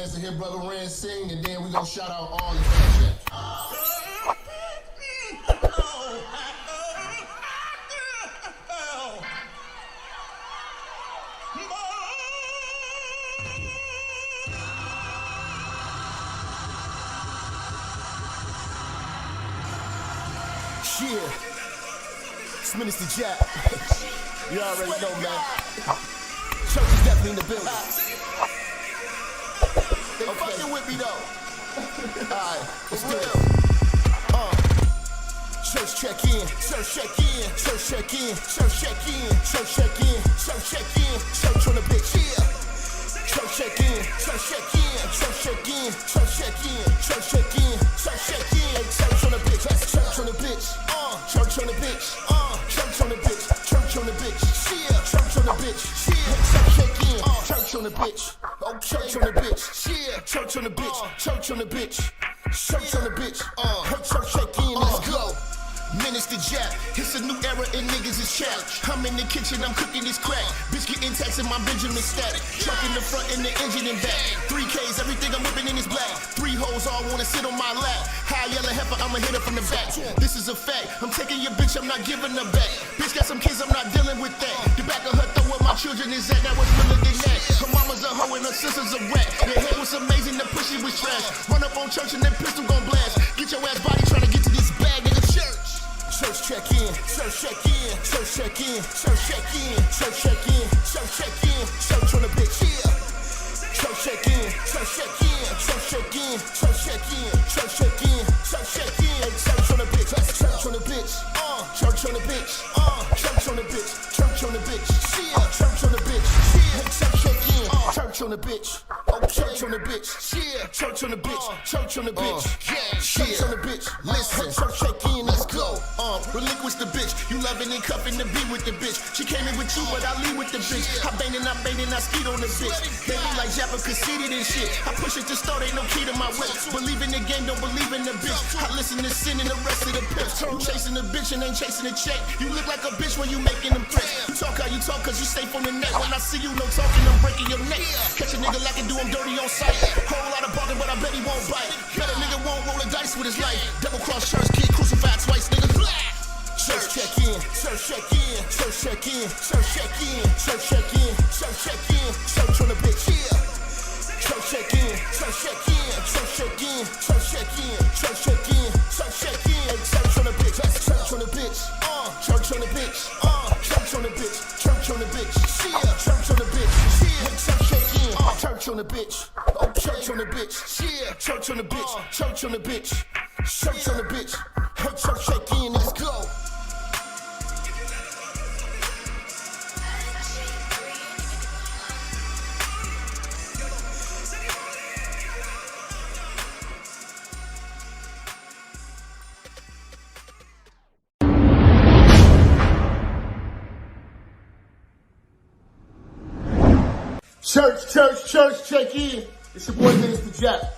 chance to hear Brother Ren sing, and then we gonna shout out all the fans. Yeah, it's Minister Jap. You already know, man. Church is definitely in the building. They fucking with me though. Alright, let's do it. Church check in, church check in, church check in, church check in, church check in, church check in, church on the bitch. Yeah. Church check in, church check in, church check in, church check in, church check in, church check in, church on the bitch. That's church on the bitch. Church on the bitch. Church on the bitch. Church on the bitch. Yeah. Church on the bitch. Yeah. Church check in. Church on the bitch. Oh, church on the bitch. Yeah. Church on the bitch. Church on the bitch. Church on the bitch. Her church check in. Let's go. Minister Jap, it's a new era and niggas is chat. I'm in the kitchen, I'm cooking this crack. Bitch getting taxed in my Benjamin static. Truck in the front and the engine in back. 3Ks, everything I'm whipping in is black. 3 hoes all wanna sit on my lap. High yellow heifer, I'ma hit her from the back. This is a fact, I'm taking your bitch, I'm not giving her back. Bitch got some kids, I'm not dealing with that. The back of her throw where my children is at, that was realer than that. Her mama's a hoe and her sister's a rat. The head was amazing, the pussy was trash. Run up on church and that pistol gon' blast. Get your ass body trying to get to this bag, nigga. Church check in, church check in, church check in, church check in, church check in, church check in, church on the bitch. Yeah. Church check in, church check in, church check in, church check in, church check in, church check in, church on the bitch. That's church on the bitch. Church on the bitch. Church on the bitch. Church on the bitch. Yeah. Church on the bitch. Yeah. Church check in. Church on the bitch. Oh, church on the bitch. Yeah. Church on the bitch. Church on the bitch. Yeah. Church on the bitch. Listen. Church check in. Let's go. Relinquish the bitch. You loving and cuffing to be with the bitch. She came in with you, but I leave with the bitch. I bangin', I skeet on the bitch. They be like Jap conceited and shit. I push it to start, ain't no key to my whip. Believe in the game, don't believe in the bitch. I listen to sin and the rest of the pimps. You chasing the bitch and ain't chasing the check. You look like a bitch when you making them threats. You talk how you talk cause you safe on the net. When I see you, no talking, I'm breaking your neck. Catch a nigga like I do, I'm dirty on sight. Whole lot of barking, but I bet he won't bite. Bet a nigga won't roll the dice with his life. Double cross church, kid crucified twice, nigga. Church check in, church check in, church check in, church check in, church check in, church check in, church on the bitch. Yeah. Church check in, church check in, church check in, church check in, church check in, church check in, church on the bitch. That's church on the bitch. Church on the bitch. Church on the bitch. Church on the bitch. Yeah. Church on the bitch. Yeah. Church check in, church on the bitch. Oh, church on the bitch. Yeah. Church on the bitch. Church on the bitch. Church on the bitch. Her church check in. Let's go. Church, check in. It's your boy, Minister Jap.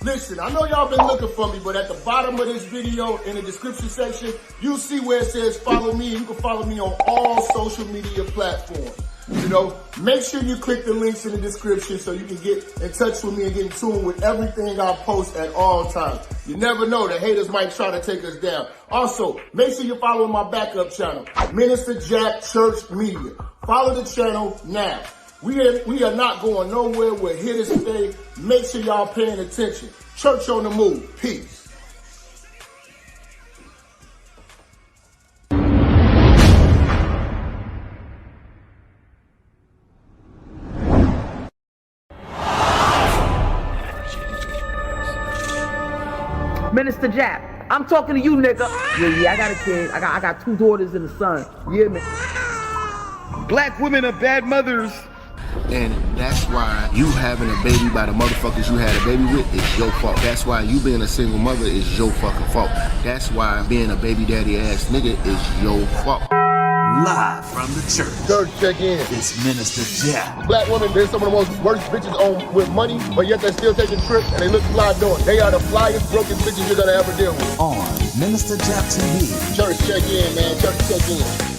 Listen, I know y'all been looking for me, but at the bottom of this video, in the description section, you'll see where it says follow me. You can follow me on all social media platforms. You know, make sure you click the links in the description so you can get in touch with me and get in tune with everything I post at all times. You never know, the haters might try to take us down. Also, make sure you follow my backup channel, Minister Jap Church Media. Follow the channel now. We are not going nowhere. We're here to stay. Make sure y'all paying attention. Church on the move. Peace. Minister Jap, I'm talking to you, nigga. Yeah, I got a kid. I got 2 daughters and a son. You hear me? Black women are bad mothers. And that's why you having a baby by the motherfuckers you had a baby with is your fault. That's why you being a single mother is your fucking fault. That's why being a baby daddy ass nigga is your fault. Live from the church. Church check in. It's Minister Jap. Black women, they're some of the most worst bitches on with money, but yet they're still taking trips and they look fly doing. They are the flyest, broken bitches you're gonna ever deal with. On Minister Jap TV. Church check in, man. Church check in.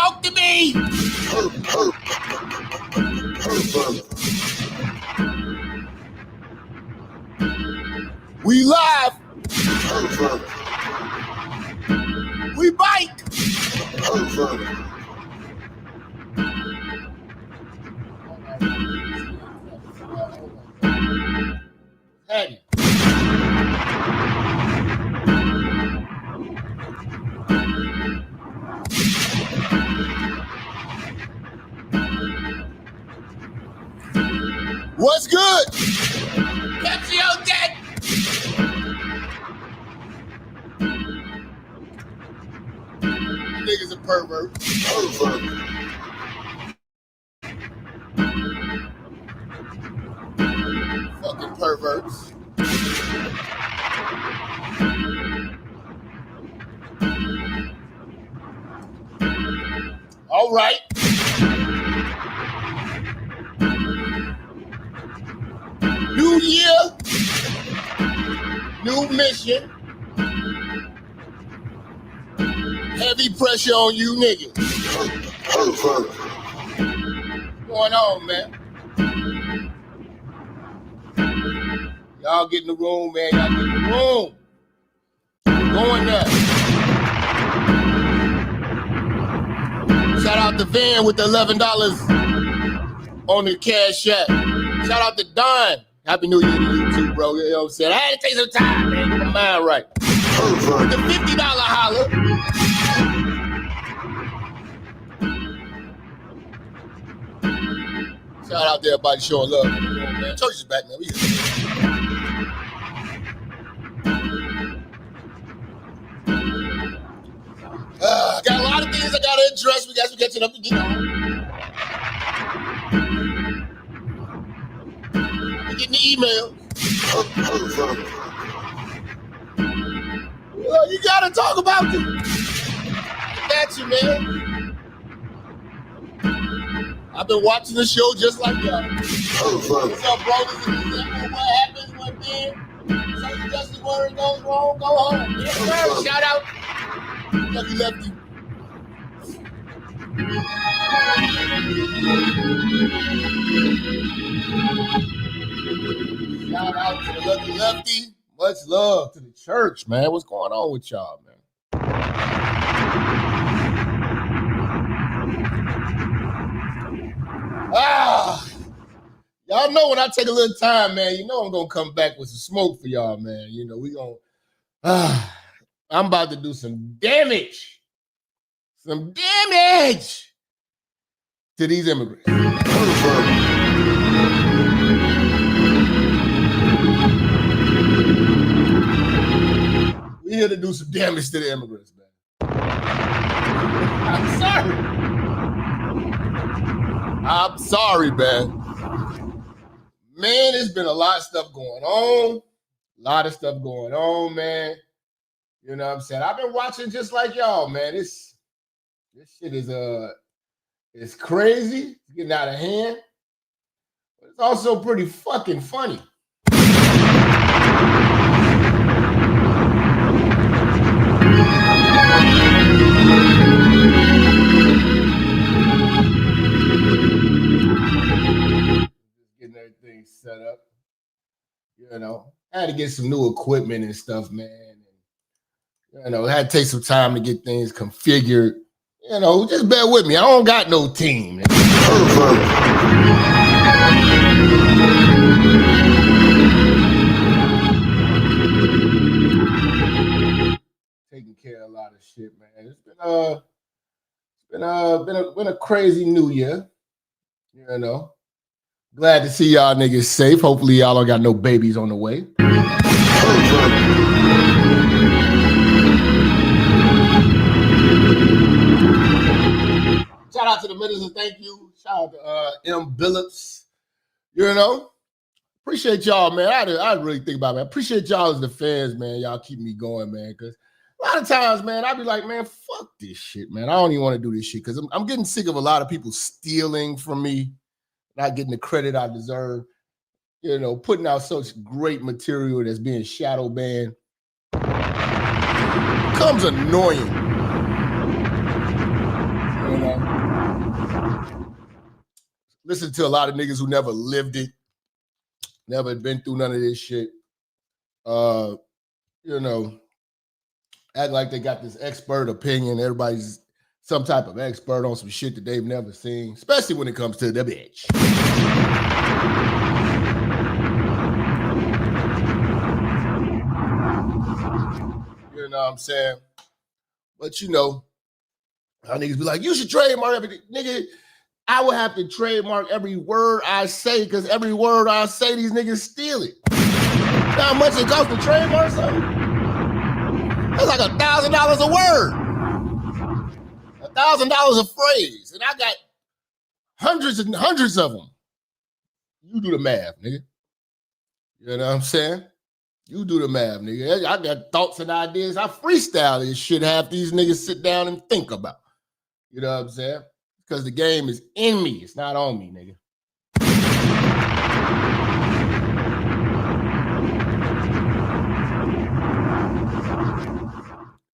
Talk to me. We live. We bike. Hey. What's good? Pepsi on deck. Niggas a pervert. Fucking perverts. All right. New year, new mission. Heavy pressure on you niggas. What's going on, man? Y'all get in the room, man. Y'all get in the room. Going there. Shout out to Van with the $11 on the Cash App. Shout out to Don. Happy New Year to you too, bro. You know what I'm saying? I had to take some time, man. Get my mind right. The $50 holler. Shout out to everybody showing love. Man. Church is back, man. We here. Got a lot of things I gotta address. We got to get to the beginning. Getting the email. Well, you gotta talk about it. Got you, man. I've been watching the show just like y'all. What's up, brothers? What happens when man? Social justice word goes wrong, go home. Yes, sir. Shout out. Lucky Lefty. Shout out to the Lucky Lefty. Much love to the church, man. What's going on with y'all, man? Y'all know when I take a little time, man, you know I'm gonna come back with some smoke for y'all, man. You know, we gonna I'm about to do some damage. Some damage to these immigrants. We here to do some damage to the immigrants, man. I'm sorry, man. Man, there's been a lot of stuff going on. Man. You know what I'm saying? I've been watching just like y'all, man. This shit is it's crazy. It's getting out of hand. But it's also pretty fucking funny. Getting everything set up. You know, I had to get some new equipment and stuff, man. And, you know, I had to take some time to get things configured. You know, just bear with me. I don't got no team. Taking care of a lot of shit, man. It's been a crazy new year. You know. Glad to see y'all niggas safe. Hopefully y'all don't got no babies on the way. Shout out to the minister, thank you. Shout out to M. Billups. You know, appreciate y'all, man. I really think about it, man. Appreciate y'all as the fans, man. Y'all keep me going, man. Because a lot of times, man, I be like, man, fuck this shit, man. I don't even want to do this shit because I'm getting sick of a lot of people stealing from me. Not getting the credit I deserve, you know, putting out such great material that's being shadow banned. Becomes annoying. You know? listen to a lot of niggas who never lived it, never been through none of this shit. You know, act like they got this expert opinion. Everybody's some type of expert on some shit that they've never seen, especially when it comes to the bitch. You know what I'm saying? But you know, how niggas be like, you should trademark everything. Nigga, I would have to trademark every word I say because every word I say, these niggas steal it. You know how much it costs to trademark something? That's like $1,000 a word. $1,000 a phrase. And I got hundreds and hundreds of them. You do the math, nigga. You know what I'm saying? You do the math, nigga. I got thoughts and ideas. I freestyle this shit half these niggas sit down and think about. You know what I'm saying? Because the game is in me. It's not on me, nigga.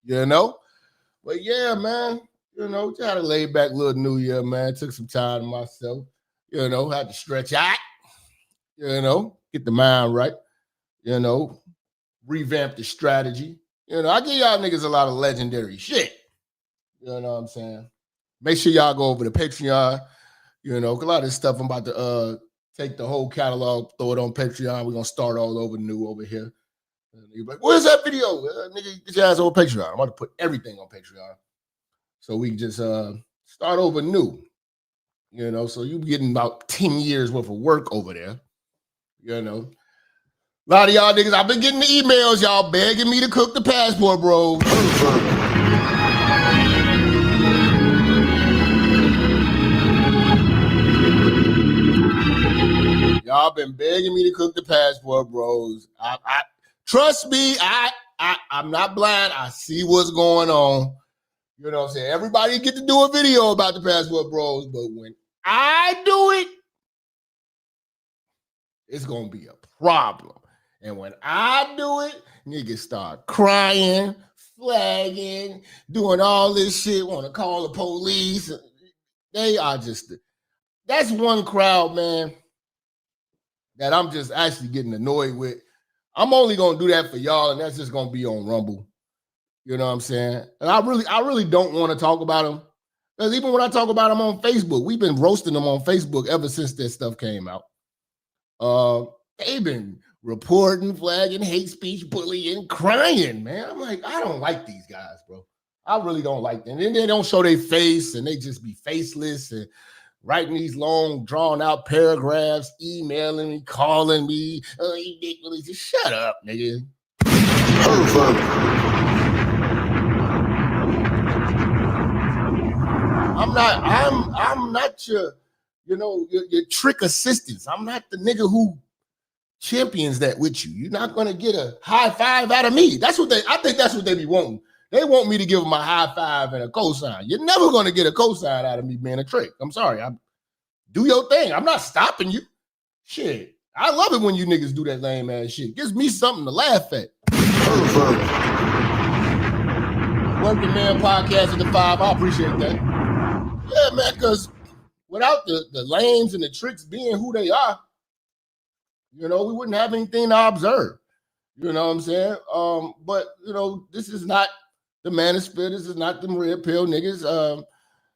You know? But yeah, man. You know, just had a laid back little New Year, man. Took some time to myself. You know, had to stretch out. You know, get the mind right. You know, revamp the strategy. You know, I give y'all niggas a lot of legendary shit. You know what I'm saying? Make sure y'all go over to Patreon. You know, a lot of this stuff I'm about to take the whole catalog, throw it on Patreon. We're gonna start all over new over here. You're like, where's that video? Nigga, get your ass over Patreon. I'm about to put everything on Patreon. So we can just start over new. You know, so you getting about 10 years worth of work over there. You know. A lot of y'all niggas, I've been getting the emails, y'all begging me to cook the passport, bro. Y'all been begging me to cook the passport, bros. I trust me, I'm not blind. I see what's going on. You know what I'm saying? Everybody get to do a video about the passport, bros, but when I do it, it's gonna be a problem. And when I do it, niggas start crying, flagging, doing all this shit, want to call the police. They are just, that's one crowd, man, that I'm just actually getting annoyed with. I'm only going to do that for y'all, and that's just going to be on Rumble. You know what I'm saying? And I really don't want to talk about them. Because even when I talk about them on Facebook, we've been roasting them on Facebook ever since that stuff came out. They've been reporting, flagging, hate speech, bullying, crying, man. I'm like, I don't like these guys, bro. I really don't like them. And then they don't show their face, and they just be faceless and writing these long, drawn-out paragraphs, emailing me, calling me. Oh, you ridiculous. Just shut up, nigga. I'm not your, you know, your trick assistants. I'm not the nigga who champions that with you. You're not gonna get a high five out of me. I think that's what they be wanting. They want me to give them a high five and a cosign. You're never gonna get a cosign out of me being a trick. I'm sorry. Do your thing. I'm not stopping you. Shit. I love it when you niggas do that lame ass shit. Gives me something to laugh at. Working Man Podcast at the 5. I appreciate that. Yeah, man, because without the lames and the tricks being who they are, you know, we wouldn't have anything to observe. You know what I'm saying? But, you know, this is not the manosphere. This is not them red pill niggas.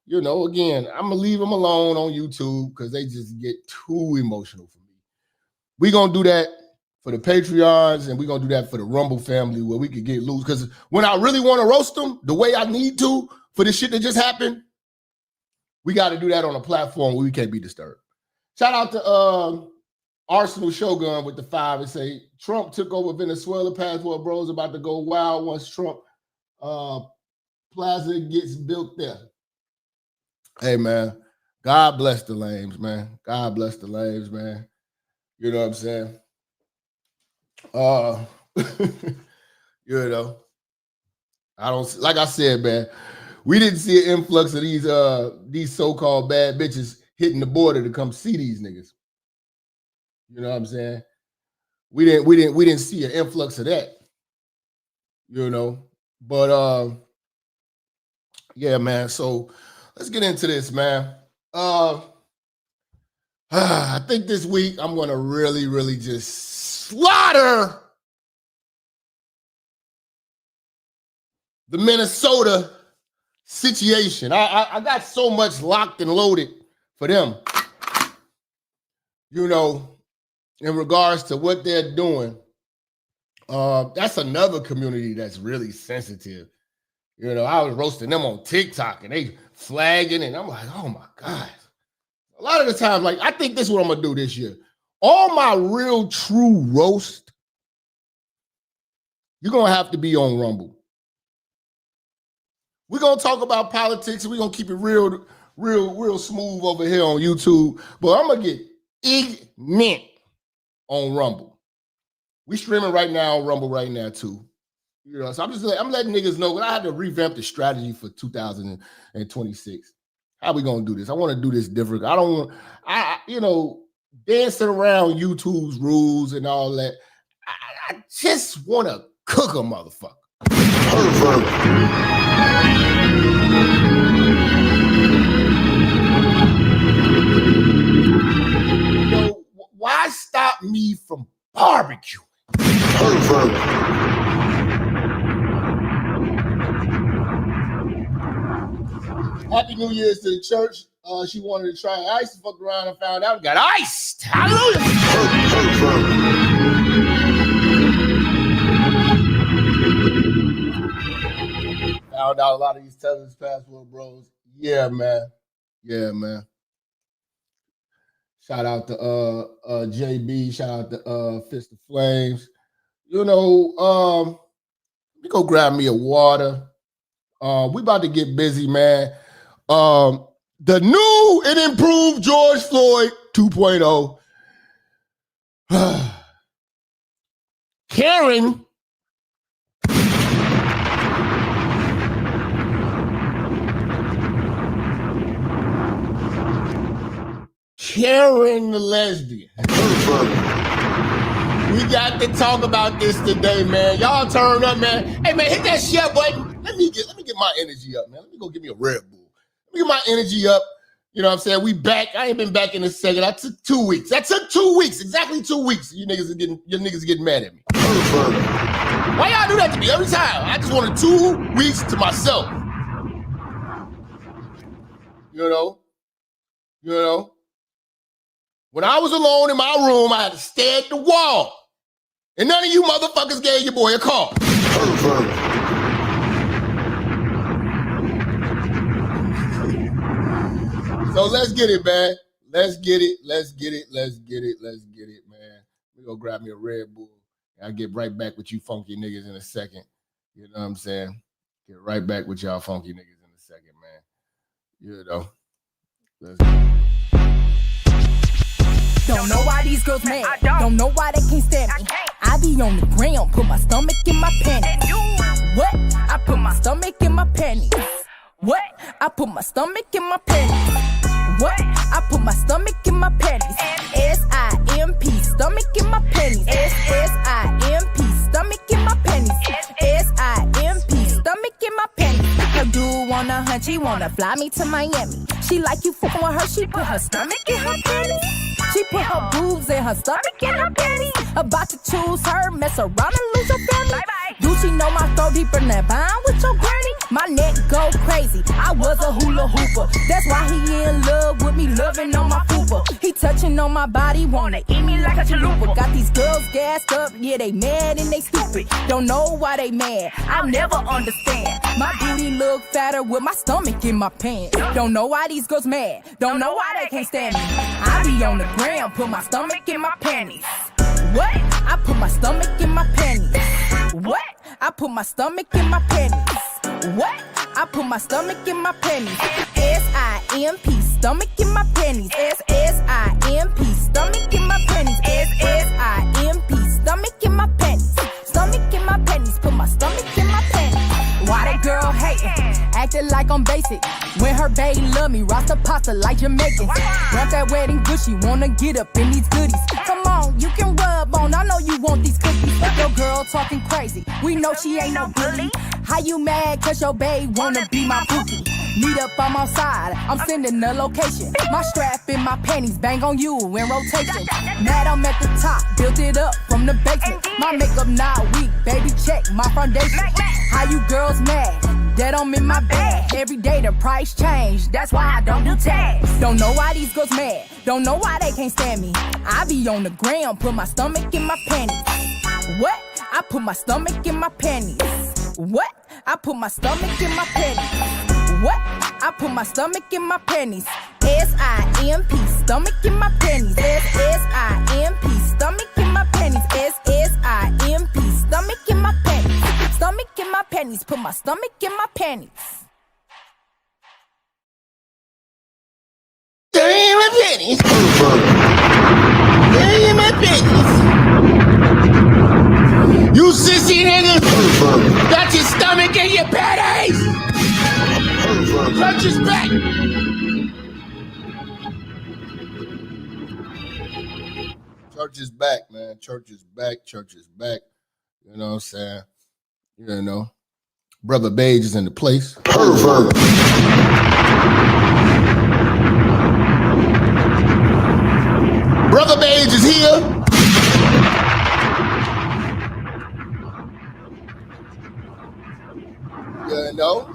You know, again, I'm going to leave them alone on YouTube because they just get too emotional for me. We're going to do that for the Patreons, and we're going to do that for the Rumble family where we could get loose. Because when I really want to roast them the way I need to for this shit that just happened, we got to do that on a platform where we can't be disturbed. Shout out to Arsenal Shogun with the 5 and say, Trump took over Venezuela. Passport bros about to go wild once Trump Plaza gets built there. Hey, man, God bless the lames, man. God bless the lames, man. You know what I'm saying? You know, I don't, like I said, man, we didn't see an influx of these so-called bad bitches hitting the border to come see these niggas. You know what I'm saying? We didn't see an influx of that. You know, but yeah, man. So let's get into this, man. I think this week I'm going to really just slaughter the Minnesota situation. I got so much locked and loaded for them, you know, in regards to what they're doing. That's another community that's really sensitive. You know, I was roasting them on TikTok and they flagging, and I'm like, oh my God. A lot of the time, like, I think this is what I'm gonna do this year. All my real true roast, you're gonna have to be on Rumble. We're gonna talk about politics and we're gonna keep it real smooth over here on YouTube. But I'm gonna get ignorant on Rumble. We streaming right now on Rumble right now too. You know, so I'm letting niggas know that I had to revamp the strategy for 2026. How we gonna do this? I want to do this different. I don't want, you know, dancing around YouTube's rules and all that. I just want to cook a motherfucker. You know, why stop me from barbecuing? Happy New Year's to the church. She wanted to try ice, fucked around and found out, got iced. Hallelujah. Found out a lot of these Tethers Passport bros. Yeah, man. Yeah, man. Shout out to JB. Shout out to Fist of Flames. You know, let me go grab me a water. We about to get busy, man. The new and improved George Floyd 2.0. Karen the lesbian. We got to talk about this today, man. Y'all turn up, man. Hey, man, hit that share button. Let me get my energy up, man. Let me go get me a Red Bull. Let me get my energy up. You know what I'm saying? We back. I ain't been back in a second. I took 2 weeks. That took 2 weeks. Exactly 2 weeks. Your niggas are getting mad at me. Why y'all do that to me every time? I just wanted 2 weeks to myself. You know? When I was alone in my room, I had to stare at the wall. And none of you motherfuckers gave your boy a call. So let's get it, man. Let's get it, man. We gonna grab me a Red Bull. I'll get right back with you funky niggas in a second. You know what I'm saying? Get right back with y'all funky niggas in a second, man. You know. Let's go. Don't know why these girls mad. Don't know why they can't stand me. I be on the ground, put my stomach in my panties. What? I put my stomach in my panties. What? I put my stomach in my panties. What? I put my stomach in my panties. S-I-M-P, stomach in my panties. S-I-M-P, stomach in my panties. S-I-M-P, stomach in my panties. Her dude wanna hunt, she wanna fly me to Miami. She like you fucking with her, she put her stomach in her panties. She put her boobs in her stomach in her panties. About to choose her, mess around and lose her family. Bye-bye. Do she know my throat deeper than that bond with your granny? My neck go crazy, I was a hula hooper. That's why he in love with me, loving on my pooper. He touching on my body, wanna eat me like a chalupa. Got these girls gassed up, yeah, they mad and they stupid. Don't know why they mad, I'll never understand. My booty look fatter with my stomach in my pants. Don't know why these girls mad, don't know why they can't stand me. I be on the ground, put my stomach in my panties. What? I put my stomach in my panties. What? I put my stomach in my panties. What? I put my stomach in my panties. S-I-M-P, stomach in my panties. S-S-I-M-P, stomach in my panties. S-S-I-M-P, stomach in my panties. Stomach in my panties, put my stomach in my panties. Why that girl hatin'? Acting like I'm basic. When her bae love me, Rasta pasta like Jamaicans. Want that wedding Gucci, wanna get up in these goodies. Come on, you can rub on, I know you want these cookies. Your girl talking crazy, we know she ain't no bully. How you mad cause your bae wanna be my bookie? Meet up, I'm outside, I'm sending the location. My strap in my panties, bang on you in rotation. Mad I'm at the top, built it up from the basement. My makeup not weak, baby check my foundation. How you girls mad? That I'm in my bag. Every day the price change, that's why I don't do tags. Don't know why these girls mad, don't know why they can't stand me. I be on the ground, put my stomach in my panties. What? I put my stomach in my panties. What? I put my stomach in my panties. What? I put my stomach in my panties. S-I-M-P, stomach in my panties. S-S-I-M-P, stomach in my panties. S-S-I-M-P, stomach in my panties. Stomach in my panties, put my stomach in my panties. Dirty in my panties. Dirty in my panties. You sissy niggas. Got your stomach in your panties. Church is back. Church is back, man. Church is back. Church is back. You know what I'm saying? You know. Brother Beige is in the place. Pervert. Brother Beige is here. You know?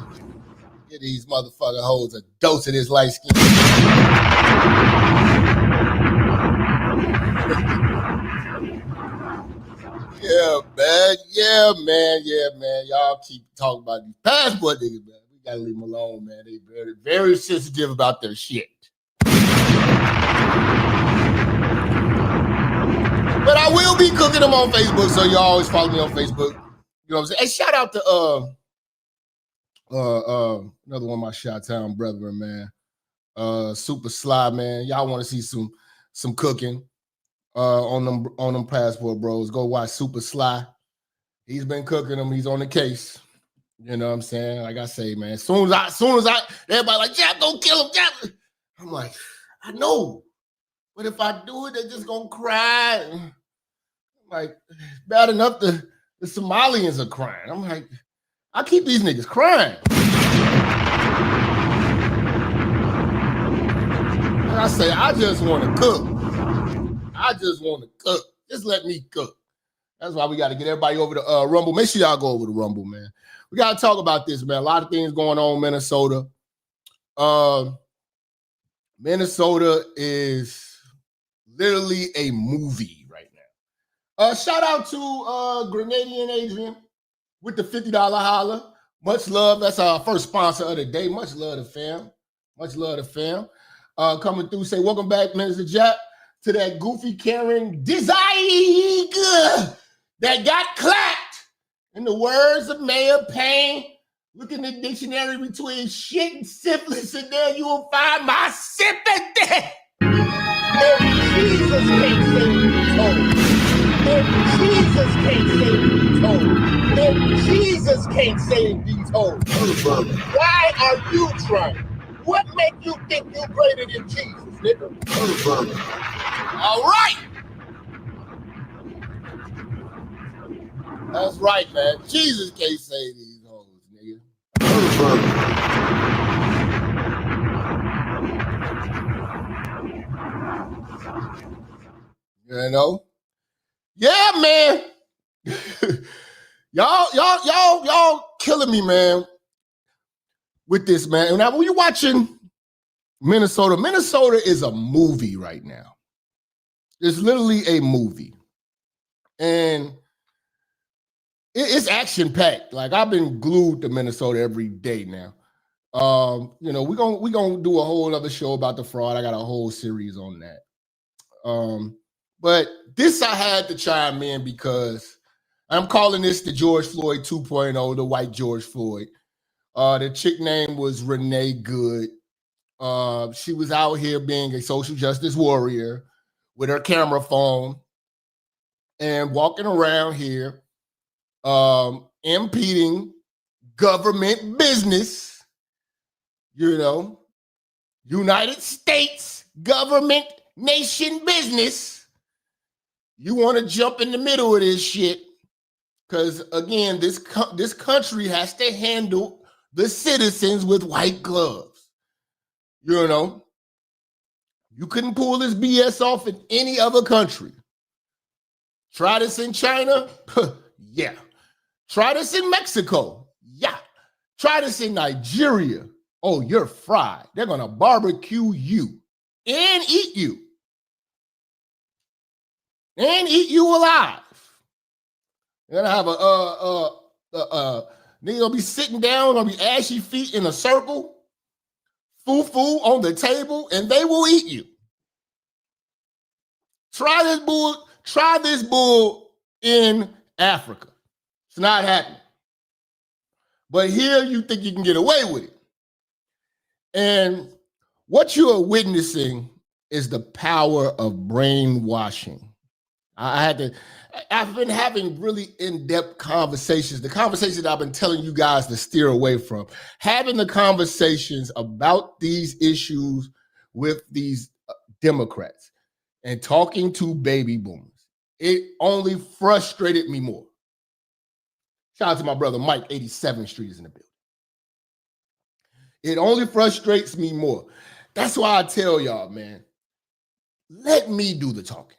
Get these motherfucking hoes a dose of this light skin. Yeah, man. Yeah, man. Yeah, man. Y'all keep talking about these passport niggas, man. We gotta leave them alone, man. They very, very sensitive about their shit. But I will be cooking them on Facebook, so y'all always follow me on Facebook. You know what I'm saying? Hey, shout out to another one of my Chi-Town brethren, man. Super Sly, man. Y'all want to see some cooking on them passport bros? Go watch Super Sly. He's been cooking them. He's on the case. You know what I'm saying? Like I say, man. As soon as I, everybody like, Jap, don't kill him, Jap. I'm like, I know. But if I do it, they're just gonna cry. I'm like, bad enough the Somalians are crying. I'm like, I keep these niggas crying. And I say, I just want to cook. I just want to cook. Just let me cook. That's why we got to get everybody over to Rumble. Make sure y'all go over to Rumble, man. We got to talk about this, man. A lot of things going on in Minnesota. Minnesota is literally a movie right now. Shout out to Renee and Adrian with the $50 holla. Much love. That's our first sponsor of the day. Much love to fam. Much love to fam. Coming through, say, welcome back, Minister Jap, to that goofy Karen desire that got clapped. In the words of Mayor Payne, look in the dictionary between shit and syphilis, and there you will find my sympathy. If Jesus can't save these hoes, if Jesus can't save these hoes, if Jesus can't save these hoes, why are you trying? What make you think you're greater than Jesus, nigga? All right. That's right, man. Jesus can't save these hoes, nigga. You know? Yeah, man. y'all killing me, man, with this, man. Now, when you're watching Minnesota is a movie right now. It's literally a movie. And it's action-packed. Like, I've been glued to Minnesota every day now. You know, we're gonna do a whole other show about the fraud. I got a whole series on that. But this I had to chime in because I'm calling this the George Floyd 2.0, the white George Floyd. The chick name was Renee Good. She was out here being a social justice warrior with her camera phone and walking around here impeding government business, you know, United States government nation business. You want to jump in the middle of this shit because, again, this country has to handle the citizens with white gloves. You know, you couldn't pull this BS off in any other country. Try this in China? Yeah. Try this in Mexico? Yeah. Try this in Nigeria? Oh, you're fried. They're going to barbecue you and eat you. And eat you alive. They're going to have they're going to be sitting down on the ashy feet in a circle, foo-foo on the table, and they will eat you. Try this bull in Africa. It's not happening. But here you think you can get away with it. And what you are witnessing is the power of brainwashing. I've been having really in-depth conversations, the conversations that I've been telling you guys to steer away from, having the conversations about these issues with these Democrats and talking to baby boomers. It only frustrated me more. Shout out to my brother Mike, 87th Street is in the building. It only frustrates me more. That's why I tell y'all, man, let me do the talking.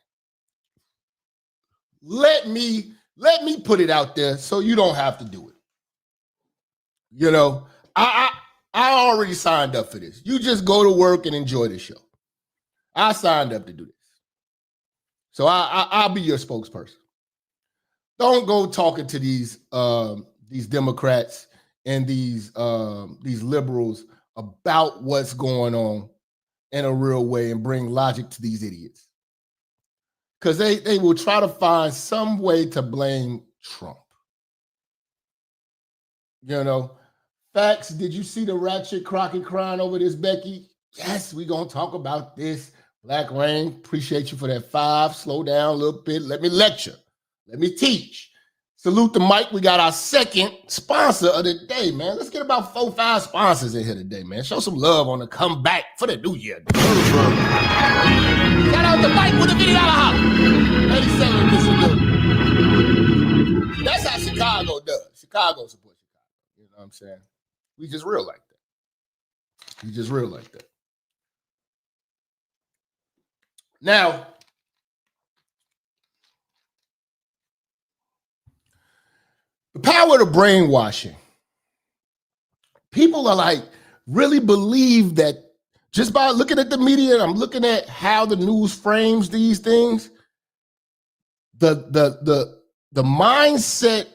Let me put it out there so you don't have to do it. You know, I already signed up for this. You just go to work and enjoy the show. I signed up to do this. So I'll be your spokesperson. Don't go talking to these Democrats and these liberals about what's going on in a real way and bring logic to these idiots. Because they will try to find some way to blame Trump. You know, facts, did you see the ratchet Crockett crying over this, Becky? Yes, we're going to talk about this. Black Rain, appreciate you for that 5. Slow down a little bit. Let me lecture. Let me teach. Salute the mic. We got our second sponsor of the day, man. Let's get about 4 or 5 sponsors in here today, man. Show some love on the comeback for the new year. Shout out to Mike with the $50 house. 87 Mississippi. That's how Chicago does. Chicago supports Chicago. You know what I'm saying? We just real like that. We just real like that. Now, the power of brainwashing. People are like, really believe that just by looking at the media, I'm looking at how the news frames these things, the mindset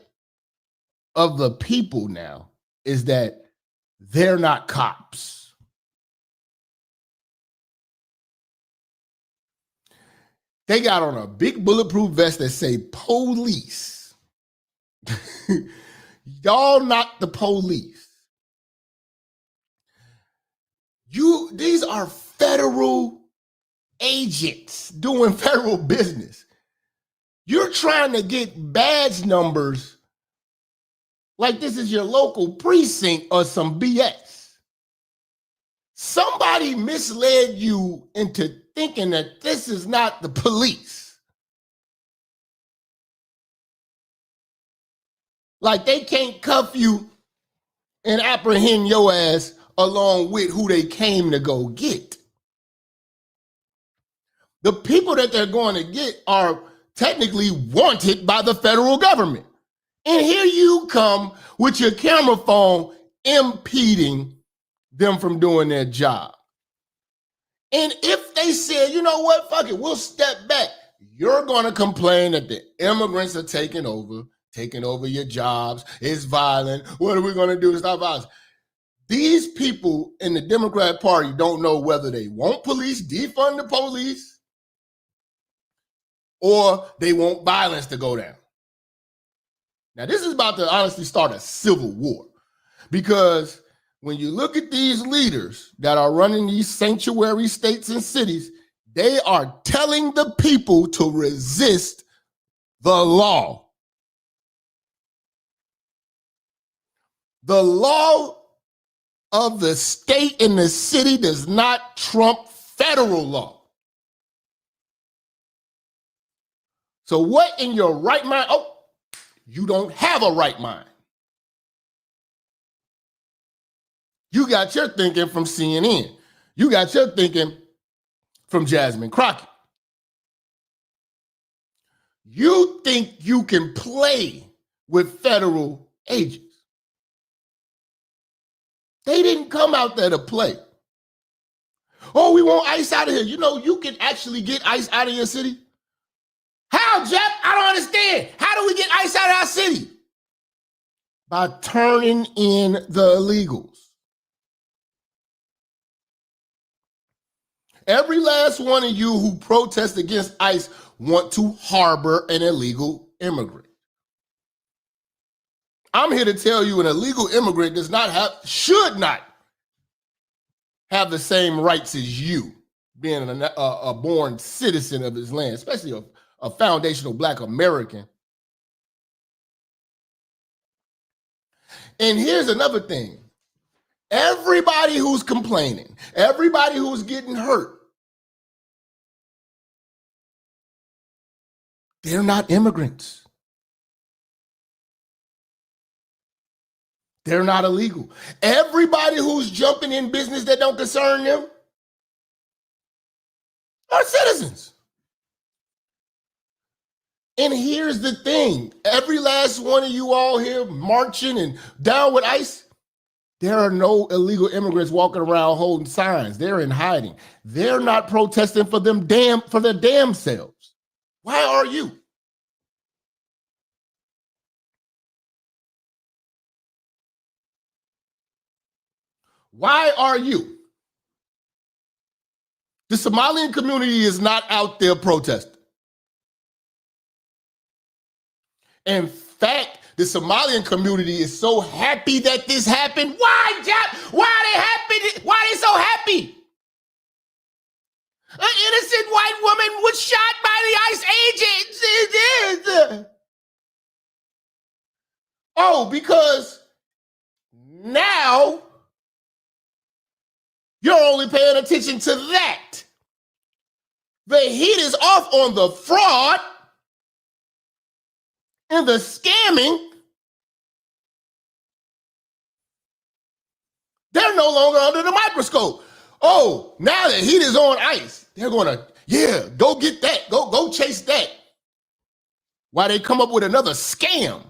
of the people now is that they're not cops. They got on a big bulletproof vest that say police. Y'all not the police. These are federal agents doing federal business. You're trying to get badge numbers like this is your local precinct or some BS. Somebody misled you into thinking that this is not the police. Like they can't cuff you and apprehend your ass along with who they came to go get. The people that they're going to get are technically wanted by the federal government. And here you come with your camera phone impeding them from doing their job. And if they say, you know what, fuck it, we'll step back, you're going to complain that the immigrants are taking over your jobs, it's violent, what are we going to do to stop violence? These people in the Democrat Party don't know whether they want police, defund the police, or they want violence to go down. Now, this is about to honestly start a civil war, because when you look at these leaders that are running these sanctuary states and cities, they are telling the people to resist the law. The law of the state and the city does not trump federal law. So what in your right mind? Oh, you don't have a right mind. You got your thinking from CNN. You got your thinking from Jasmine Crockett. You think you can play with federal agents. They didn't come out there to play. Oh, we want ICE out of here. You know, you can actually get ICE out of your city. How, Jap? I don't understand. How do we get ICE out of our city? By turning in the illegals. Every last one of you who protest against ICE want to harbor an illegal immigrant. I'm here to tell you an illegal immigrant should not have the same rights as you, being a born citizen of this land, especially a foundational Black American. And here's another thing. Everybody who's complaining, everybody who's getting hurt, they're not immigrants. They're not illegal. Everybody who's jumping in business that don't concern them are citizens. And here's the thing. Every last one of you all here marching and down with ICE, there are no illegal immigrants walking around holding signs. They're in hiding. They're not protesting for their damn selves. Why are you? Why are you? The Somalian community is not out there protesting. In fact, the Somalian community is so happy that this happened. Why, Jap? Why are they happy? Why are they so happy? An innocent white woman was shot by the ICE agents. Oh, because now you're only paying attention to that. The heat is off on the fraud and the scamming. They're no longer under the microscope. Oh, now the heat is on ICE. They're gonna, go get that. Go chase that. Why they come up with another scam?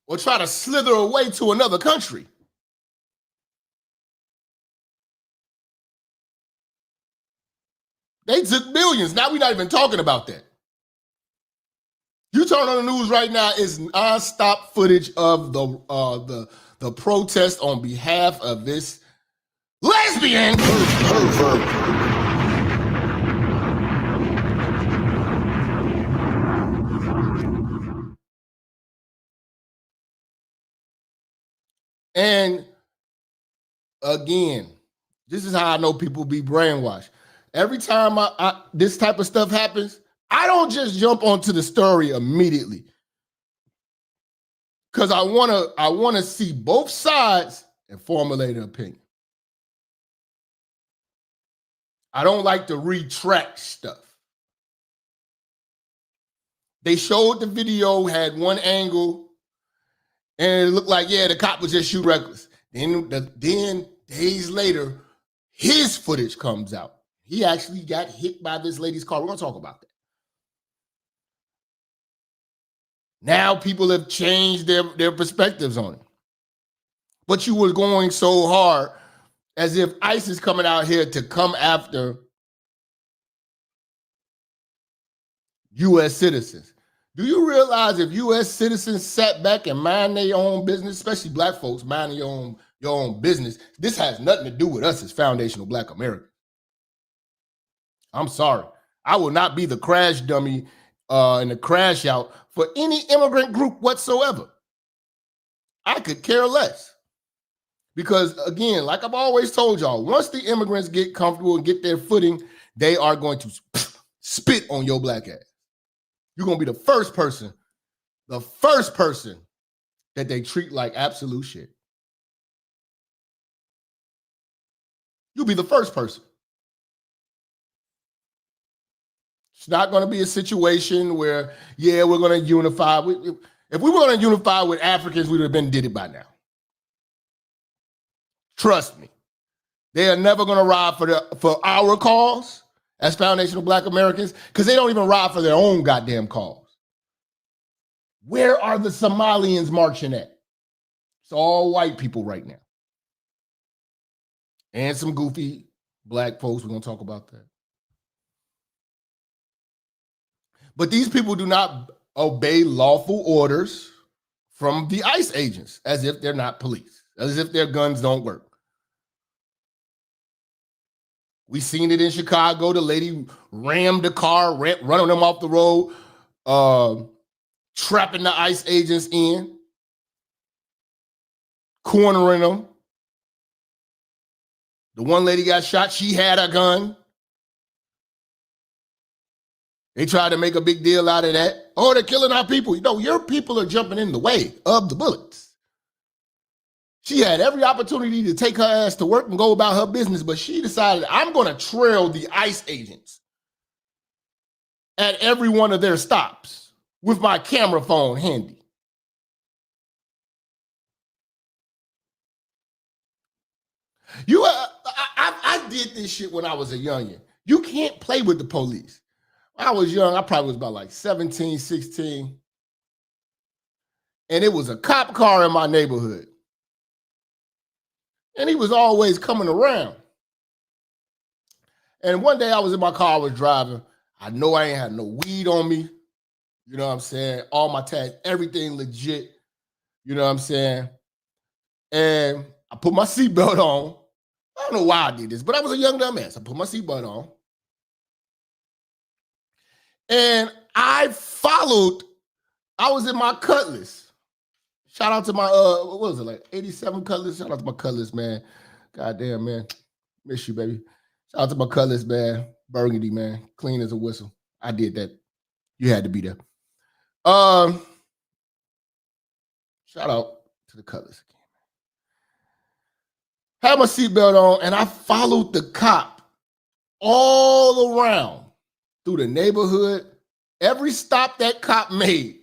Or try to slither away to another country. They took billions. Now we're not even talking about that. You turn on the news right now, it's nonstop footage of the protest on behalf of this lesbian pervert. And again, this is how I know people be brainwashed. Every time this type of stuff happens, I don't just jump onto the story immediately. Because I wanna see both sides and formulate an opinion. I don't like to retract stuff. They showed the video, had one angle, and it looked like, the cop was just shooting reckless. Then days later, his footage comes out. He actually got hit by this lady's car. We're going to talk about that. Now people have changed their perspectives on it. But you were going so hard as if ICE is coming out here to come after U.S. citizens. Do you realize if U.S. citizens sat back and mind their own business, especially Black folks minding your own business, this has nothing to do with us as foundational Black Americans. I'm sorry. I will not be the crash dummy and the crash out for any immigrant group whatsoever. I could care less. Because again, like I've always told y'all, once the immigrants get comfortable and get their footing, they are going to spit on your Black ass. You're going to be the first person that they treat like absolute shit. You'll be the first person. It's not going to be a situation where, yeah, we're going to unify. If we were going to unify with Africans, we would have been did it by now. Trust me. They are never going to ride for our cause as foundational Black Americans because they don't even ride for their own goddamn cause. Where are the Somalians marching at? It's all white people right now. And some goofy Black folks. We're going to talk about that. But these people do not obey lawful orders from the ICE agents as if they're not police, as if their guns don't work. We seen it in Chicago. The lady rammed the car, running them off the road, trapping the ICE agents in, cornering them. The one lady got shot. She had a gun. They tried to make a big deal out of that. Oh, they're killing our people. You know, your people are jumping in the way of the bullets. She had every opportunity to take her ass to work and go about her business, but she decided, I'm going to trail the ICE agents at every one of their stops with my camera phone handy. I did this shit when I was a youngin'. You can't play with the police. When I was young, I probably was about like 17, 16. And it was a cop car in my neighborhood. And he was always coming around. And one day I was in my car, I was driving. I know I ain't had no weed on me. You know what I'm saying? All my tags, everything legit. You know what I'm saying? And I put my seatbelt on. I don't know why I did this, but I was a young dumbass. I put my seatbelt on. And I followed. I was in my Cutlass. Shout out to my, what was it, like 87 Cutlass? Shout out to my Cutlass, man. Goddamn, man. Miss you, baby. Shout out to my Cutlass, man. Burgundy, man. Clean as a whistle. I did that. You had to be there. Shout out to the Cutlass again. Had my seatbelt on, and I followed the cop all around through the neighborhood. Every stop that cop made,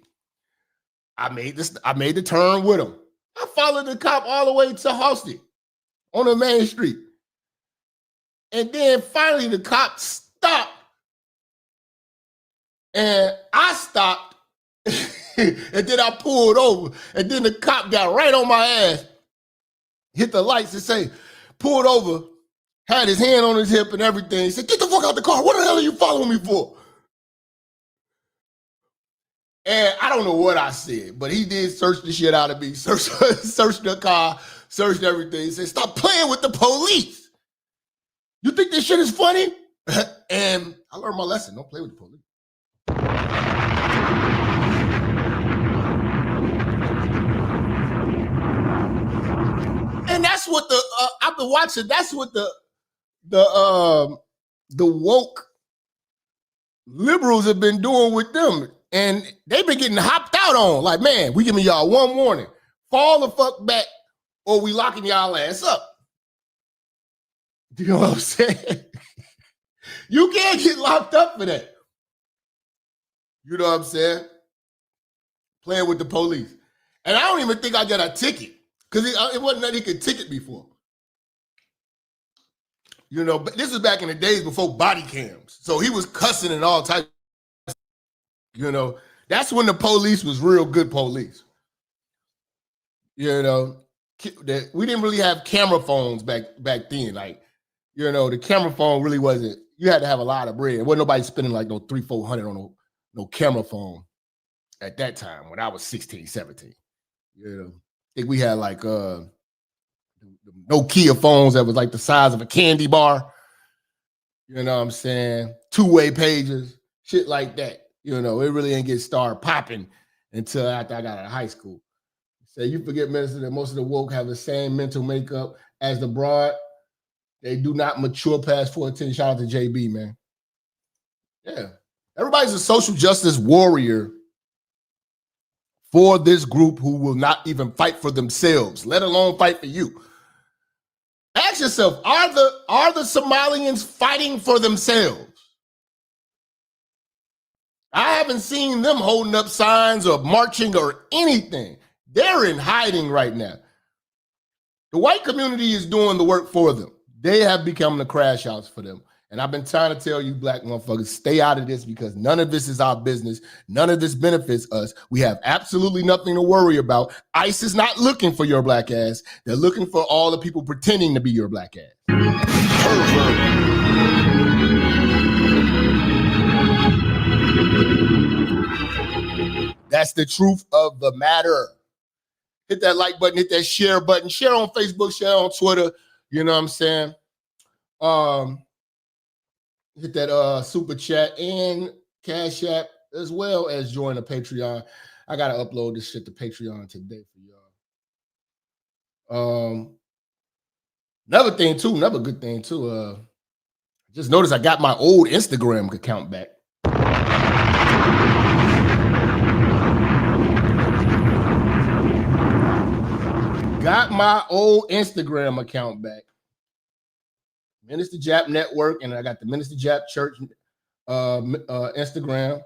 I made the turn with him. I followed the cop all the way to Halsted on the main street. And then finally the cop stopped. And I stopped. And then I pulled over. And then the cop got right on my ass, hit the lights and say, pulled over, had his hand on his hip and everything. He said, get the fuck out the car. What the hell are you following me for? And I don't know what I said, but he did search the shit out of me, searched the car, searched everything. He said, stop playing with the police. You think this shit is funny? And I learned my lesson. Don't play with the police. And that's what I've been watching. That's what the woke liberals have been doing with them. And they've been getting hopped out on. Like, man, we giving y'all one warning. Fall the fuck back or we locking y'all ass up. Do you know what I'm saying? You can't get locked up for that. You know what I'm saying? Playing with the police. And I don't even think I got a ticket. Because it wasn't that he could ticket me for. You know, but this was back in the days before body cams. So he was cussing and all types. You know, that's when the police was real good police. You know, we didn't really have camera phones back then. Like, you know, the camera phone really wasn't, you had to have a lot of bread. Wasn't nobody spending like no $300-400 on no camera phone at that time when I was 16, 17. You know, I think we had like the Nokia phones that was like the size of a candy bar. You know what I'm saying? Two-way pages, shit like that. You know, it really ain't get started popping until after I got out of high school. So you forget, Minister, that most of the woke have the same mental makeup as the broad. They do not mature past 14. Shout out to JB, man. Yeah. Everybody's a social justice warrior for this group who will not even fight for themselves, let alone fight for you. Ask yourself, are the Somalians fighting for themselves? I haven't seen them holding up signs or marching or anything. They're in hiding right now. The white community is doing the work for them. They have become the crash outs for them. And I've been trying to tell you black motherfuckers, stay out of this because none of this is our business. None of this benefits us. We have absolutely nothing to worry about. ICE is not looking for your black ass. They're looking for all the people pretending to be your black ass. That's the truth of the matter. Hit that like button, hit that share button, share on Facebook, share on Twitter. You know what I'm saying? Hit that super chat and Cash App as well as join the Patreon. I gotta upload this shit to Patreon today for y'all. Another good thing too. Just noticed I got my old Instagram account back. Got my old Instagram account back. Minister Jap Network, and I got the Minister Jap Church Instagram.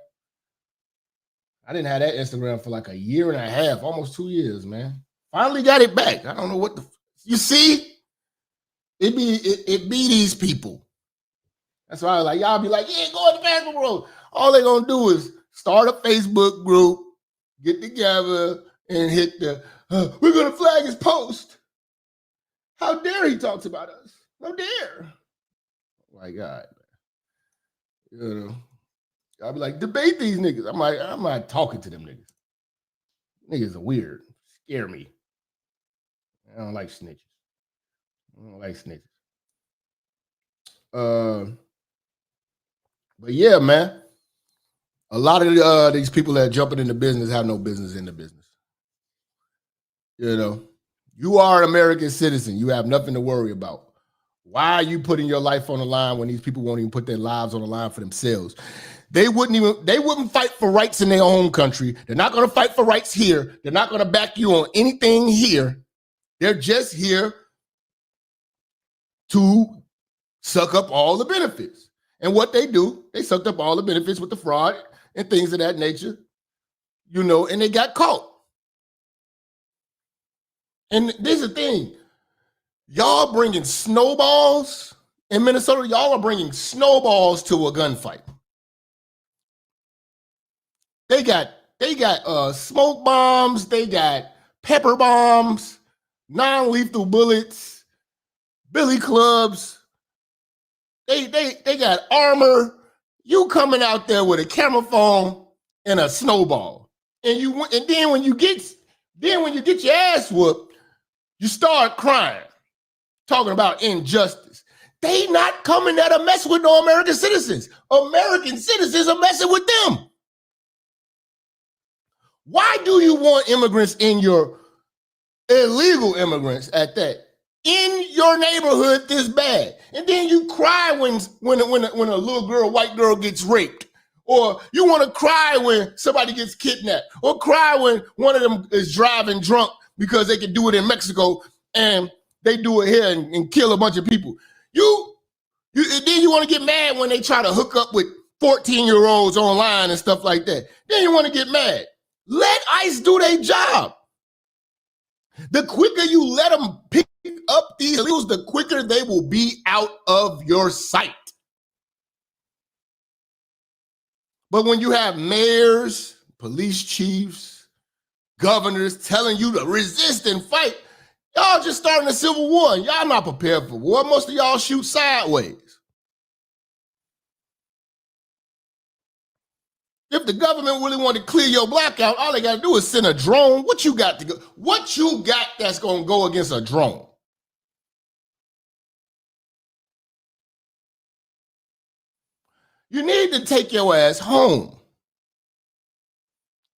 I didn't have that Instagram for like a year and a half, almost 2 years, man. Finally got it back. I don't know what you see? It be these people. That's why I was like, y'all be like, yeah, go on the basketball road. All they gonna do is start a Facebook group, get together, and hit the we're gonna flag his post. How dare he talks about us? How dare? My God, man. You know, I'll be like, debate these niggas. I'm like, I'm not talking to them niggas. Niggas are weird. Scare me. I don't like snitches. But yeah, man. A lot of these people that are jumping into business have no business in the business. You know, you are an American citizen. You have nothing to worry about. Why are you putting your life on the line when these people won't even put their lives on the line for themselves? They wouldn't fight for rights in their home country. They're not going to fight for rights here. They're not going to back you on anything here. They're just here to suck up all the benefits. And what they do, they sucked up all the benefits with the fraud and things of that nature, you know, and they got caught. And this is the thing. Y'all bringing snowballs in Minnesota. Y'all are bringing snowballs to a gunfight. They got smoke bombs. They got pepper bombs, non-lethal bullets, billy clubs. They got armor. You coming out there with a camera phone and a snowball, and then when you get your ass whooped, you start crying, talking about injustice. They not coming there to mess with no American citizens. American citizens are messing with them. Why do you want immigrants in your illegal immigrants at that in your neighborhood this bad? And then you cry when a little girl, white girl gets raped, or you want to cry when somebody gets kidnapped, or cry when one of them is driving drunk because they can do it in Mexico and they do it here and kill a bunch of people. Then you want to get mad when they try to hook up with 14-year-olds online and stuff like that. Then you want to get mad. Let ICE do their job. The quicker you let them pick up these illegals, the quicker they will be out of your sight. But when you have mayors, police chiefs, governors telling you to resist and fight, y'all just starting a civil war. Y'all not prepared for war. Most of y'all shoot sideways. If the government really want to clear your blackout, all they got to do is send a drone. What you got that's going to go against a drone? You need to take your ass home.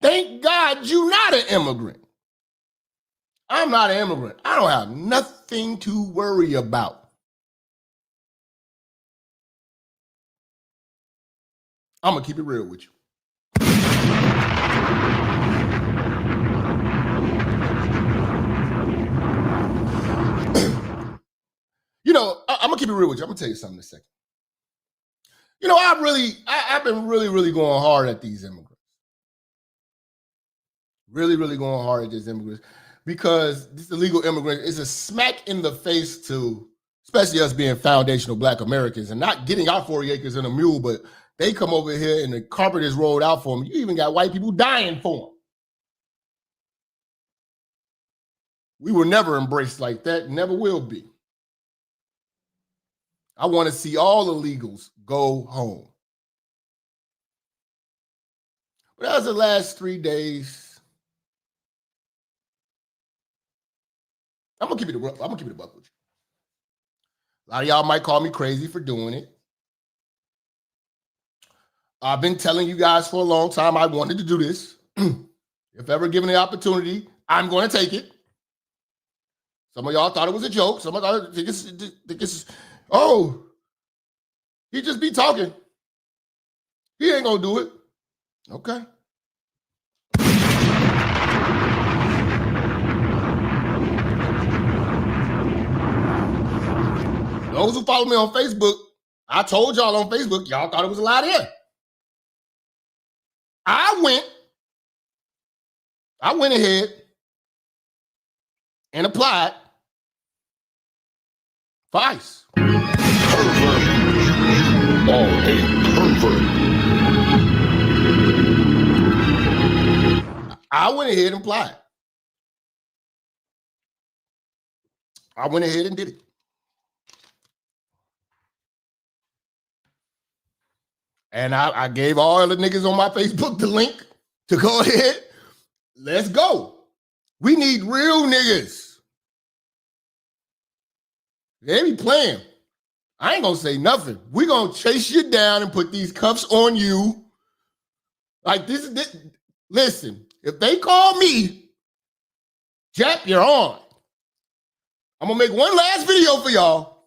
Thank God you're not an immigrant. I'm not an immigrant. I don't have nothing to worry about. I'm going to keep it real with you. You know, I'm going to keep it real with you. I'm going to tell you something in a second. You know, I've been really going hard at these immigrants. Really going hard at these immigrants because this illegal immigrant is a smack in the face to, especially us being foundational Black Americans and not getting our 40 acres and a mule, but they come over here and the carpet is rolled out for them. You even got white people dying for them. We were never embraced like that, never will be. I want to see all illegals go home. But that was the last 3 days. I'm gonna keep it a buck with you. A lot of y'all might call me crazy for doing it. I've been telling you guys for a long time I wanted to do this. If ever given the opportunity, I'm going to take it. Some of y'all thought it was a joke. Some of y'all think it's oh, he just be talking. He ain't gonna do it. Okay. Those who follow me on Facebook, I told y'all on Facebook, y'all thought it was a lie there. I went ahead and applied for ICE. Pervert. You are a pervert. I went ahead and applied. I went ahead and did it. And I gave all the niggas on my Facebook the link to go ahead. Let's go. We need real niggas. They be playing. I ain't gonna say nothing. We gonna chase you down and put these cuffs on you. Like this. Listen, if they call me, Jap, you're on. I'm gonna make one last video for y'all.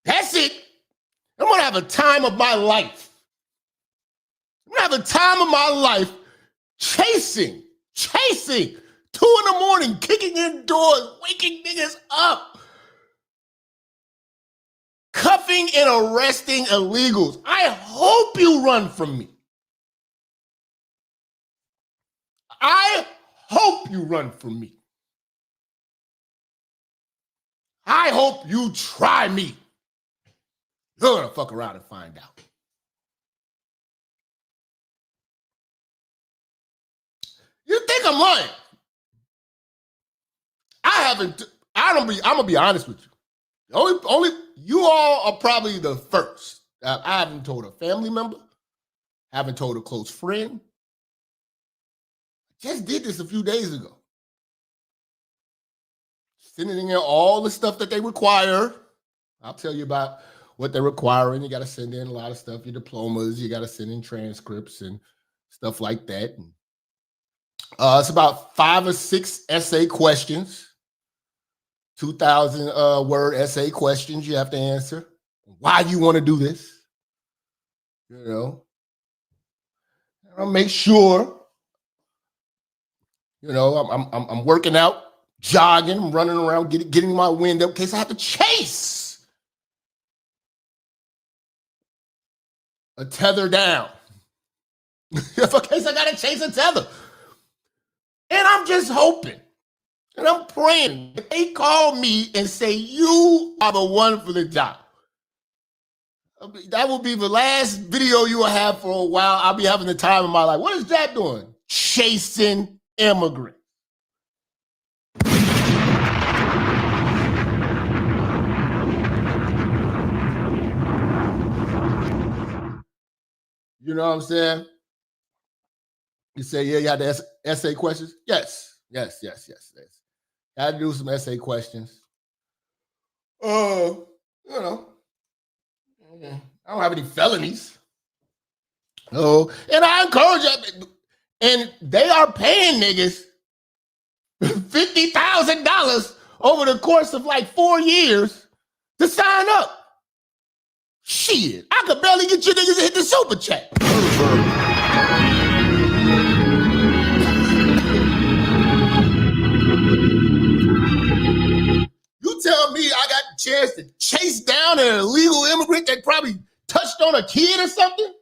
That's it. I'm gonna have a time of my life. I'm gonna have a time of my life chasing 2 a.m, kicking in doors, waking niggas up, cuffing and arresting illegals. I hope you run from me. I hope you run from me. I hope you try me. You're gonna fuck around and find out. You think I'm lying? I'm gonna be honest with you. Only you all are probably the first. I haven't told a family member, haven't told a close friend. Just did this a few days ago. Sending in all the stuff that they require. I'll tell you about what they're requiring. You got to send in a lot of stuff, your diplomas, you got to send in transcripts and stuff like that. And, it's about 5 or 6 essay questions, 2,000 word essay questions you have to answer. Why you want to do this? You know, I'll make sure. You know, I'm working out, jogging, I'm running around, getting my wind up in case I have to chase a tether down. If in case I gotta chase a tether. And I'm just hoping and I'm praying that they call me and say, you are the one for the job. That will be the last video you will have for a while. I'll be having the time of my life. What is that doing? Chasing immigrants. You know what I'm saying? You say, yeah, you had the essay questions? Yes. I had to do some essay questions. You know, I don't have any felonies. Oh, and I encourage you, and they are paying niggas $50,000 over the course of like 4 years to sign up. Shit, I could barely get you niggas to hit the super chat. You tell me I got the chance to chase down an illegal immigrant that probably touched on a kid or something,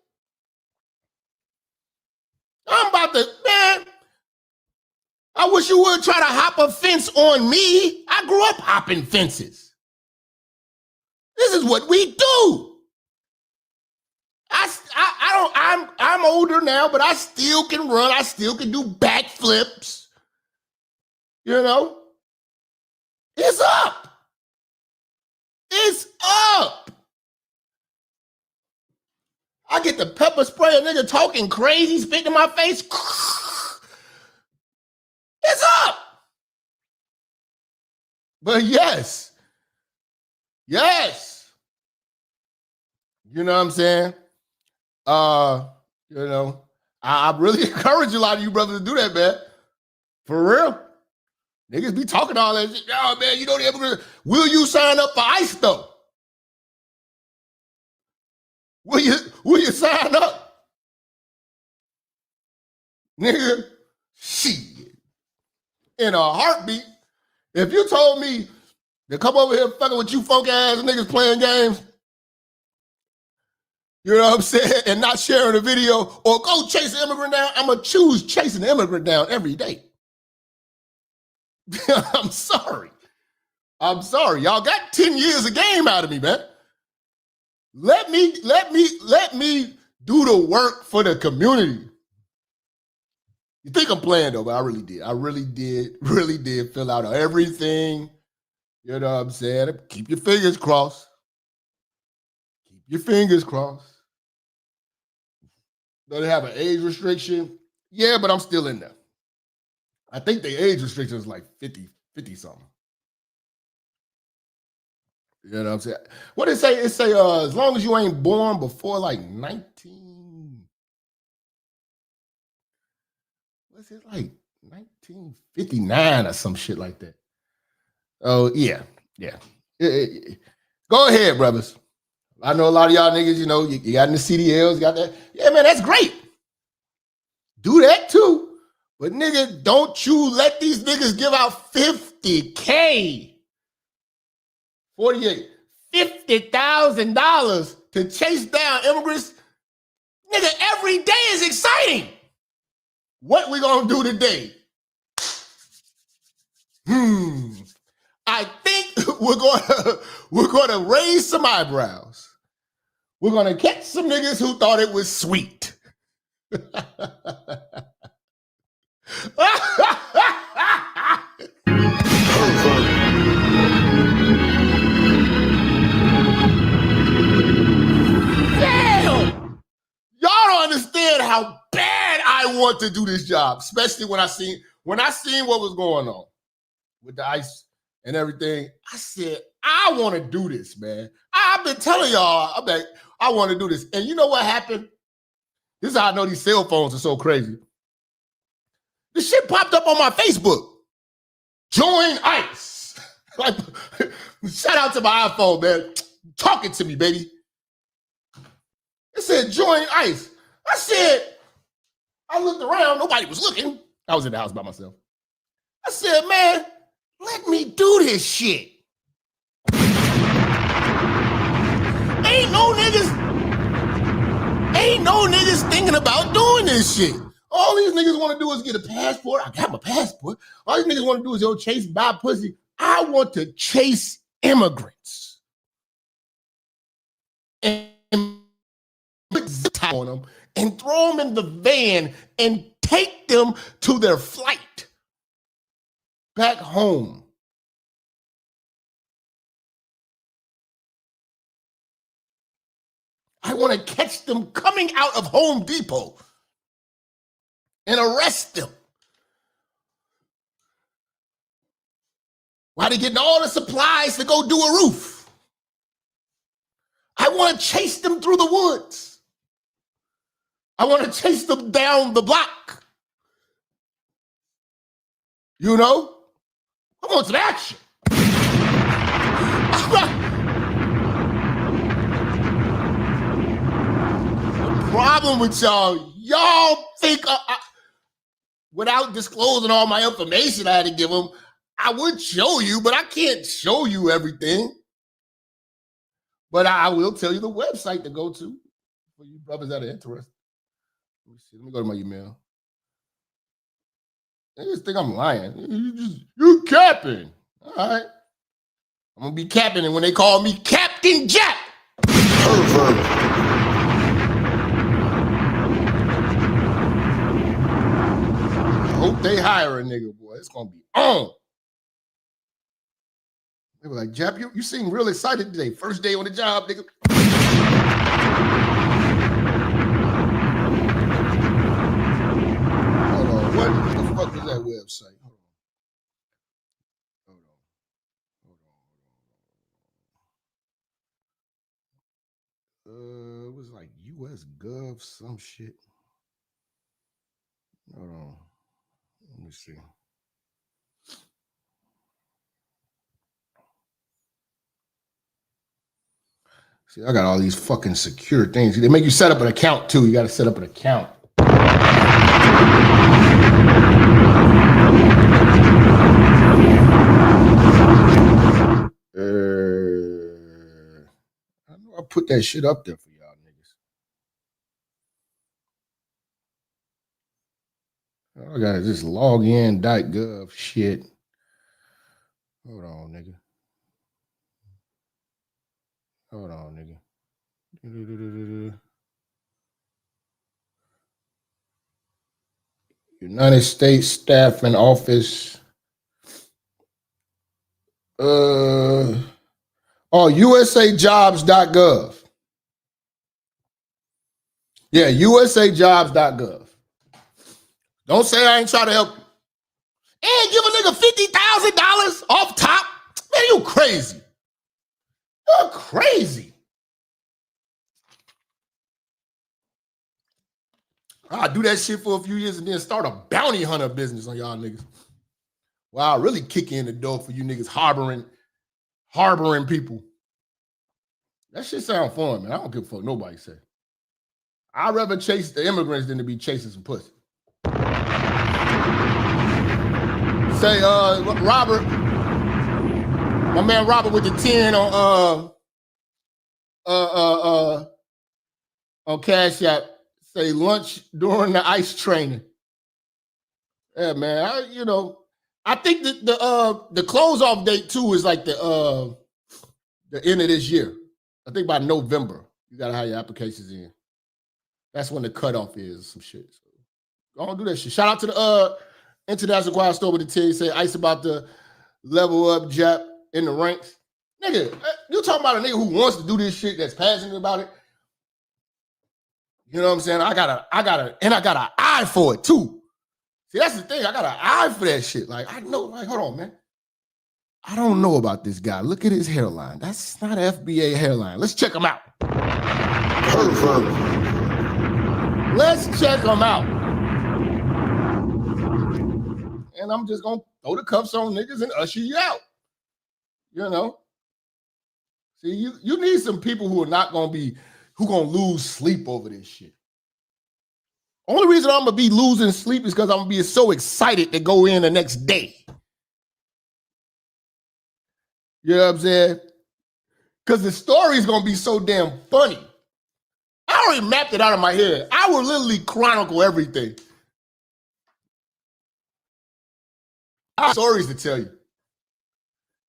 I'm about to, man, I wish you would try to hop a fence on me. I grew up hopping fences. This is what we do. I'm older now, but I still can run. I still can do backflips. You know? It's up. It's up. I get the pepper spray, a nigga talking crazy, spitting in my face. It's up. But yes. You know what I'm saying? You know, I really encourage a lot of you brothers to do that, man. For real. Niggas be talking all that shit. Oh, man, you don't ever. Will you sign up for ICE, though? Will you sign up? Nigga, shit. In a heartbeat. If you told me to come over here fucking with you funk ass niggas playing games, you know what I'm saying, and not sharing a video or go chase an immigrant down, I'm going to choose chasing the immigrant down every day. I'm sorry. Y'all got 10 years of game out of me, man. Let me do the work for the community. You think I'm playing though, but I really did fill out everything. You know what I'm saying? Keep your fingers crossed. Do they have an age restriction? Yeah, but I'm still in there. I think the age restriction is like 50 something. You know what I'm saying? What did it say? It say as long as you ain't born before like 19. What's it like? 1959 or some shit like that. Oh, yeah. Go ahead, brothers. I know a lot of y'all niggas, you know, you got in the CDLs, you got that. Yeah, man, that's great. Do that too. But nigga, don't you let these niggas give out $50K. 48, $50,000 to chase down immigrants. Nigga, every day is exciting. What we gonna do today? I think we're gonna raise some eyebrows. We're gonna catch some niggas who thought it was sweet. Damn! Y'all don't understand how bad I want to do this job, especially when I seen what was going on with the ICE and everything. I said, I want to do this, man. I've been telling y'all, I want to do this. And you know what happened? This is how I know these cell phones are so crazy. This shit popped up on my Facebook. Join ICE. Like, shout out to my iPhone, man. Talking to me, baby. It said, join ICE. I looked around. Nobody was looking. I was in the house by myself. I said, man, let me do this shit. Ain't no niggas thinking about doing this shit. All these niggas want to do is get a passport. I got my passport. All these niggas want to do is go chase, buy pussy. I want to chase immigrants and put zip on them and throw them in the van and take them to their flight back home. I want to catch them coming out of Home Depot and arrest them while they're getting all the supplies to go do a roof. I want to chase them through the woods. I want to chase them down the block. You know? I want some action. The problem with y'all think without disclosing all my information I had to give them, I would show you, but I can't show you everything. But I will tell you the website to go to for you brothers that are interested. Let me see. Let me go to my email. They just think I'm lying. You capping. All right. I'm gonna be capping, and when they call me Captain Jap, Pervert. I hope they hire a nigga, boy. It's gonna be on. They were like, Jap, you seem real excited today. First day on the job, nigga. Hold on. What the fuck is that website? Hold on. It was like US Gov, some shit. Hold on. Let me see. See, I got all these fucking secure things. They make you set up an account too. You got to set up an account. I know I put that shit up there for y'all niggas. All I got is this login.gov shit. Hold on, nigga. Hold on, nigga. United States Staff and Office. USAjobs.gov. Yeah, USAjobs.gov. Don't say I ain't trying to help you. And give a nigga $50,000 off top. Man, you crazy. You're crazy. I'll do that shit for a few years and then start a bounty hunter business on y'all niggas. Well, I'll really kick in the door for you niggas harboring people. That shit sound fun, man. I don't give a fuck nobody say. I'd rather chase the immigrants than to be chasing some pussy. Say, Robert, my man Robert with the 10 on Cash App. Say lunch during the ice training. Yeah, man. I think that the close off date too is like the end of this year. I think by November you gotta have your applications in. That's when the cutoff is. Some shit. So go on, do that shit. Shout out to the International Quiet Store with the 10. Say Ice about to level up Jap in the ranks. Nigga, you talking about a nigga who wants to do this shit that's passionate about it. You know what I'm saying? I got an eye for it too. See, that's the thing. I got an eye for that shit. Like, I know, like, hold on, man. I don't know about this guy. Look at his hairline. That's not an FBA hairline. Let's check him out. Pervert. Let's check him out. And I'm just gonna throw the cuffs on niggas and usher you out. You know? See, you need some people who gonna lose sleep over this shit. Only reason I'm gonna be losing sleep is because I'm gonna be so excited to go in the next day. You know what I'm saying? Because the story's gonna be so damn funny. I already mapped it out of my head. I will literally chronicle everything. I have stories to tell you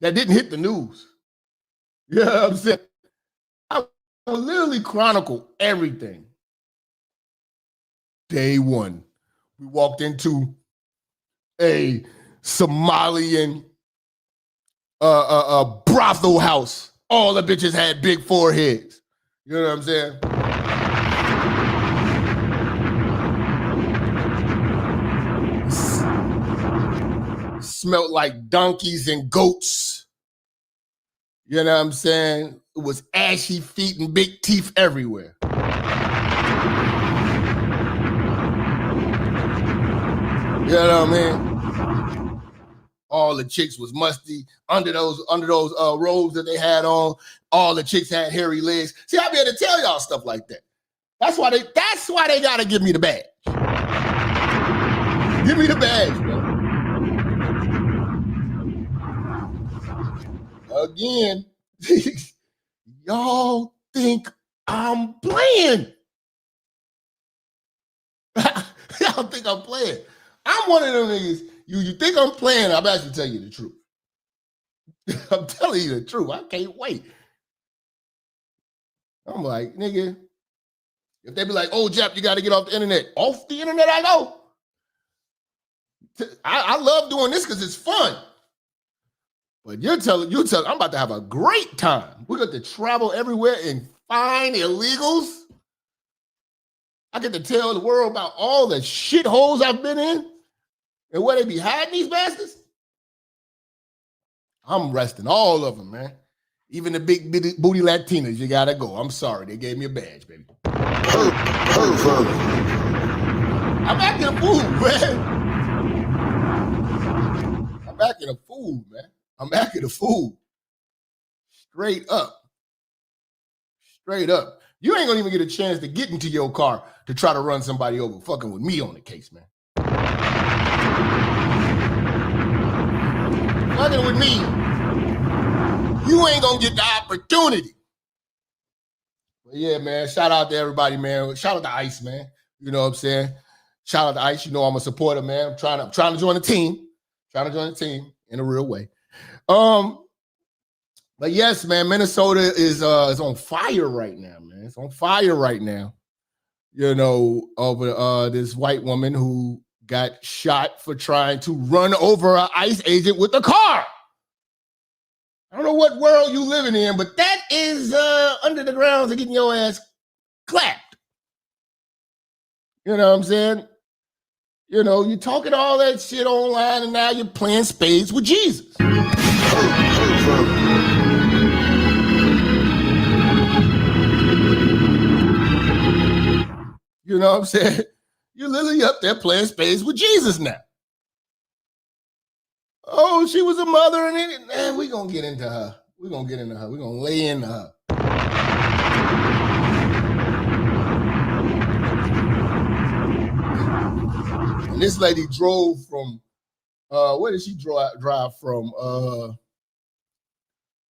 that didn't hit the news. You know what I'm saying? I will literally chronicle everything. Day one, we walked into a Somalian brothel house. All the bitches had big foreheads. You know what I'm saying? Smelled like donkeys and goats. You know what I'm saying? It was ashy feet and big teeth everywhere. You know what I mean? All the chicks was musty under those robes that they had on. All the chicks had hairy legs. See, I be able to tell y'all stuff like that. That's why they gotta give me the badge. Give me the badge, bro. Again, Y'all think I'm playing. Y'all think I'm playing. I'm one of them niggas. You think I'm playing, I'm actually telling you the truth. I'm telling you the truth. I can't wait. I'm like, nigga, if they be like, oh, Jap, you got to get off the internet. Off the internet, I go. I love doing this because it's fun. But you're telling, I'm about to have a great time. We're going to travel everywhere and find illegals. I get to tell the world about all the shitholes I've been in and where they be hiding these bastards. I'm arresting all of them, man. Even the big booty Latinas, you gotta go. I'm sorry, they gave me a badge, baby. Pervert. I'm acting a fool, man. I'm acting a fool, man. I'm acting a fool. Straight up. Straight up. You ain't gonna even get a chance to get into your car to try to run somebody over fucking with me on the case, man. Fucking with me, you ain't gonna get the opportunity. But yeah, man, shout out to everybody, man. Shout out to Ice, man. You know what I'm saying? Shout out to Ice. You know I'm a supporter, man. I'm trying to join the team. Trying to join the team in a real way. But yes, man, Minnesota is on fire right now, man. It's on fire right now. You know, over this white woman who got shot for trying to run over an ICE agent with a car. I don't know what world you living in, but that is under the grounds of getting your ass clapped. You know what I'm saying? You know, you talking all that shit online and now you're playing spades with Jesus. You know what I'm saying? You're literally up there playing spades with Jesus now. Oh, she was a mother and it. Man, we're going to get into her. We're going to get into her. We're going to lay into her. And this lady drove from, where did she drive from?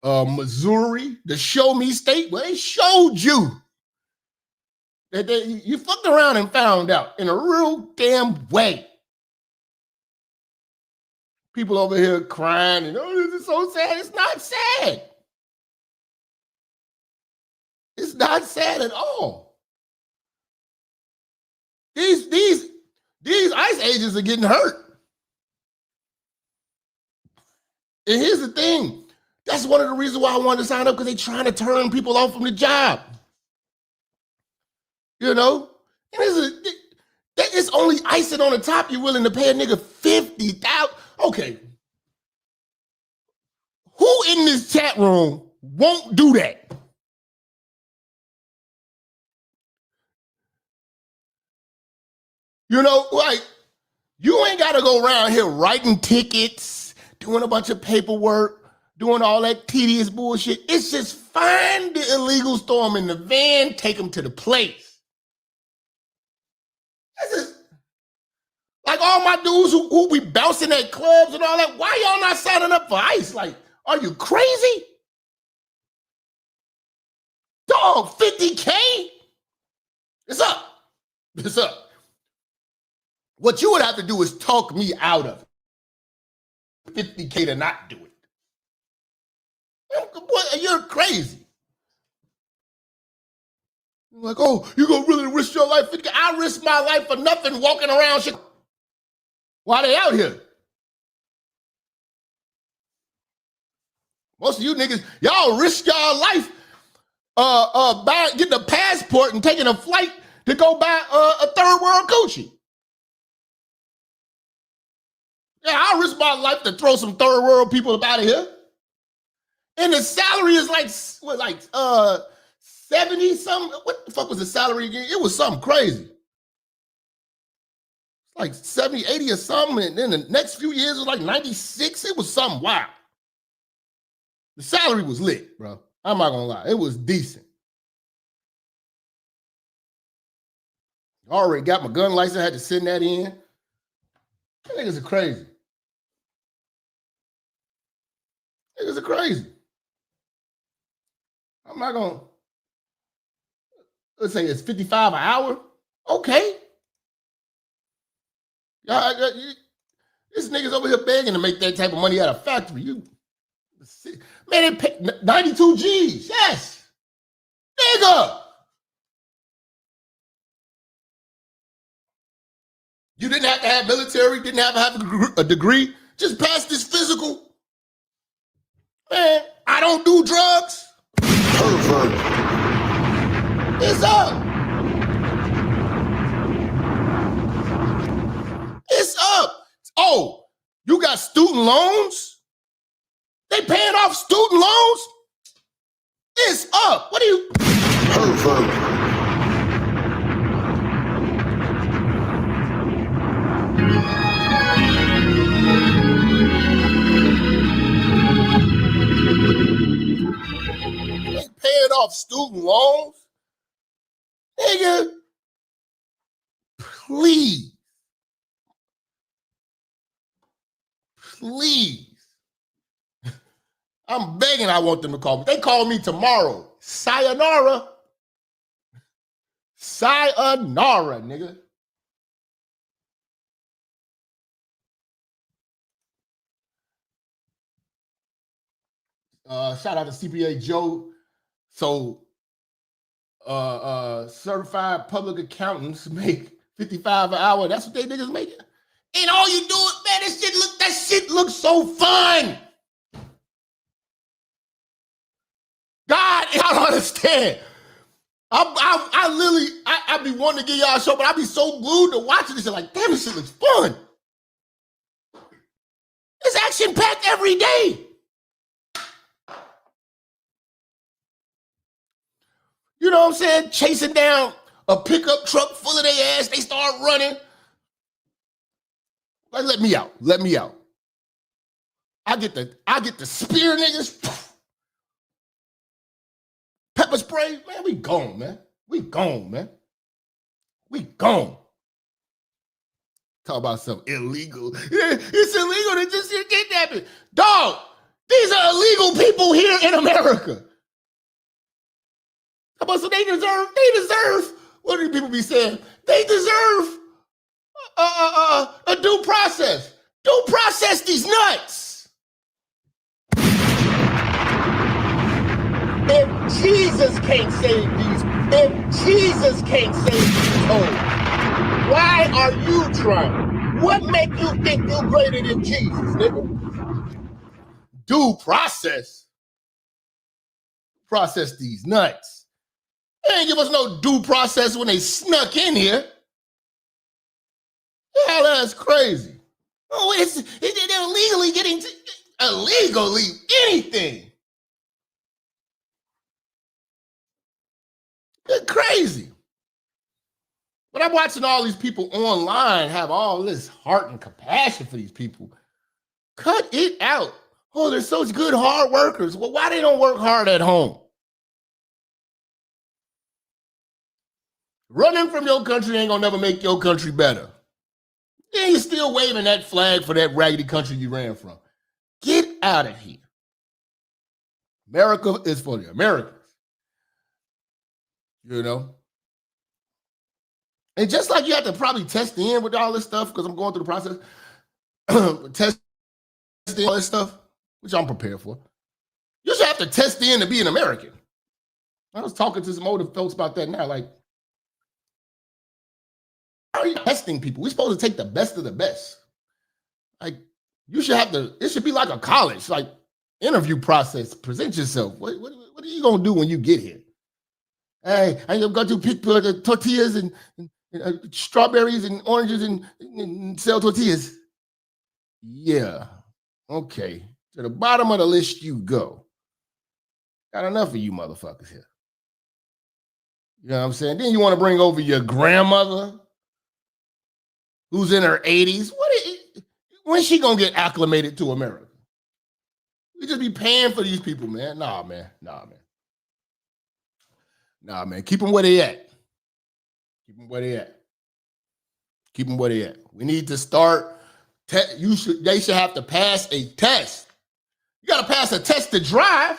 Missouri, the show me state. Well, they showed you that you fucked around and found out in a real damn way. People over here crying and, oh, this is so sad. It's not sad. It's not sad at all. These ICE agents are getting hurt. And here's the thing. That's one of the reasons why I wanted to sign up, because they're trying to turn people off from the job. You know? And it's only icing on the top. You're willing to pay a nigga $50,000. Okay. Who in this chat room won't do that? You know, like, you ain't got to go around here writing tickets, doing a bunch of paperwork, doing all that tedious bullshit. It's just find the illegals, throw them in the van, take them to the place. This is like all my dudes who be bouncing at clubs and all that. Why y'all not signing up for ICE? Like, are you crazy? Dog, $50K? It's up. It's up. What you would have to do is talk me out of it. $50K to not do it. You're crazy. You're like, oh, you gonna really risk your life? I risk my life for nothing walking around shit. Why they out here? Most of you niggas, y'all risk y'all life getting a passport and taking a flight to go buy a third world coochie. Yeah, I risk my life to throw some third world people up out of here. And the salary is like 70 something. What the fuck was the salary again? It was something crazy. Like 70, 80 or something. And then the next few years it was like 96. It was something wild. The salary was lit, bro. I'm not gonna lie. It was decent. I already got my gun license. I had to send that in. That niggas are crazy. Niggas are crazy. I'm am I going to, let's say it's 55 an hour? Okay. This nigga's over here begging to make that type of money at a factory. Man, they pay 92 G's. Yes. Nigga. You didn't have to have military, didn't have to have a degree. Just pass this physical. Man, I don't do drugs. Pervert. It's up. It's up. Oh, you got student loans? They paying off student loans? It's up. What are you? Pervert. They paying off student loans? Nigga, please. Please. I'm begging I want them to call me. They call me tomorrow. Sayonara. Sayonara, nigga. Shout out to CPA Joe. So certified public accountants make 55 an hour. That's what they niggas making. And all you do is, man, that shit looks so fun. God, I don't understand. I be wanting to get y'all a show, but I be so glued to watching this shit like, damn, this shit looks fun. It's action-packed every day. You know what I'm saying? Chasing down a pickup truck full of their ass. They start running. Like, let me out. Let me out. I get the spear niggas. Pepper spray. Man, we gone, man. We gone, man. We gone. Talk about something illegal. Yeah, it's illegal to just get kidnapping. Dog, these are illegal people here in America. So they deserve, what do people be saying? They deserve a due process. Due process these nuts. If Jesus can't save these souls, why are you trying? What make you think you're greater than Jesus, nigga? Due process. Process these nuts. They ain't give us no due process when they snuck in here. Hell, that's crazy. Oh, they're illegally getting illegally anything. They're crazy. But I'm watching all these people online have all this heart and compassion for these people. Cut it out. Oh, they're such good hard workers. Well, why they don't work hard at home? Running from your country ain't gonna never make your country better. Then you're still waving that flag for that raggedy country you ran from. Get out of here. America is for the Americans. You know? And just like you have to probably test in with all this stuff, because I'm going through the process, test in all this stuff, which I'm prepared for. You should have to test in to be an American. I was talking to some older folks about that now, like, how are you testing people? We're supposed to take the best of the best. Like, you should have to, it should be like a college, like interview process. Present yourself. What are you going to do when you get here? Hey, I'm going to pick tortillas and strawberries and oranges and sell tortillas. Yeah. Okay. To the bottom of the list you go. Got enough of you motherfuckers here. You know what I'm saying? Then you want to bring over your grandmother who's in her 80s. When's she gonna get acclimated to America? We just be paying for these people, man. Nah, man. Keep them where they at. We need to start. They should have to pass a test. You gotta pass a test to drive.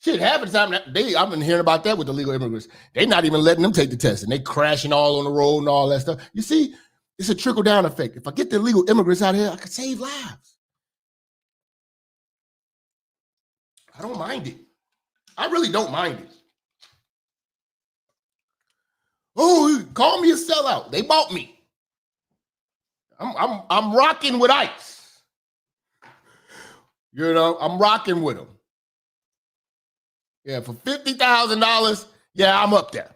Shit, half the time I've been hearing about that with the legal immigrants. They're not even letting them take the test, and they crashing all on the road and all that stuff. You see, it's a trickle down effect. If I get the illegal immigrants out here, I could save lives. I don't mind it. I really don't mind it. Oh, call me a sellout. They bought me. I'm rocking with ICE. You know, I'm rocking with them. Yeah, for $50,000, yeah, I'm up there.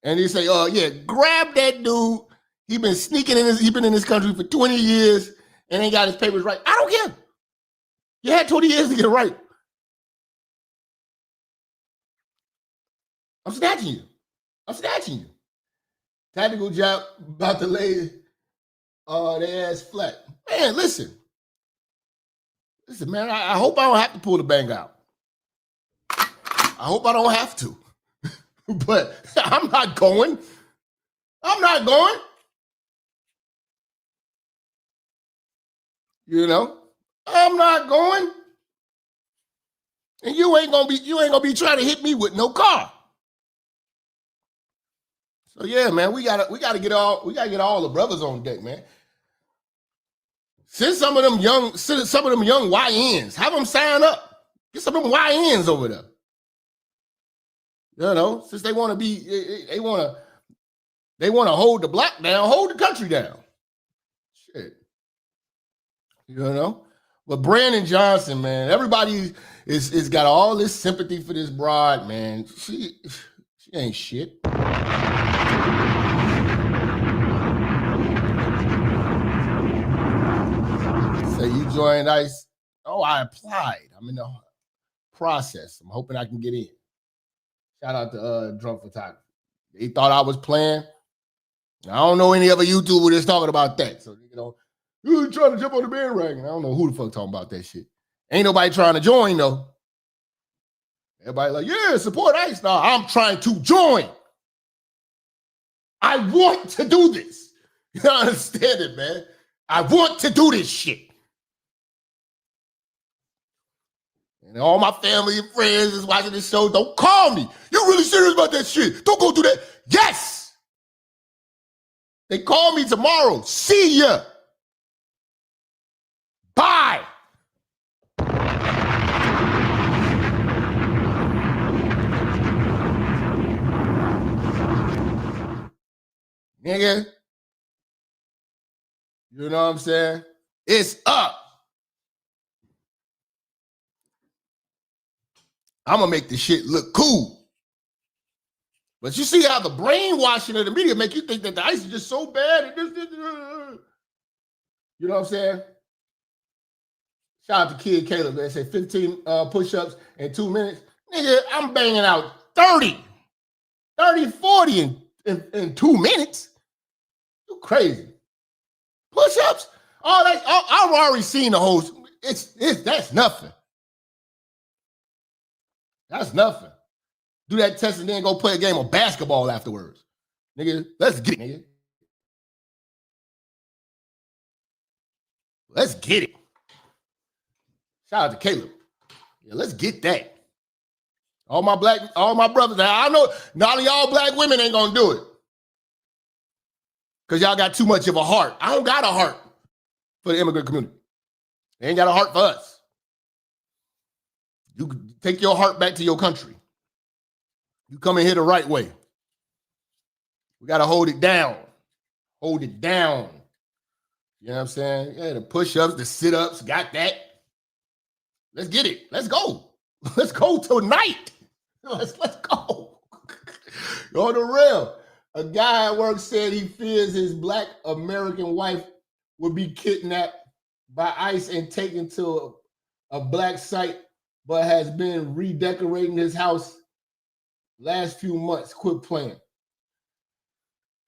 And they say, yeah, grab that dude. He been sneaking in he been in this country for 20 years and ain't got his papers right. I don't care. You had 20 years to get it right. I'm snatching you. I'm snatching you. Tactical Jap about to lay their ass flat. Man, listen. Listen, man, I hope I don't have to pull the bang out. I hope I don't have to. But I'm not going. I'm not going. You know, I'm not going. And you ain't gonna be trying to hit me with no car. So yeah, man, we gotta get all the brothers on deck, man. Send some of them young YNs. Have them sign up. Get some of them YNs over there. You know, since they want to hold the block down, hold the country down. Shit. You know? But Brandon Johnson, man, everybody is got all this sympathy for this broad, man. She ain't shit. Say you joined ICE. Oh, I applied. I'm in the process. I'm hoping I can get in. Shout out to Drunk Photography. They thought I was playing. I don't know any other YouTuber that's talking about that. So, you know, you trying to jump on the bandwagon. I don't know who the fuck talking about that shit. Ain't nobody trying to join, though. Everybody like, yeah, support ICE. No, I'm trying to join. I want to do this. You don't understand it, man. I want to do this shit. And all my family and friends is watching this show. Don't call me. You really serious about that shit? Don't go do that. Yes. They call me tomorrow. See ya. Bye. Nigga. You know what I'm saying? It's up. I'm going to make this shit look cool. But you see how the brainwashing of the media make you think that the ICE is just so bad. And this. You know what I'm saying? Shout out to Kid Caleb. They say 15 push-ups in 2 minutes. Nigga, I'm banging out 30, 40 in 2 minutes. You crazy. Push-ups? All that, I've already seen the whole, that's nothing. That's nothing. Do that test and then go play a game of basketball afterwards. Nigga, let's get it, nigga. Let's get it. Shout out to Caleb. Yeah, let's get that. All my brothers. Now, I know not all y'all black women ain't gonna do it. Because y'all got too much of a heart. I don't got a heart for the immigrant community. They ain't got a heart for us. You take your heart back to your country. You come in here the right way. We got to hold it down. Hold it down. You know what I'm saying? Yeah, the push-ups, the sit-ups, got that. Let's get it. Let's go. Let's go tonight. Let's go. On the real. A guy at work said he fears his black American wife will be kidnapped by ICE and taken to a black site, but has been redecorating his house last few months. Quit playing.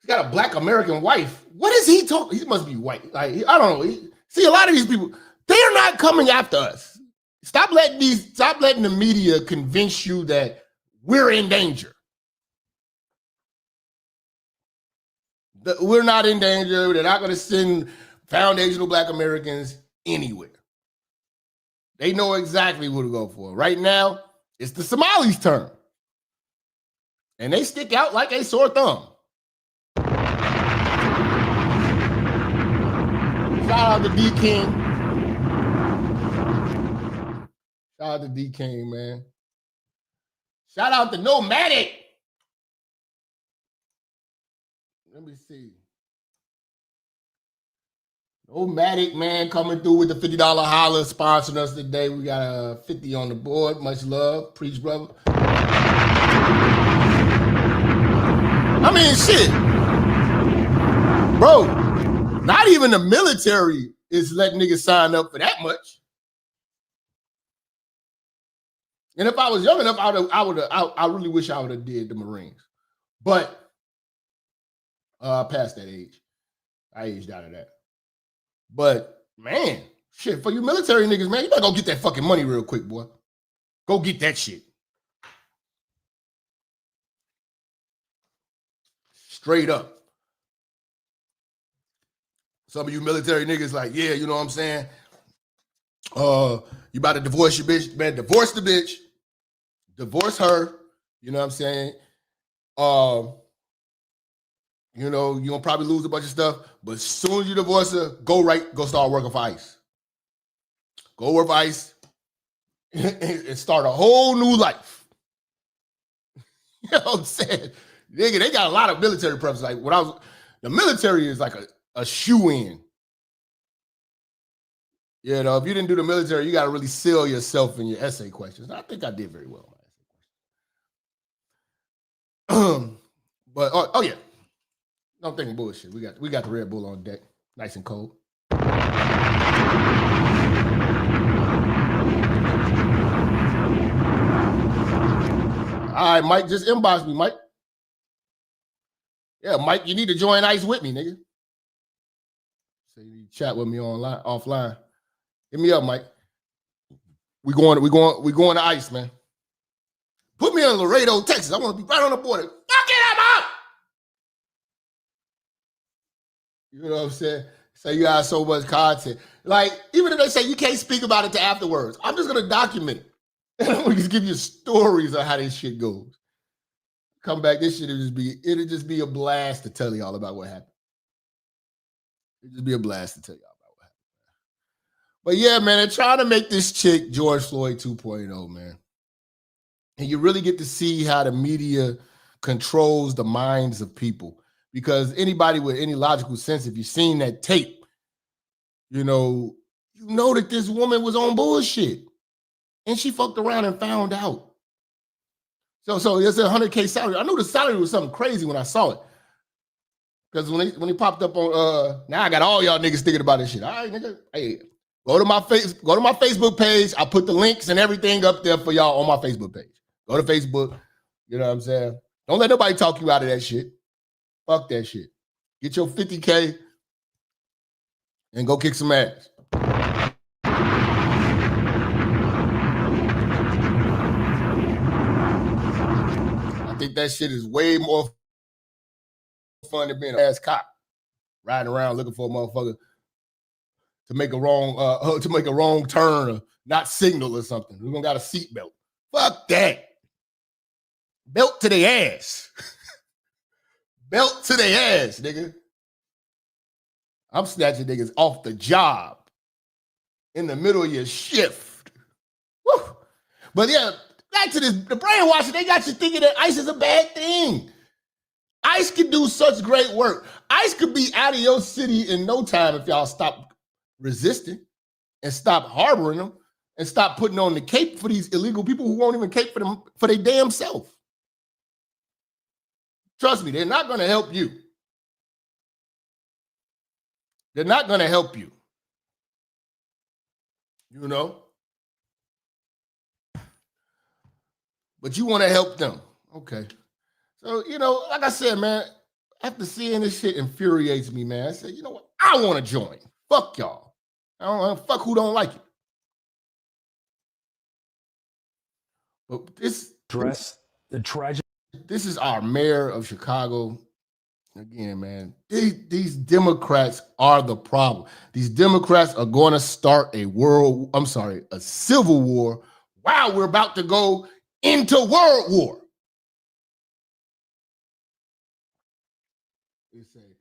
He's got a black American wife. What is he talking? He must be white. Like, I don't know. See, a lot of these people, they're not coming after us. Stop letting the media convince you that we're in danger. We're not in danger. They're not going to send foundational black Americans anywhere. They know exactly who to go for. Right now, It's the Somalis' turn. And they stick out like a sore thumb. Shout out to D King. Shout out to D King, man. Shout out to Nomadic. Let me see. Nomadic, man, coming through with the $50 holler, sponsoring us today. We got a 50 on the board. Much love. Preach, brother. I mean, shit. Bro, not even the military is letting niggas sign up for that much. And if I was young enough, I really wish I would have did the Marines. But past that age. I aged out of that. But, man, shit, for you military niggas, man, you better go get that fucking money real quick, boy. Go get that shit. Straight up. Some of you military niggas like, yeah, you know what I'm saying? You about to divorce your bitch. Man, divorce the bitch. Divorce her. You know what I'm saying? You know, you're gonna probably lose a bunch of stuff, but as soon as you divorce her, go start working for ICE. Go work for ICE and start a whole new life. You know what I'm saying? Nigga, they got a lot of military preps. Like the military is like a shoe-in. You know, if you didn't do the military, you got to really sell yourself in your essay questions. I think I did very well. But oh yeah. Don't think bullshit. We got the Red Bull on deck, nice and cold. All right, Mike, just inbox me, Mike. Yeah, Mike, you need to join ICE with me, nigga. So you need to chat with me offline. Hit me up, Mike. We going to ICE, man. Put me in Laredo, Texas. I want to be right on the border. Fuck it, I'm up. You know what I'm saying? Say you got so much content. Like, even if they say you can't speak about it to afterwards, I'm just going to document it. And I'm going to just give you stories of how this shit goes. Come back, this shit it'll just be a blast to tell y'all about what happened. It'll just be a blast to tell y'all about what happened. But yeah, man, they're trying to make this chick George Floyd 2.0, man. And you really get to see how the media controls the minds of people. Because anybody with any logical sense, if you've seen that tape, you know that this woman was on bullshit. And she fucked around and found out. So it's a $100K salary. I knew the salary was something crazy when I saw it. Because when he popped up on now I got all y'all niggas thinking about this shit. All right, nigga. Hey, go to my Facebook page. I put the links and everything up there for y'all on my Facebook page. Go to Facebook. You know what I'm saying? Don't let nobody talk you out of that shit. Fuck that shit. Get your 50K and go kick some ass. I think that shit is way more fun than being an ass cop. Riding around looking for a motherfucker to make a wrong turn or not signal or something. We're gonna got a seatbelt. Fuck that. Belt to their ass. Belt to their ass, nigga. I'm snatching niggas off the job in the middle of your shift. Woo. But yeah, back to this, the brainwashing, they got you thinking that ICE is a bad thing. ICE can do such great work. ICE could be out of your city in no time if y'all stop resisting and stop harboring them and stop putting on the cape for these illegal people who won't even cape for them for their damn self. Trust me, they're not going to help you. They're not going to help you. You know? But you want to help them. Okay. So, you know, like I said, man, after seeing this shit infuriates me, man. I said, you know what? I want to join. Fuck y'all. I don't fuck who don't like it. But this is our mayor of Chicago. Again, man, these Democrats are the problem. These Democrats are going to start a civil war while we're about to go into World War. They say,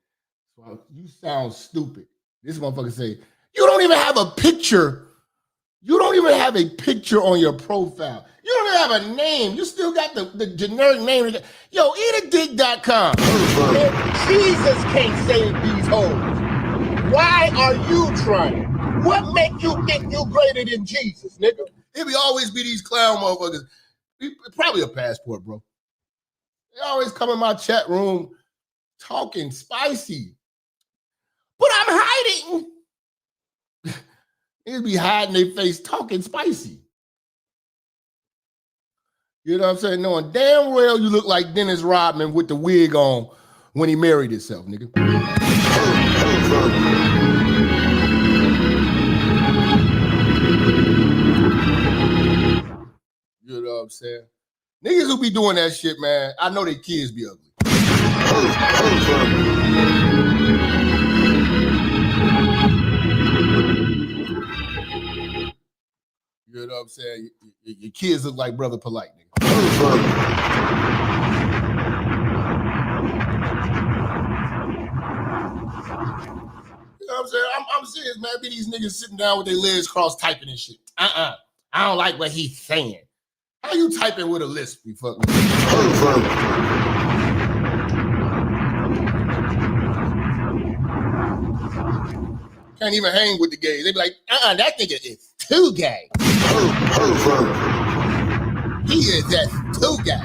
well, you sound stupid. This motherfucker say, you don't even have a picture. You don't even have a picture on your profile. You don't even have a name. You still got the generic name. Yo, eatadick.com. If Jesus can't save these hoes, why are you trying? What make you think you greater than Jesus, nigga? It be always be these clown motherfuckers. Probably a passport, bro. They always come in my chat room talking spicy. But I'm hiding. They'd be hiding their face talking spicy. You know what I'm saying? Knowing damn well you look like Dennis Rodman with the wig on when he married himself, nigga. You know what I'm saying? Niggas who be doing that shit, man, I know their kids be ugly. You know what I'm saying? Your kids look like Brother Polite, nigga. You know what I'm saying? I'm serious, man. Be these niggas sitting down with their legs crossed typing and shit. I don't like what he's saying. How you typing with a lisp, you fucking? Can't even hang with the gays. They be like, that nigga is too gay. He is just too gay.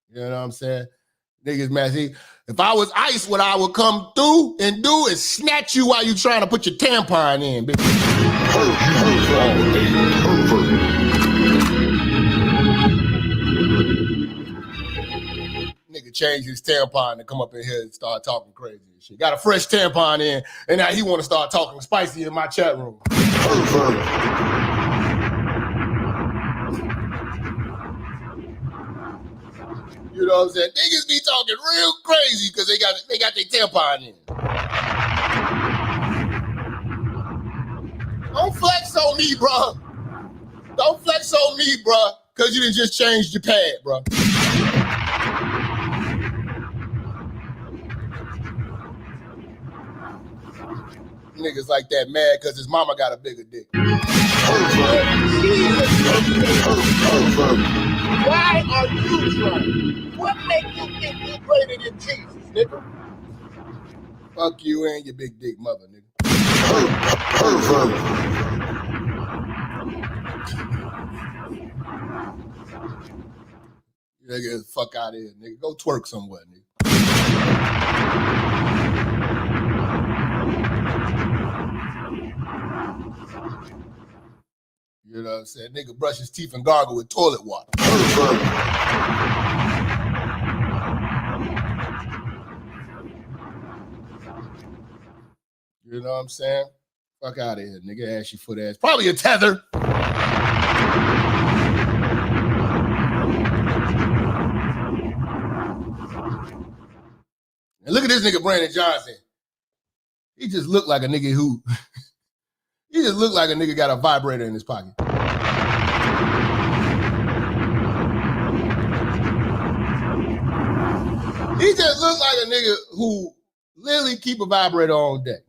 You know what I'm saying? Niggas mad. See, if I was ICE, what I would come through and do is snatch you while you trying to put your tampon in, bitch. Nigga changed his tampon to come up in here and start talking crazy and shit. Got a fresh tampon in, and now he want to start talking spicy in my chat room. You know what I'm saying? Niggas be talking real crazy because they got their tampon in. Don't flex on me, bro. Don't flex on me, bro, because you done just changed your pad, bro. Niggas like that mad because his mama got a bigger dick. Why are you trying? What make you think you're greater than Jesus, nigga? Fuck you and your big dick mother, nigga. Nigga, get the fuck out of here, nigga. Go twerk somewhere, nigga. You know what I'm saying? Nigga brush his teeth and gargle with toilet water. You know what I'm saying? Fuck out of here, nigga. Ashy foot ass. Probably a tether. And look at this nigga Brandon Johnson. He just looked like a nigga who... He just looked like a nigga got a vibrator in his pocket. He just looked like a nigga who literally keep a vibrator on deck.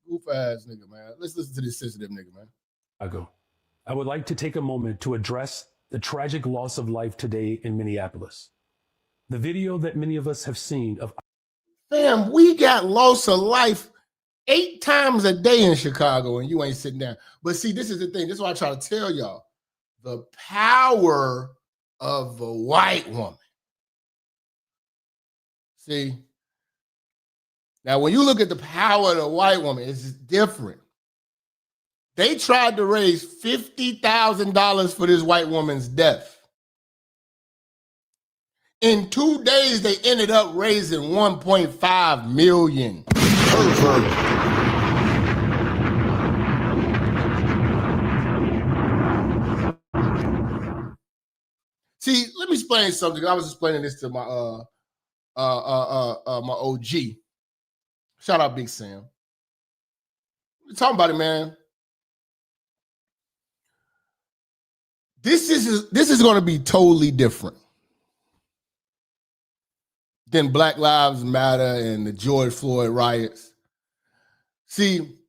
Goof ass nigga, man. Let's listen to this sensitive nigga, man. I would like to take a moment to address the tragic loss of life today in Minneapolis. The video that many of us have seen of... Fam, we got loss of life 8 times a day in Chicago and you ain't sitting down. But see, this is the thing. This is what I try to tell y'all. The power of a white woman. See? Now, when you look at the power of the white woman, it's different. They tried to raise $50,000 for this white woman's death. In 2 days, they ended up raising $1.5 million. See, let me explain something. I was explaining this to my my OG. Shout out Big Sam. We're talking about it, man. This is going to be totally different than Black Lives Matter and the George Floyd riots. See,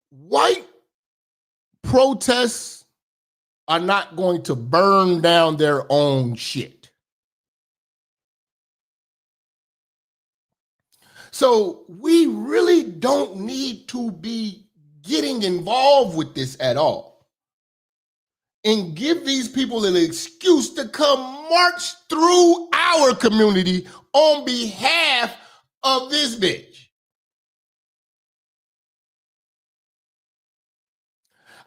white protests are not going to burn down their own shit. So we really don't need to be getting involved with this at all and give these people an excuse to come march through our community on behalf of this bitch.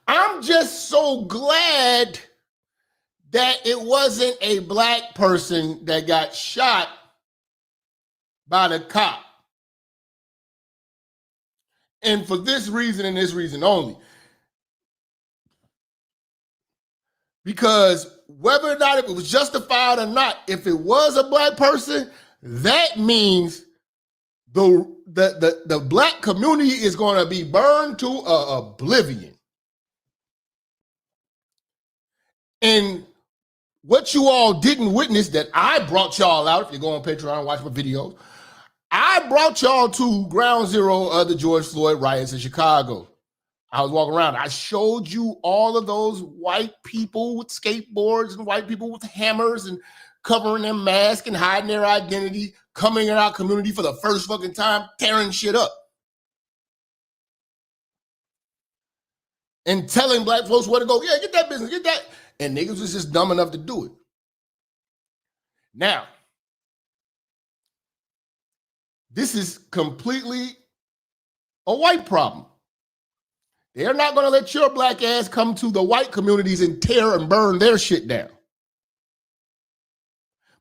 I'm just so glad that it wasn't a black person that got shot by the cop. And for this reason and this reason only. Because whether or not it was justified or not, if it was a black person, that means the black community is going to be burned to oblivion. And what you all didn't witness that I brought y'all out, if you go on Patreon and watch my videos, I brought y'all to ground zero of the George Floyd riots in Chicago. I was walking around. I showed you all of those white people with skateboards and white people with hammers and covering their mask and hiding their identity, coming in our community for the first fucking time, tearing shit up. And telling black folks where to go. Yeah, get that business, get that. And niggas was just dumb enough to do it. Now, this is completely a white problem. They're not going to let your black ass come to the white communities and tear and burn their shit down.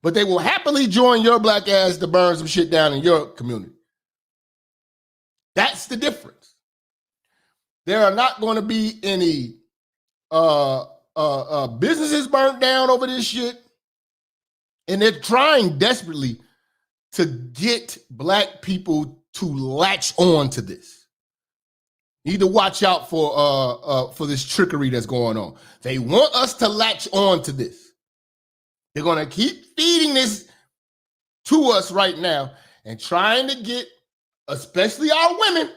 But they will happily join your black ass to burn some shit down in your community. That's the difference. There are not going to be any businesses burnt down over this shit. And they're trying desperately to get black people to latch on to this. You need to watch out for this trickery that's going on. They want us to latch on to this. They're going to keep feeding this to us right now and trying to get, especially our women,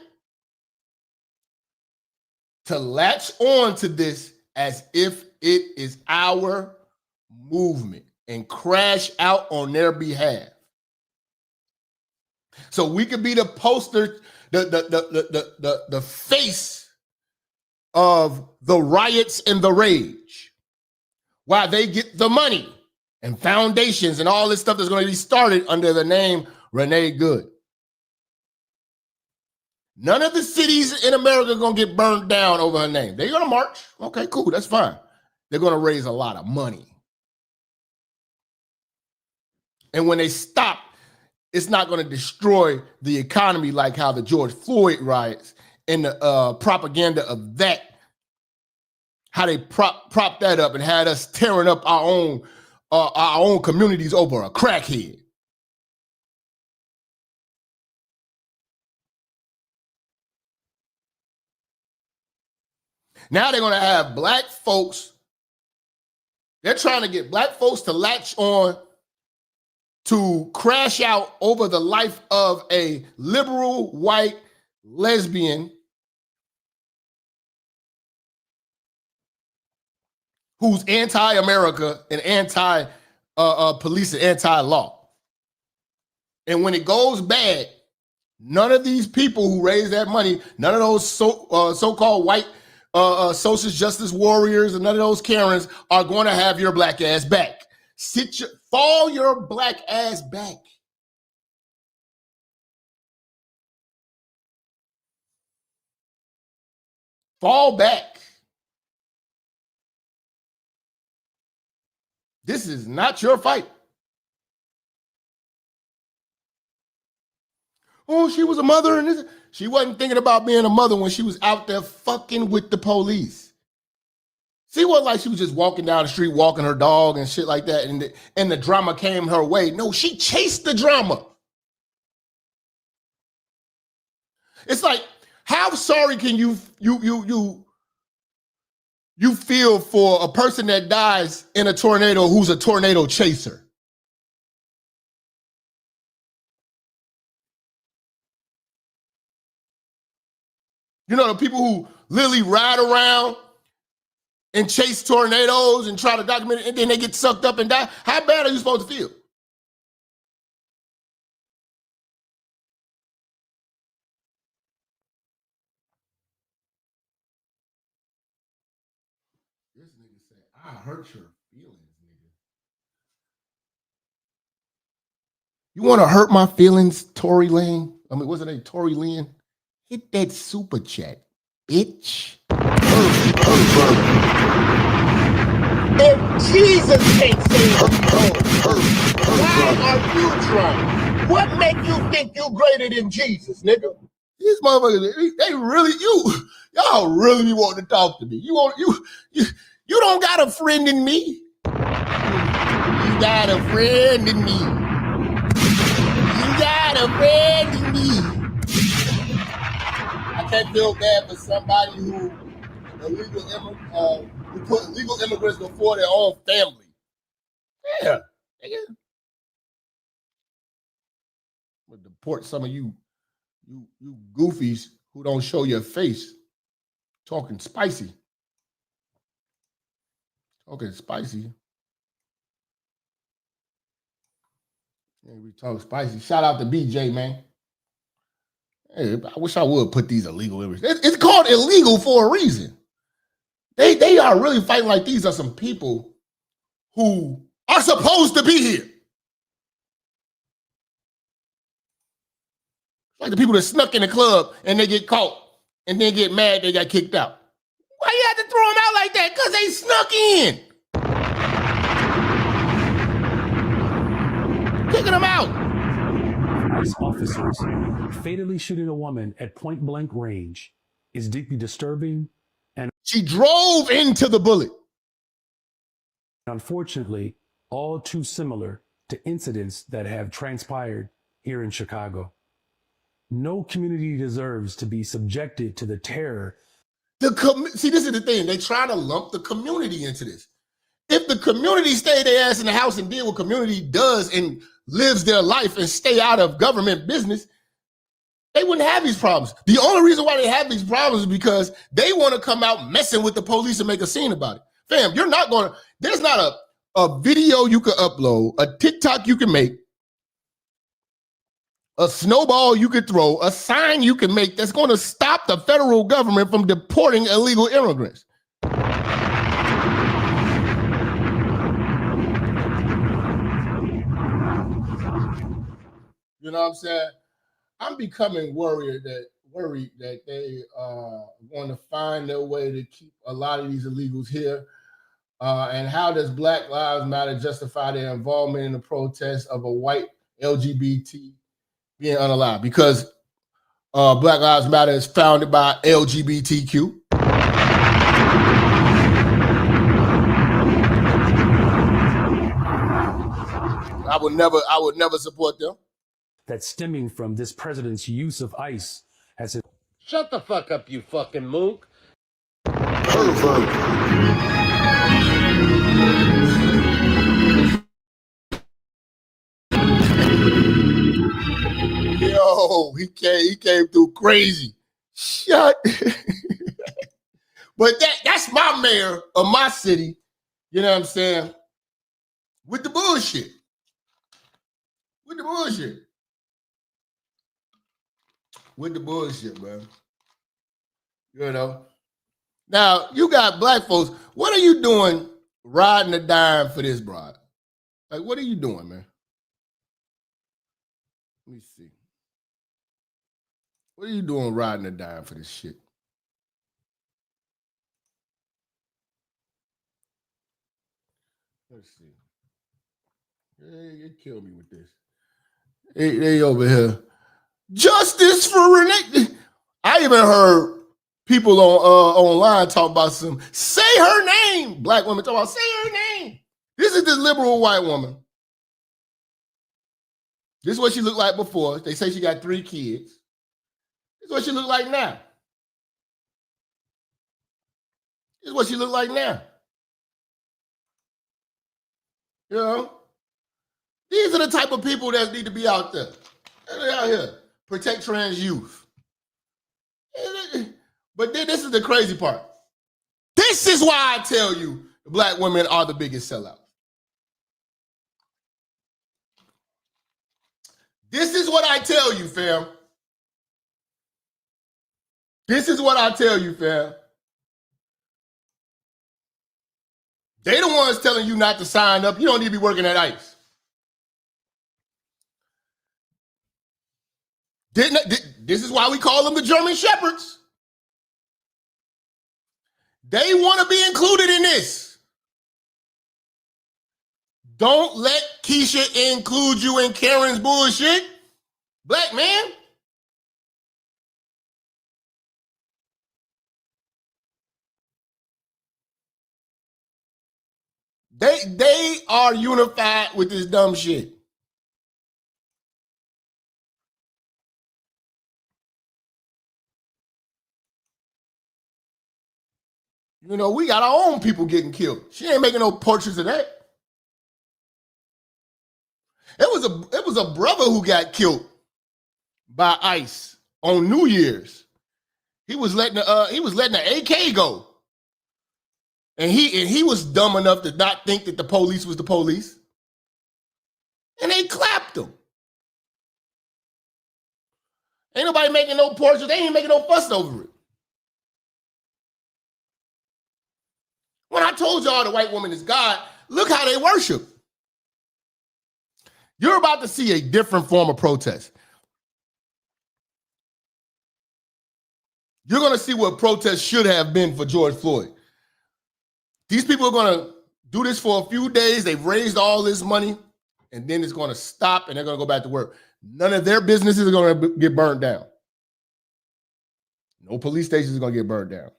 to latch on to this as if it is our movement and crash out on their behalf. So we could be the poster, the face of the riots and the rage, while they get the money and foundations and all this stuff that's going to be started under the name Renee Good. None of the cities in America are going to get burned down over her name. They're going to march. Okay, cool. That's fine. They're going to raise a lot of money. And when they stop, it's not going to destroy the economy like how the George Floyd riots and the propaganda of that, how they prop that up and had us tearing up our own communities over a crackhead. Now they're going to have black folks. They're trying to get black folks to latch on to crash out over the life of a liberal white lesbian who's anti-America and anti-police and anti-law. And when it goes bad, none of these people who raise that money, none of those so-called white social justice warriors and none of those Karens are going to have your black ass back. Fall your black ass back. Fall back. This is not your fight. Oh, she was a mother and this. She wasn't thinking about being a mother when she was out there fucking with the police. See what, like she was just walking down the street, walking her dog and shit like that, and the drama came her way. No, she chased the drama. It's like, how sorry can you feel for a person that dies in a tornado who's a tornado chaser? You know, the people who literally ride around and chase tornadoes and try to document it, and then they get sucked up and die. How bad are you supposed to feel? This nigga said, I hurt your feelings, nigga. You want to hurt my feelings, Tory Lane? I mean, what's her name? Tory Lane? Hit that super chat, bitch. If Jesus can't save you, why are you trying? What make you think you greater than Jesus, nigga? These motherfuckers, they really, y'all really be wanting to talk to me. You don't got a friend in me. You got a friend in me. You got a friend in me. I can't feel bad for somebody who put illegal immigrants before their own family. Yeah, nigga. We'll deport some of you goofies who don't show your face. Talking spicy. Talking spicy. Yeah, we talk spicy. Shout out to BJ, man. Hey, I wish I would put these illegal immigrants. It's called illegal for a reason. They are really fighting like these are some people who are supposed to be here. Like the people that snuck in the club and they get caught and then get mad they got kicked out. Why you have to throw them out like that? Because they snuck in. Kicking them out. ICE officers fatally shooting a woman at point blank range is deeply disturbing, and she drove into the bullet. Unfortunately, all too similar to incidents that have transpired here in Chicago. No community deserves to be subjected to the terror. See, this is the thing. They try to lump the community into this. If the community stayed their ass in the house and did what community does and lives their life and stay out of government business, they wouldn't have these problems. The only reason why they have these problems is because they want to come out messing with the police and make a scene about it. Fam, you're not going to, there's not a video you can upload, a TikTok you can make, a snowball you could throw, a sign you can make that's going to stop the federal government from deporting illegal immigrants. You know what I'm saying? I'm becoming worried that they want to find their way to keep a lot of these illegals here. And how does Black Lives Matter justify their involvement in the protest of a white LGBT being unalive? Because Black Lives Matter is founded by LGBTQ. I would never support them. That's stemming from this president's use of ICE as a... Shut the fuck up, you fucking mook. Pervert. Yo, he came through crazy. Shut. But that's my mayor of my city. You know what I'm saying? With the bullshit. With the bullshit. With the bullshit, man. You know? Now, you got black folks. What are you doing riding a dime for this broad? Like, what are you doing, man? Let me see. What are you doing riding a dime for this shit? Let's see. They killed me with this. They over here. Justice for Renee. I even heard people on online talk about some, say her name. Black women talk about, say her name. This is this liberal white woman. This is what she looked like before. They say she got 3 kids. This is what she looked like now. This is what she looked like now. You know? These are the type of people that need to be out there. They're out here. Protect trans youth. But then this is the crazy part. This is why I tell you black women are the biggest sellouts. This is what I tell you, fam. This is what I tell you, fam. They the ones telling you not to sign up. You don't need to be working at ICE. This is why we call them the German Shepherds. They want to be included in this. Don't let Keisha include you in Karen's bullshit, black man. They are unified with this dumb shit. You know, we got our own people getting killed. She ain't making no portraits of that. It was a brother who got killed by ICE on New Year's. He was letting the AK go. And he was dumb enough to not think that the police was the police. And they clapped him. Ain't nobody making no portraits. They ain't making no fuss over it. When I told y'all the white woman is God, look how they worship. You're about to see a different form of protest. You're going to see what protest should have been for George Floyd. These people are going to do this for a few days. They've raised all this money, and then it's going to stop, and they're going to go back to work. None of their businesses are going to get burned down. No police stations are going to get burned down.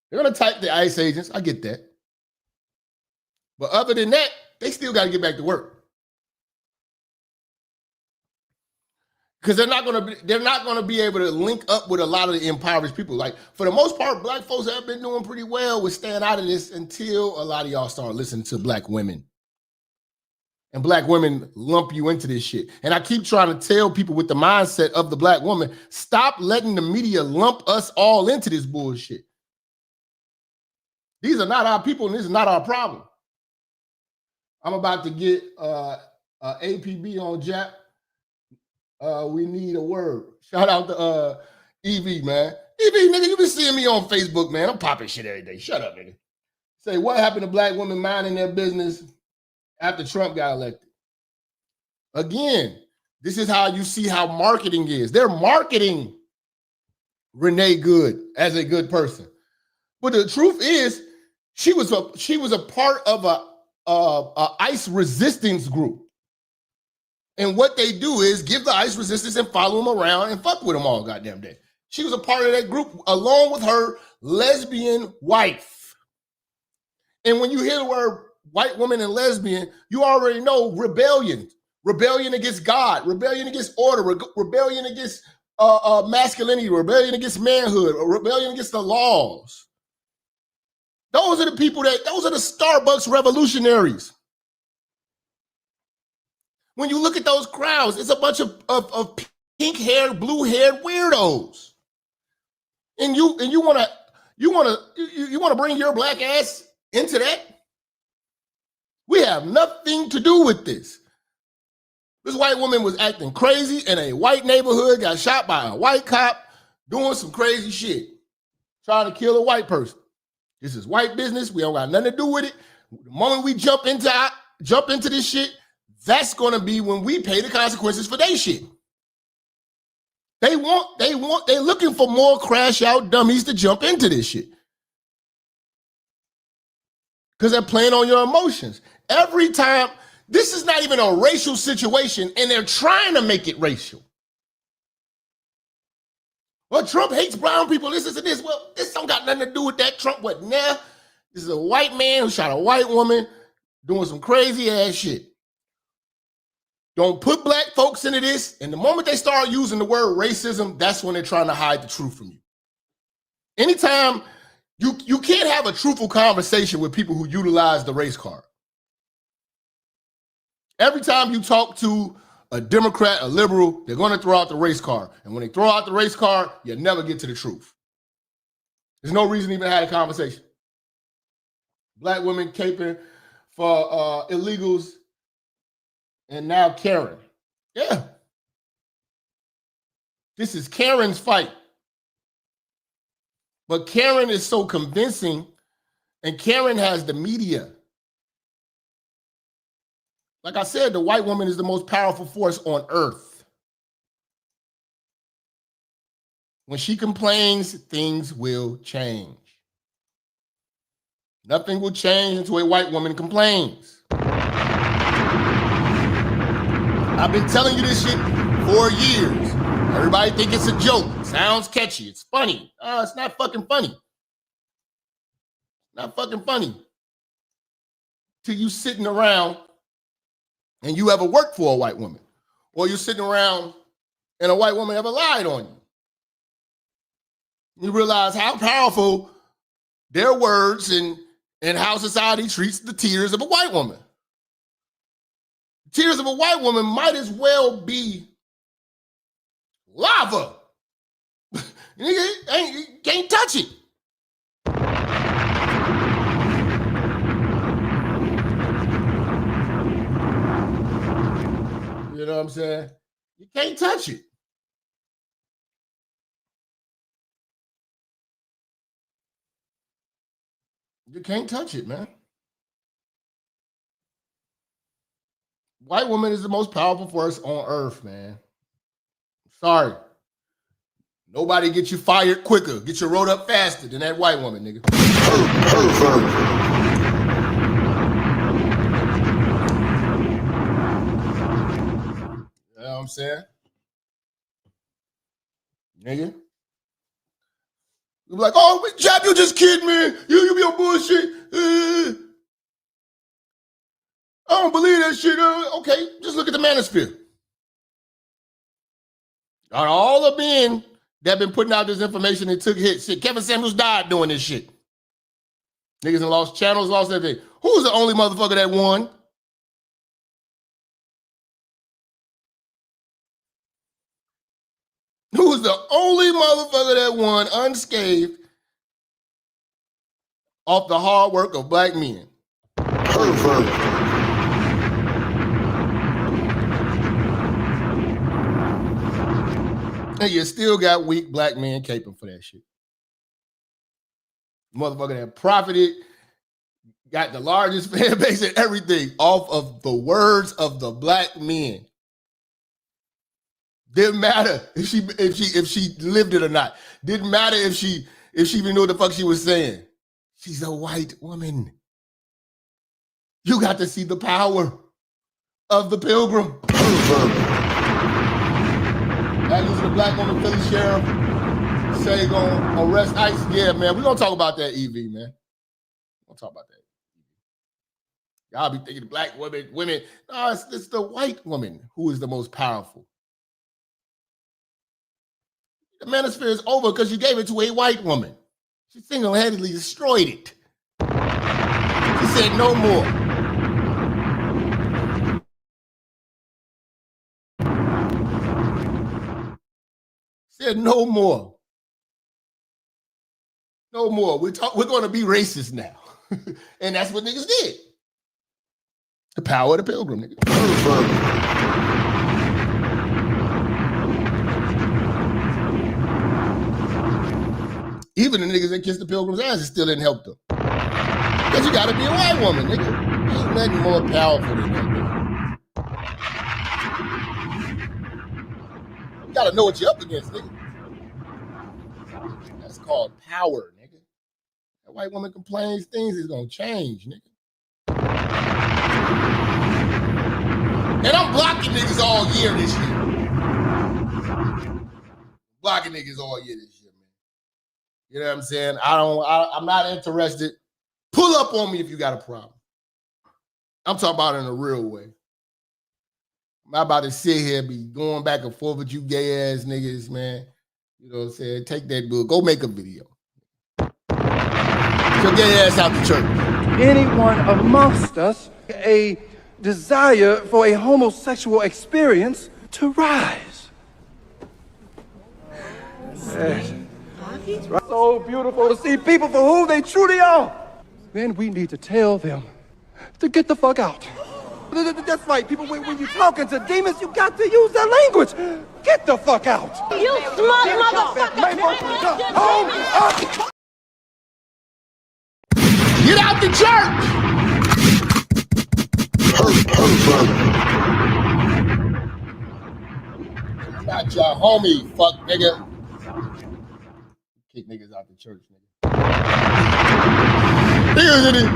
They're going to type the ICE agents. I get that. But other than that, they still got to get back to work. Because they're not going to be able to link up with a lot of the impoverished people. Like, for the most part, black folks have been doing pretty well with staying out of this until a lot of y'all start listening to black women. And black women lump you into this shit. And I keep trying to tell people with the mindset of the black woman, stop letting the media lump us all into this bullshit. These are not our people, and this is not our problem. I'm about to get APB on Jap. We need a word. Shout out to EV, man. EV, nigga, you been seeing me on Facebook, man. I'm popping shit every day. Shut up, nigga. Say, what happened to black women minding their business after Trump got elected? Again, this is how you see how marketing is. They're marketing Renee good as a good person. But the truth is, she was a part of a ICE resistance group. And what they do is give the ICE resistance and follow them around and fuck with them all goddamn day. She was a part of that group along with her lesbian wife. And when you hear the word white woman and lesbian, you already know rebellion. Rebellion against God, rebellion against order, rebellion against masculinity, rebellion against manhood, rebellion against the laws. Those are the people those are the Starbucks revolutionaries. When you look at those crowds, it's a bunch of pink-haired, blue-haired weirdos. And you want to bring your black ass into that? We have nothing to do with this. This white woman was acting crazy in a white neighborhood, got shot by a white cop, doing some crazy shit, trying to kill a white person. This is white business. We don't got nothing to do with it. The moment we jump into this shit, that's going to be when we pay the consequences for their shit. They're looking for more crash out dummies to jump into this shit. Because they're playing on your emotions. Every time, this is not even a racial situation, and they're trying to make it racial. Well, Trump hates brown people. This and this. Well, this don't got nothing to do with that. Trump wasn't there. This is a white man who shot a white woman doing some crazy ass shit. Don't put black folks into this. And the moment they start using the word racism, that's when they're trying to hide the truth from you. Anytime you can't have a truthful conversation with people who utilize the race card. Every time you talk to a Democrat, a liberal, they're going to throw out the race card. And when they throw out the race card, you never get to the truth. There's no reason to even have a conversation. Black women caping for illegals, and now Karen. Yeah. This is Karen's fight. But Karen is so convincing, and Karen has the media. Like I said, the white woman is the most powerful force on earth. When she complains, things will change. Nothing will change until a white woman complains. I've been telling you this shit for years. Everybody think it's a joke. It sounds catchy. It's funny. It's not fucking funny. Not fucking funny. Till you sitting around and you ever worked for a white woman, or you're sitting around and a white woman ever lied on you. You realize how powerful their words and how society treats the tears of a white woman. The tears of a white woman might as well be lava. You can't touch it. You know what I'm saying? You can't touch it. You can't touch it, man. White woman is the most powerful force on earth, man. Sorry. Nobody get you fired quicker, get you rolled up faster than that white woman, nigga. You know what I'm saying? Nigga. You be like, oh, Jap, you just kidding me. You be on bullshit. I don't believe that shit. Okay, just look at the manosphere. All the men that been putting out this information and took hits. Shit, Kevin Samuels died doing this shit. Niggas and lost channels, lost everything. Who's the only motherfucker that won? Who's the only motherfucker that won unscathed off the hard work of black men? And you still got weak black men caping for that shit. Motherfucker that profited, got the largest fan base and everything off of the words of the black men. Didn't matter if she lived it or not. Didn't matter if she even knew what the fuck she was saying. She's a white woman. You got to see the power of the pilgrim. That losing the black woman, Philly sheriff, say gonna arrest ICE. Yeah, man, we're gonna talk about that, EV, man. We'll talk about that. Y'all be thinking black women. No, it's the white woman who is the most powerful. The manosphere is over because you gave it to a white woman. She single-handedly destroyed it. She said no more. Said no more. No more. We're going to be racist now. And that's what niggas did. The power of the pilgrim, nigga. Even the niggas that kissed the pilgrim's ass, it still didn't help them. Because you got to be a white woman, nigga. Ain't nothing more powerful than that, nigga. You got to know what you're up against, nigga. That's called power, nigga. That white woman complains, things is going to change, nigga. And I'm blocking niggas all year this year. blocking niggas all year this year, man. You know what I'm saying? I'm not interested. Pull up on me if you got a problem. I'm talking about it in a real way. I'm not about to sit here and be going back and forth with you gay ass niggas, man. You know what I'm saying? Take that book. Go make a video. So get your ass out the church. Anyone amongst us a desire for a homosexual experience to rise. Yes. It's so beautiful to see people for who they truly are. Then we need to tell them to get the fuck out. That's right, people. When you're talking to demons, you got to use that language. Get the fuck out. You smart motherfucker. Get out the church. Not your homie, fuck nigga. Kick niggas out the church, nigga. Niggas in it.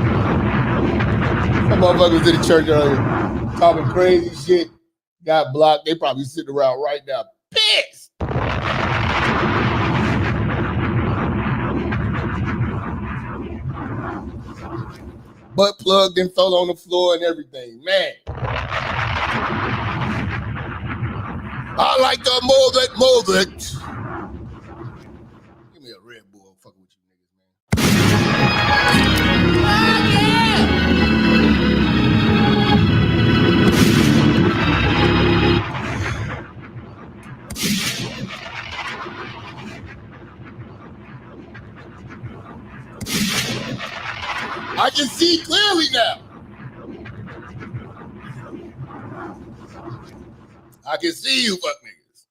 Some motherfuckers in the church earlier talking crazy shit. Got blocked. They probably sitting around right now pissed. Butt plugged and fell on the floor and everything. Man. I like to move it. Give me a Red Bull. Fucking with you niggas, I can see clearly now. I can see you, fuck niggas.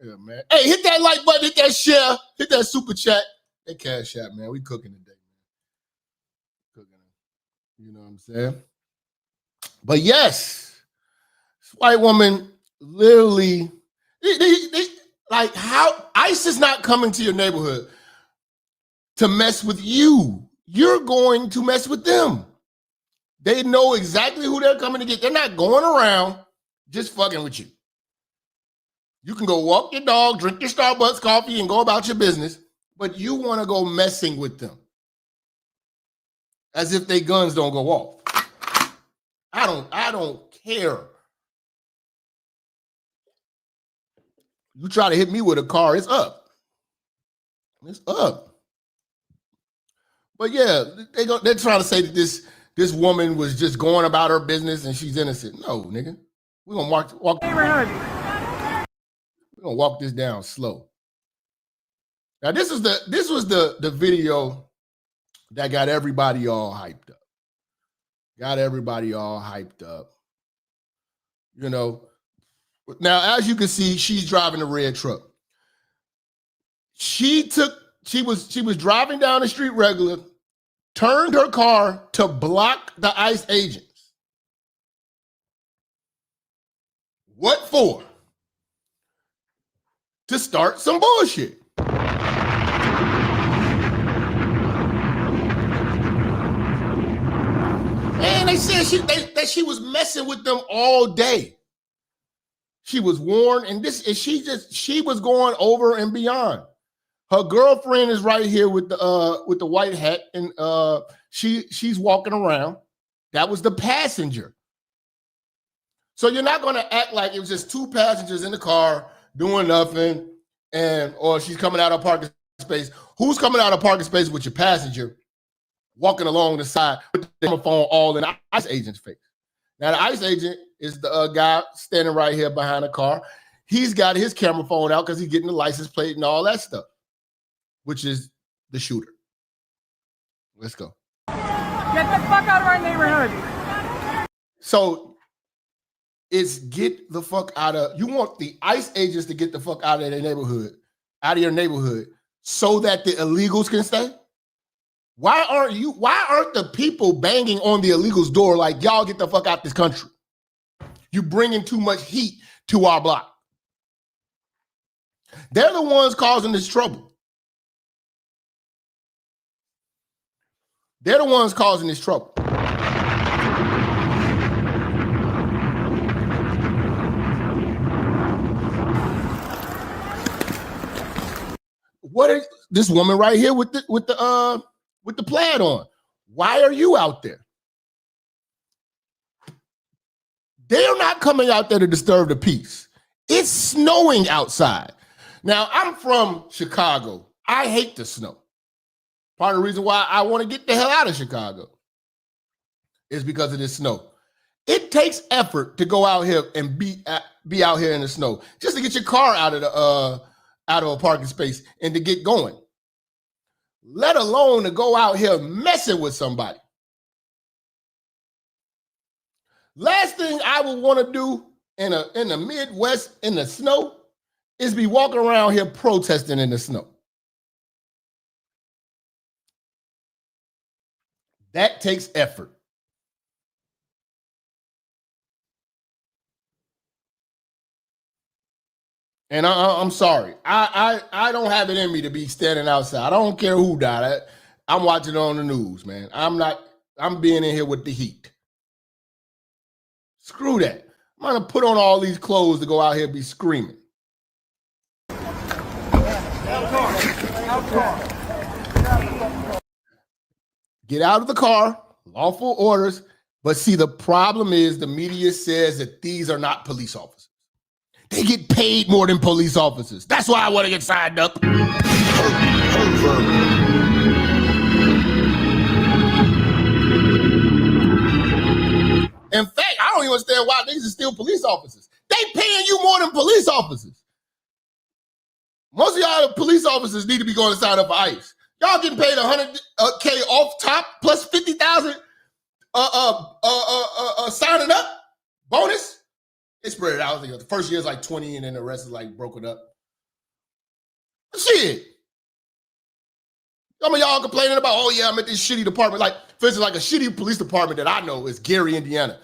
Yeah, man. Hey, hit that like button, hit that share, hit that super chat. That cash app, man. We cooking today, man. Cooking. You know what I'm saying? But yes, this white woman literally, they like how ICE is not coming to your neighborhood to mess with you. You're going to mess with them. They know exactly who they're coming to get. They're not going around just fucking with you. You can go walk your dog, drink your Starbucks coffee, and go about your business, but you want to go messing with them. As if their guns don't go off. I don't care. You try to hit me with a car, it's up. It's up. But yeah, they're trying to say that this woman was just going about her business and she's innocent. No, nigga. We're gonna walk. We're gonna walk this down slow. Now, this was the video that got everybody all hyped up. You know. Now, as you can see, she's driving a red truck. She was driving down the street regular, turned her car to block the ICE agents. What for? To start some bullshit. And they said that she was messing with them all day. She was warned, and she was going over and beyond. Her girlfriend is right here with the white hat, and she's walking around. That was the passenger. So you're not going to act like it was just two passengers in the car doing nothing, or she's coming out of parking space. Who's coming out of parking space with your passenger walking along the side with the phone all in the ICE agent's face? Now the ICE agent is the guy standing right here behind the car. He's got his camera phone out because he's getting the license plate and all that stuff, which is the shooter. Let's go. Get the fuck out of our neighborhood. So it's get the fuck out of, you want the ICE agents to get the fuck out of their neighborhood, out of your neighborhood, so that the illegals can stay? Why aren't the people banging on the illegals' door like, y'all get the fuck out this country? You bringing too much heat to our block. They're the ones causing this trouble. They're the ones causing this trouble. what is this woman right here with the plaid on? Why are you out there? They're not coming out there to disturb the peace. It's snowing outside. Now, I'm from Chicago. I hate the snow. Part of the reason why I want to get the hell out of Chicago is because of this snow. It takes effort to go out here and be out here in the snow just to get your car out of a parking space and to get going. Let alone to go out here messing with somebody. Last thing I would want to do in the Midwest in the snow is be walking around here protesting in the snow. That takes effort. And I'm sorry. I don't have it in me to be standing outside. I don't care who died. I'm watching it on the news, man. I'm being in here with the heat. Screw that. I'm gonna put on all these clothes to go out here and be screaming. Get out of the car, lawful orders. But see, the problem is the media says that these are not police officers. They get paid more than police officers. That's why I want to get signed up. In fact, I don't even understand why niggas are still police officers. They paying you more than police officers. Most of y'all police officers need to be going to sign up for ICE. Y'all getting paid $100K off top plus 50,000 signing up bonus. They spread it out. The first year is like 20 and then the rest is like broken up. Shit. Some of y'all complaining about, oh yeah, I'm at this shitty department. Like, for instance, like a shitty police department that I know is Gary, Indiana.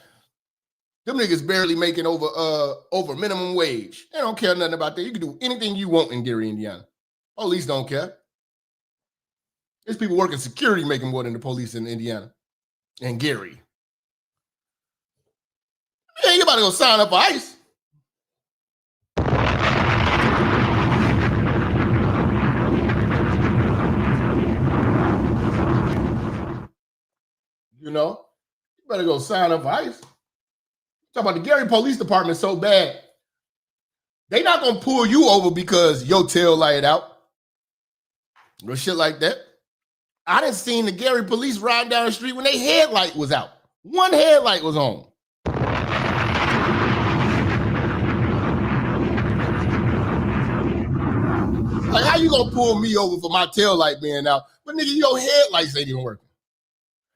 Them niggas barely making over minimum wage. They don't care nothing about that. You can do anything you want in Gary, Indiana. Police don't care. There's people working security making more than the police in Indiana and Gary. Yeah, you about to go sign up for ICE. You know, you better go sign up for ICE. Talk about the Gary Police Department so bad. They not gonna pull you over because your tail light out or shit like that. I done seen the Gary police ride down the street when their headlight was out. One headlight was on. Like, how you gonna pull me over for my tail light being out? But nigga, your headlights ain't even working.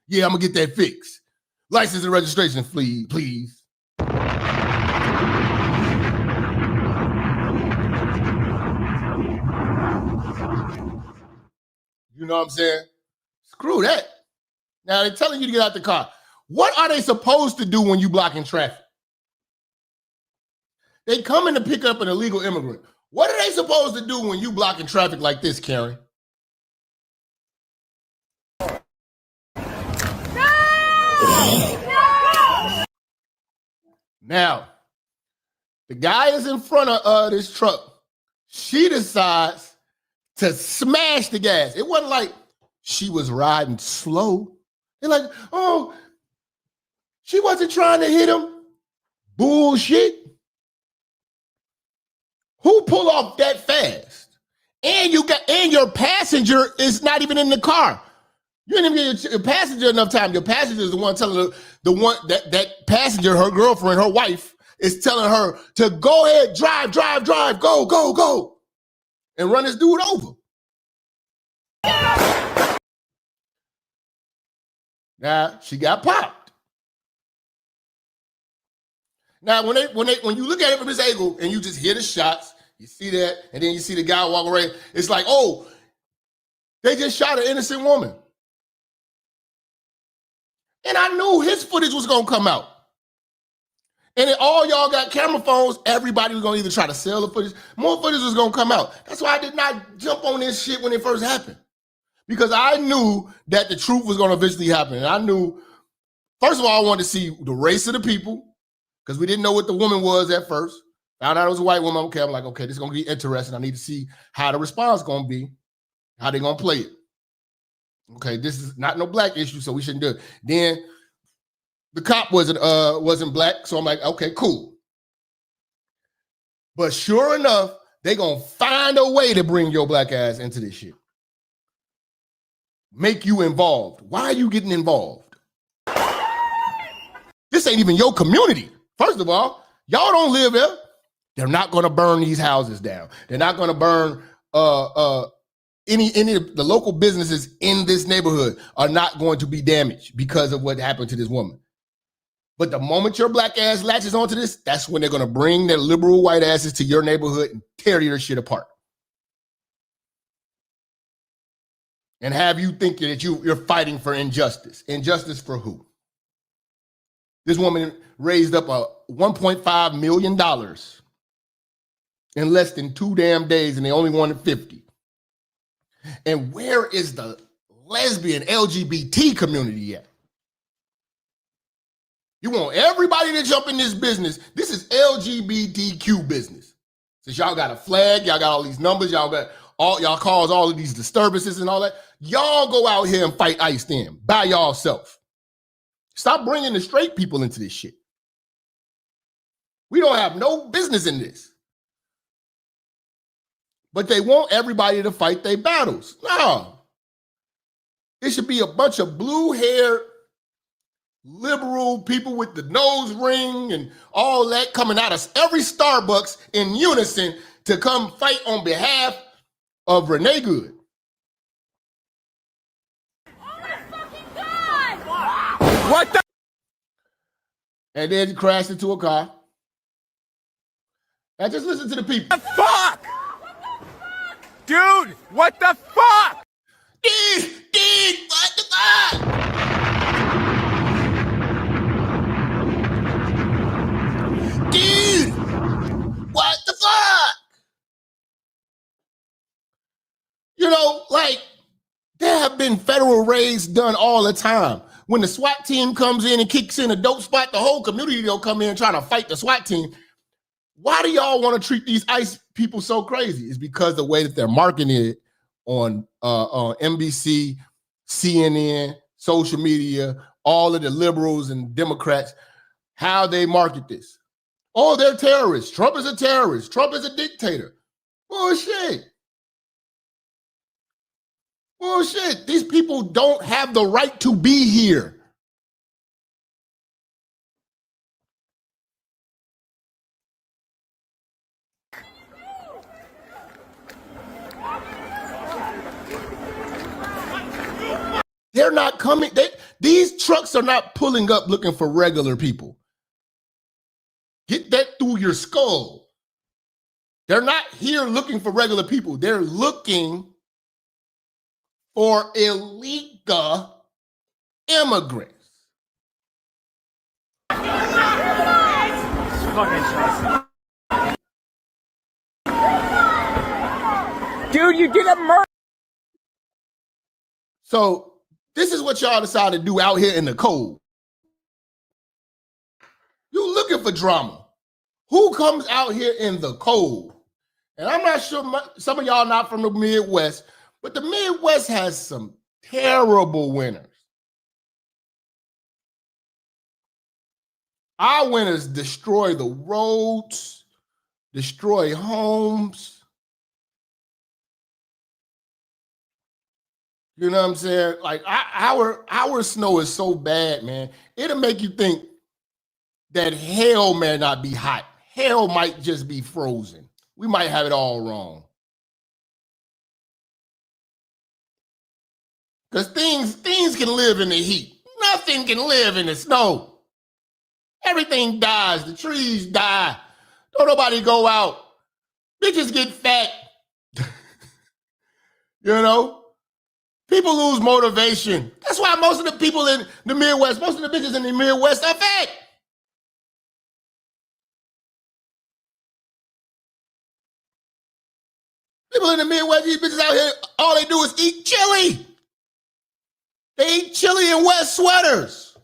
Yeah, I'm gonna get that fixed. License and registration, please. You know what I'm saying? Screw that. Now they're telling you to get out the car. What are they supposed to do when you blocking traffic? They come in to pick up an illegal immigrant. What are they supposed to do when you blocking traffic like this, Karen? Now, the guy is in front of this truck. She decides to smash the gas. It wasn't like she was riding slow. They're like, oh, she wasn't trying to hit him. Bullshit. Who pull off that fast? And your passenger is not even in the car. You didn't even give your passenger enough time. Your passenger is the one telling that passenger, her girlfriend, her wife, is telling her to go ahead, drive, go, and run this dude over. Now she got popped. Now when you look at it from this angle and you just hear the shots, you see that, and then you see the guy walk away. It's like, oh, they just shot an innocent woman. And I knew his footage was gonna come out. And then all y'all got camera phones, everybody was gonna either try to sell the footage. More footage was gonna come out. That's why I did not jump on this shit when it first happened. Because I knew that the truth was gonna eventually happen. And I knew, first of all, I wanted to see the race of the people, because we didn't know what the woman was at first. Found out it was a white woman. Okay, I'm like, okay, this is gonna be interesting. I need to see how the response gonna be. How they gonna play it? Okay, this is not no black issue, so we shouldn't do it. Then the cop wasn't black, so I'm like, okay, cool. But sure enough, they gonna find a way to bring your black ass into this shit. Make you involved. Why are you getting involved? This ain't even your community. First of all, y'all don't live there. They're not gonna burn these houses down. They're not gonna burn any of the local businesses in this neighborhood are not going to be damaged because of what happened to this woman. But the moment your black ass latches onto this, that's when they're going to bring their liberal white asses to your neighborhood and tear your shit apart. And have you thinking that you're fighting for injustice. Injustice for who? This woman raised up $1.5 million in less than 2 damn days, and they only wanted 50. And where is the lesbian LGBT community at? You want everybody to jump in this business. This is LGBTQ business. Since y'all got a flag, y'all got all these numbers, y'all cause all of these disturbances and all that. Y'all go out here and fight ICE then by yourself. Stop bringing the straight people into this shit. We don't have no business in this. But they want everybody to fight their battles. No. It should be a bunch of blue-haired, liberal people with the nose ring and all that coming out of every Starbucks in unison to come fight on behalf of Renee Good. Oh my fucking God! What the? And then crashed into a car. Now just listen to the people. Fuck! Dude, what the fuck? Dude, what the fuck? Dude, what the fuck? You know, like, there have been federal raids done all the time. When the SWAT team comes in and kicks in a dope spot, the whole community will come in trying to fight the SWAT team. Why do y'all want to treat these ICE people so crazy? It's because the way that they're marketing it on NBC, CNN, social media, all of the liberals and Democrats, how they market this. Oh, they're terrorists. Trump is a terrorist. Trump is a dictator. Bullshit. Bullshit. These people don't have the right to be here. They're not coming. These trucks are not pulling up looking for regular people. Get that through your skull. They're not here looking for regular people. They're looking for illegal immigrants. Dude, you did a murder. So this is what y'all decided to do out here in the cold. You looking for drama. Who comes out here in the cold? And I'm not sure, some of y'all not from the Midwest, but the Midwest has some terrible winters. Our winters destroy the roads, destroy homes. You know what I'm saying? Like our snow is so bad, man. It'll make you think that hell may not be hot. Hell might just be frozen. We might have it all wrong. Because things can live in the heat. Nothing can live in the snow. Everything dies. The trees die. Don't nobody go out. Bitches get fat. You know? People lose motivation. That's why most of the people in the Midwest, most of the bitches in the Midwest are fat. People in the Midwest, these bitches out here, all they do is eat chili. They eat chili and wear sweaters.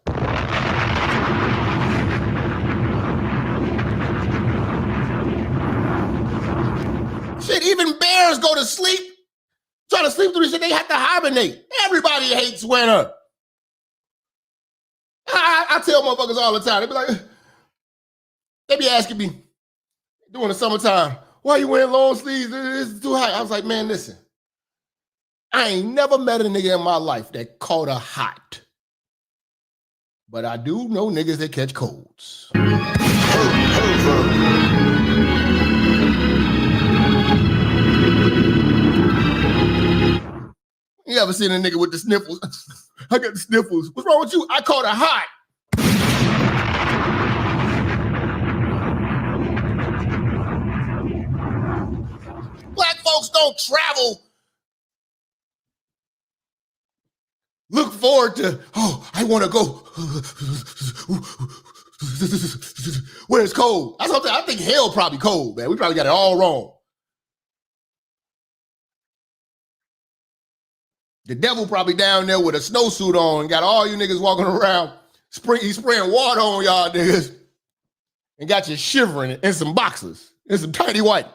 Shit, even bears go to sleep Trying to sleep through this shit, they have to hibernate. Everybody hates winter. I tell motherfuckers all the time, they be like, they be asking me during the summertime, why you wearing long sleeves? It's too hot. I was like, man, listen, I ain't never met a nigga in my life that caught a hot. But I do know niggas that catch colds. You ever seen a nigga with the sniffles? I got the sniffles. What's wrong with you? I caught a hot. Black folks don't travel. Look forward to, oh, I want to go where it's cold. That's something I think hell probably cold, man. We probably got it all wrong. The devil probably down there with a snowsuit on and got all you niggas walking around. He's spraying water on y'all niggas and got you shivering in some boxers and some tiny whities.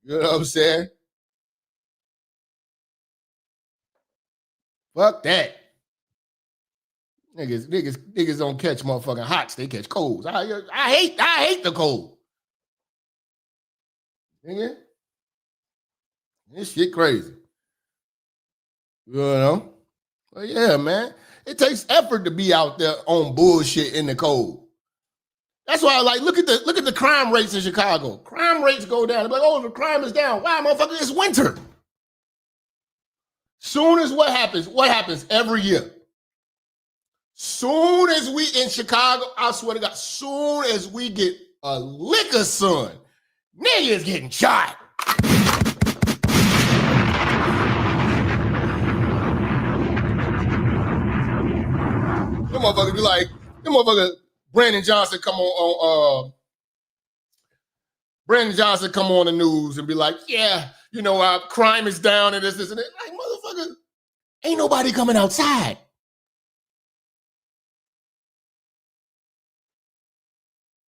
You know what I'm saying? Fuck that. Niggas don't catch motherfucking hots. They catch colds. I hate the cold. Nigga, this shit crazy. You know? But yeah, man. It takes effort to be out there on bullshit in the cold. That's why I like look at the crime rates in Chicago. Crime rates go down. They're like, oh, the crime is down. Why, motherfucker? It's winter. Soon as what happens every year? Soon as we in Chicago, I swear to God, soon as we get a lick of sun, niggas getting shot. Them motherfuckers be like, them motherfuckers, Brandon Johnson come on the news and be like, yeah, you know, crime is down and this and that. Like, motherfucker, ain't nobody coming outside.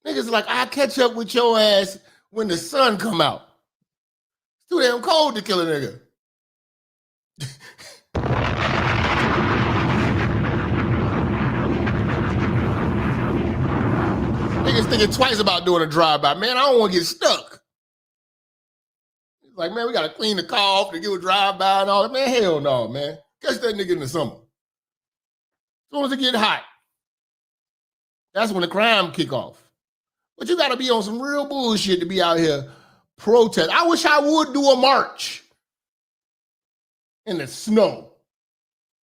Niggas like, I catch up with your ass when the sun come out. It's too damn cold to kill a nigga. Niggas thinking twice about doing a drive-by. Man, I don't want to get stuck. It's like, man, we got to clean the car off to do a drive-by and all that. Man, hell no, man. Catch that nigga in the summer. As soon as it get hot, that's when the crime kick off. But you got to be on some real bullshit to be out here protest. I wish I would do a march in the snow.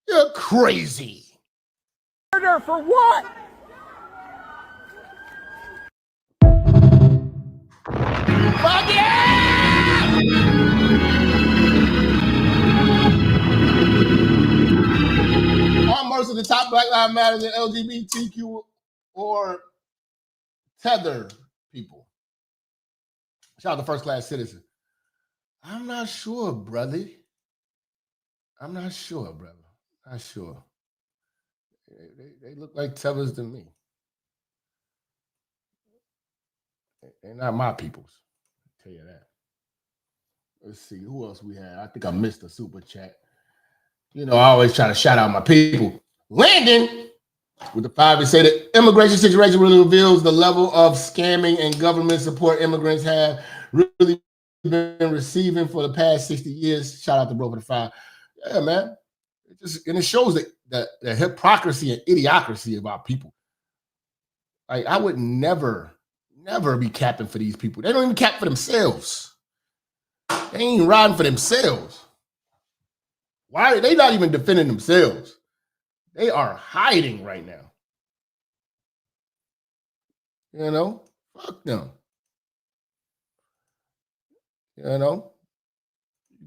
You're crazy. Murder for what? Fuck yeah! All mercy to the top Black Lives Matter and LGBTQ or tether people. Shout out to First Class Citizen. I'm not sure, brother. I'm not sure, brother. Not sure. They look like tethers to me. They're not my peoples. I'll tell you that. Let's see who else we had. I think I missed a super chat. You know, I always try to shout out my people. Landon with the 5, he said the immigration situation really reveals the level of scamming and government support immigrants have really been receiving for the past 60 years. Shout out to bro for the 5. Yeah, man. It shows the hypocrisy and idiocracy of our people. Like, I would never be capping for these people. They don't even cap for themselves. They ain't riding for themselves. Why are they not even defending themselves? They are hiding right now. You know, fuck them. You know,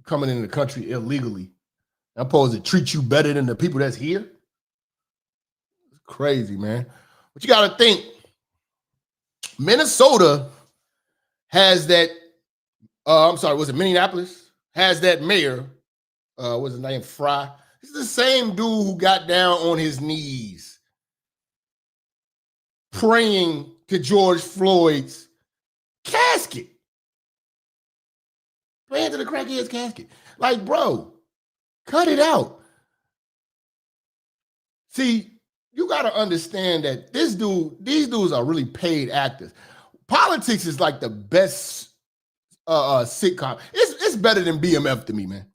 coming into the country illegally. I'm supposed to treat you better than the people that's here. It's crazy, man. But you got to think, Minnesota has that, was it Minneapolis? Has that mayor, what's his name, Fry? He's the same dude who got down on his knees praying to George Floyd's casket. Praying to the crackhead's casket. Like, bro, cut it out. See, you got to understand that these dudes are really paid actors. Politics is like the best sitcom. It's better than BMF to me, man.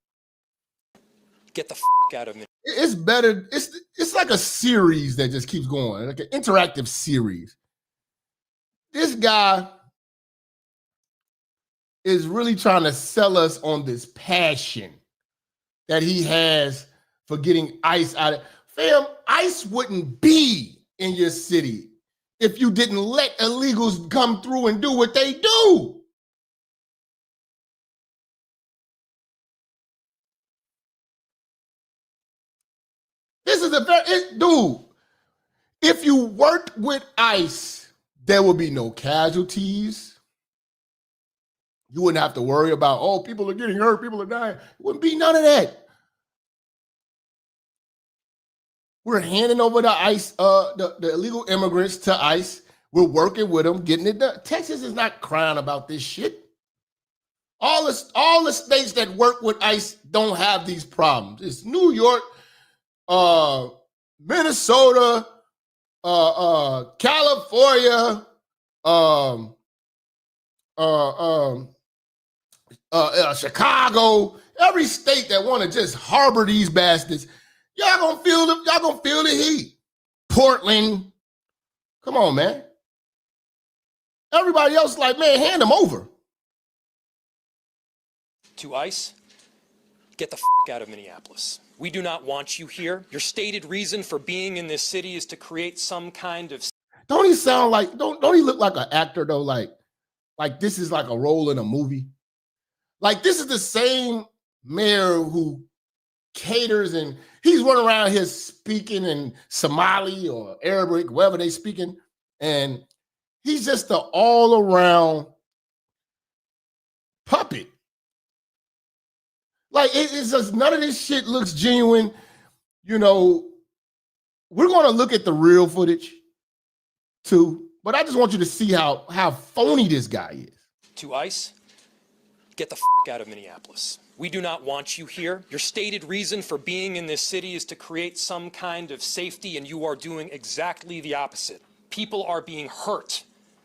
Get the out of me. It's better. It's like a series that just keeps going, like an interactive series. This guy is really trying to sell us on this passion that he has for getting ICE out of. Fam, ICE wouldn't be in your city if you didn't let illegals come through and do what they do. This is dude, if you worked with ICE, there would be no casualties. You wouldn't have to worry about, oh, people are getting hurt, people are dying. It wouldn't be none of that. We're handing over the ICE, the illegal immigrants to ICE. We're working with them, getting it done. Texas is not crying about this shit. All the states that work with ICE don't have these problems. It's New York, Minnesota, California, Chicago, every state that want to just harbor these bastards. Y'all gonna feel the heat. Portland, come on, man. Everybody else like, man, hand them over. To ICE, get the out of Minneapolis. We do not want you here. Your stated reason for being in this city is to create some kind of... Don't he sound like, don't he look like an actor though? Like this is like a role in a movie. Like this is the same mayor who caters and he's running around here speaking in Somali or Arabic, wherever they speaking. And he's just an all around puppet. Like it's just none of this shit looks genuine. You know, we're going to look at the real footage too, but I just want you to see how phony this guy is. To ICE, get the out of Minneapolis. We do not want you here. Your stated reason for being in this city is to create some kind of safety, and you are doing exactly the opposite. People are being hurt.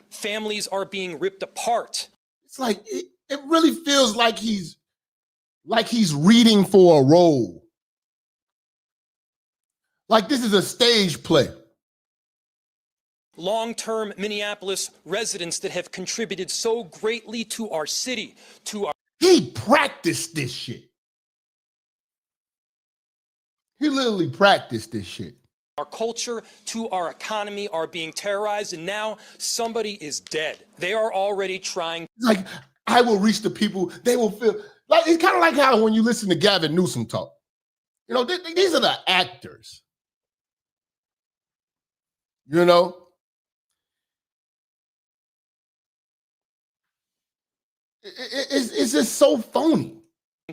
Families are being ripped apart. It's like, it really feels like he's reading for a role. Like this is a stage play. Long-term Minneapolis residents that have contributed so greatly to our city, to our... He practiced this shit. He literally practiced this shit. Our culture, to our economy are being terrorized, and now somebody is dead. They are already trying... Like, I will reach the people, they will feel... Like it's kind of like how when you listen to Gavin Newsom talk. You know, these are the actors. You know? It's just so phony.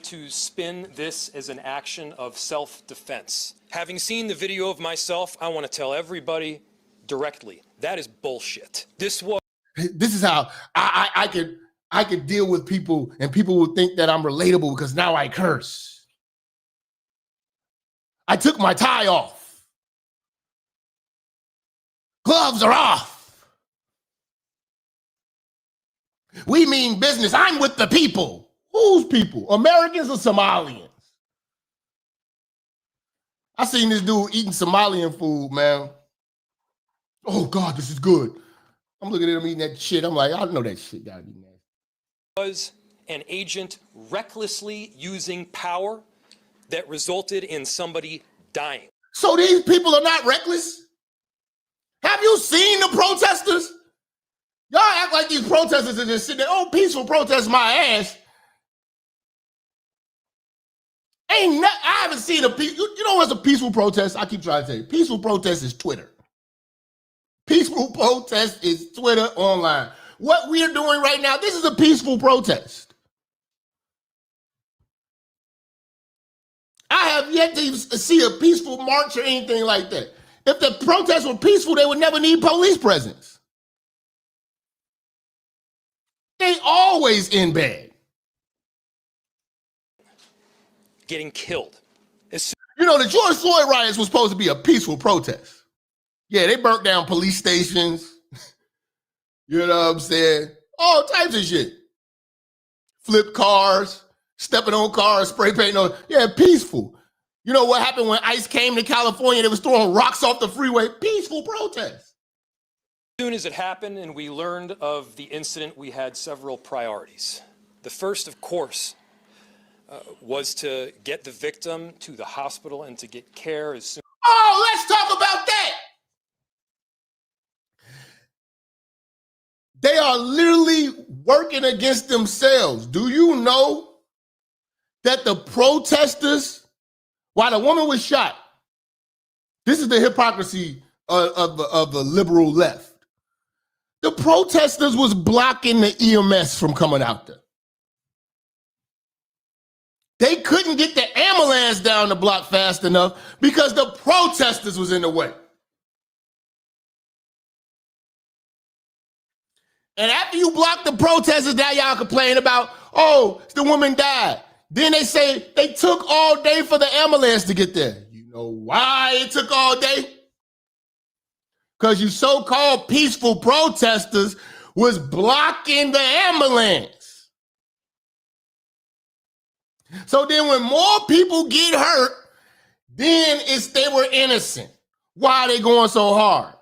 To spin this as an action of self-defense. Having seen the video of myself, I want to tell everybody directly, that is bullshit. This is how I could deal with people and people will think that I'm relatable because now I curse. I took my tie off. Gloves are off. We mean business. I'm with the people. Whose people? Americans or Somalians? I seen this dude eating Somalian food, man. Oh God, this is good. I'm looking at him eating that shit. I'm like, I know that shit gotta be nasty. Was an agent recklessly using power that resulted in somebody dying. So these people are not reckless? Have you seen the protesters? Y'all act like these protesters are just sitting there, oh, peaceful protest my ass. I haven't seen a peaceful, you know what's a peaceful protest? I keep trying to tell you, peaceful protest is Twitter. Peaceful protest is Twitter online. What we are doing right now, this is a peaceful protest. I have yet to see a peaceful march or anything like that. If the protests were peaceful, they would never need police presence. They always end bad. Getting killed. You know, the George Floyd riots was supposed to be a peaceful protest. Yeah, they burnt down police stations. You know what I'm saying? All types of shit. Flip cars, stepping on cars, spray painting on. Yeah, peaceful. You know what happened when ICE came to California? They was throwing rocks off the freeway. Peaceful protest. As soon as it happened and we learned of the incident, we had several priorities. The first, of course, was to get the victim to the hospital and to get care as soon. Oh, let's talk about that. They are literally working against themselves. Do you know that the protesters, while the woman was shot, this is the hypocrisy of the liberal left. The protesters was blocking the EMS from coming out there. They couldn't get the ambulance down the block fast enough because the protesters was in the way. And after you block the protesters, now y'all complain about, oh, the woman died. Then they say they took all day for the ambulance to get there. You know why it took all day? Because you so-called peaceful protesters was blocking the ambulance. So then when more people get hurt, then it's they were innocent. Why are they going so hard?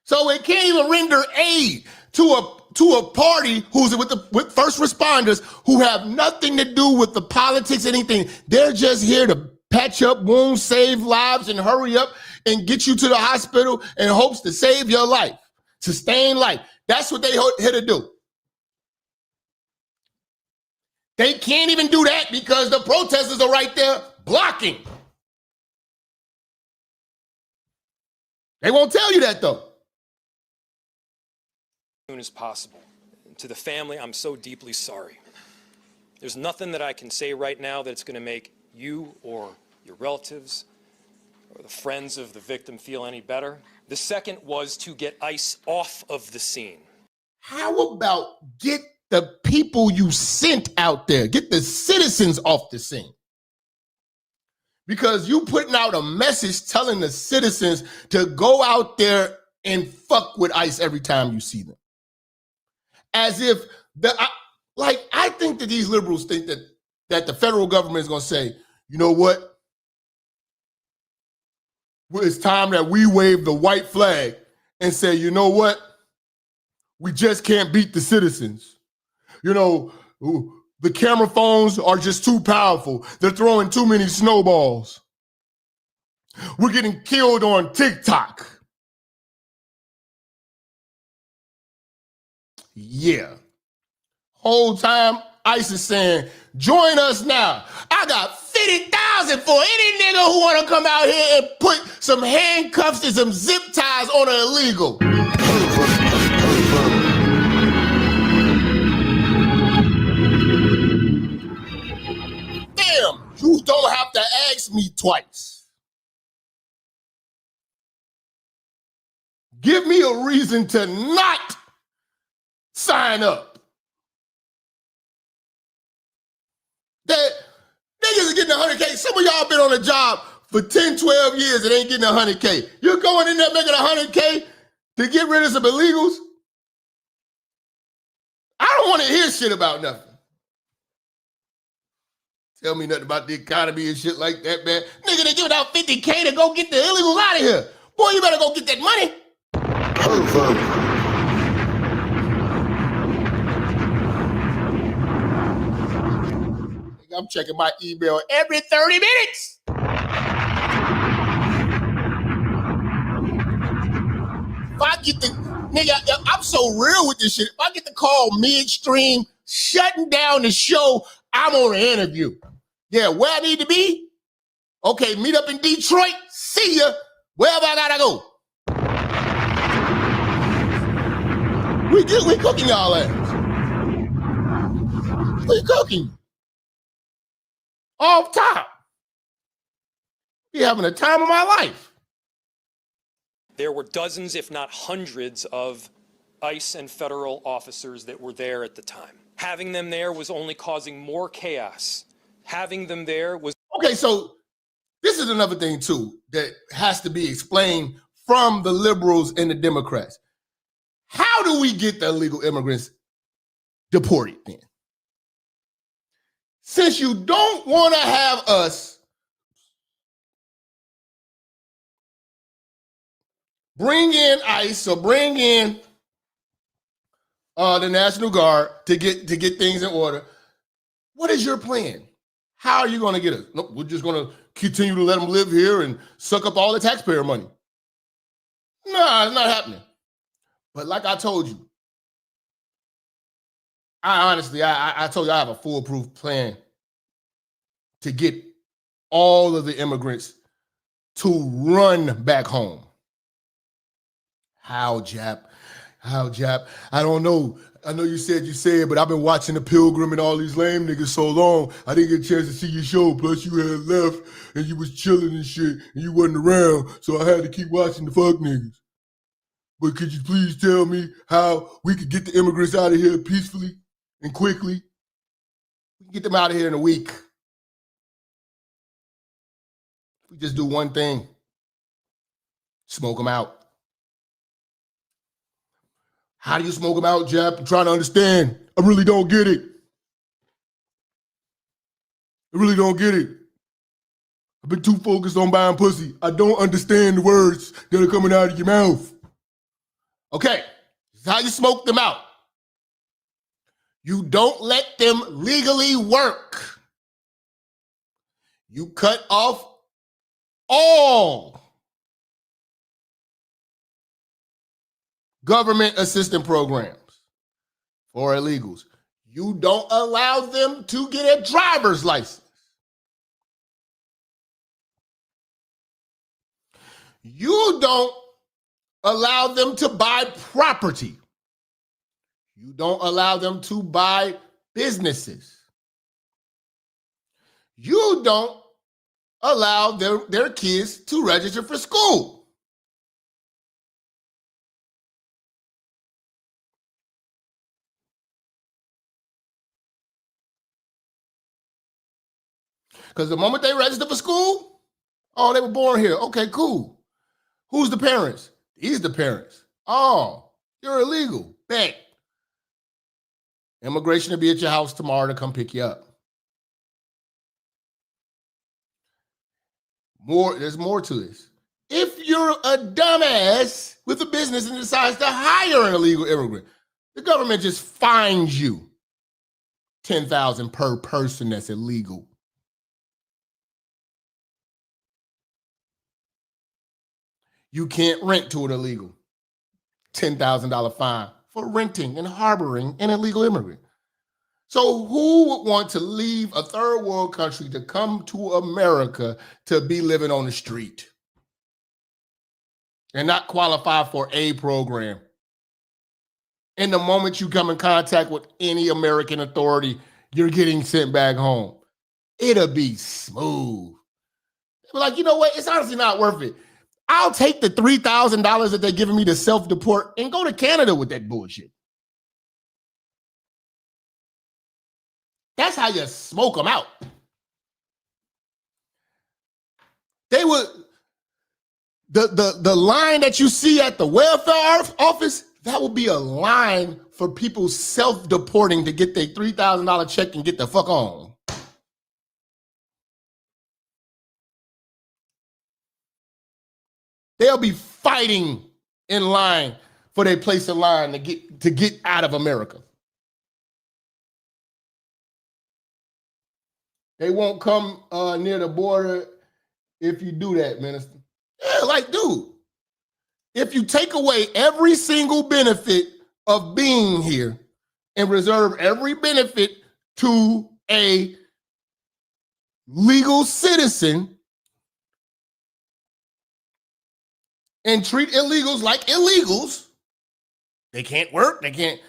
So it can't even render aid to a party who's with first responders who have nothing to do with the politics, anything. They're just here to patch up wounds, save lives, and hurry up and get you to the hospital in hopes to save your life, sustain life. That's what they here to do. They can't even do that because the protesters are right there blocking. They won't tell you that though. As soon as possible. To the family, I'm so deeply sorry. There's nothing that I can say right now that's going to make you or your relatives or the friends of the victim feel any better. The second was to get ICE off of the scene. How about get the people you sent out there, get the citizens off the scene? Because you putting out a message telling the citizens to go out there and fuck with ICE every time you see them. As if I think that these liberals think that the federal government is going to say, you know what? Well, it's time that we wave the white flag and say, you know what? We just can't beat the citizens. You know, the camera phones are just too powerful. They're throwing too many snowballs. We're getting killed on TikTok. Yeah. Whole time ICE is saying, join us now. I got 50,000 for any nigga who want to come out here and put some handcuffs and some zip ties on an illegal. Damn, you don't have to ask me twice. Give me a reason to not sign up. That niggas are getting 100K. Some of y'all been on a job for 10, 12 years and ain't getting 100K. You're going in there making 100K to get rid of some illegals? I don't want to hear shit about nothing. Tell me nothing about the economy and shit like that, man. Nigga, they giving out 50K to go get the illegals out of here. Boy, you better go get that money. Pervert. I'm checking my email every 30 minutes. If I get the, nigga, I'm so real with this shit. If I get the call midstream, shutting down the show, I'm on an interview. Yeah, where I need to be? Okay, meet up in Detroit. See ya. Wherever I gotta go. We cooking y'all ass. We cooking. Off top. Be having the time of my life. There were dozens, if not hundreds, of ICE and federal officers that were there at the time. Having them there was only causing more chaos. Having them there was... Okay, so this is another thing, too, that has to be explained from the liberals and the Democrats. How do we get the illegal immigrants deported then? Since you don't want to have us bring in ICE or bring in the National Guard to get things in order, what is your plan? How are you going to get us? Nope, we're just going to continue to let them live here and suck up all the taxpayer money. No, it's not happening. But like I told you, I told you I have a foolproof plan to get all of the immigrants to run back home. How, Jap? How, Jap? I don't know. I know you said, but I've been watching The Pilgrim and all these lame niggas so long, I didn't get a chance to see your show. Plus, you had left and you was chilling and shit, and you wasn't around, so I had to keep watching the fuck niggas. But could you please tell me how we could get the immigrants out of here peacefully and quickly? We can get them out of here in a week. We just do one thing. Smoke them out. How do you smoke them out, Jap? I'm trying to understand. I really don't get it. I really don't get it. I've been too focused on buying pussy. I don't understand the words that are coming out of your mouth. Okay, this is how you smoke them out. You don't let them legally work. You cut off all government assistance programs for illegals. You don't allow them to get a driver's license. You don't allow them to buy property. You don't allow them to buy businesses. You don't allow their kids to register for school. Because the moment they register for school, oh, they were born here. Okay, cool. Who's the parents? These the parents. Oh, you're illegal. Bet. Immigration will be at your house tomorrow to come pick you up. There's more to this. If you're a dumbass with a business and decides to hire an illegal immigrant, the government just fines you $10,000 per person that's illegal. You can't rent to an illegal. $10,000 fine for renting and harboring an illegal immigrant. So who would want to leave a third world country to come to America to be living on the street and not qualify for a program? And the moment you come in contact with any American authority, you're getting sent back home. It'll be smooth. They'll be like, you know what? It's honestly not worth it. I'll take the $3,000 that they're giving me to self-deport and go to Canada with that bullshit. That's how you smoke them out. They would, the line that you see at the welfare office, that would be a line for people self-deporting to get their $3,000 check and get the fuck on. They'll be fighting in line for their place in line to get out of America. They won't come near the border if you do that, Minister. Yeah, like, dude, if you take away every single benefit of being here and reserve every benefit to a legal citizen and treat illegals like illegals, they can't work, they can't.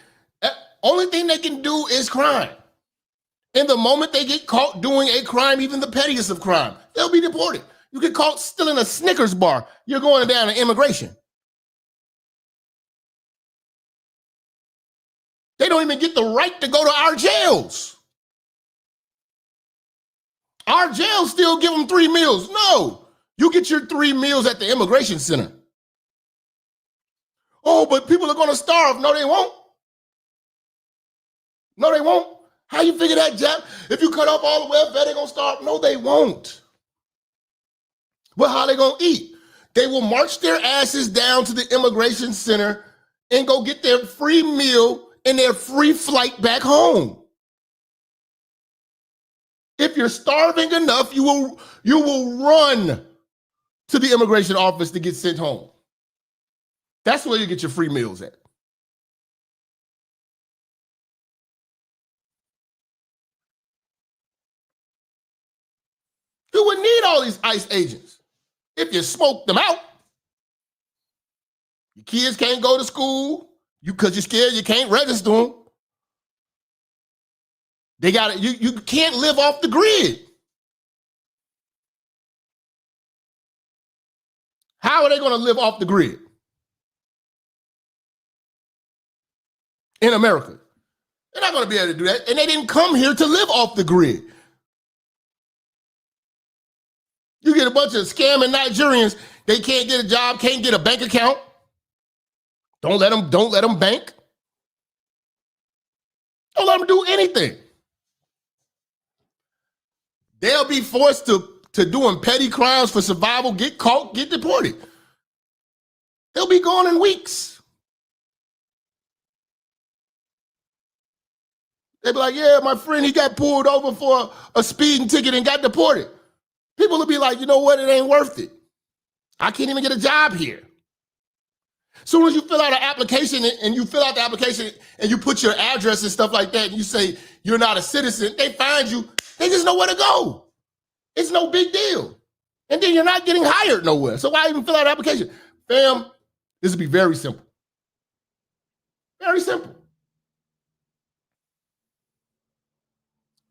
Only thing they can do is crime. And the moment they get caught doing a crime, even the pettiest of crime, they'll be deported. You get caught stealing a Snickers bar, you're going down to immigration. They don't even get the right to go to our jails. Our jails still give them 3 meals. No, you get your 3 meals at the immigration center. Oh, but people are going to starve. No, they won't. No, they won't. How you figure that, Jap? If you cut off all the welfare, they're going to starve. No, they won't. Well, how are they going to eat? They will march their asses down to the immigration center and go get their free meal and their free flight back home. If you're starving enough, you will run to the immigration office to get sent home. That's where you get your free meals at. You wouldn't need all these ICE agents if you smoked them out. Your kids can't go to school because you're scared you can't register them. They got it. You can't live off the grid. How are they going to live off the grid in America? They're not going to be able to do that. And they didn't come here to live off the grid. You get a bunch of scamming Nigerians. They can't get a job, can't get a bank account. Don't let them bank. Don't let them do anything. They'll be forced to doing petty crimes for survival, get caught, get deported. They'll be gone in weeks. They'll be like, yeah, my friend, he got pulled over for a speeding ticket and got deported. People will be like, you know what? It ain't worth it. I can't even get a job here. As soon as you fill out an application and you fill out the application and you put your address and stuff like that and you say you're not a citizen, they find you. They just know where to go. It's no big deal. And then you're not getting hired nowhere. So why even fill out an application? Fam, this would be very simple. Very simple.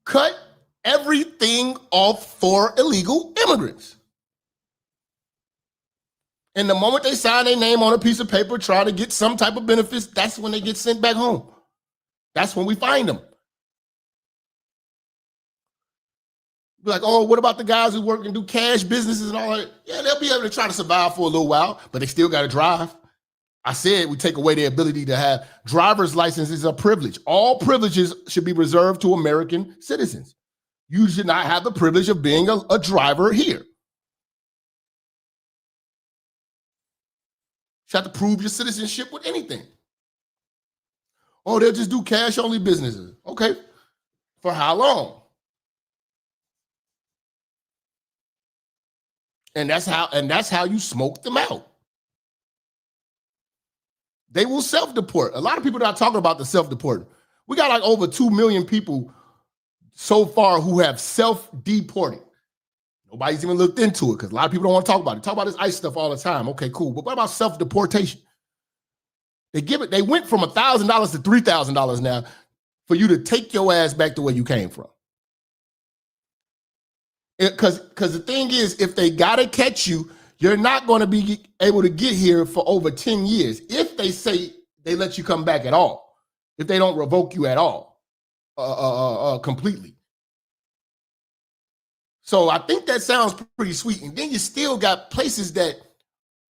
Cut everything off for illegal immigrants. And the moment they sign their name on a piece of paper, try to get some type of benefits, that's when they get sent back home. That's when we find them. Be like, oh, what about the guys who work and do cash businesses and all that? Yeah, they'll be able to try to survive for a little while, but they still got to drive. I said we take away their ability to have driver's licenses, a privilege. All privileges should be reserved to American citizens. You should not have the privilege of being a driver here. You have to prove your citizenship with anything. Oh, they'll just do cash-only businesses. Okay, for how long? And that's how you smoke them out. They will self-deport. A lot of people are not talking about the self-deporting. We got like over 2 million people so far who have self-deported. Nobody's even looked into it because a lot of people don't want to talk about it. Talk about this ICE stuff all the time. Okay, cool. But what about self-deportation? They went from $1,000 to $3,000 now for you to take your ass back to where you came from. Because the thing is, if they gotta catch you, you're not going to be able to get here for over 10 years. If they say they let you come back at all, if they don't revoke you at all, completely. So I think that sounds pretty sweet. And then you still got places that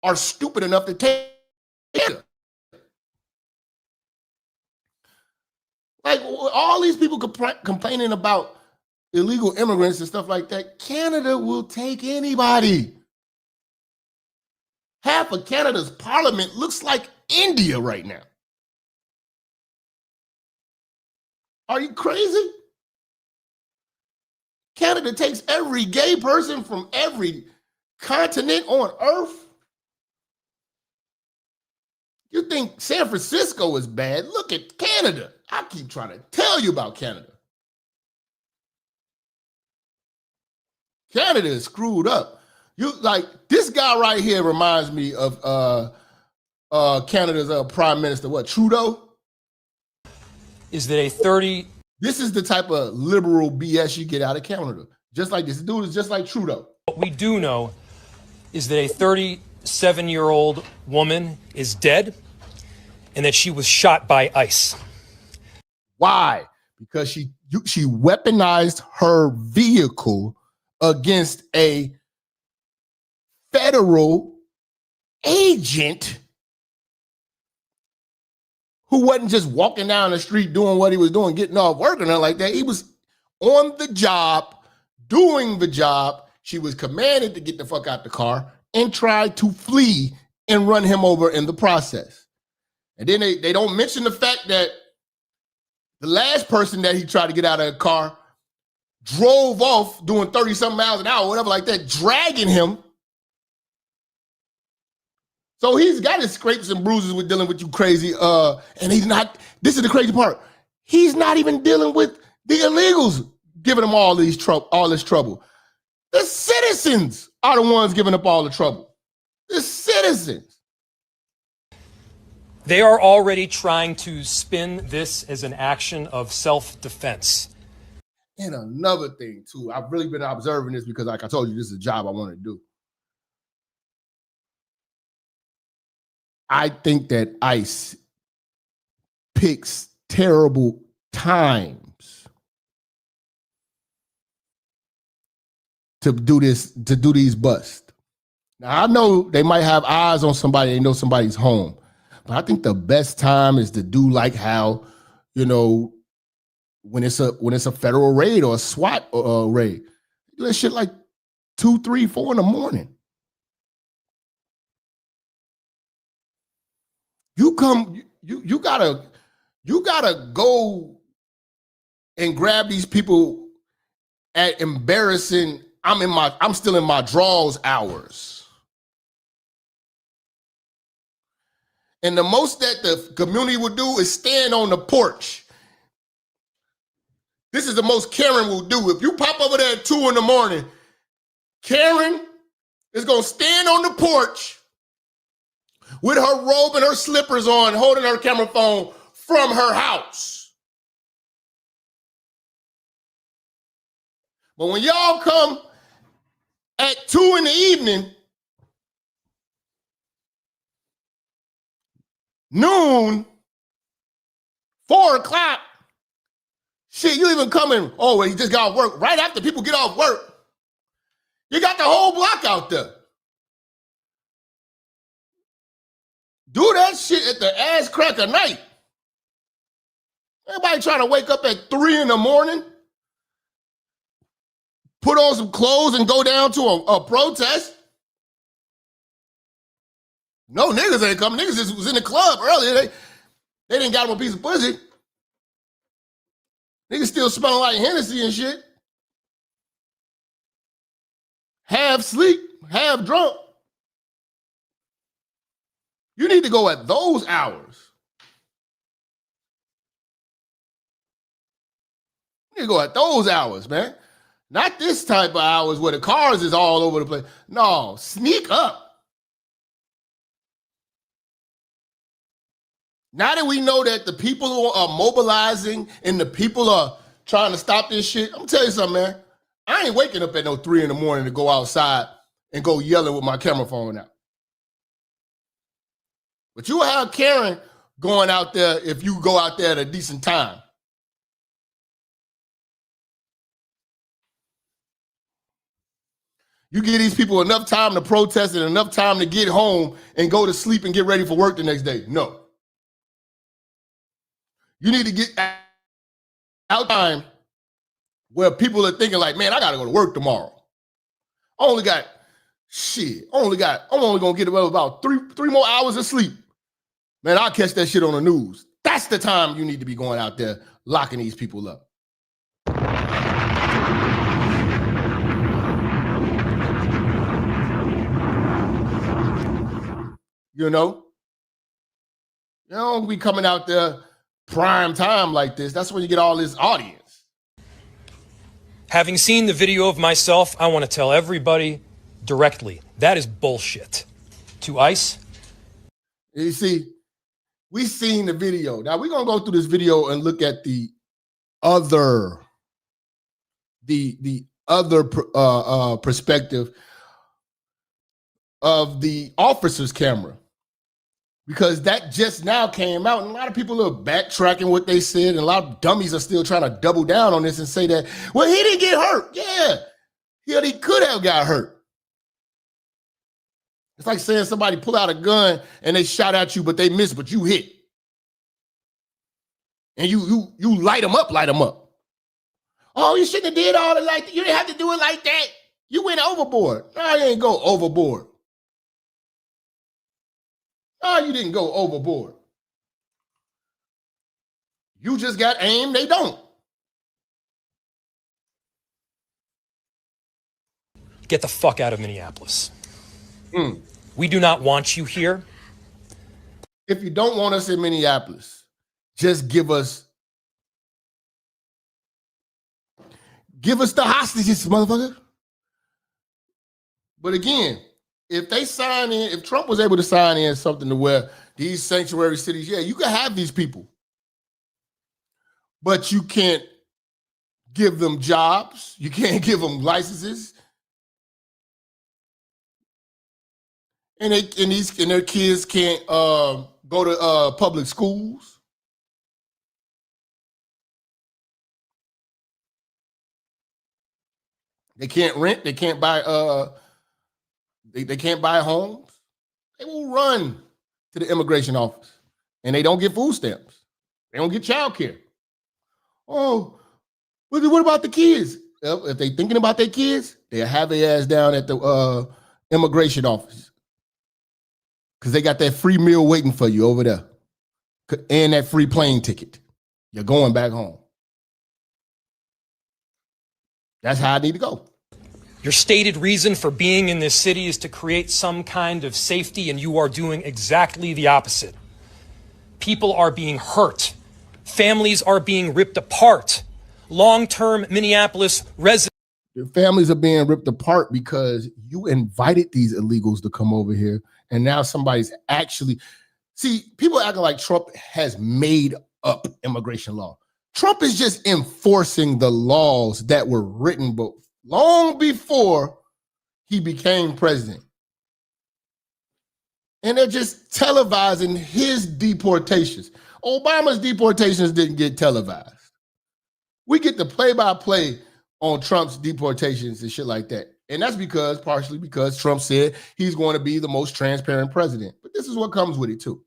are stupid enough to take it. Like all these people complaining about illegal immigrants and stuff like that, Canada will take anybody. Half of Canada's parliament looks like India right now. Are you crazy? Canada takes every gay person from every continent on earth. You think San Francisco is bad? Look at Canada. I keep trying to tell you about Canada. Canada is screwed up. You like this guy right here reminds me of Canada's prime minister, what, Trudeau? Is that a 30? This is the type of liberal BS you get out of Canada. Just like this dude is just like Trudeau. What we do know is that a 37-year-old woman is dead and that she was shot by ICE. Why? Because she weaponized her vehicle against a federal agent who wasn't just walking down the street doing what he was doing, getting off work or nothing like that. He was on the job, doing the job. She was commanded to get the fuck out the car and tried to flee and run him over in the process. And then they don't mention the fact that the last person that he tried to get out of the car drove off doing 30-something miles an hour, whatever like that, dragging him. So he's got his scrapes and bruises with dealing with you crazy. And he's not, this is the crazy part. He's not even dealing with the illegals giving him all this trouble. The citizens are the ones giving up all the trouble. The citizens. They are already trying to spin this as an action of self-defense. And another thing, too, I've really been observing this because, like I told you, this is a job I want to do. I think that ICE picks terrible times to do these busts. Now, I know they might have eyes on somebody, they know somebody's home. But I think the best time is to do like how, you know, when it's a federal raid or a SWAT raid. Do that shit like 2, 3, 4 in the morning. You gotta go and grab these people at embarrassing, I'm still in my draws hours. And the most that the community would do is stand on the porch. This is the most Karen will do. If you pop over there at 2 in the morning, Karen is gonna stand on the porch with her robe and her slippers on, holding her camera phone from her house. But when y'all come at 2 in the evening, noon, 4 o'clock, shit, you even coming, oh, well, you just got off work. Right after people get off work, you got the whole block out there. Do that shit at the ass crack of night. Everybody trying to wake up at 3 in the morning, put on some clothes and go down to a protest. No, niggas ain't coming. Niggas just was in the club earlier. They didn't got them a piece of pussy. Niggas still smelling like Hennessy and shit. Half sleep, half drunk. You need to go at those hours. You need to go at those hours, man. Not this type of hours where the cars is all over the place. No, sneak up. Now that we know that the people are mobilizing and the people are trying to stop this shit, I'm gonna tell you something, man. I ain't waking up at no 3 in the morning to go outside and go yelling with my camera phone out. But you will have Karen going out there if you go out there at a decent time. You give these people enough time to protest and enough time to get home and go to sleep and get ready for work the next day. No. You need to get out time where people are thinking like, man, I got to go to work tomorrow. I'm only going to get about three more hours of sleep. Man, I'll catch that shit on the news. That's the time you need to be going out there locking these people up. You know? You don't be coming out there prime time like this. That's when you get all this audience. Having seen the video of myself, I want to tell everybody directly, that is bullshit. To ICE. You see, we seen the video. Now we're going to go through this video and look at the other perspective of the officer's camera. because that just now came out, and a lot of people are backtracking what they said, and a lot of dummies are still trying to double down on this and say that, well, he didn't get hurt. Yeah, he could have got hurt. It's like saying somebody pull out a gun and they shot at you, but they missed, but you hit. And you light them up. Oh, you shouldn't have did all it like that. You didn't have to do it like that. You went overboard. No, you ain't go overboard. No, you didn't go overboard. You just got aimed, they don't. Get the fuck out of Minneapolis. We do not want you here. If you don't want us in Minneapolis, just give us the hostages, motherfucker. But again, if they sign in, if Trump was able to sign in something to where these sanctuary cities, yeah, you can have these people, but you can't give them jobs. You can't give them licenses. And their kids can't go to public schools. They can't rent. They can't buy. They can't buy homes. They will run to the immigration office, and they don't get food stamps. They don't get child care. Oh, but what about the kids? If they thinking about their kids, they'll have their ass down at the immigration office. Because they got that free meal waiting for you over there. And that free plane ticket. You're going back home. That's how I need to go. Your stated reason for being in this city is to create some kind of safety, and you are doing exactly the opposite. People are being hurt. Families are being ripped apart. Long-term Minneapolis residents. Their families are being ripped apart because you invited these illegals to come over here. And now somebody's actually, see, people acting like Trump has made up immigration law. Trump is just enforcing the laws that were written long before he became president. And they're just televising his deportations. Obama's deportations didn't get televised. We get the play-by-play on Trump's deportations and shit like that. And that's partially because Trump said he's going to be the most transparent president. But this is what comes with it too.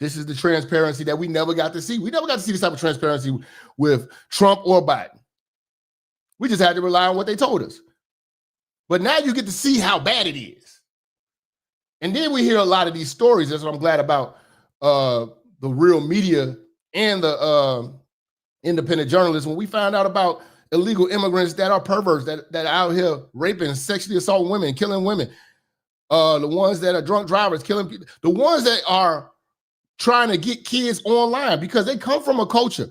This is the transparency that we never got to see. We never got to see this type of transparency with Trump or Biden. We just had to rely on what they told us. But now you get to see how bad it is. And then we hear a lot of these stories. That's what I'm glad about the real media and the independent journalists. When we found out about illegal immigrants that are perverts, that are out here raping, sexually assaulting women, killing women, the ones that are drunk drivers, killing people, the ones that are trying to get kids online because they come from a culture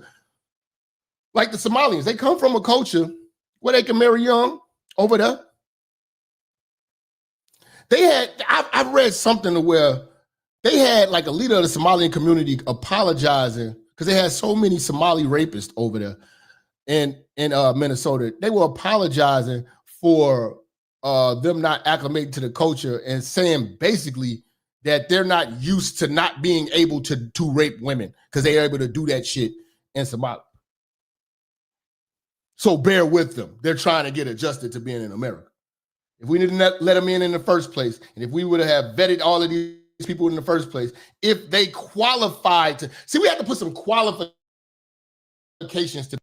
like the Somalians. They come from a culture where they can marry young over there. I've read something to where they had like a leader of the Somalian community apologizing because they had so many Somali rapists over there in Minnesota. They were apologizing for them not acclimating to the culture and saying basically that they're not used to not being able to rape women because they're able to do that shit in Somalia. So bear with them. They're trying to get adjusted to being in America. If we didn't let them in the first place, and if we would have vetted all of these people in the first place, if they qualified to, see, we have to put some qualifications to.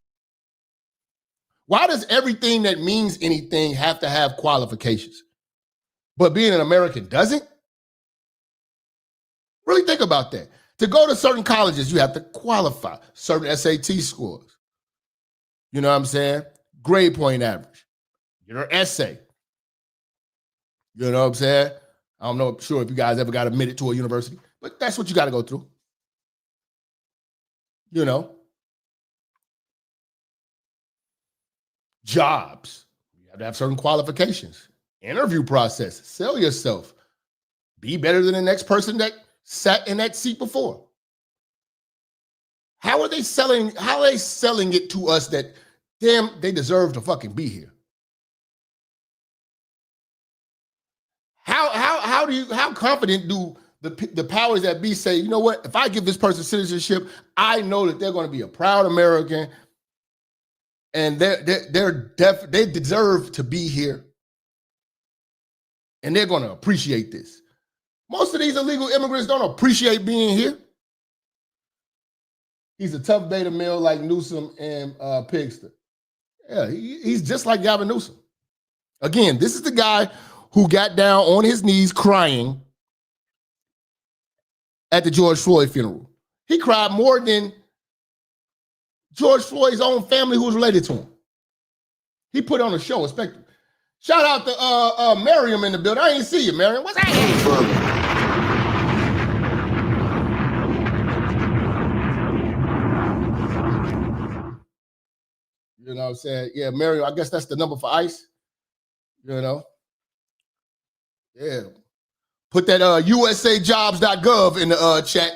Why does everything that means anything have to have qualifications? But being an American doesn't? Really think about that. To go to certain colleges, you have to qualify certain SAT scores. You know what I'm saying? Grade point average. Your essay. You know what I'm saying? I don't know, sure if you guys ever got admitted to a university, but that's what you got to go through. You know? Jobs. You have to have certain qualifications. Interview process. Sell yourself. Be better than the next person that sat in that seat before. How are they selling it to us that, damn, they deserve to fucking be here? How confident do the powers that be say, you know what? If I give this person citizenship, I know that they're going to be a proud American, and they deserve to be here, and they're going to appreciate this. Most of these illegal immigrants don't appreciate being here. He's a tough beta male like Newsom and Pigster. Yeah, he's just like Gavin Newsom. Again, this is the guy who got down on his knees crying at the George Floyd funeral. He cried more than George Floyd's own family who was related to him. He put on a show, expect. Shout out to Miriam in the building. I ain't see you, Miriam. What's happening? You know what I'm saying? Yeah, Miriam, I guess that's the number for ICE. You know? Yeah. Put that usajobs.gov in the chat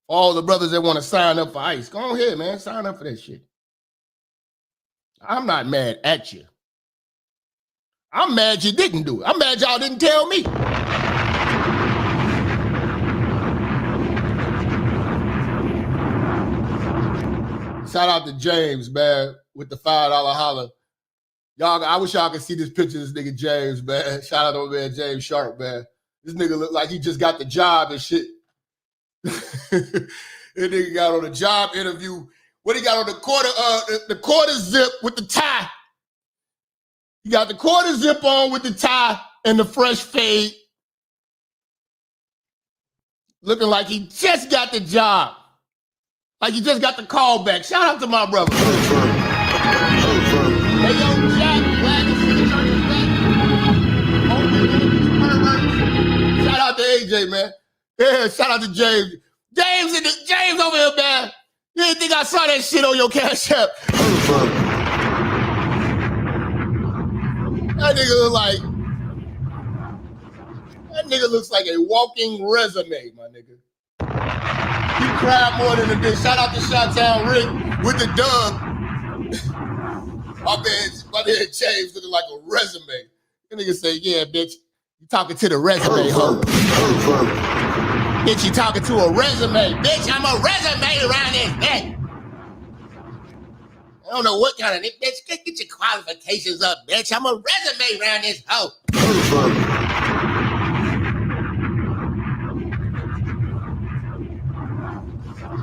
for all the brothers that want to sign up for ICE. Go ahead, man. Sign up for that shit. I'm not mad at you. I'm mad you didn't do it. I'm mad y'all didn't tell me. Shout out to James, man, with the $5 holler. Y'all, I wish y'all could see this picture of this nigga James, man. Shout out over there, James Sharp, man. This nigga look like he just got the job and shit. That nigga got on a job interview. What he got on the quarter zip with the tie. He got the quarter zip on with the tie and the fresh fade. Looking like he just got the job. Like he just got the call back. Shout out to my brother. Hey, yo, Jack, glad to see the church is back. Shout out to AJ, man. Yeah, shout out to James. James over here, man. You didn't think I saw that shit on your Cash App? That nigga looks like a walking resume, my nigga. He cried more than a bitch. Shout out to Chi-Town Rick with the dub. My man James looking like a resume. That nigga say, yeah, bitch, you talking to the resume, ho. Bitch, you talking to a resume. Bitch, I'm a resume around this neck. I don't know what kind of bitch. Get your qualifications up, bitch. I'm a resume around this hoe.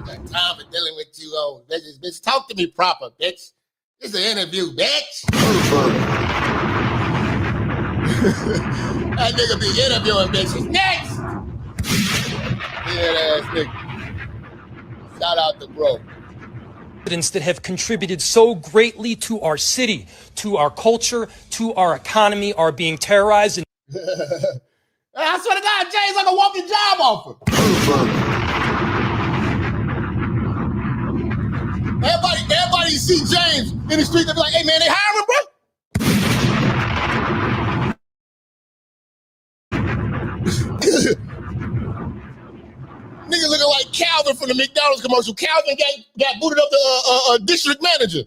Got time for dealing with you old bitches. Bitch, talk to me proper, bitch. This is an interview, bitch. That nigga be interviewing bitches. Next! Yeah, ass nigga. Shout out to bro. That have contributed so greatly to our city, to our culture, to our economy, are being terrorized. I swear to God, Jay's like a walking job offer. Everybody see James in the street, they be like, hey man, they hiring, bro? Nigga looking like Calvin from the McDonald's commercial. Calvin got booted up to district manager.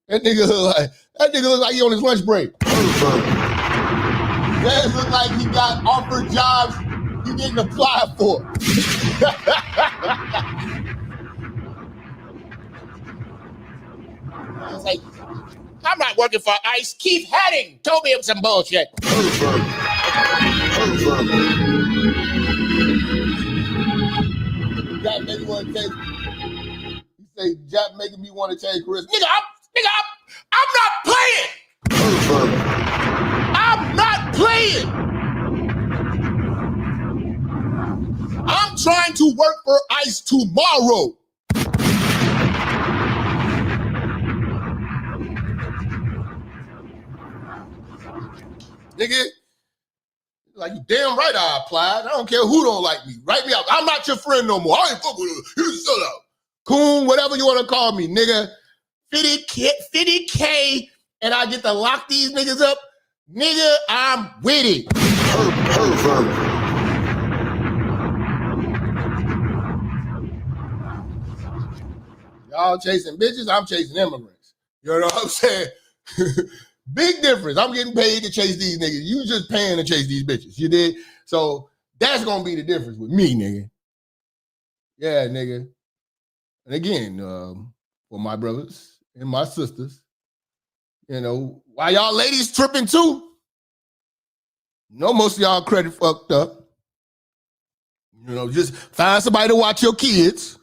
That nigga look like he on his lunch break. That look like he got offered jobs he didn't apply for. I was like, I'm not working for ICE. Keith Hadding told me some bullshit. Jap making me want to change. He say Jap making me want to change careers. Nigga, I'm not playing. I'm not playing. I'm trying to work for ICE tomorrow. Nigga, like you damn right I applied. I don't care who don't like me. Write me out. I'm not your friend no more. I ain't fuck with you. You shut up. Coon, whatever you want to call me, nigga. 50K, and I get to lock these niggas up. Nigga, I'm with it. Y'all chasing bitches, I'm chasing immigrants. You know what I'm saying? Big difference. I'm getting paid to chase these niggas. You just paying to chase these bitches. You did? So that's gonna be the difference with me, nigga. Yeah, nigga. And again, for my brothers and my sisters, you know, why y'all ladies tripping too? Most of y'all credit fucked up. You know, just find somebody to watch your kids.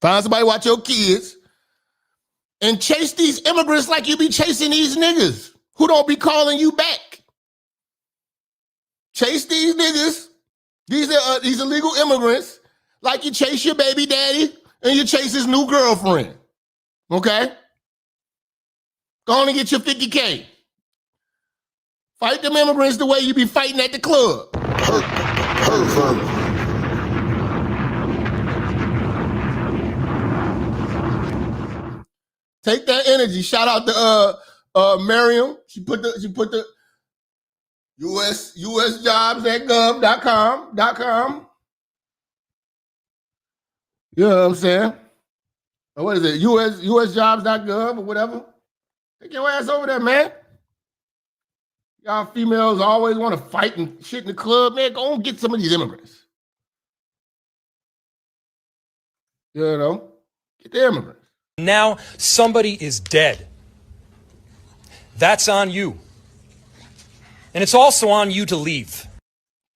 Find somebody to watch your kids. And chase these immigrants like you be chasing these niggas who don't be calling you back. Chase these niggas, these illegal immigrants, like you chase your baby daddy and you chase his new girlfriend. Okay? Go on and get your 50K. Fight them immigrants the way you be fighting at the club. Pervert. Take that energy. Shout out to Miriam. She put the usjobs.gov.com. You know what I'm saying? Or what is it? usjobs.gov or whatever. Take your ass over there, man. Y'all females always want to fight and shit in the club, man. Go and get some of these immigrants. You know? Get the immigrants. Now somebody is dead. That's on you. And it's also on you to leave.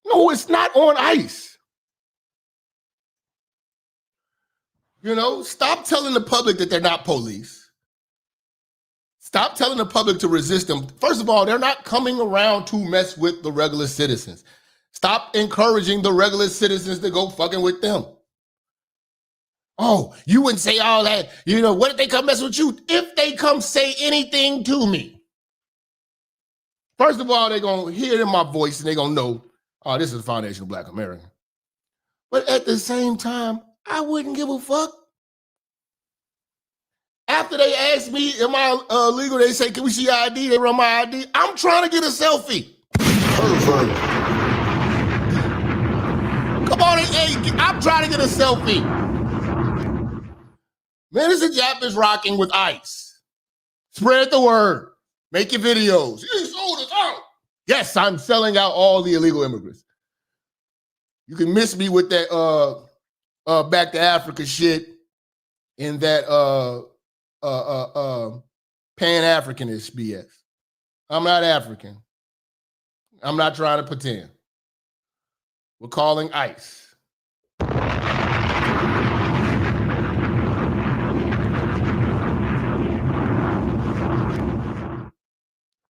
No, it's not on ice. You know, stop telling the public that they're not police. Stop telling the public to resist them. First of all, they're not coming around to mess with the regular citizens. Stop encouraging the regular citizens to go fucking with them. Oh, you wouldn't say all that. You know, what if they come mess with you? If they come say anything to me. First of all, they're going to hear it in my voice and they're going to know, oh, this is the foundation of Black America. But at the same time, I wouldn't give a fuck. After they ask me, am I legal? They say, can we see your ID? They run my ID. I'm trying to get a selfie. Pervert. Come on, hey, I'm trying to get a selfie. Minister Jap is rocking with ICE. Spread the word. Make your videos. You sold us out. Yes, I'm selling out all the illegal immigrants. You can miss me with that back to Africa shit and that Pan-Africanist BS. I'm not African. I'm not trying to pretend. We're calling ICE.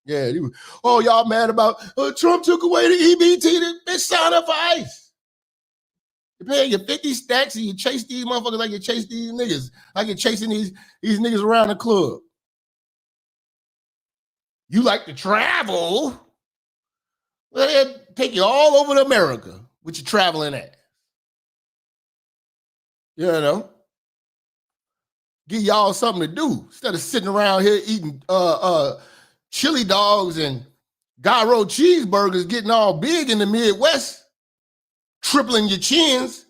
Yeah, oh, y'all mad about Trump took away the EBT. Bitch, sign up for ICE. You're paying your 50 stacks and you chase these motherfuckers like you chase these niggas. Like you're chasing these niggas around the club. You like to travel? Well, they'll take you all over to America with your traveling ass. You know? Give y'all something to do instead of sitting around here eating chili dogs and gyro cheeseburgers, getting all big in the Midwest, tripling your chins,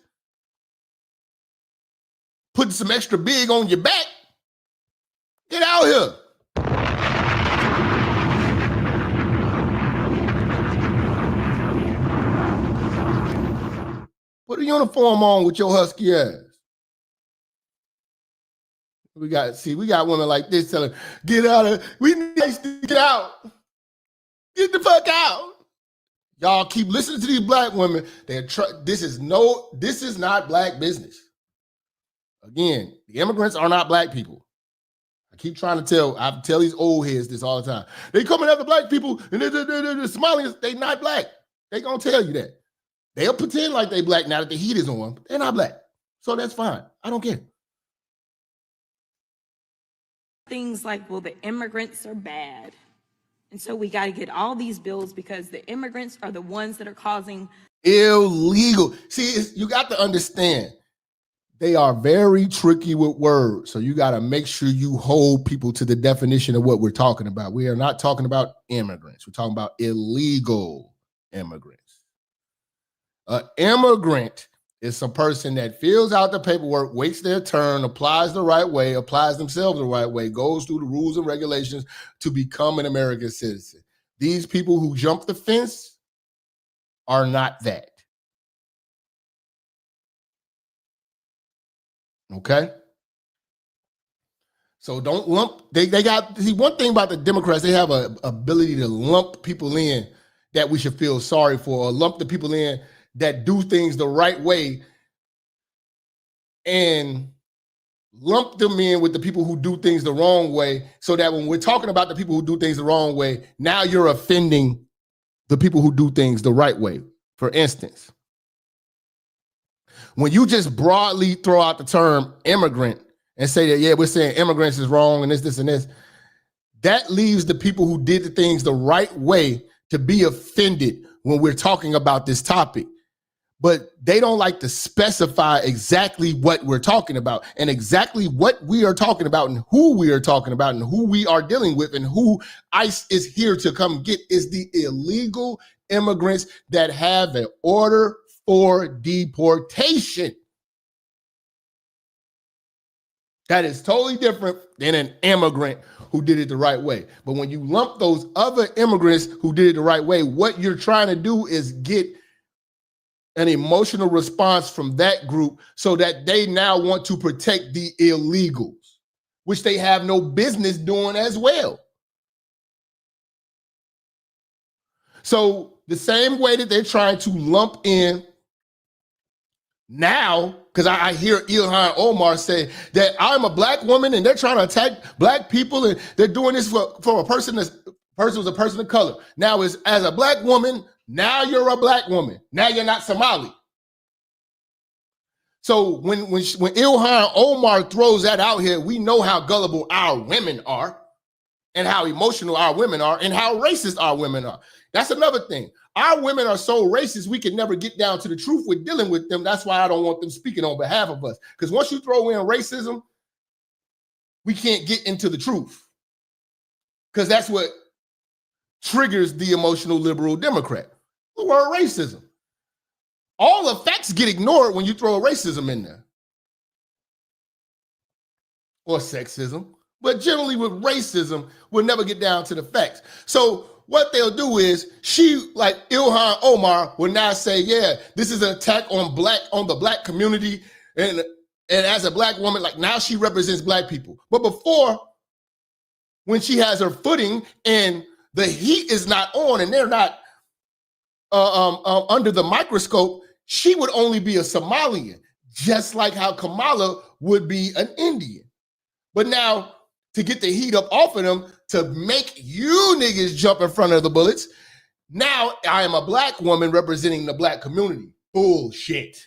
putting some extra big on your back. Get out here. Put a uniform on with your husky ass. We got women like this telling, get out of, we need to get out. Get the fuck out. Y'all keep listening to these black women. This is not black business. Again, the immigrants are not black people. I keep trying to tell these old heads this all the time. They coming after black people and the Somalians, they not black. They gonna tell you that. They'll pretend like they black now that the heat is on, but they're not black. So that's fine. I don't care. Things like, well, the immigrants are bad. And so we got to get all these bills because the immigrants are the ones that are causing illegal. See, you got to understand, they are very tricky with words. So you got to make sure you hold people to the definition of what we're talking about. We are not talking about immigrants. We're talking about illegal immigrants. An immigrant It's a person that fills out the paperwork, waits their turn, applies the right way, applies themselves the right way, goes through the rules and regulations to become an American citizen. These people who jump the fence are not that. Okay? So don't lump, they got, see, one thing about the Democrats, they have a ability to lump people in that we should feel sorry for, or lump the people in that do things the right way and lump them in with the people who do things the wrong way, so that when we're talking about the people who do things the wrong way, now you're offending the people who do things the right way. For instance, when you just broadly throw out the term immigrant and say that, yeah, we're saying immigrants is wrong and this, and this, that leaves the people who did the things the right way to be offended when we're talking about this topic. But they don't like to specify exactly what we're talking about and exactly what we are talking about and who we are talking about and who we are dealing with and who ICE is here to come get is the illegal immigrants that have an order for deportation. That is totally different than an immigrant who did it the right way. But when you lump those other immigrants who did it the right way, what you're trying to do is get an emotional response from that group so that they now want to protect the illegals, which they have no business doing as well. So the same way that they're trying to lump in now, because I hear Ilhan Omar say that I'm a black woman and they're trying to attack black people and they're doing this for a person who's a person of color. Now, as a black woman, now you're a black woman. Now you're not Somali. So when Ilhan Omar throws that out here, we know how gullible our women are and how emotional our women are and how racist our women are. That's another thing. Our women are so racist, we can never get down to the truth with dealing with them. That's why I don't want them speaking on behalf of us. Because once you throw in racism, we can't get into the truth. Because that's what triggers the emotional liberal Democrat. The word racism. All the facts get ignored when you throw racism in there. Or sexism. But generally with racism, we'll never get down to the facts. So what they'll do is like Ilhan Omar will now say, yeah, this is an attack on the black community. And as a black woman, like now she represents black people. But before, when she has her footing and the heat is not on and they're not under the microscope, she would only be a Somalian, just like how Kamala would be an Indian. But now, to get the heat up off of them, to make you niggas jump in front of the bullets, now I am a black woman representing the black community. Bullshit.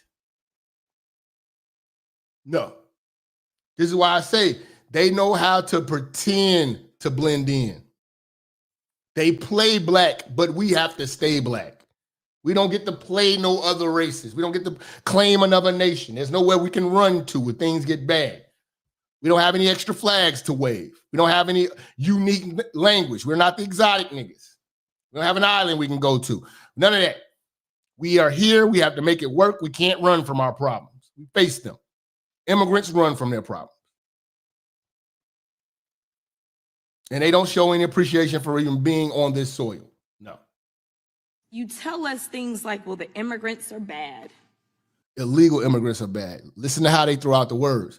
No. This is why I say they know how to pretend to blend in. They play black, but we have to stay black. We don't get to play no other races. We don't get to claim another nation. There's nowhere we can run to when things get bad. We don't have any extra flags to wave. We don't have any unique language. We're not the exotic niggas. We don't have an island we can go to. None of that. We are here. We have to make it work. We can't run from our problems. We face them. Immigrants run from their problems. And they don't show any appreciation for even being on this soil. No. You tell us things like, well, the immigrants are bad. Illegal immigrants are bad. Listen to how they throw out the words.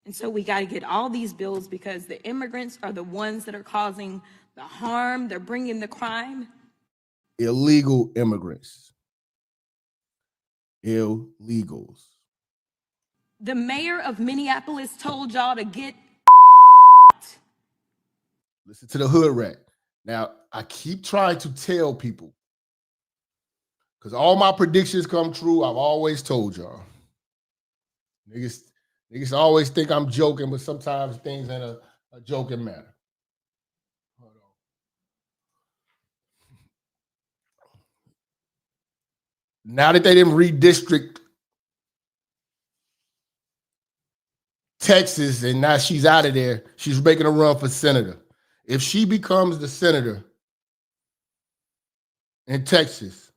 And so we got to get all these bills because the immigrants are the ones that are causing the harm. They're bringing the crime. Illegal immigrants. Illegals. The mayor of Minneapolis told y'all to get. Listen to the hood rat. Now, I keep trying to tell people, because all my predictions come true. I've always told y'all. Niggas always think I'm joking, but sometimes things ain't a joking matter. Hold on. Now that they didn't redistrict Texas and now she's out of there, she's making a run for senator. If she becomes the senator in Texas,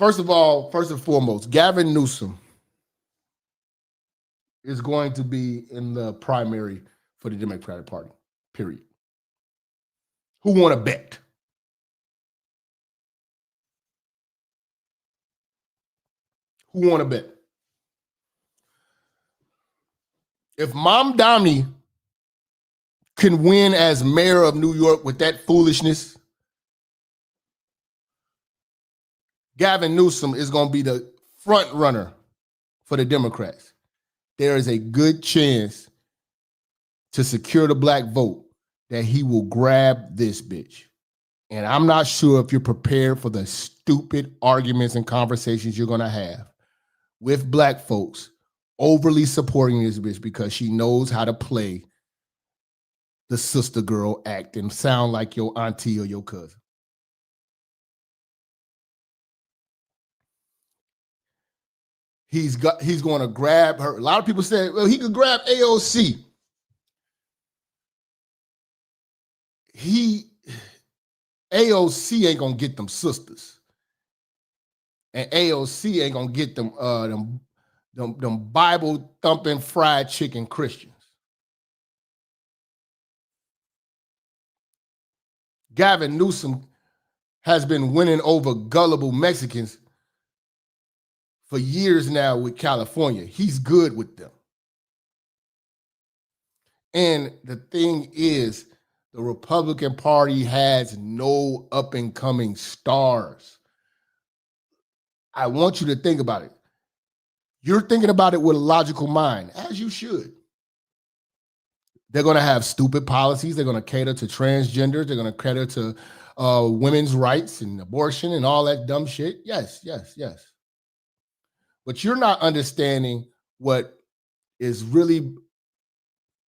First of all, first and foremost, Gavin Newsom is going to be in the primary for the Democratic Party, period. Who want to bet? Who want to bet? If Mom Domney can win as mayor of New York with that foolishness, Gavin Newsom is going to be the front runner for the Democrats. There is a good chance to secure the black vote that he will grab this bitch. And I'm not sure if you're prepared for the stupid arguments and conversations you're going to have with black folks overly supporting this bitch because she knows how to play the sister girl act and sound like your auntie or your cousin. He's going to grab her. A lot of people say, well, he could grab AOC. AOC ain't gonna get them sisters, and AOC ain't gonna get them them Bible thumping fried chicken Christians. Gavin Newsom has been winning over gullible Mexicans for years now with California. He's good with them. And the thing is, the Republican Party has no up-and-coming stars. I want you to think about it. You're thinking about it with a logical mind, as you should. They're going to have stupid policies. They're going to cater to transgenders. They're going to cater to women's rights and abortion and all that dumb shit. Yes, yes, yes. But you're not understanding what is really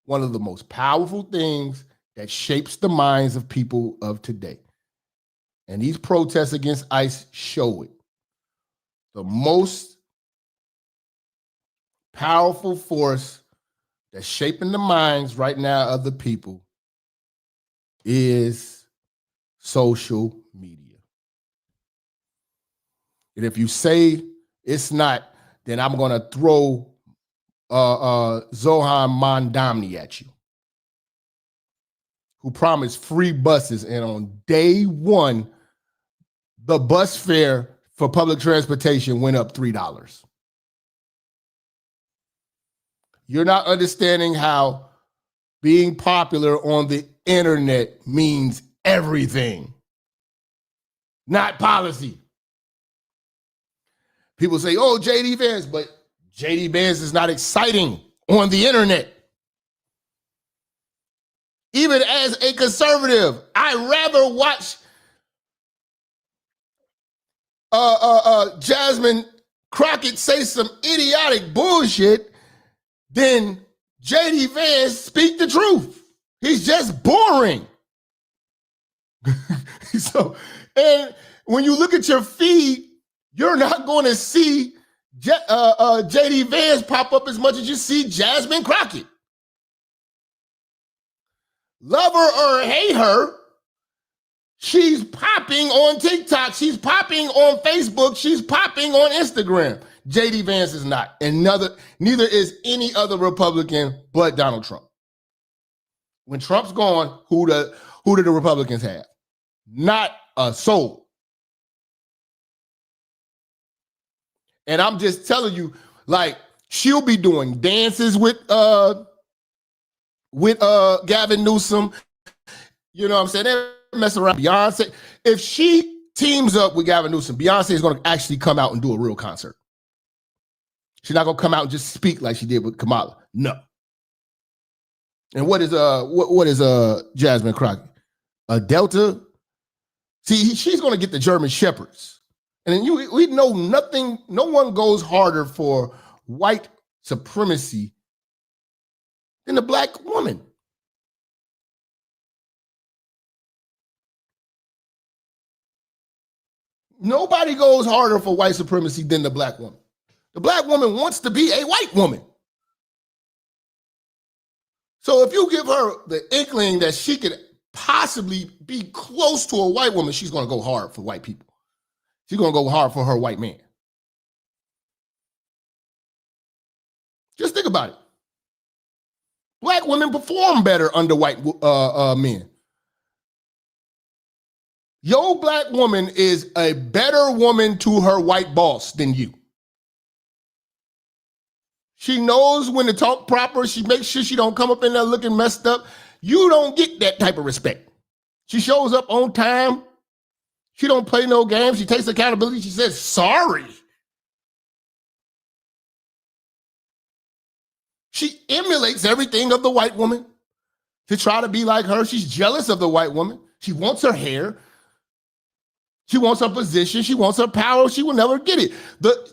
one of the most powerful things that shapes the minds of people of today. And these protests against ICE show it. The most powerful force that's shaping the minds right now of the people is social media. And if you say it's not, then I'm going to throw Zohan Mondamni at you, who promised free buses, and on day one, the bus fare for public transportation went up $3. You're not understanding how being popular on the internet means everything, not policy. People say, oh, J.D. Vance, but J.D. Vance is not exciting on the internet. Even as a conservative, I'd rather watch Jasmine Crockett say some idiotic bullshit than J.D. Vance speak the truth. He's just boring. So, and when you look at your feed, you're not going to see J.D. Vance pop up as much as you see Jasmine Crockett. Love her or hate her, she's popping on TikTok. She's popping on Facebook. She's popping on Instagram. J.D. Vance is not. And neither is any other Republican but Donald Trump. When Trump's gone, who do the Republicans have? Not a soul. And I'm just telling you, like, she'll be doing dances with Gavin Newsom. You know what I'm saying? They mess around. Beyonce. If she teams up with Gavin Newsom, Beyonce is going to actually come out and do a real concert. She's not going to come out and just speak like she did with Kamala. No. And what is Jasmine Crockett? A Delta? See, she's going to get the German Shepherds. And then we know nothing, no one goes harder for white supremacy than a black woman. Nobody goes harder for white supremacy than the black woman. The black woman wants to be a white woman. So if you give her the inkling that she could possibly be close to a white woman, she's going to go hard for white people. she's going to go hard for her white man. Just think about it. Black women perform better under white men. Your black woman is a better woman to her white boss than you. She knows when to talk proper. She makes sure she don't come up in there looking messed up. You don't get that type of respect. She shows up on time. She don't play no games. She takes accountability. She says, sorry. She emulates everything of the white woman to try to be like her. She's jealous of the white woman. She wants her hair. She wants her position. She wants her power. She will never get it.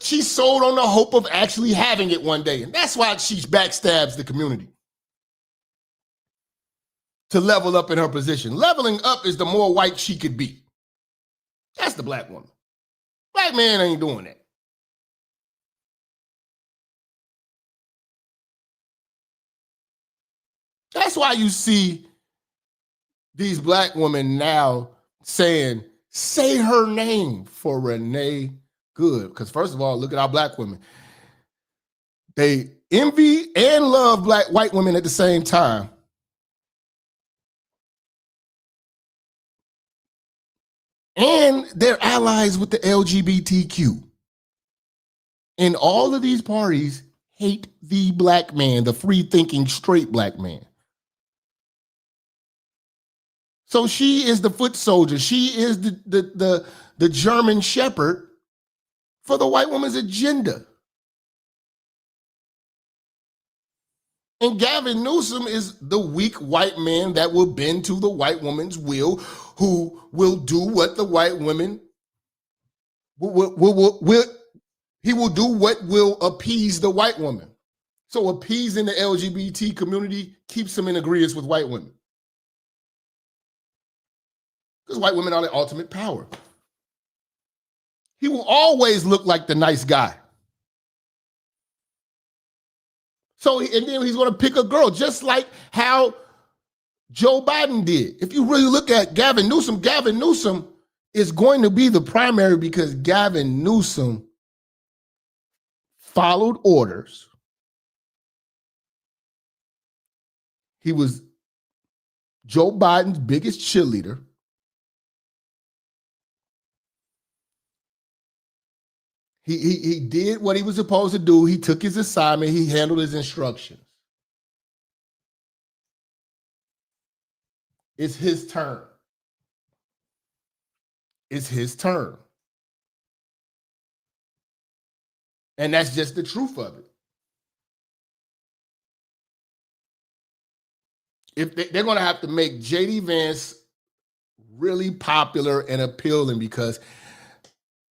She's sold on the hope of actually having it one day. And that's why she backstabs the community to level up in her position. Leveling up is the more white she could be. That's the black woman. Black man ain't doing that. That's why you see these black women now saying, say her name for Renee Good. Because first of all, look at our black women. They envy and love white women at the same time. And they're allies with the LGBTQ. And all of these parties hate the black man, the free-thinking, straight black man. So she is the foot soldier. She is the German shepherd for the white woman's agenda. And Gavin Newsom is the weak white man that will bend to the white woman's will, who will do what the white women he will do what will appease the white woman. So appeasing the LGBT community keeps him in agreement with white women. Because white women are the ultimate power. He will always look like the nice guy. So, and then he's going to pick a girl, just like how Joe Biden did. If you really look at Gavin Newsom is going to be the primary because Gavin Newsom followed orders. He was Joe Biden's biggest cheerleader. He did what he was supposed to do. He took his assignment. He handled his instructions. It's his turn. It's his turn. And that's just the truth of it. If they're going to have to make J.D. Vance really popular and appealing, because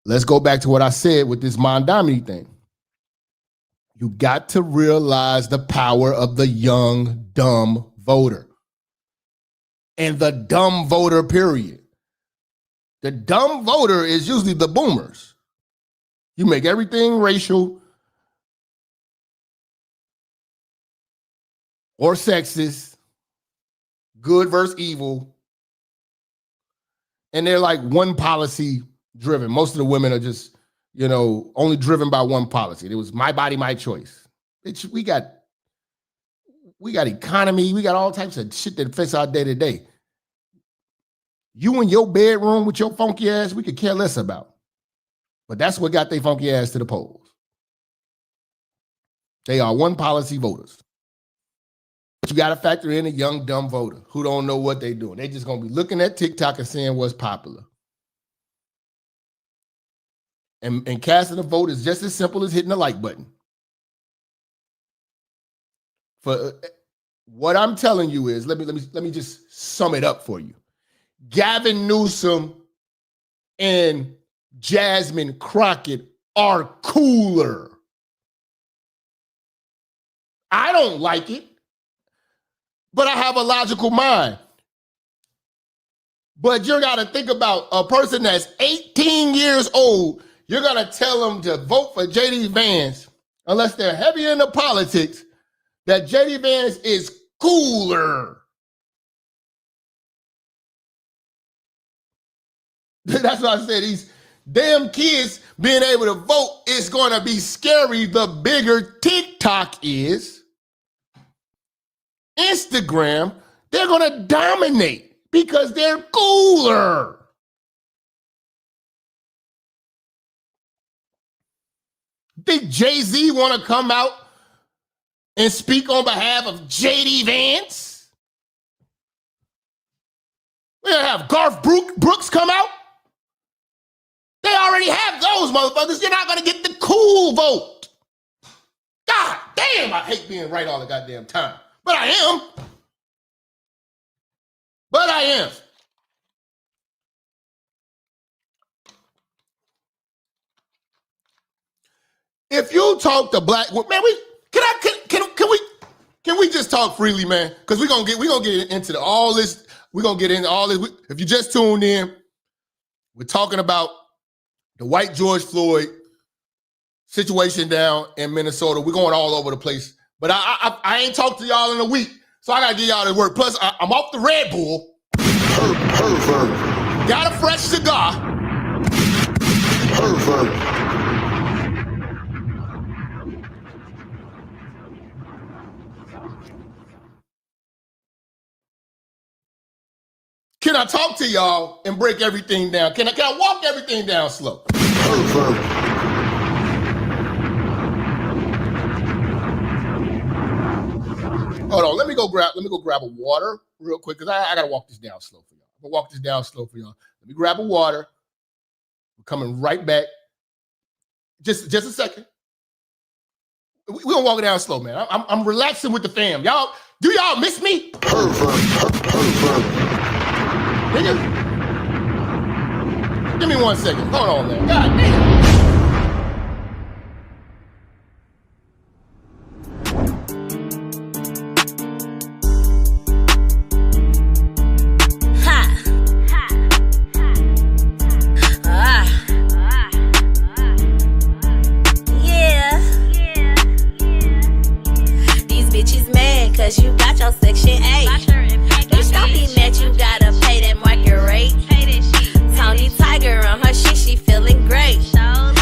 let's go back to what I said with this Mondami thing. You got to realize the power of the young, dumb voter. And the dumb voter, period. The dumb voter is usually the boomers. You make everything racial or sexist, good versus evil. And they're like one policy driven. Most of the women are just, only driven by one policy. It was my body, my choice. We got economy. We got all types of shit that affects our day to day. You in your bedroom with your funky ass, we could care less about. But that's what got their funky ass to the polls. They are one policy voters. But you got to factor in a young, dumb voter who don't know what they're doing. They just going to be looking at TikTok and saying what's popular. And casting a vote is just as simple as hitting the like button. For what I'm telling you is, let me just sum it up for you. Gavin Newsom and Jasmine Crockett are cooler. I don't like it, but I have a logical mind. But you got to think about a person that's 18 years old. You're going to tell them to vote for J.D. Vance, unless they're heavy into politics, that J.D. Vance is cooler. That's why I said damn kids being able to vote is going to be scary the bigger TikTok is. Instagram, they're going to dominate because they're cooler. Think Jay-Z want to come out and speak on behalf of J.D. Vance? We're going to have Garth Brooks come out? They already have those motherfuckers. You're not going to get the cool vote. God damn, I hate being right all the goddamn time. But I am. But I am. If you talk to black, man, can we just talk freely, man? Because we're gonna get into all this. We're gonna get into all this. If you just tuned in, we're talking about the white George Floyd situation down in Minnesota. We're going all over the place. But I ain't talked to y'all in a week, so I gotta get y'all to work. Plus, I'm off the Red Bull. Got a fresh cigar. Can I talk to y'all and break everything down? Can I walk everything down slow? Hold on, let me go grab a water real quick because I gotta walk this down slow for y'all. I'm gonna walk this down slow for y'all. Let me grab a water. We're coming right back. Just a second. We're gonna walk it down slow, man. I'm relaxing with the fam. Y'all, do y'all miss me? Nigga. Give me 1 second. Hold on, man. God damn. These bitches mad cause you got your Section 8. Bitch, don't be mad, you gotta pay that market rate. Tony Tiger on her shit, she feeling great.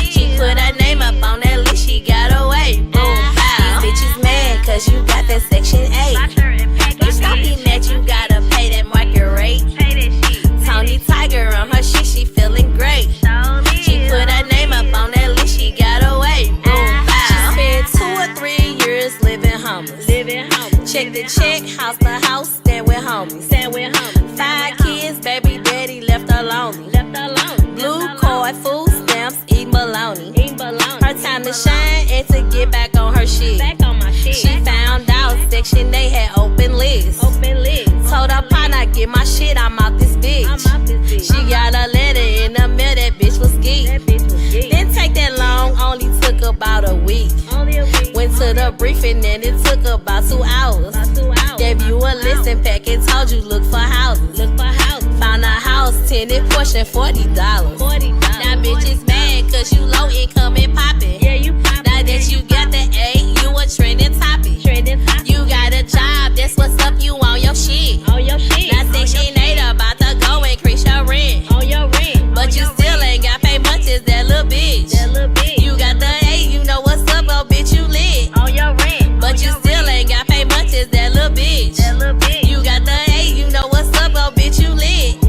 She put her name up on that list, she got away. Boom, pow. These bitches mad cause you got that Section 8. Bitch, don't be mad, you gotta pay that market rate. Tony Tiger on her shit, she feeling great. She put her name up on that list, she got away. Boom, pow. She spent 2 or 3 years living homeless. Check the check, house to house, stand with homies. 5 kids, baby daddy left her lonely. Blue card, food stamps, eating bologna. Her time to shine and to get back on her shit. She found out Section 8 had open list. Told her partner, get my shit, I'm out this bitch. She got a letter in the mail, that bitch was geek. Didn't take that long, only took about a week. Went to the briefing and it took about 2 hours. Gave you a listing packet, told you look for houses. Found a house, tenant portion, $40. Now bitch is mad cause you low income and poppin'. Now that you got the A, you a trending topic. You got a job, that's what's up, you on your shit. Now Section 8 about to go increase your rent. But you still ain't got pay much as that little bitch. You got the A, you know what's up, oh bitch, you lit. But you still ain't got pay much as that little bitch. You got the A, you know what's up, oh bitch, you lit.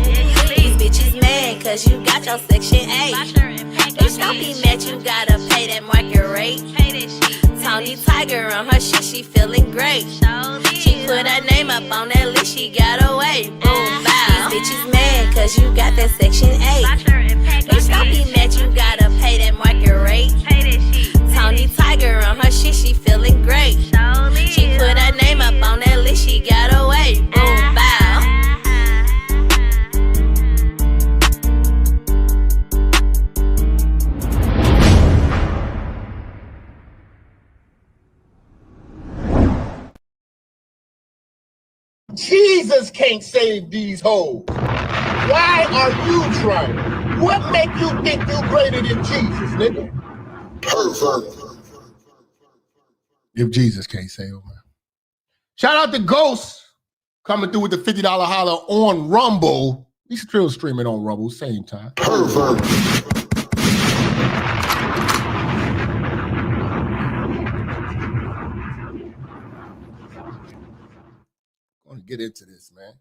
These bitches mad cause you got your Section 8. Bitch, don't be mad, you gotta pay that market rate. Tony Tiger on her shit, she feeling great. She put her name up on that list, she got away. Boom, bow. These bitches mad cause you got that Section 8. Bitch, don't be mad, you gotta pay that market rate. Tony Tiger on her shit, she feeling great. She put her name up on that list, she got away. Boom, bow. Jesus can't save these hoes. Why are you trying? What make you think you greater than Jesus, nigga? If Jesus can't save them. Shout out to Ghost coming through with the $50 holler on Rumble. He's still streaming on Rumble, same time. going to get into this, man.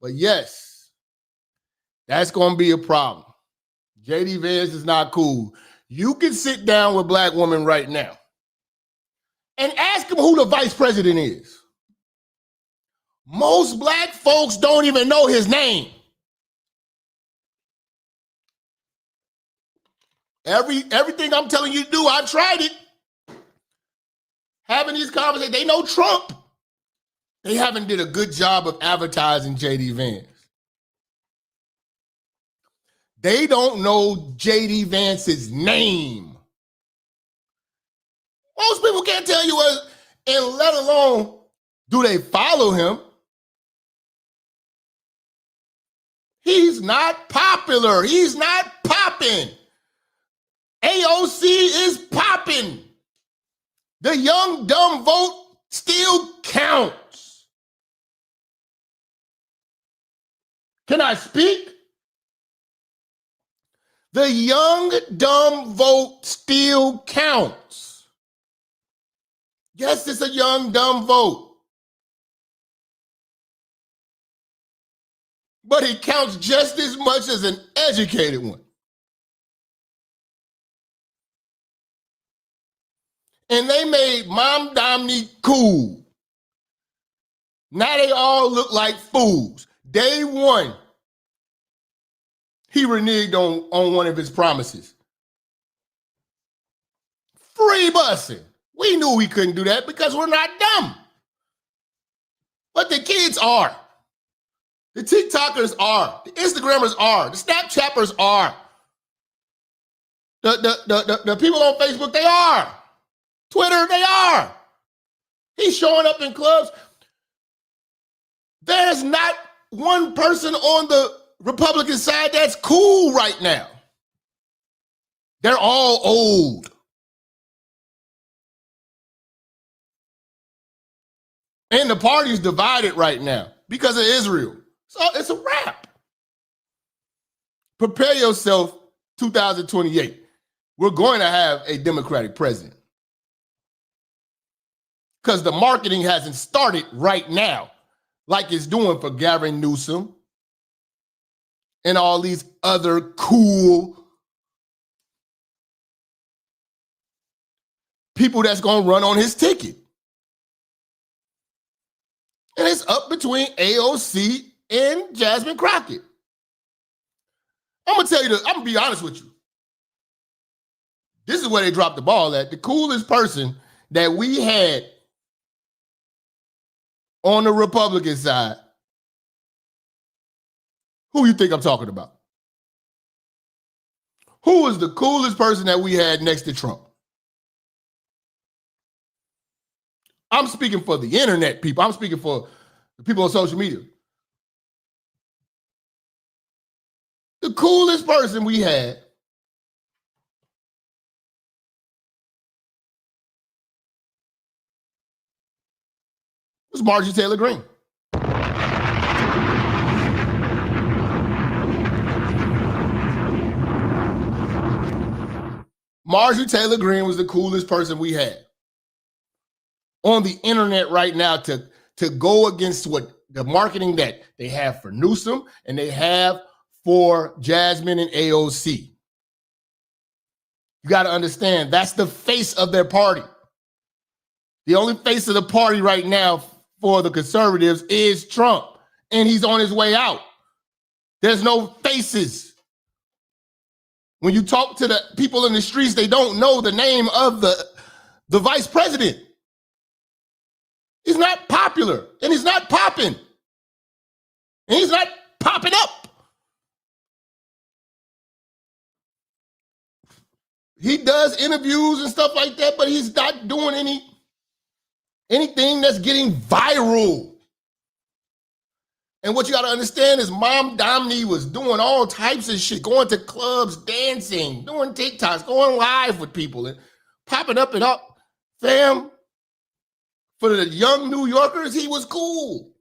But yes, that's going to be a problem. JD Vance is not cool. You can sit down with black women right now and ask them who the vice president is. Most black folks don't even know his name. Everything I'm telling you to do, I tried it. Having these conversations, they know Trump. They haven't did a good job of advertising JD Vance. They don't know JD Vance's name. Most people can't tell you what, and let alone do they follow him. He's not popular. He's not popping. AOC is popping. The young, dumb vote still counts. Can I speak? The young, dumb vote still counts. Yes, it's a young, dumb vote. But it counts just as much as an educated one. And they made Mom Dominique cool. Now they all look like fools. Day one, he reneged on one of his promises. Free busing. We knew we couldn't do that because we're not dumb. But the kids are. The TikTokers are. The Instagrammers are. The Snapchatters are. The people on Facebook, they are. Twitter, they are. He's showing up in clubs. There's not one person on the Republican side that's cool right now. They're all old. And the party's divided right now because of Israel. So it's a wrap. Prepare yourself, 2028. We're going to have a Democratic president. Because the marketing hasn't started right now like it's doing for Gavin Newsom and all these other cool people that's going to run on his ticket. And it's up between AOC and Jasmine Crockett. I'm going to tell you this. I'm going to be honest with you. This is where they dropped the ball at. The coolest person that we had on the Republican side, who you think I'm talking about? Who is the coolest person that we had next to Trump? I'm speaking for the internet people. I'm speaking for the people on social media. The coolest person we had was Marjorie Taylor Greene. Marjorie Taylor Greene was the coolest person we had on the internet right now to go against what the marketing that they have for Newsom and they have for Jasmine and AOC. You got to understand, that's the face of their party. The only face of the party right now for the conservatives is Trump, and he's on his way out. There's no faces. When you talk to the people in the streets, they don't know the name of the vice president. He's not popular, and he's not popping. And he's not popping up. He does interviews and stuff like that, but he's not doing anything that's getting viral. And what you got to understand is Mom Dominique was doing all types of shit, going to clubs, dancing, doing TikToks, going live with people, and popping up and up. Fam, for the young New Yorkers, he was cool.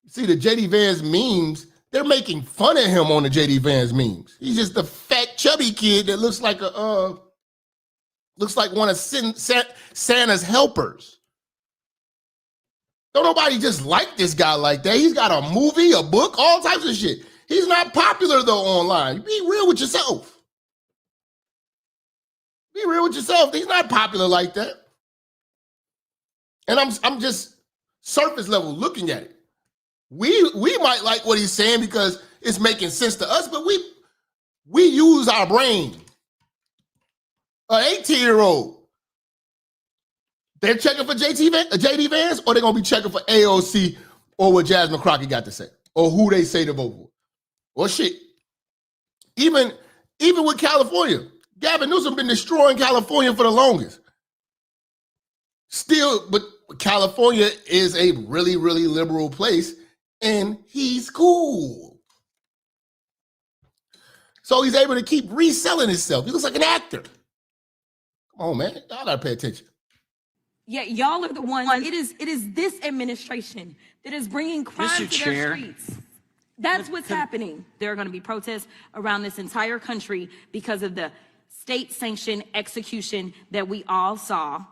See, the JD Vance memes, they're making fun of him on the JD Vance memes. He's just the fat, chubby kid that looks like one of Santa's helpers. Don't nobody just like this guy like that. He's got a movie, a book, all types of shit. He's not popular though online. Be real with yourself. Be real with yourself. He's not popular like that. And I'm just surface level looking at it. We might like what he's saying because it's making sense to us, but we use our brain. An 18-year-old, they're checking for JD Vance, or they're gonna be checking for AOC or what Jasmine Crockett got to say, or who they say to vote for. Or shit. Even with California, Gavin Newsom been destroying California for the longest. Still, but California is a really, really liberal place, and he's cool. So he's able to keep reselling himself. He looks like an actor. Come on, man. Y'all gotta pay attention. Yeah, y'all are the ones. It is this administration that is bringing crime to their streets. That's what's happening. There are going to be protests around this entire country because of the state-sanctioned execution that we all saw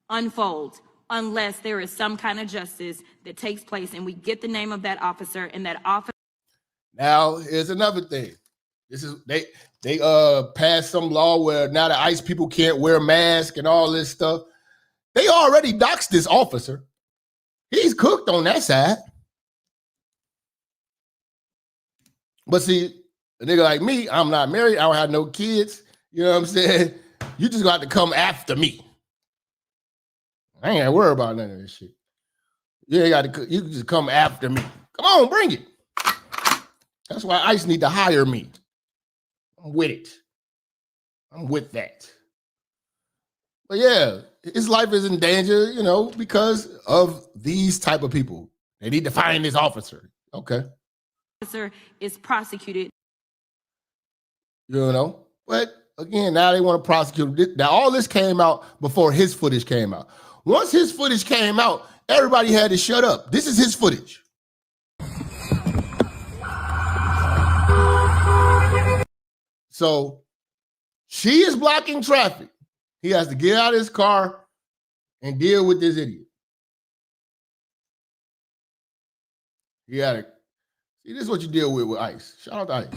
unfold, unless there is some kind of justice that takes place and we get the name of that officer and that officer. Now, here's another thing. This is they passed some law where now the ICE people can't wear masks and all this stuff. They already doxed this officer. He's cooked on that side. But see, a nigga like me, I'm not married. I don't have no kids. You know what I'm saying? You just got to come after me. I ain't got to worry about none of this shit. You ain't got to. You can just come after me. Come on, bring it. That's why ICE need to hire me. I'm with it. I'm with that. But yeah, his life is in danger, you know, because of these type of people. They need to find this officer. Okay. Officer is prosecuted. You know, but again, now they want to prosecute. Now all this came out before his footage came out. Once his footage came out, everybody had to shut up. This is his footage. So she is blocking traffic. He has to get out of his car and deal with this idiot. He had to. See, this is what you deal with ICE. Shout out to ICE.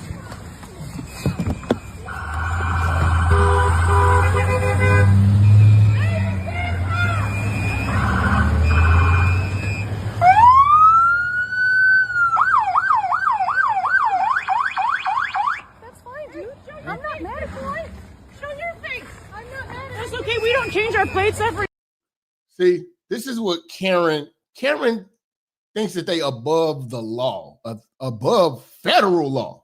That's fine, dude. I'm not mad at Floyd. Show your face. I'm not mad at That's okay. We don't change our plates every. See, this is what Karen thinks that they above the law, above federal law.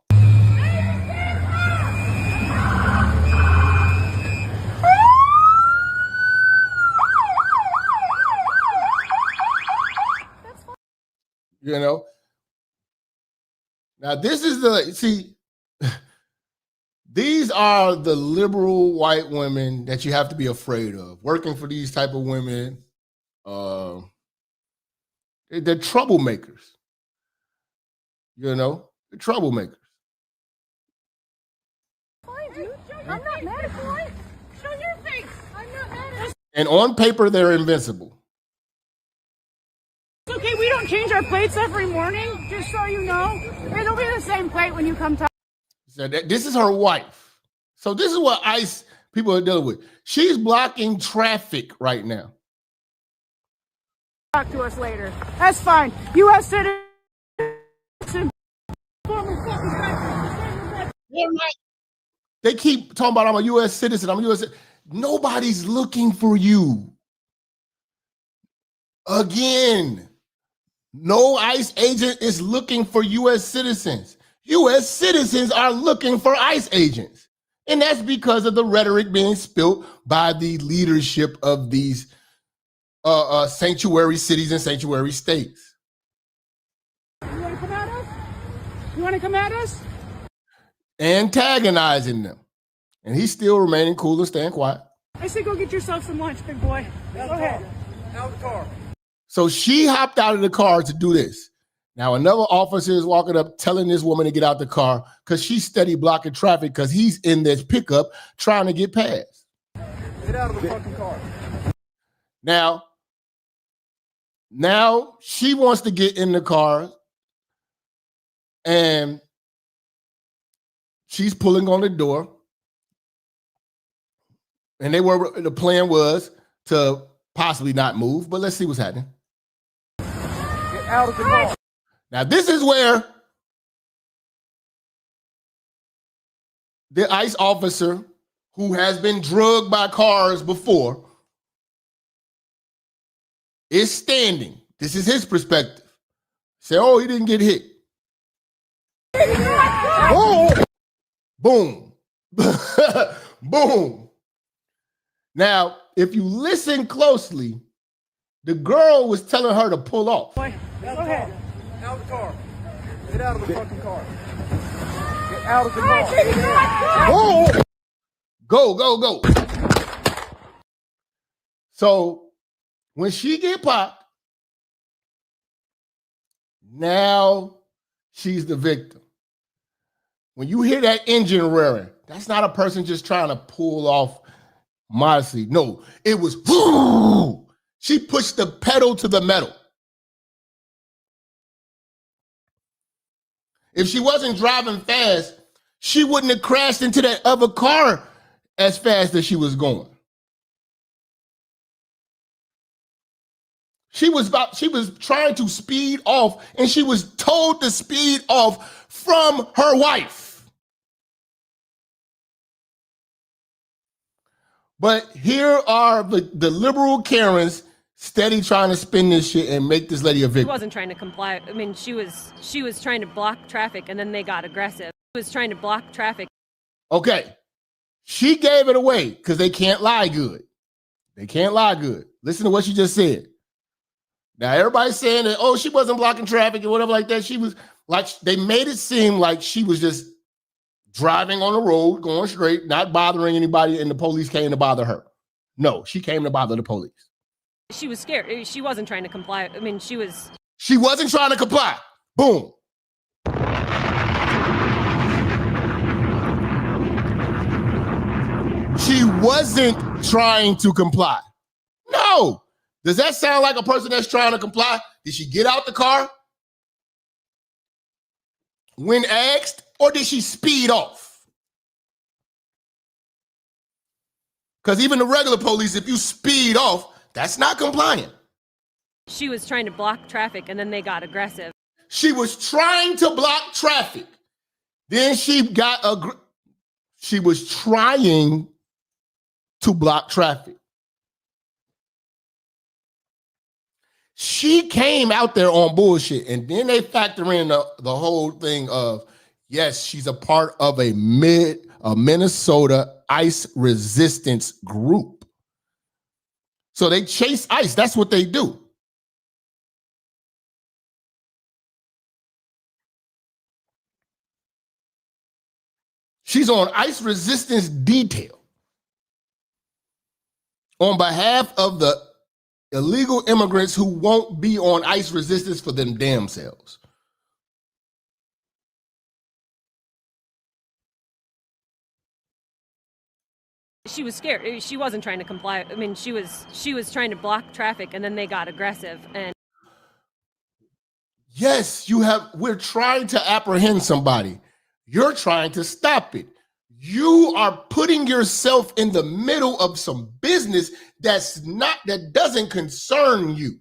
You know? Now this is these are the liberal white women that you have to be afraid of. Working for these type of women, they're troublemakers. You know, they're troublemakers. Fine, dude. I'm not mad at Floyd. Show your face. I'm not mad at. And on paper, they're invincible. It's okay. We don't change our plates every morning. Just so you know, it'll be the same plate when you come to. So this is her wife. So this is what ICE people are dealing with. She's blocking traffic right now. Talk to us later. That's fine. U.S. citizen. They keep talking about I'm a U.S. citizen. I'm a U.S. Nobody's looking for you. Again, no ICE agent is looking for U.S. citizens. U.S. citizens are looking for ICE agents. And that's because of the rhetoric being spilt by the leadership of these sanctuary cities and sanctuary states. You want to come at us? You want to come at us? Antagonizing them. And he's still remaining cool and staying quiet. I say go get yourself some lunch, big boy. Go ahead. Out of the car. So she hopped out of the car to do this. Now, another officer is walking up telling this woman to get out the car because she's steady blocking traffic because he's in this pickup trying to get past. Get out of the fucking car. Now she wants to get in the car and she's pulling on the door. And the plan was to possibly not move, but let's see what's happening. Get out of the car. Now, this is where the ICE officer who has been drugged by cars before is standing. This is his perspective. Say, oh, he didn't get hit. Oh, boom. Boom. Now, if you listen closely, the girl was telling her to pull off. Go ahead. Out of the car. Get out of the fucking car. Get out of the car. Oh! Go. So when she get popped, now she's the victim. When you hear that engine revving, that's not a person just trying to pull off modestly. No, it was, she pushed the pedal to the metal. If she wasn't driving fast, she wouldn't have crashed into that other car as fast as she was going. She was trying to speed off, and she was told to speed off from her wife. But here are the liberal Karens steady trying to spin this shit and make this lady a victim. She wasn't trying to comply. I mean, she was trying to block traffic, and then they got aggressive. She was trying to block traffic. Okay. She gave it away because they can't lie good. They can't lie good. Listen to what she just said. Now, everybody's saying that, oh, she wasn't blocking traffic or whatever like that. She was like, they made it seem like she was just driving on the road, going straight, not bothering anybody, and the police came to bother her. No, she came to bother the police. She was scared. She wasn't trying to comply. I mean, she wasn't trying to comply. Boom. She wasn't trying to comply. No. Does that sound like a person that's trying to comply? Did she get out the car when asked, or did she speed off? Because even the regular police, if you speed off, that's not compliant. She was trying to block traffic, and then they got aggressive. She was trying to block traffic. Then she was trying to block traffic. She came out there on bullshit, and then they factor in the whole thing of, yes, she's a part of a Minnesota ICE resistance group. So they chase ICE. That's what they do. She's on ICE resistance detail on behalf of the illegal immigrants who won't be on ICE resistance for them damn selves. She was scared. She wasn't trying to comply. I mean, she was trying to block traffic, and then they got aggressive. And yes, we're trying to apprehend somebody. You're trying to stop it. You are putting yourself in the middle of some business that doesn't concern you.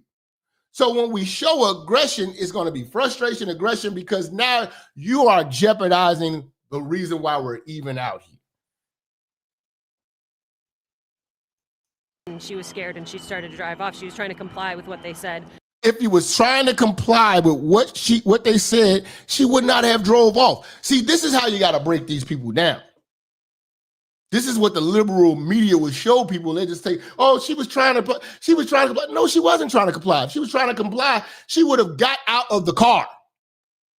So when we show aggression, it's going to be frustration, aggression, because now you are jeopardizing the reason why we're even out here. And she was scared, and she started to drive off. She was trying to comply with what they said. If you was trying to comply with what they said, she would not have drove off. See, this is how you got to break these people down. This is what the liberal media would show people. They just say, oh, she was trying to comply. No, she wasn't trying to comply. If she was trying to comply, she would have got out of the car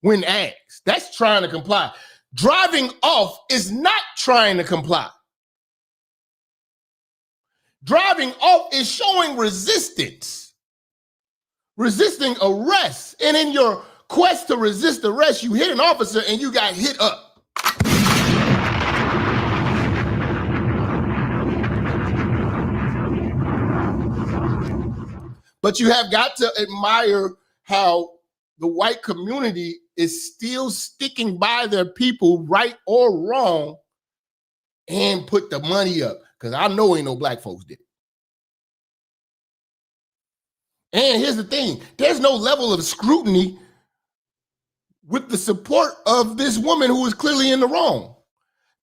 when asked. That's trying to comply. Driving off is not trying to comply. Driving off is showing resistance, resisting arrest. And in your quest to resist arrest, you hit an officer and you got hit up. But you have got to admire how the white community is still sticking by their people, right or wrong, and put the money up. Because I know ain't no black folks did it. And here's the thing. There's no level of scrutiny with the support of this woman who was clearly in the wrong.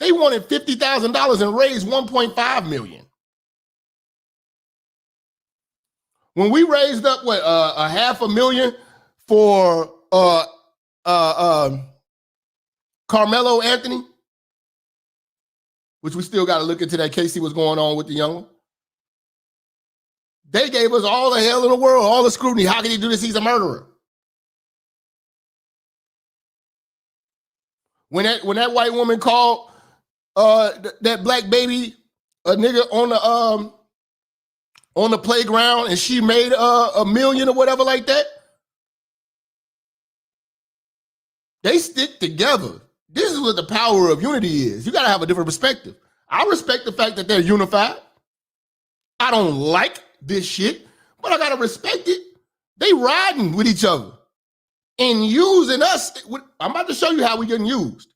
They wanted $50,000 and raised $1.5 million. When we raised up, what, a $500,000 for Carmelo Anthony, which we still got to look into that case, see what's going on with the young one. They gave us all the hell in the world, all the scrutiny. How can he do this? He's a murderer. When that white woman called that black baby a nigga on the playground and she made $1 million or whatever like that, they stick together. This is what the power of unity is. You got to have a different perspective. I respect the fact that they're unified. I don't like this shit, but I got to respect it. They riding with each other and using us. I'm about to show you how we getting used,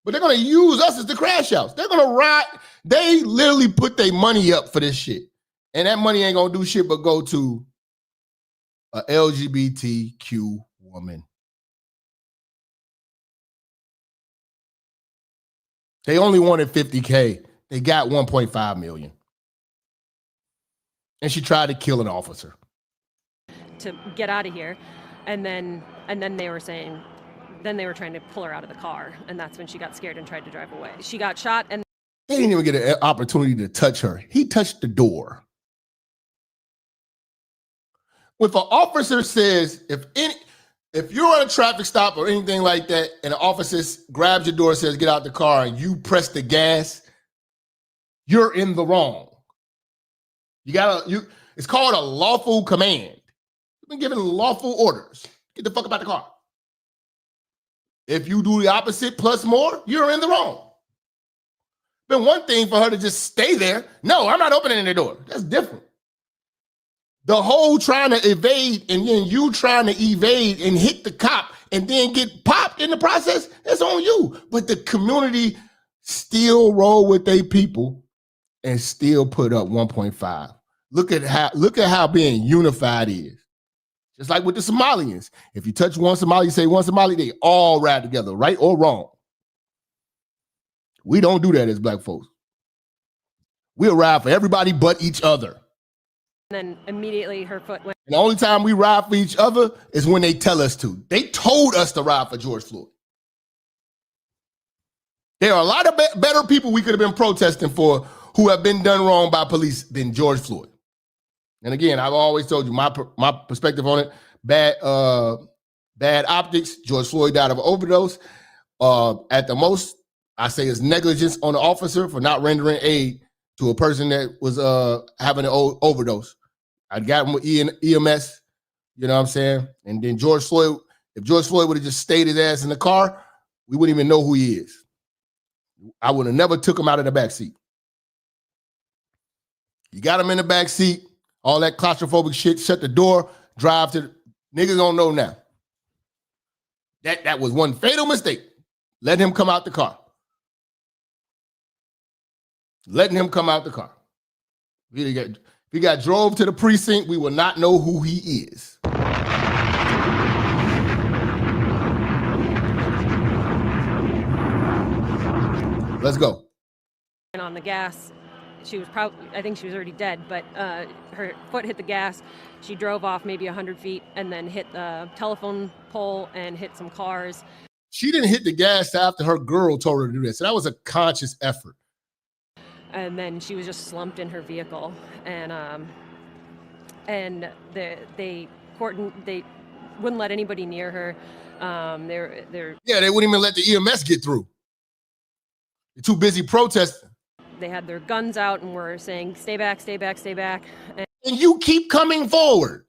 but they're going to use us as the crash outs. They're going to ride. They literally put their money up for this shit. And that money ain't going to do shit but go to a LGBTQ woman. They only wanted $50K. They got $1.5 million. And she tried to kill an officer. To get out of here. And then they were saying, then they were trying to pull her out of the car. And that's when she got scared and tried to drive away. She got shot and they didn't even get an opportunity to touch her. He touched the door. If an officer says, if you're on a traffic stop or anything like that, and an officer grabs your door and says, get out the car, and you press the gas, you're in the wrong. It's called a lawful command. You've been given lawful orders. Get the fuck up out the car. If you do the opposite plus more, you're in the wrong. Been one thing for her to just stay there. No, I'm not opening the door. That's different. The whole trying to evade and then you trying to evade and hit the cop and then get popped in the process, that's on you. But the community still roll with their people and still put up 1.5. Look at how being unified is. Just like with the Somalians. If you touch one Somali, you say one Somali, they all ride together, right or wrong. We don't do that as black folks. We'll ride for everybody but each other. then immediately her foot went. And the only time we ride for each other is when they tell us to. They told us to ride for George Floyd. There are a lot of better people we could have been protesting for who have been done wrong by police than George Floyd. And again, I've always told you my perspective on it. Bad optics. George Floyd died of an overdose. At the most, I say it's negligence on the officer for not rendering aid to a person that was having an overdose. I got him with EMS, you know what I'm saying? And then George Floyd, if George Floyd would have just stayed his ass in the car, we wouldn't even know who he is. I would have never took him out of the back seat. You got him in the back seat, all that claustrophobic shit, shut the door, drive to the niggas don't know now. That was one fatal mistake. Let him come out the car. Letting him come out the car. If he got drove to the precinct, we will not know who he is. Let's go. And on the gas, she was probably, I think she was already dead, but her foot hit the gas. She drove off maybe 100 feet and then hit the telephone pole and hit some cars. She didn't hit the gas after her girl told her to do this. So that was a conscious effort. And then she was just slumped in her vehicle, and they wouldn't let anybody near her. They wouldn't even let the EMS get through. They're too busy protesting. They had their guns out and were saying, "Stay back, stay back, stay back." And you keep coming forward.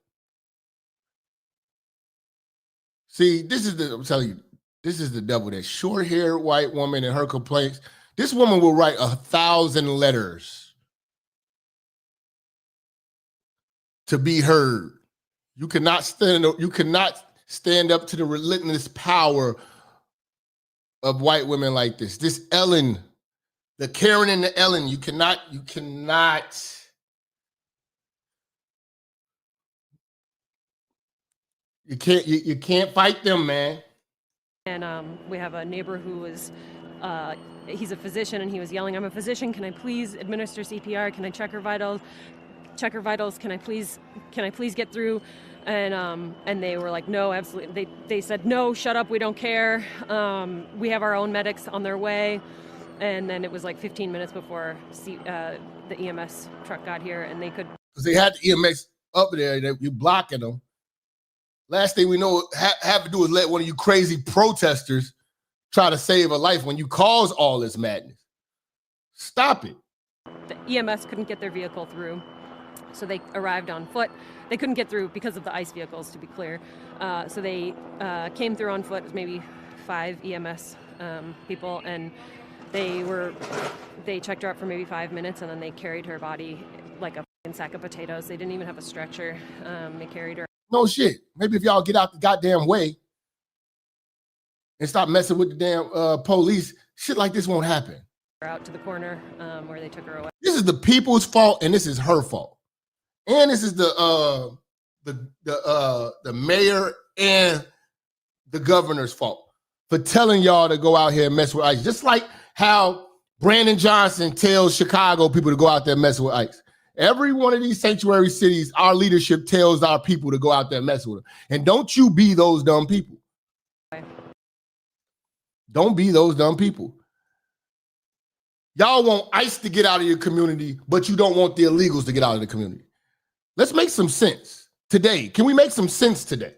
See, I'm telling you, this is the devil. That short-haired white woman and her complaints. This woman will write 1,000 letters to be heard. You cannot stand up to the relentless power of white women like this. This Ellen, the Karen and the Ellen, you cannot. You can't fight them, man. And we have a neighbor who is, he's a physician, and he was yelling, "I'm a physician. Can I please administer CPR? Can I check her vitals? Can I please get through?" And they were like, "No, absolutely." They said, "No, shut up. We don't care. We have our own medics on their way." And then it was like 15 minutes before the EMS truck got here, and they could. Because they had the EMS up there, you blocking them. Last thing we know have to do is let one of you crazy protesters try to save a life when you cause all this madness. Stop it. The EMS couldn't get their vehicle through, so they arrived on foot. They couldn't get through because of the ICE vehicles, to be clear. So they came through on foot. It was maybe 5 EMS people, and they checked her up for maybe 5 minutes, and then they carried her body like a sack of potatoes. They didn't even have a stretcher. They carried her. No shit. Maybe if y'all get out the goddamn way and stop messing with the damn police, shit like this won't happen. Out to the corner where they took her away. This is the people's fault, and this is her fault. And this is the mayor and the governor's fault for telling y'all to go out here and mess with ICE. Just like how Brandon Johnson tells Chicago people to go out there and mess with ICE. Every one of these sanctuary cities, our leadership tells our people to go out there and mess with them. And don't you be those dumb people. Don't be those dumb people. Y'all want ICE to get out of your community, but you don't want the illegals to get out of the community. Let's make some sense today. Can we make some sense today?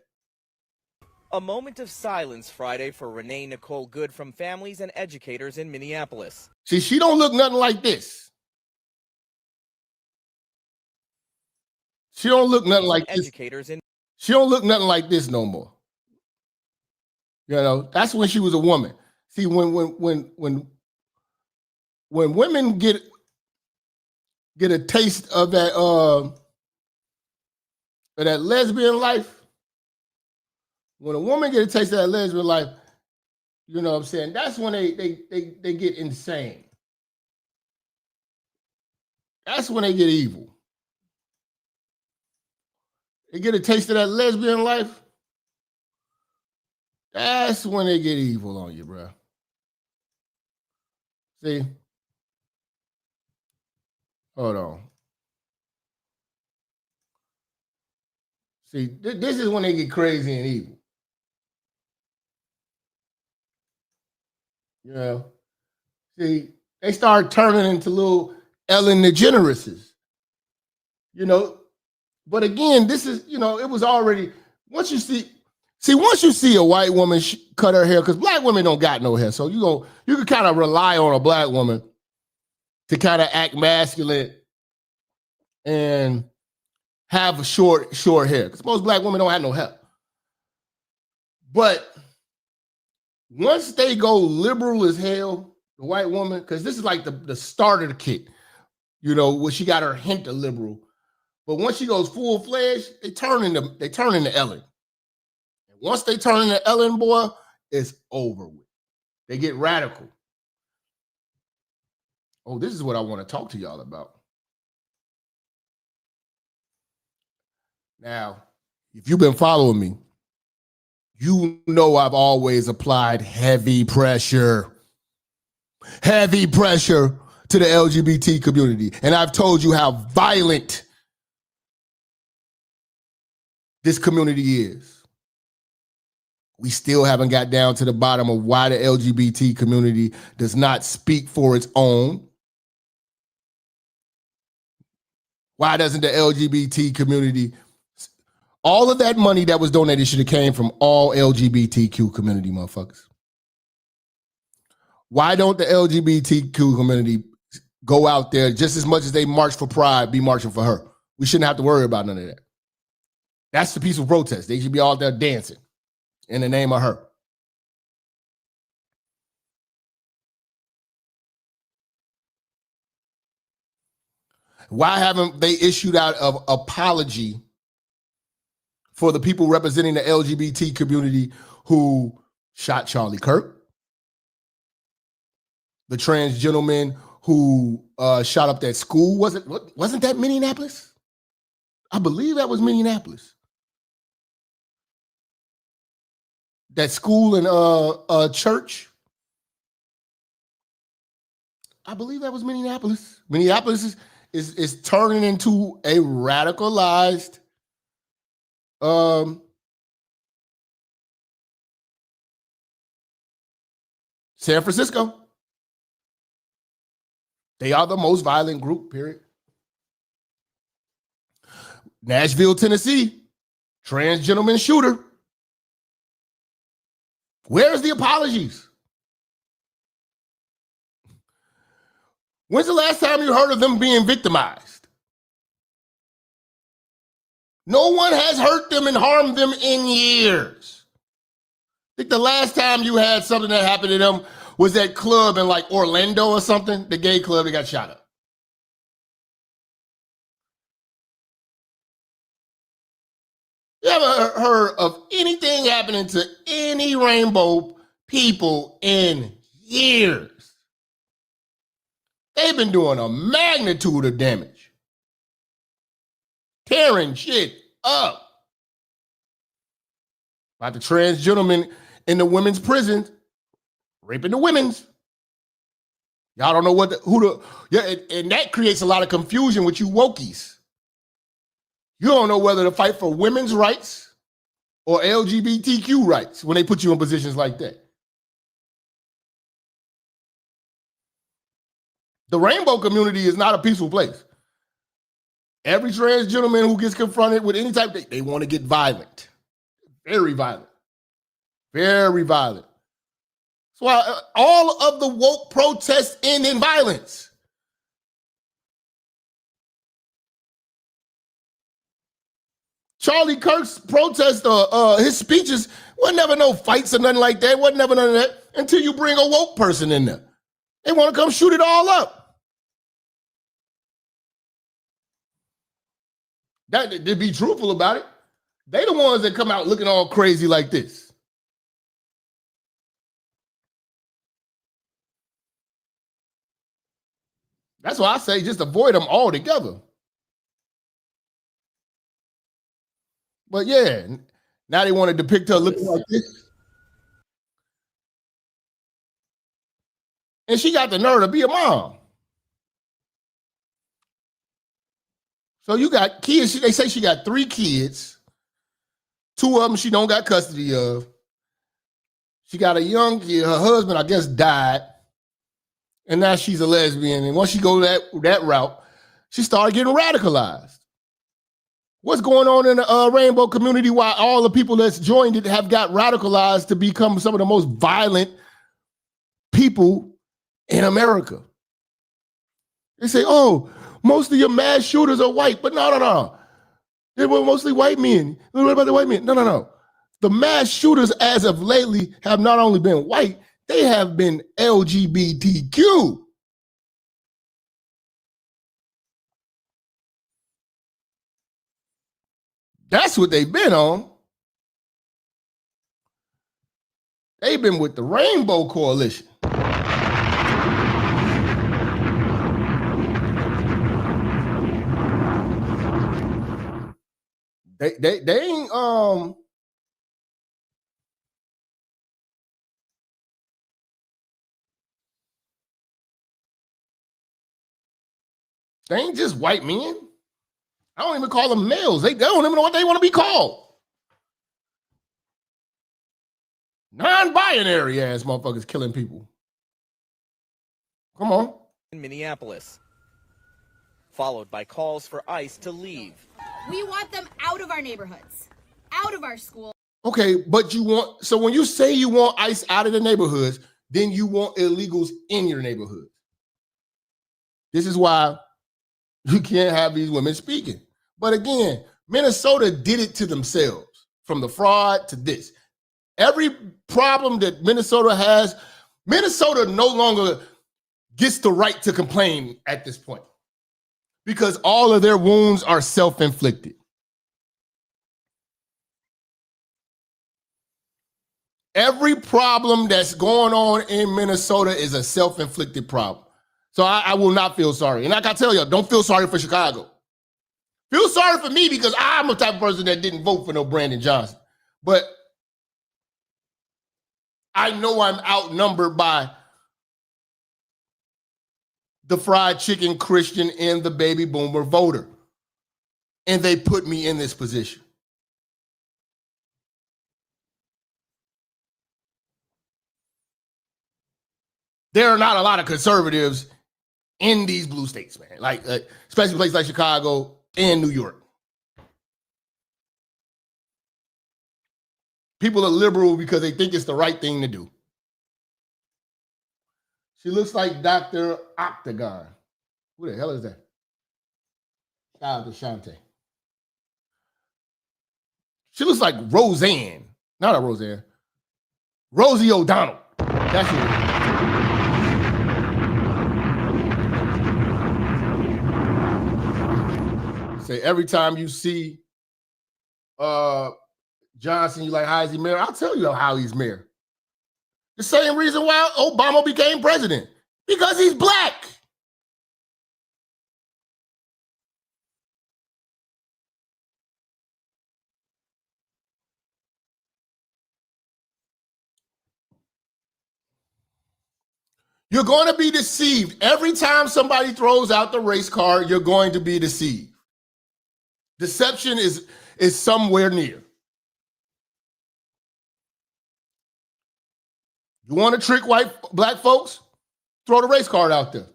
A moment of silence Friday for Renee Nicole Good from families and educators in Minneapolis. See, she don't look nothing like this. She don't look nothing like this. She don't look nothing like this no more. You know, that's when she was a woman. See, when women get a taste of that lesbian life, when a woman get a taste of that lesbian life, you know what I'm saying? That's when they get insane. That's when they get evil. They get a taste of that lesbian life. That's when they get evil on you, bro. See? Hold on. See, this is when they get crazy and evil. You know? See, they start turning into little Ellen DeGenereses. You know? But again, this is, you know, it was already, once you see a white woman cut her hair, because black women don't got no hair, so you can kind of rely on a black woman to kind of act masculine and have short hair, because most black women don't have no hair. But once they go liberal as hell, the white woman, because this is like the starter kit, you know, where she got her hint of liberal. But once she goes full-fledged, they turn into Ellen. And once they turn into Ellen, boy, it's over with. They get radical. Oh, this is what I want to talk to y'all about. Now, if you've been following me, you know I've always applied heavy pressure to the LGBT community. And I've told you how violent this community is. We still haven't got down to the bottom of why the LGBT community does not speak for its own. Why doesn't the LGBT community, all of that money that was donated should have came from all LGBTQ community motherfuckers. Why don't the LGBTQ community go out there just as much as they march for Pride, be marching for her? We shouldn't have to worry about none of that. That's the peaceful protest. They should be all there dancing. in the name of her. Why haven't they issued out an apology for the people representing the LGBT community who shot Charlie Kirk? The trans gentleman who shot up that school, wasn't that Minneapolis? I believe that was Minneapolis. That school and church. I believe that was Minneapolis. Minneapolis is turning into a radicalized San Francisco. They are the most violent group, period. Nashville, Tennessee, trans gentleman shooter. Where's the apologies? When's the last time you heard of them being victimized? No one has hurt them and harmed them in years. I think the last time you had something that happened to them was that club in like Orlando or something, the gay club that got shot up. You ever heard of anything happening to any rainbow people in years? They've been doing a magnitude of damage. Tearing shit up. About the trans gentleman in the women's prison raping the women's. Y'all don't know and that creates a lot of confusion with you wokies. You don't know whether to fight for women's rights or LGBTQ rights when they put you in positions like that. The rainbow community is not a peaceful place. Every trans gentleman who gets confronted with any type, they want to get violent. Very violent. Very violent. That's why all of the woke protests end in violence. Charlie Kirk's protest, his speeches, wasn't never no fights or nothing like that. Wasn't never none of that until you bring a woke person in there. They want to come shoot it all up. To be truthful about it, they the ones that come out looking all crazy like this. That's why I say just avoid them altogether. But yeah, now they want to depict her looking like this. And she got the nerve to be a mom. So you got kids. They say she got 3 kids. 2 of them she don't got custody of. She got a young kid. Her husband, I guess, died. And now she's a lesbian. And once she go that route, she started getting radicalized. What's going on in the rainbow community? Why all the people that's joined it have got radicalized to become some of the most violent people in America? They say, oh, most of your mass shooters are white. But no. They were mostly white men. What about the white men? No. The mass shooters as of lately have not only been white, they have been LGBTQ. That's what they've been on. They've been with the Rainbow Coalition. They ain't they ain't just white men. I don't even call them males. They don't even know what they want to be called. Non-binary ass motherfuckers killing people. Come on. In Minneapolis, followed by calls for ICE to leave. We want them out of our neighborhoods, out of our schools. Okay, but so when you say you want ICE out of the neighborhoods, then you want illegals in your neighborhood. This is why you can't have these women speaking. But again, Minnesota did it to themselves from the fraud to this. Every problem that Minnesota has, Minnesota no longer gets the right to complain at this point because all of their wounds are self-inflicted. Every problem that's going on in Minnesota is a self-inflicted problem. So I will not feel sorry. And like I tell you, don't feel sorry for Chicago. Feel sorry for me because I'm the type of person that didn't vote for no Brandon Johnson. But I know I'm outnumbered by the fried chicken Christian and the baby boomer voter. And they put me in this position. There are not a lot of conservatives in these blue states, man. Like, especially places like Chicago and New York. People are liberal because they think it's the right thing to do. She looks like Dr. Octagon. Who the hell is that? Shout out to Shantae. She looks like Roseanne. Not a Roseanne. Rosie O'Donnell. That's who it is. Say every time you see Johnson, you like, how is he mayor? I'll tell you how he's mayor. The same reason why Obama became president. Because he's black. You're going to be deceived. Every time somebody throws out the race card, you're going to be deceived. Deception is somewhere near. You want to trick black folks? Throw the race card out there.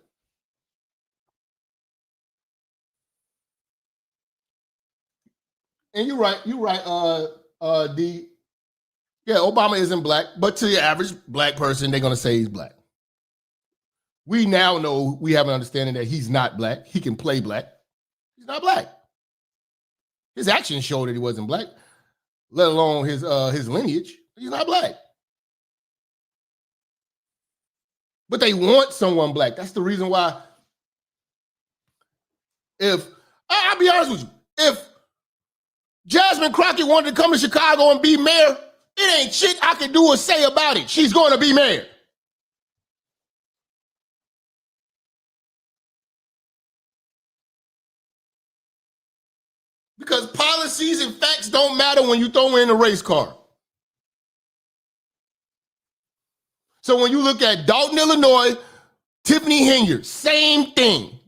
And you're right, D. Yeah, Obama isn't black, but to the average black person, they're going to say he's black. We now know, we have an understanding that he's not black. He can play black. He's not black. His actions show that he wasn't black, let alone his lineage. He's not black. But they want someone black. That's the reason why. I'll be honest with you, if Jasmine Crockett wanted to come to Chicago and be mayor, it ain't shit I can do or say about it. She's going to be mayor. Because policies and facts don't matter when you throw in a race card. So when you look at Dalton, Illinois, Tiffany Henyard, same thing.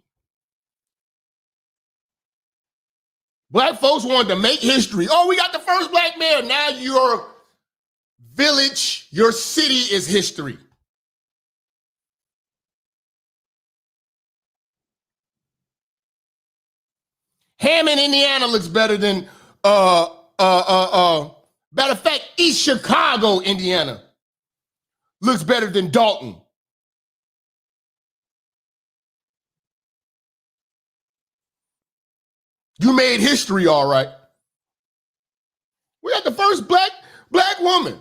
Black folks wanted to make history. Oh, we got the first black mayor. Now your village, your city is history. Hammond, Indiana looks better than, matter of fact, East Chicago, Indiana looks better than Dalton. You made history, all right. We got the first black woman.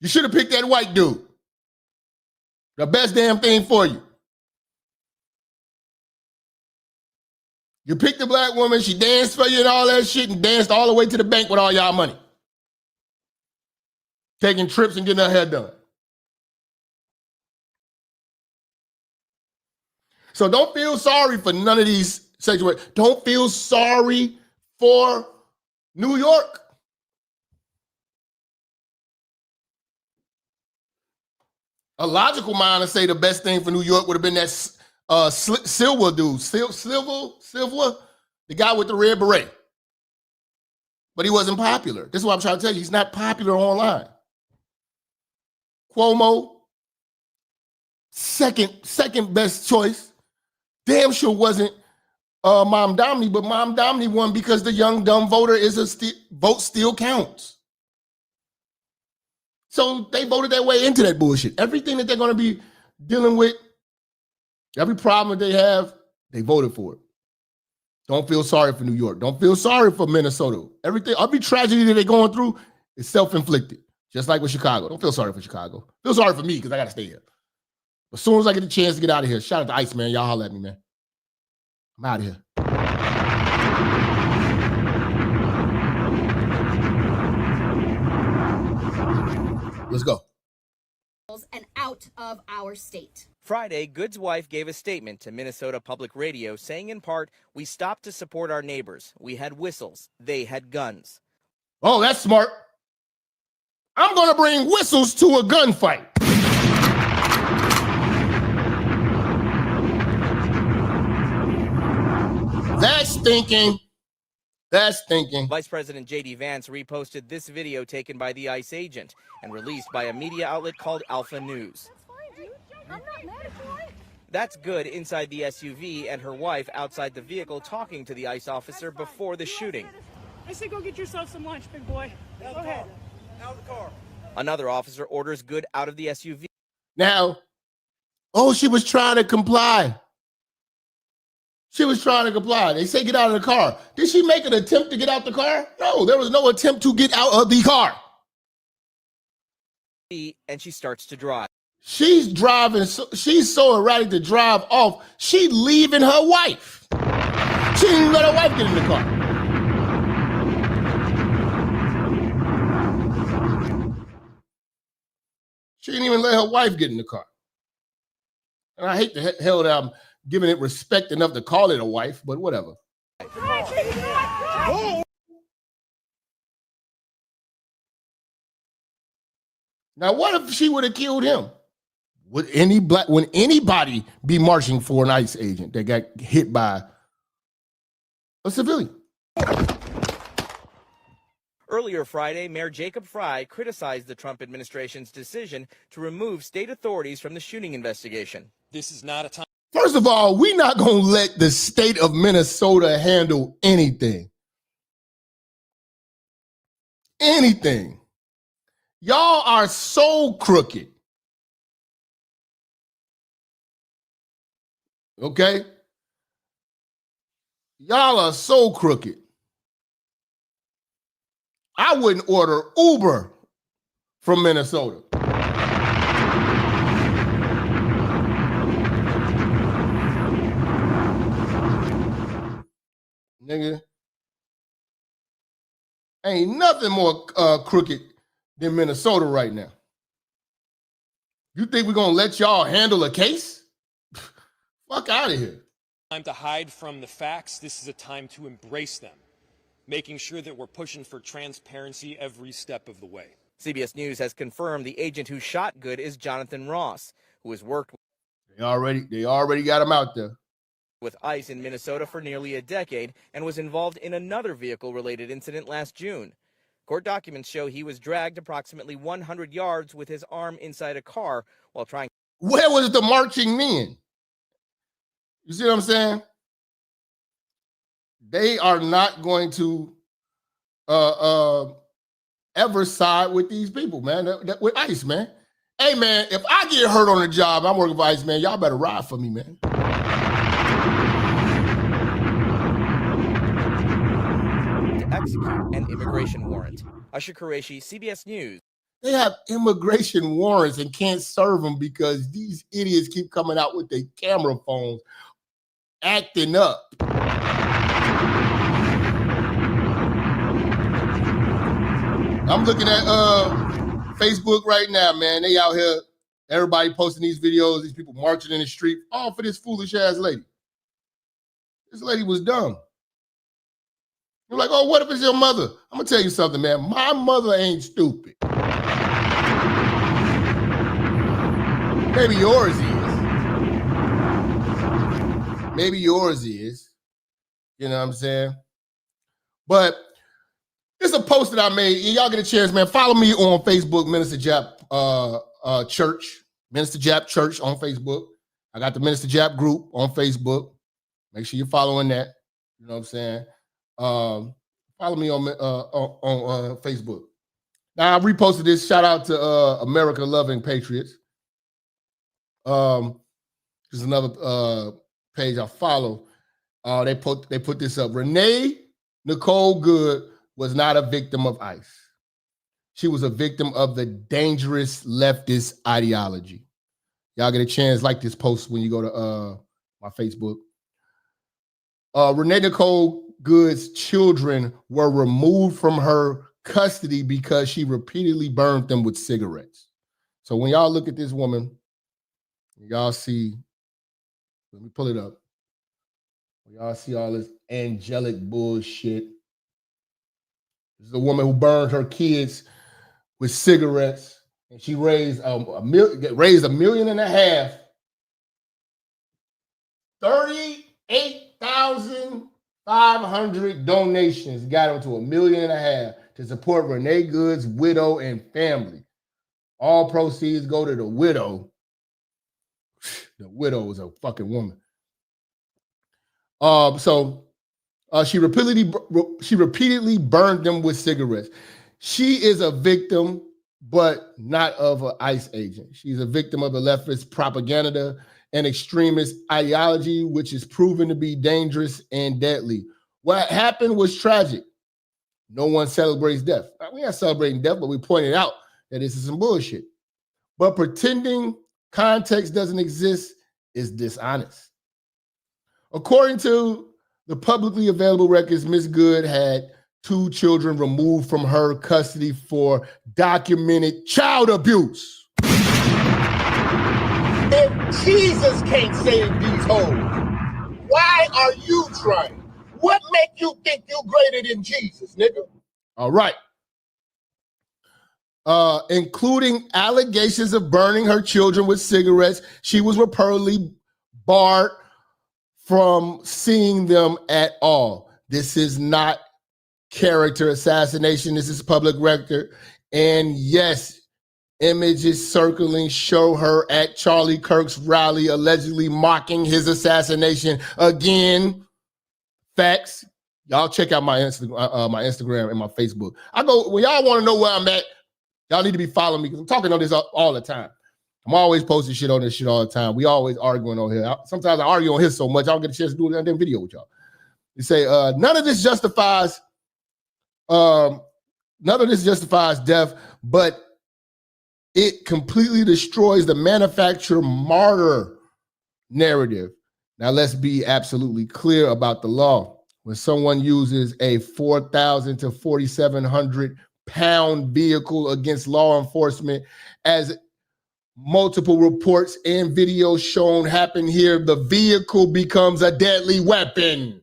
You should have picked that white dude. The best damn thing for you. You picked the black woman, she danced for you and all that shit and danced all the way to the bank with all y'all money. Taking trips and getting her hair done. So don't feel sorry for none of these situations. Don't feel sorry for New York. A logical mind to say the best thing for New York would have been that Silva dude. Silva, the guy with the red beret. But he wasn't popular. This is what I'm trying to tell you. He's not popular online. Cuomo, second best choice. Damn sure wasn't Mom Domney, but Mom Domney won because the young dumb voter is vote still counts. So they voted their way into that bullshit. Everything that they're going to be dealing with, every problem that they have, they voted for it. Don't feel sorry for New York. Don't feel sorry for Minnesota. Every tragedy that they're going through is self-inflicted. Just like with Chicago. Don't feel sorry for Chicago. Feel sorry for me because I got to stay here. But as soon as I get the chance to get out of here, shout out to Ice, man. Y'all holler at me, man. I'm out of here. Let's go. And out of our state. Friday, Good's wife gave a statement to Minnesota Public Radio saying in part, "We stopped to support our neighbors. We had whistles. They had guns." Oh, that's smart. I'm going to bring whistles to a gunfight. That's thinking. That's thinking. Vice President J.D. Vance reposted this video taken by the ICE agent and released by a media outlet called Alpha News. That's fine, dude. I'm not mad at you. That's Good inside the SUV and her wife outside the vehicle talking to the ICE officer before the shooting. I say go get yourself some lunch, big boy. Go ahead. Out of the car. Another officer orders Good out of the SUV. Now, she was trying to comply. She was trying to comply. They say get out of the car. Did she make an attempt to get out the car? No, there was no attempt to get out of the car. And she starts to drive. She's driving. She's so erratic to drive off. She leaving her wife. She didn't even let her wife get in the car. She didn't even let her wife get in the car. And I hate the hell that I'm giving it respect enough to call it a wife, but whatever. Now, what if she would have killed him? Would anybody be marching for an ICE agent that got hit by a civilian? Earlier Friday, Mayor Jacob Frey criticized the Trump administration's decision to remove state authorities from the shooting investigation. This is not a time. First of all, we're not going to let the state of Minnesota handle anything. Anything. Y'all are so crooked. Okay? Y'all are so crooked. I wouldn't order Uber from Minnesota. Nigga. Ain't nothing more crooked than Minnesota right now. You think we're going to let y'all handle a case? Fuck out of here. Time to hide from the facts. This is a time to embrace them, making sure that we're pushing for transparency every step of the way. CBS News has confirmed the agent who shot Good is Jonathan Ross, who has worked They already got him out there. With ICE in Minnesota for nearly a decade and was involved in another vehicle-related incident last June. Court documents show he was dragged approximately 100 yards with his arm inside a car while trying. Where was the marching men? You see what I'm saying? They are not going to ever side with these people, man. With ICE, man. Hey, man, if I get hurt on the job, I'm working for ICE, man. Y'all better ride for me, man. To execute an immigration warrant. Usher Qureshi, CBS News. They have immigration warrants and can't serve them because these idiots keep coming out with their camera phones, acting up. I'm looking at Facebook right now, man. They out here, everybody posting these videos, these people marching in the street, all for this foolish ass lady. This lady was dumb. You're like, oh, what if it's your mother? I'm gonna tell you something, man. My mother ain't stupid. Maybe yours is. Maybe yours is. You know what I'm saying? But it's a post that I made. Y'all get a chance, man. Follow me on Facebook, Minister Jap Church. Minister Jap Church on Facebook. I got the Minister Jap group on Facebook. Make sure you're following that. You know what I'm saying? Follow me on Facebook. Now I reposted this. Shout out to America Loving Patriots. There's another page I follow. They put this up. Renee Nicole Good was not a victim of ICE. she was a victim of the dangerous leftist ideology. Y'all get a chance, like this post when you go to my Facebook. Renee Nicole Good's children were removed from her custody because she repeatedly burned them with cigarettes. So when y'all look at this woman, y'all see, let me pull it up. Y'all see all this angelic bullshit. This is a woman who burned her kids with cigarettes, and she raised $1.5 million, 38,500 donations got them to $1.5 million to support Renee Good's widow and family. All proceeds go to the widow. The widow is a fucking woman. She repeatedly burned them with cigarettes. She is a victim, but not of an ICE agent. She's a victim of the leftist propaganda and extremist ideology, which is proven to be dangerous and deadly. What happened was tragic. No one celebrates death. We are celebrating death, but we pointed out that this is some bullshit. But pretending context doesn't exist is dishonest. According to the publicly available records, Ms. Good had 2 children removed from her custody for documented child abuse. If Jesus can't save these hoes, why are you trying? What make you think you greater than Jesus, nigga? All right. Including allegations of burning her children with cigarettes. She was reportedly barred from seeing them at all. This is not character assassination. This is public record. And yes, images circling show her at Charlie Kirk's rally, allegedly mocking his assassination. Again, facts. Y'all check out my Instagram and my Facebook. When y'all want to know where I'm at, y'all need to be following me because I'm talking on this all the time. I'm always posting shit on this shit all the time. We always arguing on here. Sometimes I argue on here so much I don't get a chance to do a damn video with y'all. You say none of this justifies death, but it completely destroys the manufactured martyr narrative. Now let's be absolutely clear about the law. When someone uses a 4,000 to 4,700 pound vehicle against law enforcement, as multiple reports and videos shown happen here, the vehicle becomes a deadly weapon.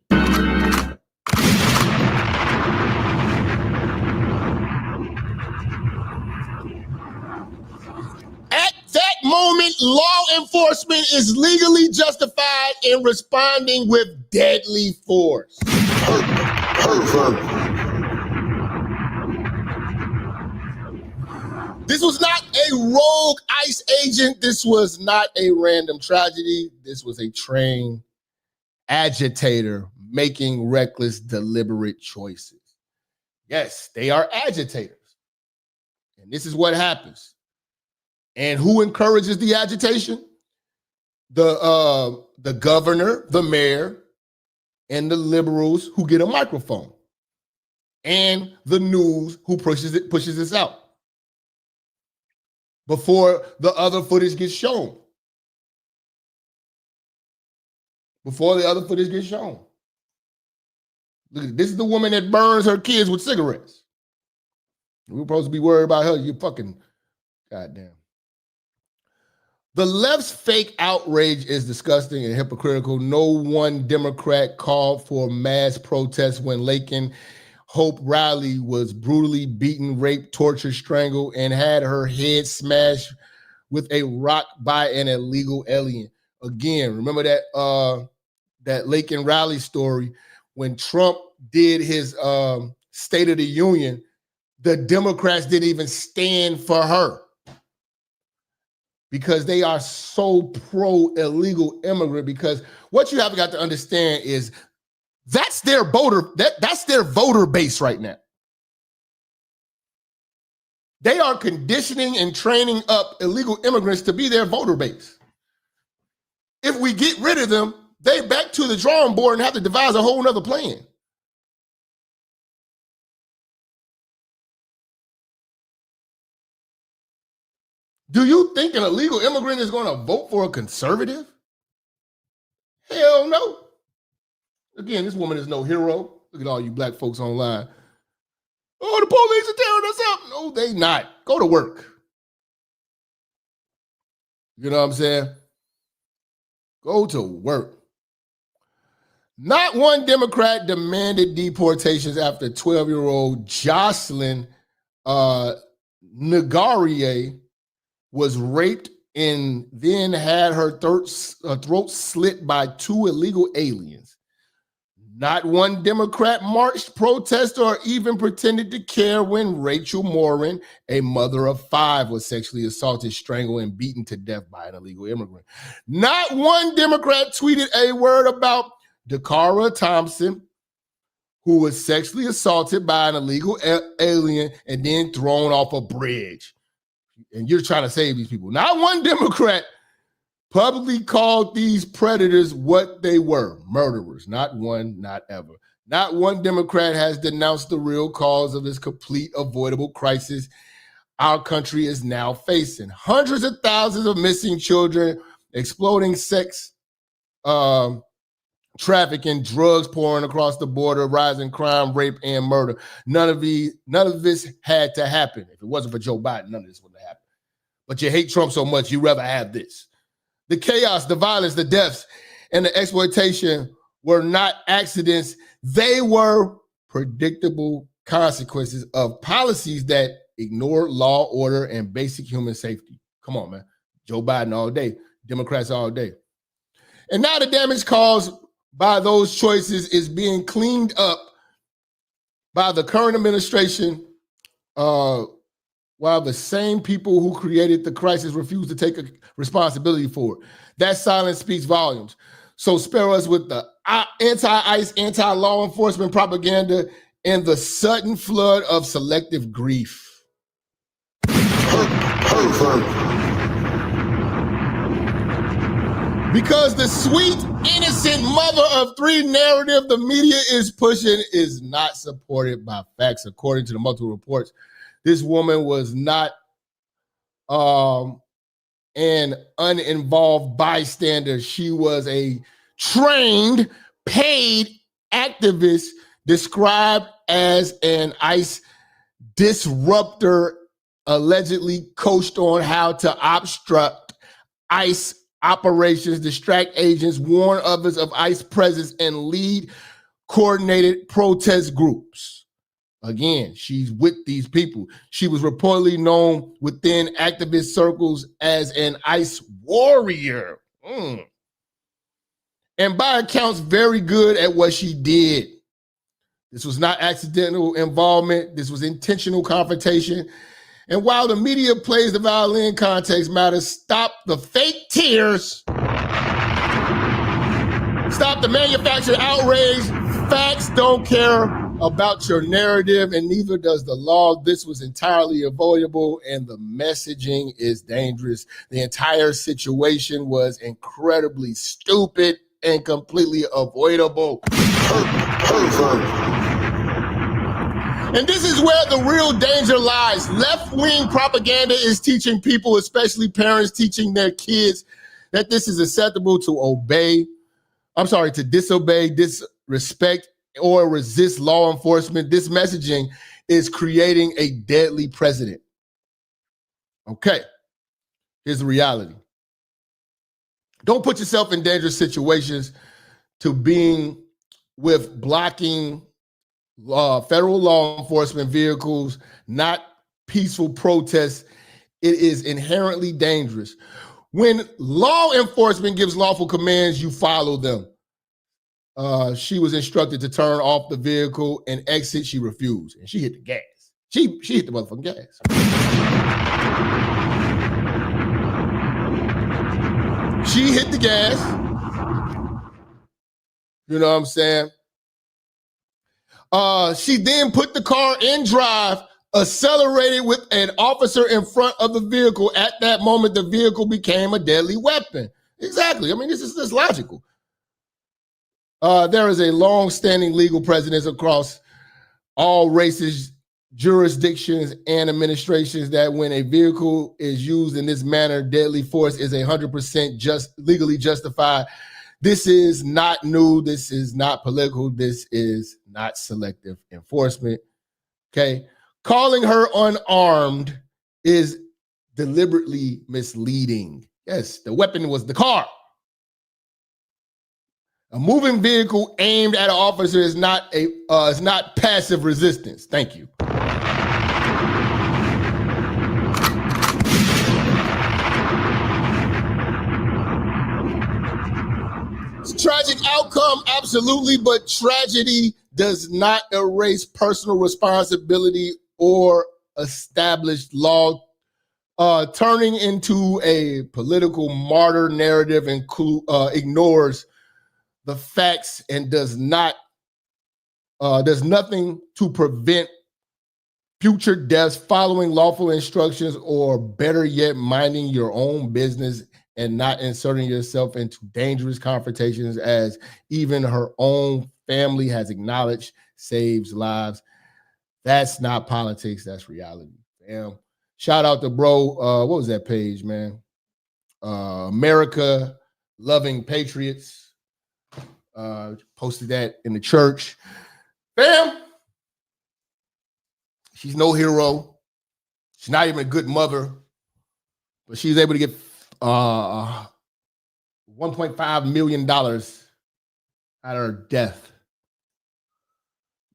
At that moment, law enforcement is legally justified in responding with deadly force. This was not a rogue ICE agent. This was not a random tragedy. This was a trained agitator making reckless, deliberate choices. Yes, they are agitators. And this is what happens. And who encourages the agitation? The governor, the mayor, and the liberals who get a microphone. And the news who pushes this out before the other footage gets shown. Before the other footage gets shown. Look, this is the woman that burns her kids with cigarettes. We're supposed to be worried about her. You fucking goddamn. The left's fake outrage is disgusting and hypocritical. No one Democrat called for mass protests when Laken Hope Riley was brutally beaten, raped, tortured, strangled, and had her head smashed with a rock by an illegal alien. Again, remember that Laken Riley story when Trump did his State of the Union, the Democrats didn't even stand for her because they are so pro-illegal immigrant. Because what you have got to understand is that's their voter base right now. They are conditioning and training up illegal immigrants to be their voter base. If we get rid of them, they back to the drawing board and have to devise a whole nother plan. Do you think an illegal immigrant is going to vote for a conservative? Hell no. Again, this woman is no hero. Look at all you black folks online. Oh, the police are tearing us up. No, they not. Go to work. You know what I'm saying? Go to work. Not one Democrat demanded deportations after 12-year-old Jocelyn Nagarier was raped and then had her throat slit by 2 illegal aliens. Not one Democrat marched, protested, or even pretended to care when Rachel Morin, a mother of 5, was sexually assaulted, strangled, and beaten to death by an illegal immigrant. Not one Democrat tweeted a word about Dakara Thompson, who was sexually assaulted by an illegal alien and then thrown off a bridge. And you're trying to save these people. Not one Democrat publicly called these predators what they were, murderers. Not one, not ever. Not one Democrat has denounced the real cause of this complete avoidable crisis our country is now facing. Hundreds of thousands of missing children, exploding sex trafficking, drugs pouring across the border, rising crime, rape, and murder. None of this had to happen. If it wasn't for Joe Biden, none of this would have happened. But you hate Trump so much, you'd rather have this. The chaos, the violence, the deaths, and the exploitation were not accidents. They were predictable consequences of policies that ignored law, order, and basic human safety. Come on, man. Joe Biden all day, Democrats all day. And now the damage caused by those choices is being cleaned up by the current administration, while the same people who created the crisis refuse to take responsibility for it. That silence speaks volumes. So spare us with the anti-ICE, anti-law enforcement propaganda and the sudden flood of selective grief. Because the sweet, innocent mother of 3 narrative the media is pushing is not supported by facts. According to the multiple reports, this woman was not an uninvolved bystander. She was a trained, paid activist described as an ICE disruptor, allegedly coached on how to obstruct ICE operations, distract agents, warn others of ICE presence, and lead coordinated protest groups. Again, she's with these people. She was reportedly known within activist circles as an ICE warrior. And by accounts, very good at what she did. This was not accidental involvement. This was intentional confrontation. And while the media plays the violin, context matters. Stop the fake tears. Stop the manufactured outrage. Facts don't care about your narrative, and neither does the law. This was entirely avoidable, and the messaging is dangerous. The entire situation was incredibly stupid and completely avoidable. And this is where the real danger lies. Left-wing propaganda is teaching people, especially parents, teaching their kids that this is acceptable to disobey, disrespect, or resist law enforcement. This messaging is creating a deadly precedent. Okay, here's the reality. Don't put yourself in dangerous situations to being with blocking federal law enforcement vehicles, not peaceful protests. It is inherently dangerous. When law enforcement gives lawful commands, you follow them. She was instructed to turn off the vehicle and exit. She refused, and she hit the gas. She hit the motherfucking gas. She hit the gas. You know what I'm saying? She then put the car in drive, accelerated with an officer in front of the vehicle. At that moment, the vehicle became a deadly weapon. Exactly. I mean, this is logical. There is a long-standing legal precedent across all races jurisdictions and administrations that when a vehicle is used in this manner, deadly force is 100% legally justified. This is not new. This is not political. This is not selective enforcement. Okay. Calling her unarmed is deliberately misleading. Yes, the weapon was the car. A moving vehicle aimed at an officer is not passive resistance. Thank you. Tragic outcome, absolutely, but tragedy does not erase personal responsibility or established law. Turning into a political martyr narrative ignores the facts and does nothing to prevent future deaths following lawful instructions, or better yet, minding your own business and not inserting yourself into dangerous confrontations, as even her own family has acknowledged saves lives. That's not politics, that's reality. Damn. Shout out to bro, what was that page, man? America Loving Patriots. Posted that in the church. Bam! She's no hero. She's not even a good mother, but she's able to get $1.5 million out of her death.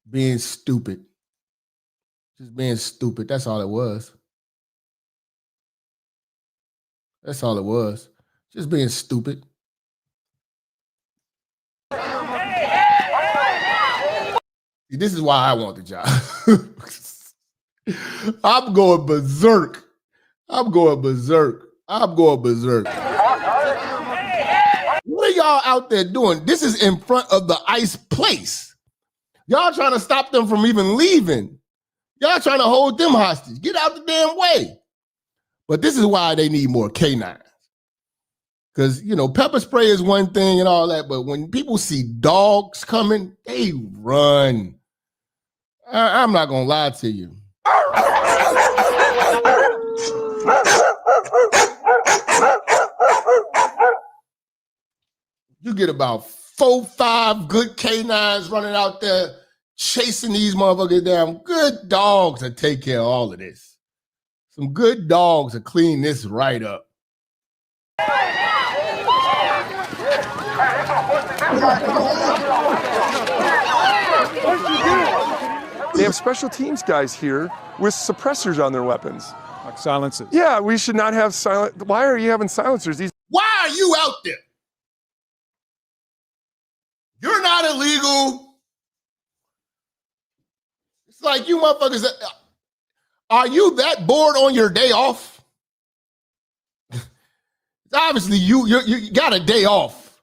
Being stupid. Just being stupid. That's all it was. That's all it was. Just being stupid. This is why I want the job. I'm going berserk. I'm going berserk. What are y'all out there doing? This is in front of the ICE place. Y'all trying to stop them from even leaving. Y'all trying to hold them hostage. Get out the damn way. But this is why they need more canines. Because, you know, pepper spray is one thing and all that, but when people see dogs coming, they run. I'm not going to lie to you. You get about 4-5 good canines running out there chasing these motherfuckers down. Good dogs to take care of all of this. Some good dogs to clean this right up. They have special teams guys here with suppressors on their weapons. Like silencers. Yeah, we should not have Why are you having silencers? Why are you out there? You're not illegal. It's like you motherfuckers. Are you that bored on your day off? Obviously, you got a day off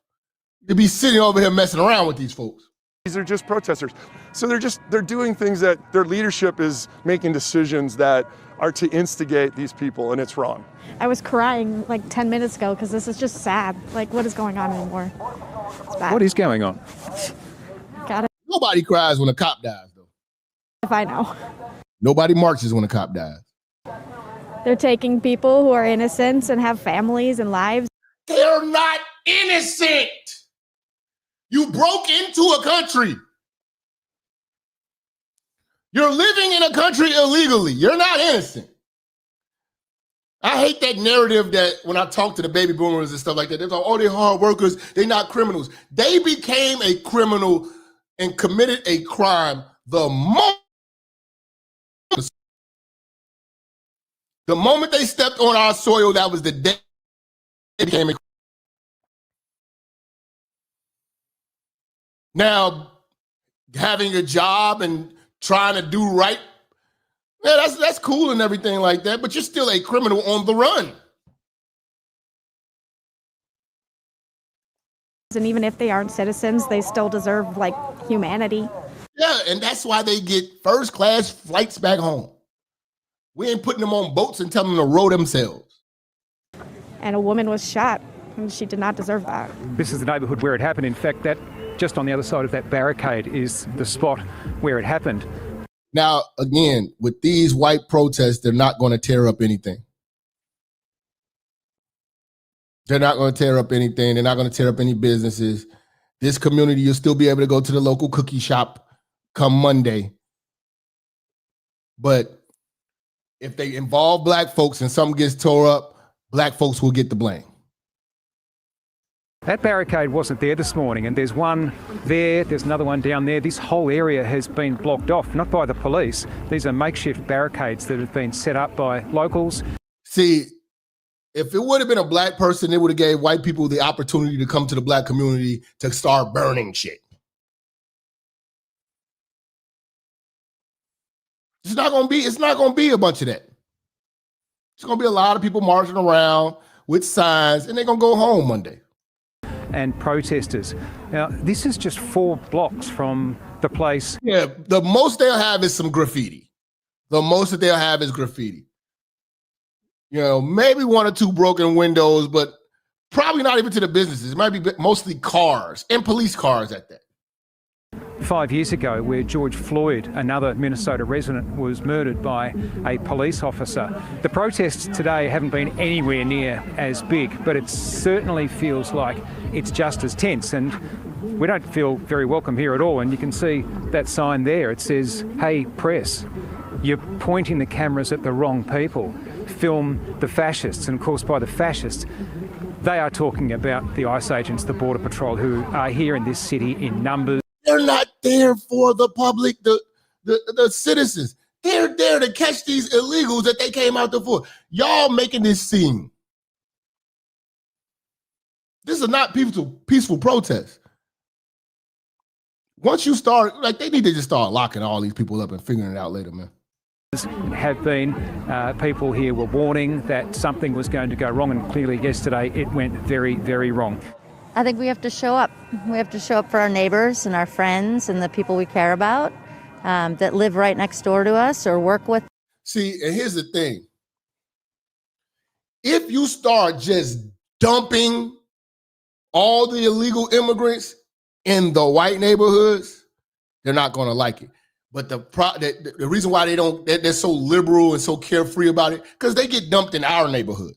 to be sitting over here messing around with these folks. These are just protesters. So they're doing things that their leadership is making decisions that are to instigate these people, and it's wrong. I was crying like 10 minutes ago because this is just sad. Like, what is going on anymore? It's bad. What is going on? Got it. Nobody cries when a cop dies, though. If I know. Nobody marches when a cop dies. They're taking people who are innocent and have families and lives. They're not innocent. You broke into a country. You're living in a country illegally. You're not innocent. I hate that narrative that when I talk to the baby boomers and stuff like that, they're like, oh, they're hard workers. They're not criminals. They became a criminal and committed a crime the moment they stepped on our soil. That was the day they became a criminal. Now, having a job and trying to do right, yeah, that's cool and everything like that, but you're still a criminal on the run. And even if they aren't citizens, they still deserve, like, humanity. Yeah, and that's why they get first-class flights back home. We ain't putting them on boats and telling them to row themselves. And a woman was shot, and she did not deserve that. This is the neighbourhood where it happened. In fact, that just on the other side of that barricade is the spot where it happened. Now, again, with these white protests, they're not going to tear up anything. They're not going to tear up anything. They're not going to tear up any businesses. This community, you'll still be able to go to the local cookie shop come Monday. But if they involve black folks and something gets tore up, black folks will get the blame. That barricade wasn't there this morning, and there's one there, there's another one down there. This whole area has been blocked off, not by the police. These are makeshift barricades that have been set up by locals. See, if it would have been a black person, it would have gave white people the opportunity to come to the black community to start burning shit. It's not gonna be a bunch of that. It's gonna be a lot of people marching around with signs, and they're gonna go home Monday. And protesters. Now, this is just 4 blocks from the place. Yeah, the most they'll have is some graffiti. The most that they'll have is graffiti. You know, maybe 1 or 2 broken windows, but probably not even to the businesses. It might be mostly cars and police cars at that. 5 years ago, where George Floyd, another Minnesota resident, was murdered by a police officer. The protests today haven't been anywhere near as big, but it certainly feels like it's just as tense, and we don't feel very welcome here at all. And you can see that sign there. It says, "Hey, press, you're pointing the cameras at the wrong people. Film the fascists." And of course, by the fascists, they are talking about the ICE agents, the Border Patrol, who are here in this city in numbers. They're not there for the public, the citizens. They're there to catch these illegals that they came out there for. Y'all making this scene. This is not peaceful protest. Once you start, like, they need to just start locking all these people up and figuring it out later, man. Have been people here were warning that something was going to go wrong, and clearly yesterday it went very, very wrong. I think we have to show up. We have to show up for our neighbors and our friends and the people we care about that live right next door to us or work with. See, and here's the thing. If you start just dumping all the illegal immigrants in the white neighborhoods, they're not going to like it. But the reason why they're so liberal and so carefree about it, because they get dumped in our neighborhood.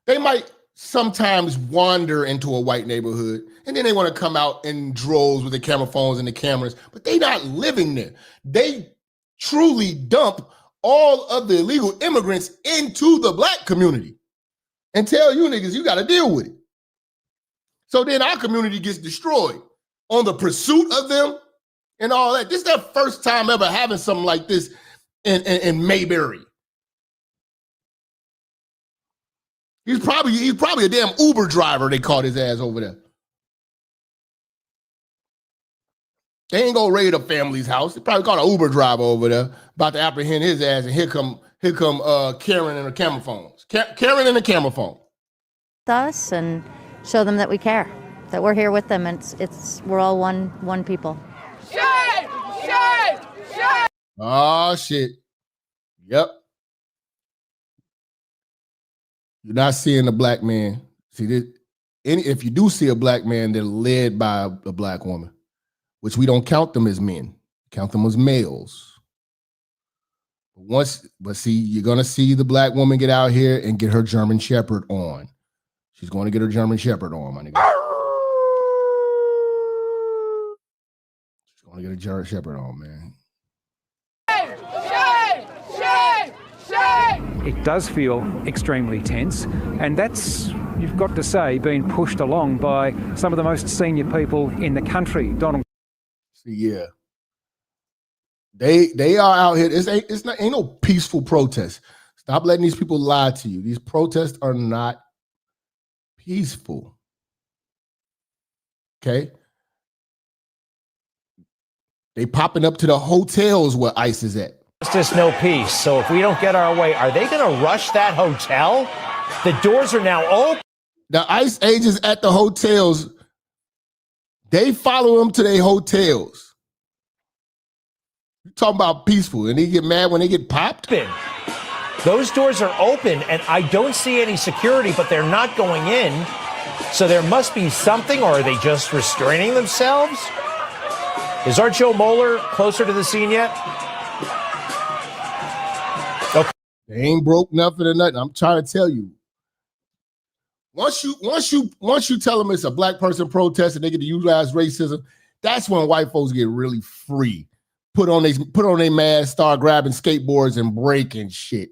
They might sometimes wander into a white neighborhood, and then they want to come out in droves with the camera phones and the cameras, but they not living there. They truly dump all of the illegal immigrants into the black community and tell you niggas you got to deal with it. So then our community gets destroyed on the pursuit of them and all that. This is their first time ever having something like this in Mayberry. He's probably a damn Uber driver. They caught his ass over there. They ain't gonna raid a family's house. They probably caught an Uber driver over there, about to apprehend his ass, and here come Karen and the camera phones. Karen and the camera phone. Us and show them that we care, that we're here with them, and we're all one people. Shame! Shame! Shame! Oh shit. Yep. You're not seeing a black man. See this. If you do see a black man, they're led by a black woman, which we don't count them as men. Count them as males. But see, you're gonna see the black woman get out here and get her German Shepherd on. She's going to get her German Shepherd on, my nigga. She's going to get a German Shepherd on, man. Shame! Shame! Shame! It does feel extremely tense, and that's, you've got to say, being pushed along by some of the most senior people in the country. Donald. See, yeah. They are out here. Ain't no peaceful protest. Stop letting these people lie to you. These protests are not peaceful. Okay? They popping up to the hotels where ICE is at. Justice, no peace. So if we don't get our way, are they going to rush that hotel? The doors are now open. The ICE agents at the hotels, they follow them to their hotels. You talking about peaceful, and they get mad when they get popped? Those doors are open, and I don't see any security, but they're not going in. So there must be something, or are they just restraining themselves? Is our Joe Moeller closer to the scene yet? Okay. They ain't broke nothing or nothing. I'm trying to tell you. Once you tell them it's a black person protest and they get to utilize racism, that's when white folks get really free. Put on their mask, start grabbing skateboards and breaking shit.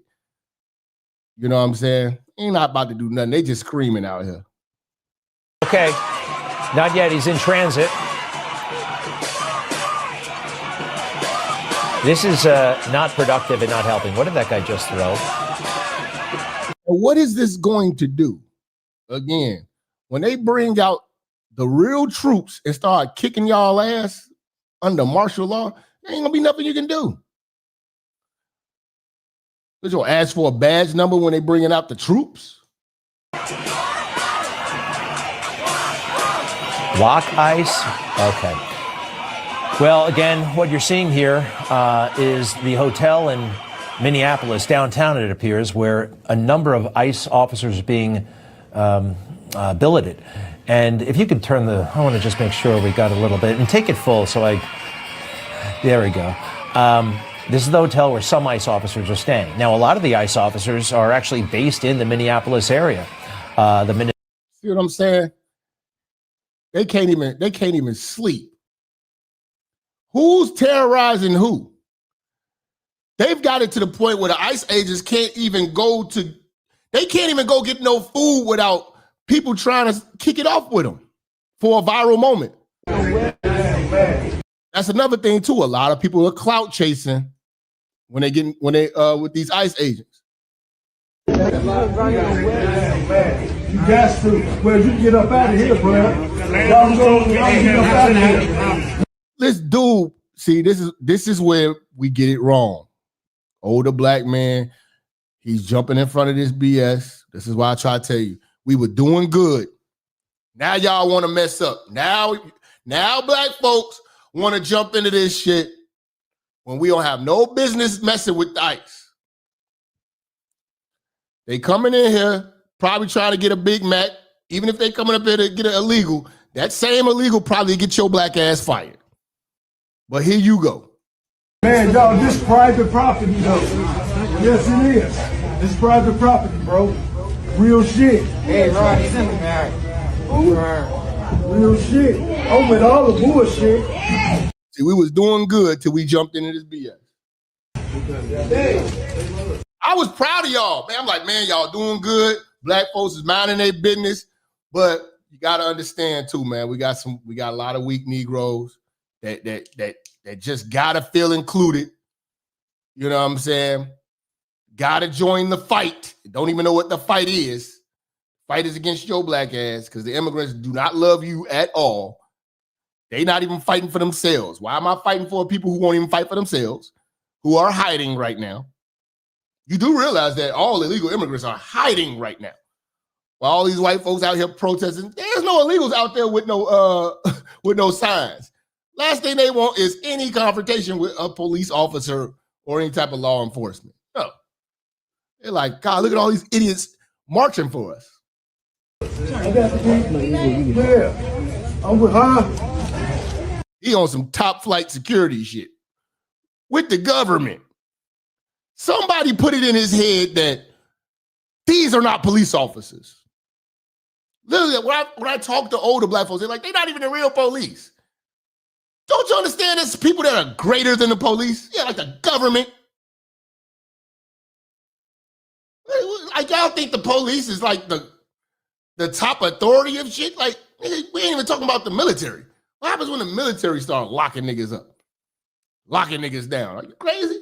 You know what I'm saying? Ain't not about to do nothing. They just screaming out here. Okay. Not yet. He's in transit. This is not productive and not helping. What did that guy just throw? What is this going to do? Again, when they bring out the real troops and start kicking y'all ass under martial law, there ain't gonna be nothing you can do. They're gonna ask for a badge number when they bringing out the troops. Lock ice? Okay. Well, again, what you're seeing here is the hotel in Minneapolis, downtown, it appears, where a number of ICE officers are being billeted. And if you could turn I want to just make sure we got a little bit, and take it full there we go. This is the hotel where some ICE officers are staying. Now, a lot of the ICE officers are actually based in the Minneapolis area. See what I'm saying? They can't even sleep. Who's terrorizing who? They've got it to the point where the ICE agents can't even go get no food without people trying to kick it off with them for a viral moment. That's another thing too. A lot of people are clout chasing when they with these ICE agents. You got to. Well, you get up out of here, bro. Y'all get up out of here. This dude, see, this is where we get it wrong. Older black man, he's jumping in front of this BS. This is why I try to tell you, we were doing good. Now y'all want to mess up. Now black folks want to jump into this shit when we don't have no business messing with ICE. They coming in here, probably trying to get a Big Mac. Even if they coming up here to get an illegal, that same illegal probably get your black ass fired. But here you go. Man, y'all, this private property, though. Yes, it is. This private property, bro. Real shit. Hey, Ron, he's in the back. Real shit. I'm with all the bullshit. See, we was doing good till we jumped into this BS. I was proud of y'all, man. I'm like, man, y'all doing good. Black folks is minding their business. But you got to understand, too, man, we got a lot of weak Negroes that just gotta feel included. You know what I'm saying? Gotta join the fight. Don't even know what the fight is. Fight is against your black ass because the immigrants do not love you at all. They not even fighting for themselves. Why am I fighting for people who won't even fight for themselves, who are hiding right now? You do realize that all illegal immigrants are hiding right now. While all these white folks out here protesting, there's no illegals out there with no signs. Last thing they want is any confrontation with a police officer or any type of law enforcement. No. They're like, God, look at all these idiots marching for us. I got the people. Yeah. I'm with her. He on some top flight security shit with the government. Somebody put it in his head that these are not police officers. Literally, when I talk to older black folks, they're like, they're not even the real police. Don't you understand there's people that are greater than the police? Yeah, like the government. Like, y'all think the police is like the top authority of shit? Like, we ain't even talking about the military. What happens when the military start locking niggas up? Locking niggas down? Are you crazy?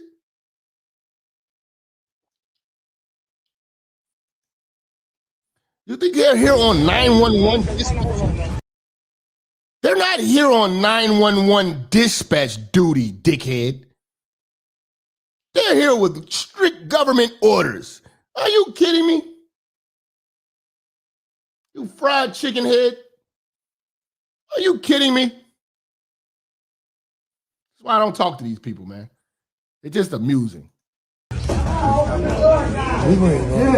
You think they're here on 911 dispatch? They're not here on 911 dispatch duty, dickhead. They're here with strict government orders. Are you kidding me? You fried chicken head? Are you kidding me? That's why I don't talk to these people, man. They're just amusing. Yeah,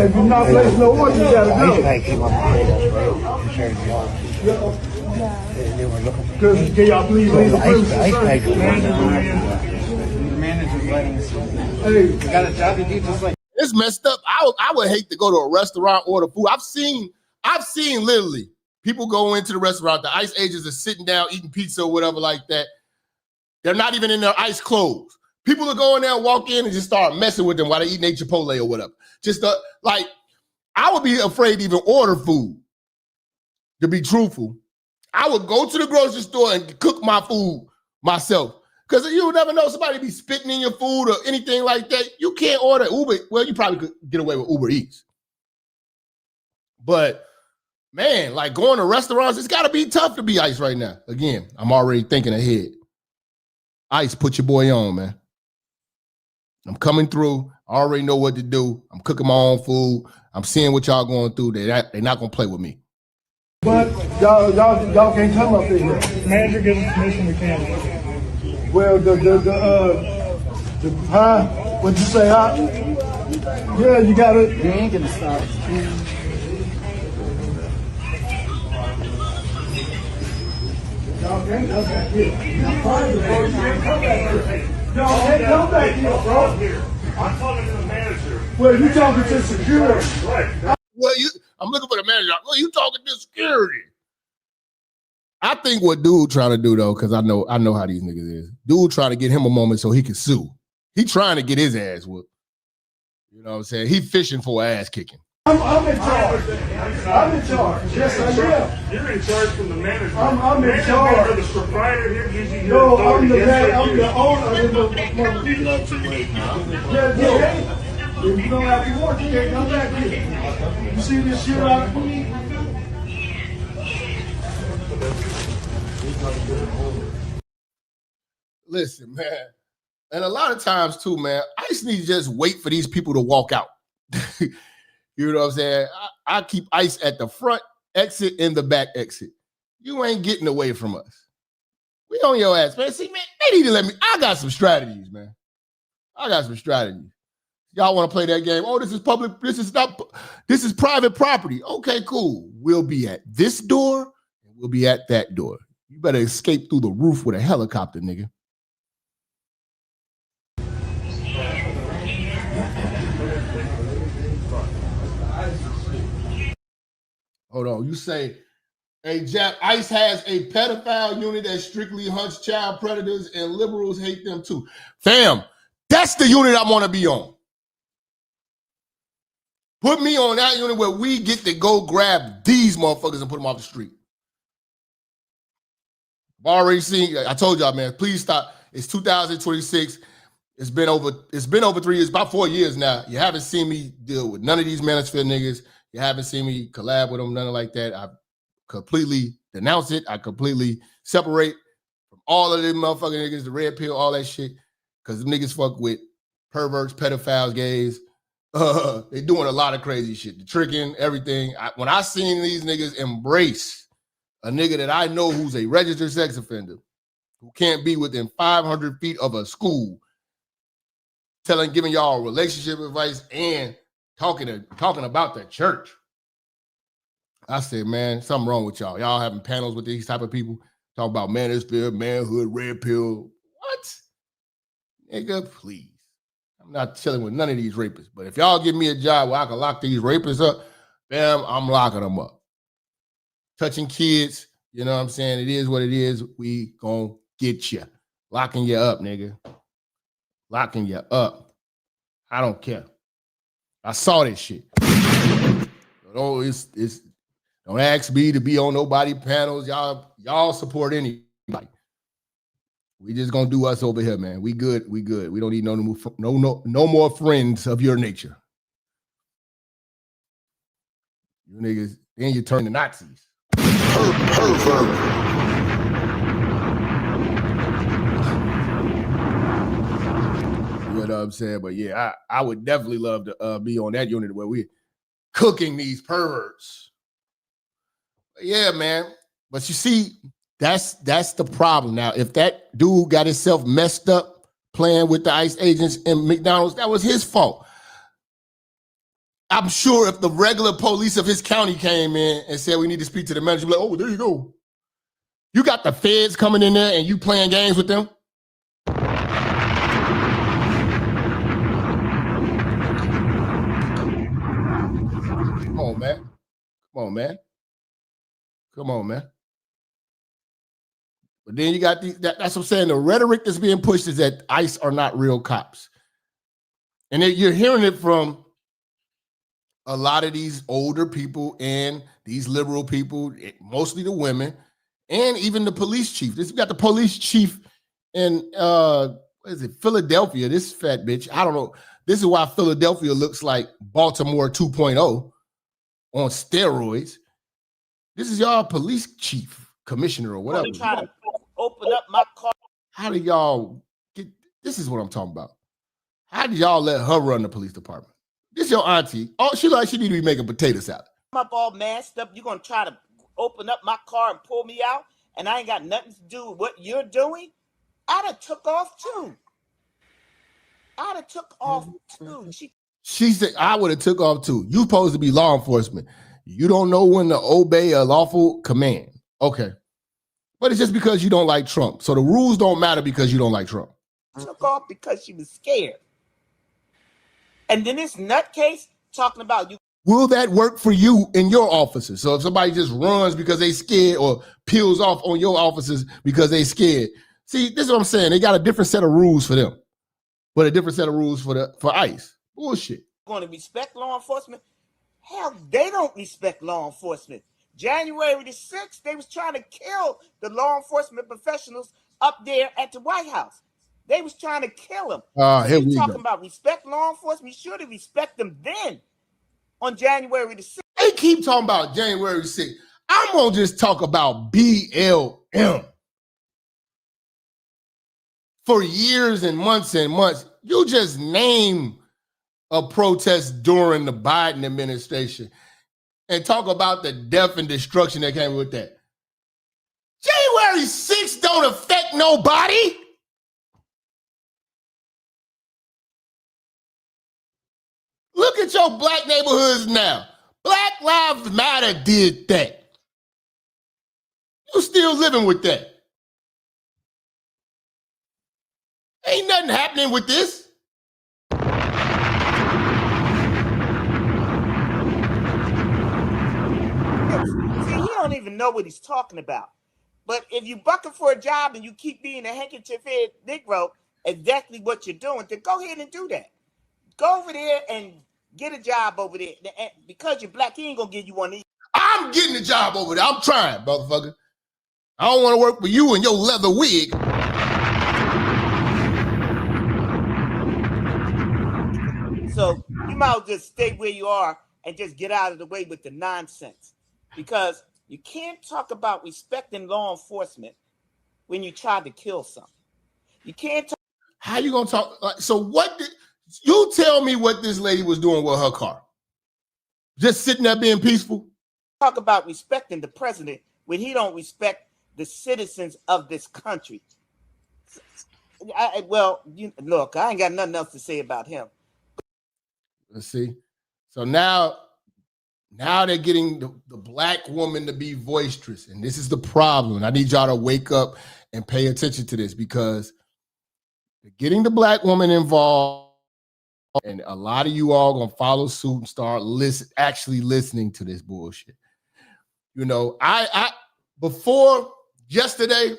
if you're not placing no order, you gotta go. I keep my potatoes, bro. Because can y'all please leave the premises, sir? The manager's letting us. Hey, you got a job to do just like. It's messed up. I would hate to go to a restaurant, order food. I've seen literally people go into the restaurant. The ICE agents are sitting down eating pizza or whatever like that. They're not even in their ICE clothes. People will go in there and walk in and just start messing with them while they eating their Chipotle or whatever. Just like, I would be afraid to even order food. To be truthful, I would go to the grocery store and cook my food myself. Because you never know, somebody be spitting in your food or anything like that. You can't order Uber. Well, you probably could get away with Uber Eats. But, man, like going to restaurants, it's got to be tough to be ICE right now. Again, I'm already thinking ahead. ICE, put your boy on, man. I'm coming through. I already know what to do. I'm cooking my own food. I'm seeing what y'all going through. They're not going to play with me. But y'all can't come up in here. Manager gives us permission, we can. Well, what'd you say, huh? Yeah, you got it. You ain't gonna stop. Y'all can't come back here. Y'all can't come back here, bro. I'm talking to the manager. Well, you talking to security. Right. Well, I'm looking for the manager. Well, you talking to security. I think what dude trying to do though, because I know how these niggas is. Dude trying to get him a moment so he can sue. He trying to get his ass whooped. You know what I'm saying? He fishing for an ass kicking. I'm in charge. I'm in charge. Yes, I am. You're in charge from the manager. I'm in charge. The proprietor here gives you No, I'm the owner of the Yeah. If you don't have to work, you can't come back here. You see this shit out? Listen, man. And a lot of times too, man, I just need to just wait for these people to walk out. You know what I'm saying? I keep ICE at the front exit and the back exit. You ain't getting away from us. We on your ass, man. See, man, they need to let me. I got some strategies, man. I got some strategies. Y'all want to play that game? Oh, this is public. This is private property. Okay, cool. We'll be at this door and we'll be at that door. You better escape through the roof with a helicopter, nigga. Hold on. You say, hey, Jap, ICE has a pedophile unit that strictly hunts child predators and liberals hate them too. Fam, that's the unit I want to be on. Put me on that unit where we get to go grab these motherfuckers and put them off the street. I've already seen, I told y'all, man, please stop. It's 2026. It's been over 3 years, about 4 years now. You haven't seen me deal with none of these manosphere niggas. You haven't seen me collab with them, nothing like that. I completely denounce it. I completely separate from all of them motherfucking niggas, the red pill, all that shit. Because the niggas fuck with perverts, pedophiles, gays. They doing a lot of crazy shit. The tricking, everything. When I seen these niggas embrace a nigga that I know who's a registered sex offender, who can't be within 500 feet of a school, giving y'all relationship advice and talking about the church. I said, man, something wrong with y'all. Y'all having panels with these type of people, talk about manosphere, manhood, red pill. What? Nigga, please. I'm not chilling with none of these rapists. But if y'all give me a job where I can lock these rapists up, bam, I'm locking them up. Touching kids, you know what I'm saying? It is what it is. We gonna get you. Locking you up, nigga. Locking you up. I don't care. I saw this shit. Don't ask me to be on nobody panels. Y'all support anybody. We just gonna do us over here, man. We good. We good. We don't need no more friends of your nature. You niggas, then you turn to Nazis. You know what I'm saying? But yeah, I would definitely love to be on that unit where we're cooking these perverts. But yeah, man. But you see, that's the problem. Now, if that dude got himself messed up playing with the ICE agents in McDonald's, that was his fault. I'm sure if the regular police of his county came in and said we need to speak to the manager, like, oh, there you go. You got the feds coming in there and you playing games with them? Come on, man. Come on, man. Come on, man. But then you got that's what I'm saying. The rhetoric that's being pushed is that ICE are not real cops. And you're hearing it from a lot of these older people and these liberal people, mostly the women, and even the police chief. You got the police chief in what is it, Philadelphia, this fat bitch. I don't know. This is why Philadelphia looks like Baltimore 2.0 on steroids. This is y'all police chief, commissioner, or whatever. Try to open up my car. How do y'all get this? Is what I'm talking about. How did y'all let her run the police department? This your auntie. Oh, she need to be making potato salad. I'm up all masked up. You're gonna try to open up my car and pull me out, and I ain't got nothing to do with what you're doing. I'd have took off too. She said I would have took off too. You supposed to be law enforcement. You don't know when to obey a lawful command. Okay. But it's just because you don't like Trump. So the rules don't matter because you don't like Trump. Took off because she was scared. And then this nutcase talking about you. Will that work for you in your offices? So if somebody just runs because they scared or peels off on your offices because they scared. See, this is what I'm saying. They got a different set of rules for them, but a different set of rules for ICE. Bullshit. Going to respect law enforcement? Hell, they don't respect law enforcement. January the 6th, they was trying to kill the law enforcement professionals up there at the White House. They was trying to kill them. Here we talking go. about respect law enforcement. You should have respect them then on January the 6th. They keep talking about January 6th. I'm going to just talk about BLM. For years and months, you just name a protest during the Biden administration and talk about the death and destruction that came with that. January 6th don't affect nobody. Look at your black neighborhoods now. Black Lives Matter did that. You still living with that. Ain't nothing happening with this. See, he don't even know what he's talking about. But if you bucking for a job and you keep being a handkerchief head Negro, exactly what you're doing, then go ahead and do that. Go over there and get a job over there. And because you're black, he ain't gonna give you one either. I'm getting a job over there. I'm trying, motherfucker. I don't want to work for you and your leather wig. So you might as well just stay where you are and just get out of the way with the nonsense. Because you can't talk about respecting law enforcement when you try to kill something. You can't talk. How you gonna talk? So what did you tell me what this lady was doing with her car? Just sitting there being peaceful? Talk about respecting the president when he don't respect the citizens of this country. Look, I ain't got nothing else to say about him. Let's see. So now they're getting the black woman to be boisterous. And this is the problem. I need y'all to wake up and pay attention to this because they're getting the black woman involved. And a lot of you all gonna follow suit and start actually listening to this bullshit. You know, I before yesterday,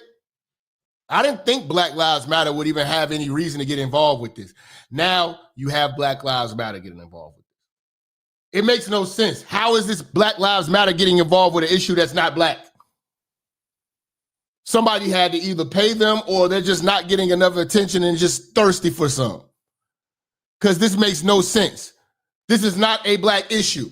I didn't think Black Lives Matter would even have any reason to get involved with this. Now you have Black Lives Matter getting involved with this. It makes no sense. How is this Black Lives Matter getting involved with an issue that's not black? Somebody had to either pay them or they're just not getting enough attention and just thirsty for some. Because this makes no sense. This is not a black issue.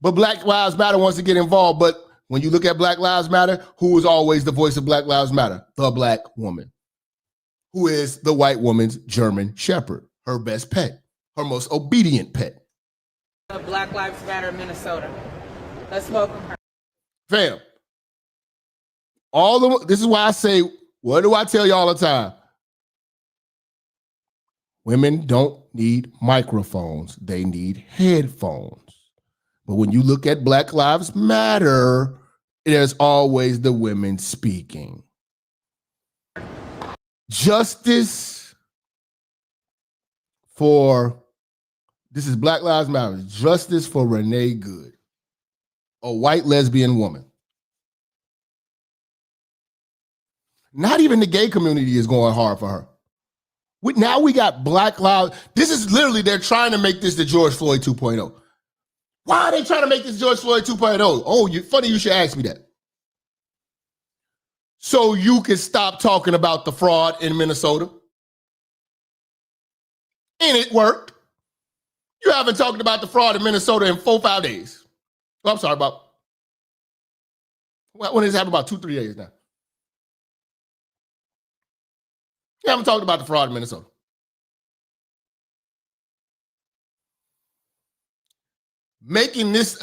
But Black Lives Matter wants to get involved. But when you look at Black Lives Matter, who is always the voice of Black Lives Matter? The black woman, who is the white woman's German Shepherd, her best pet, her most obedient pet. Black Lives Matter, Minnesota. Let's welcome her. Fam, this is why I say, what do I tell you all the time? Women don't need microphones. They need headphones. But when you look at Black Lives Matter, there's always the women speaking. Justice for, this is Black Lives Matter, justice for Renee Good, a white lesbian woman. Not even the gay community is going hard for her. Now we got Black Lives. This is literally, they're trying to make this the George Floyd 2.0. Why are they trying to make this George Floyd 2.0? Oh, funny you should ask me that. So you can stop talking about the fraud in Minnesota. And it worked. You haven't talked about the fraud in Minnesota in 4-5 days. Oh, I'm sorry, about, when has it happened? About 2-3 days now. You haven't talked about the fraud in Minnesota. Making this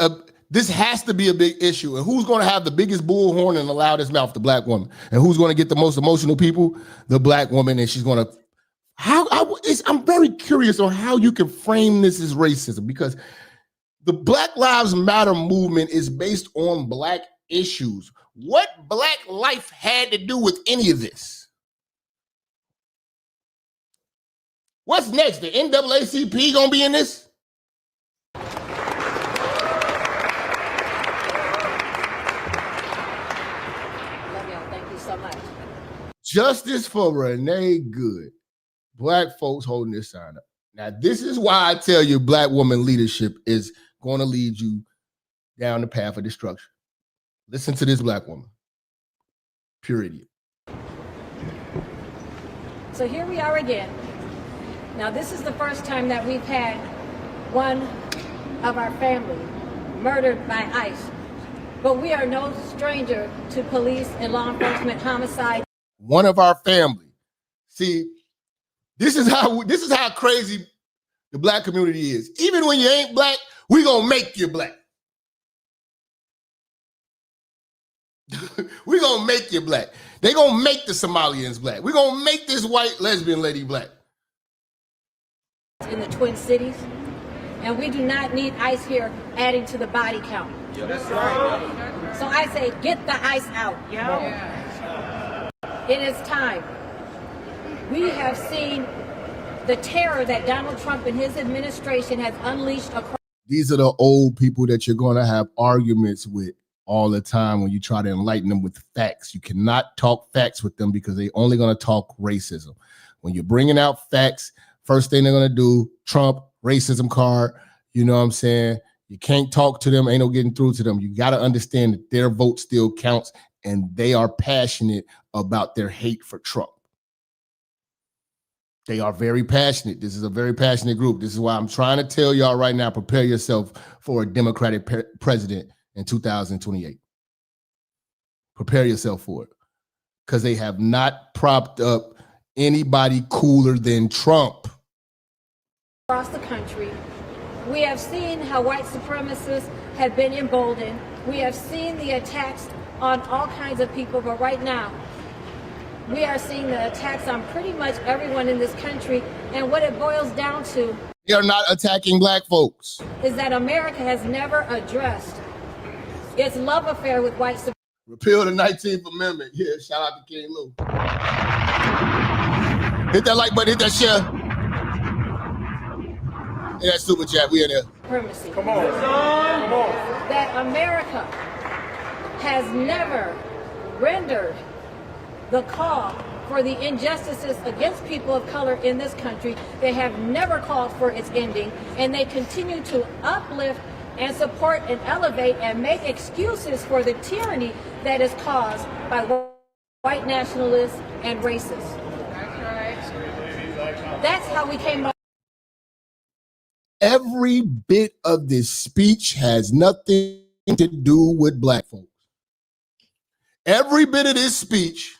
this has to be a big issue. And who's going to have the biggest bullhorn and the loudest mouth? The black woman. And who's going to get the most emotional people? The black woman. And she's going to, I'm very curious on how you can frame this as racism, because the Black Lives Matter movement is based on black issues. What black life had to do with any of this? What's next? The NAACP gonna be in this? Justice for Renee Good. Black folks holding this sign up. Now, this is why I tell you black woman leadership is going to lead you down the path of destruction. Listen to this black woman. Pure idiot. So here we are again. Now, this is the first time that we've had one of our family murdered by ICE. But we are no stranger to police and law enforcement homicide. One of our family. See, this is how crazy the black community is. Even when you ain't black, we gonna make you black. We gonna make you black. They gonna make the Somalians black. We gonna make this white lesbian lady black. In the Twin Cities, and we do not need ICE here adding to the body count. Yeah, that's right. So I say, get the ICE out. Yeah. It is time. We have seen the terror that Donald Trump and his administration has unleashed across. These are the old people that you're going to have arguments with all the time when you try to enlighten them with facts. You cannot talk facts with them because they're only going to talk racism. When you're bringing out facts, first thing they're going to do, Trump, racism card, you know what I'm saying? You can't talk to them, ain't no getting through to them. You got to understand that their vote still counts, and they are passionate about their hate for Trump. They are very passionate. This is a very passionate group. This is why I'm trying to tell y'all right now, prepare yourself for a Democratic president in 2028. Prepare yourself for it, because they have not propped up anybody cooler than Trump. Across the country, we have seen how white supremacists have been emboldened. We have seen the attacks on all kinds of people, but right now, we are seeing the attacks on pretty much everyone in this country, and what it boils down to, they are not attacking black folks, is that America has never addressed its love affair with white supremacy. Repeal the 19th Amendment. Yeah, shout out to King Lou. Hit that like button, hit that share. Hit that super chat, we in there. Supremacy. Come on. Come on. That America has never rendered the call for the injustices against people of color in this country. They have never called for its ending, and they continue to uplift and support and elevate and make excuses for the tyranny that is caused by white nationalists and racists. That's how we came up. Every bit of this speech has nothing to do with black folks. Every bit of this speech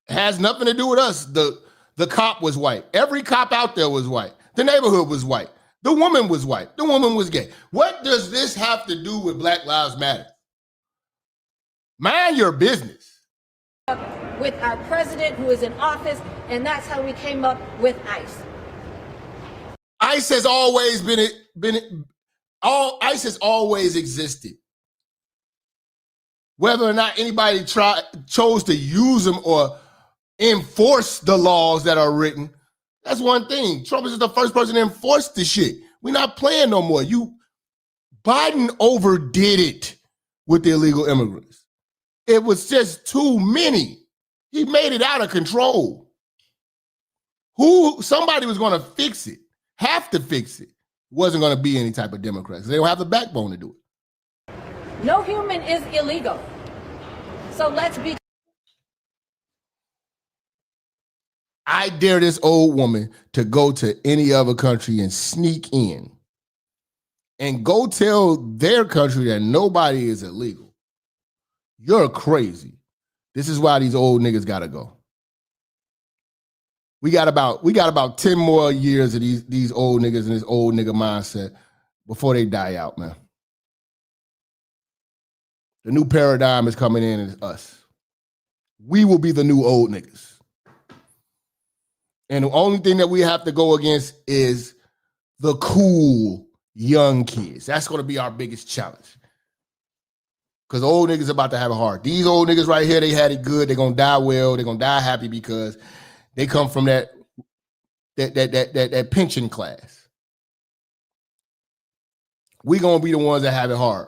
has nothing to do with us. The cop was white. Every cop out there was white. The neighborhood was white. The woman was white. The woman was gay. What does this have to do with Black Lives Matter? Mind your business. With our president who is in office, and that's how we came up with ICE. ICE has always been ICE has always existed. Whether or not anybody chose to use them or enforce the laws that are written, that's one thing. Trump is the first person to enforce this shit. We're not playing no more. Biden overdid it with the illegal immigrants. It was just too many. He made it out of control. Somebody was going to fix it, have to fix it. Wasn't going to be any type of Democrats. They don't have the backbone to do it. No human is illegal. So let's be. I dare this old woman to go to any other country and sneak in and go tell their country that nobody is illegal. You're crazy. This is why these old niggas gotta go. We got about 10 more years of these old niggas and this old nigga mindset before they die out, man. The new paradigm is coming in as us. We will be the new old niggas. And the only thing that we have to go against is the cool young kids. That's going to be our biggest challenge. Because old niggas about to have it hard. These old niggas right here, they had it good. They're going to die well. They're going to die happy because they come from that pension class. We're going to be the ones that have it hard.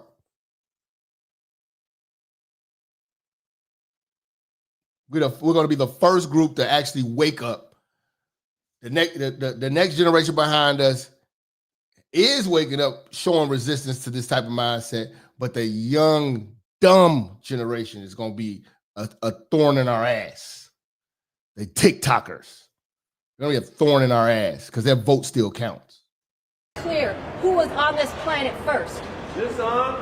We're going to be the first group to actually wake up. The next generation behind us is waking up, showing resistance to this type of mindset, but the young, dumb generation is going to be a thorn in our ass. The TikTokers. They're going to be a thorn in our ass because their vote still counts. Clear who was on this planet first. This on?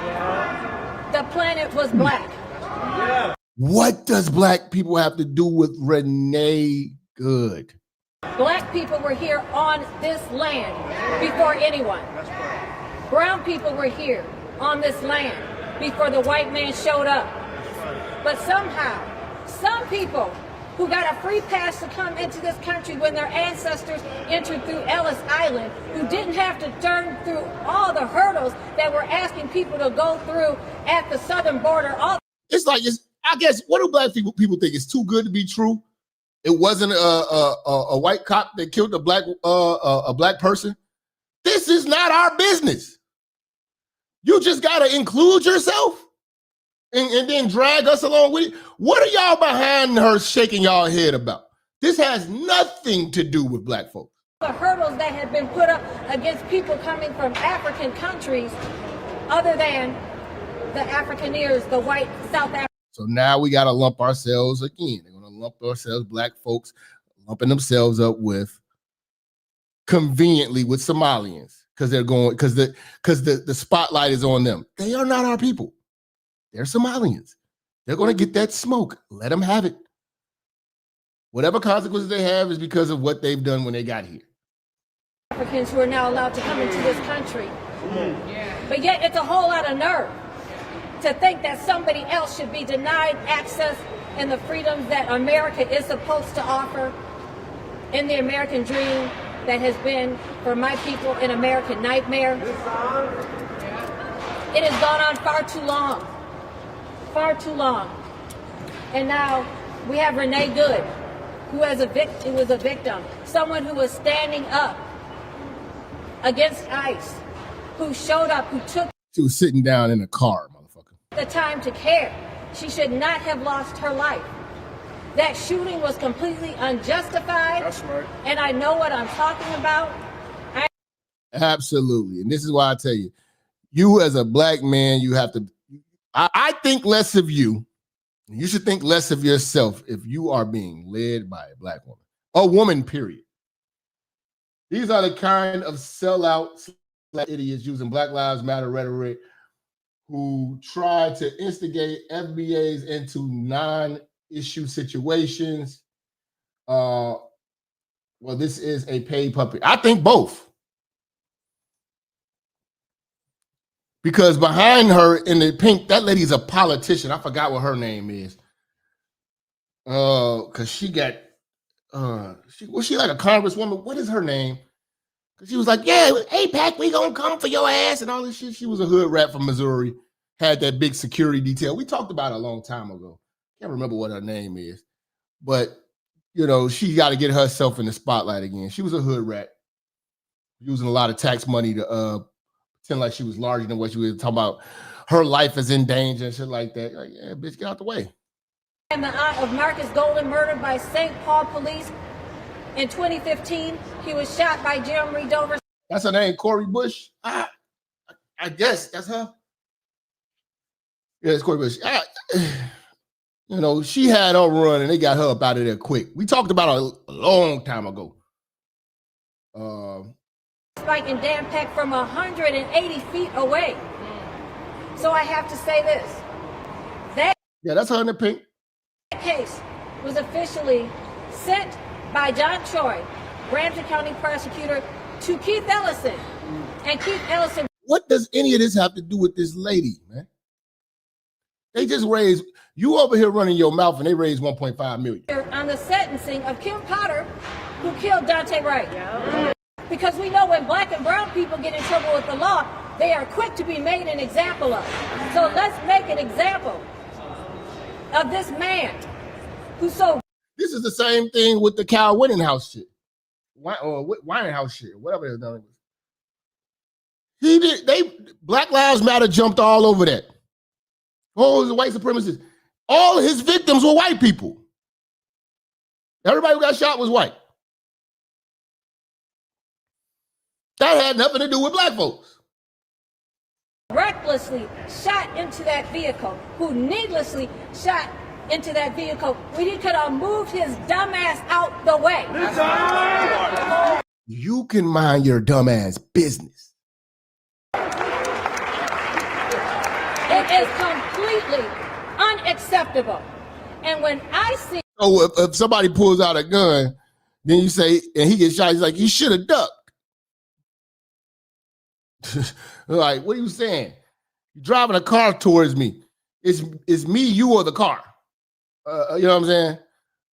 Yeah. The planet was black. Yeah. What does black people have to do with Renee Good? Black people were here on this land before anyone. Brown people were here on this land before the white man showed up. But somehow, some people who got a free pass to come into this country when their ancestors entered through Ellis Island, who didn't have to turn through all the hurdles that we're asking people to go through at the southern border. I guess, what do black people think? It's too good to be true? It wasn't a white cop that killed a black person. This is not our business. You just got to include yourself and then drag us along with it. What are y'all behind her shaking y'all head about? This has nothing to do with black folks. The hurdles that had been put up against people coming from African countries other than the Afrikaneers, the white South Africans. So now we got to lump ourselves again. They're going to lump ourselves, black folks, lumping themselves up with, conveniently, with Somalians because the spotlight is on them. They are not our people. They're Somalians. They're going to get that smoke. Let them have it. Whatever consequences they have is because of what they've done when they got here. Africans who are now allowed to come into this country. But yet it's a whole lot of nerve to think that somebody else should be denied access and the freedoms that America is supposed to offer in the American dream that has been, for my people, an American nightmare. It has gone on far too long. Far too long. And now we have Renee Good, who was a victim, someone who was standing up against ICE, who showed up, who took. She was sitting down in a car, motherfucker. The time to care. She should not have lost her life. That shooting was completely unjustified. That's right. And I know what I'm talking about. Absolutely. And this is why I tell you, you as a black man, you have to, I think less of you. You should think less of yourself if you are being led by a black woman. A woman, period. These are the kind of sellout idiots using Black Lives Matter rhetoric who try to instigate FBAs into non-issue situations. Well, this is a paid puppet. I think both. Because behind her in the pink, that lady's a politician. I forgot what her name is. Because she got, was she like a congresswoman? What is her name? Cause she was like, yeah, APAC, we gonna come for your ass and all this shit. She was a hood rat from Missouri, had that big security detail. We talked about it a long time ago. Can't remember what her name is. But, you know, she got to get herself in the spotlight again. She was a hood rat, using a lot of tax money to pretend like she was larger than what she was talking about. Her life is in danger and shit like that. Like, yeah, bitch, get out the way. And the aunt of Marcus Golden murdered by St. Paul police in 2015. He was shot by Jeremy Dover. That's her name, Cori Bush. I guess that's her. Yeah, it's Cori Bush. You know, she had her run and they got her up out of there quick. We talked about her a long time ago. Spike and Dan Peck from 180 feet away. So I have to say this. Yeah, that's her in the pink. That case was officially sent by John Choi, Ramsey County prosecutor, to Keith Ellison. And Keith Ellison. What does any of this have to do with this lady, man? They just raised, you over here running your mouth and they raised $1.5 million. On the sentencing of Kim Potter, who killed Dante Wright. Yeah. Because we know when black and brown people get in trouble with the law, they are quick to be made an example of. So let's make an example of this man who's so. This is the same thing with the Cal Winninghouse shit. Or Winehouse shit, whatever his name was. He did, Black Lives Matter jumped all over that. Oh, the white supremacists. All his victims were white people. Everybody who got shot was white. That had nothing to do with black folks. Recklessly shot into that vehicle, who needlessly shot into that vehicle when he could have moved his dumb ass out the way. You can mind your dumb ass business. It is completely unacceptable. And when I see... So if somebody pulls out a gun, then you say, and he gets shot, he's like, you should have ducked. Like, what are you saying? You're driving a car towards me. It's me, you, or the car. You know what I'm saying?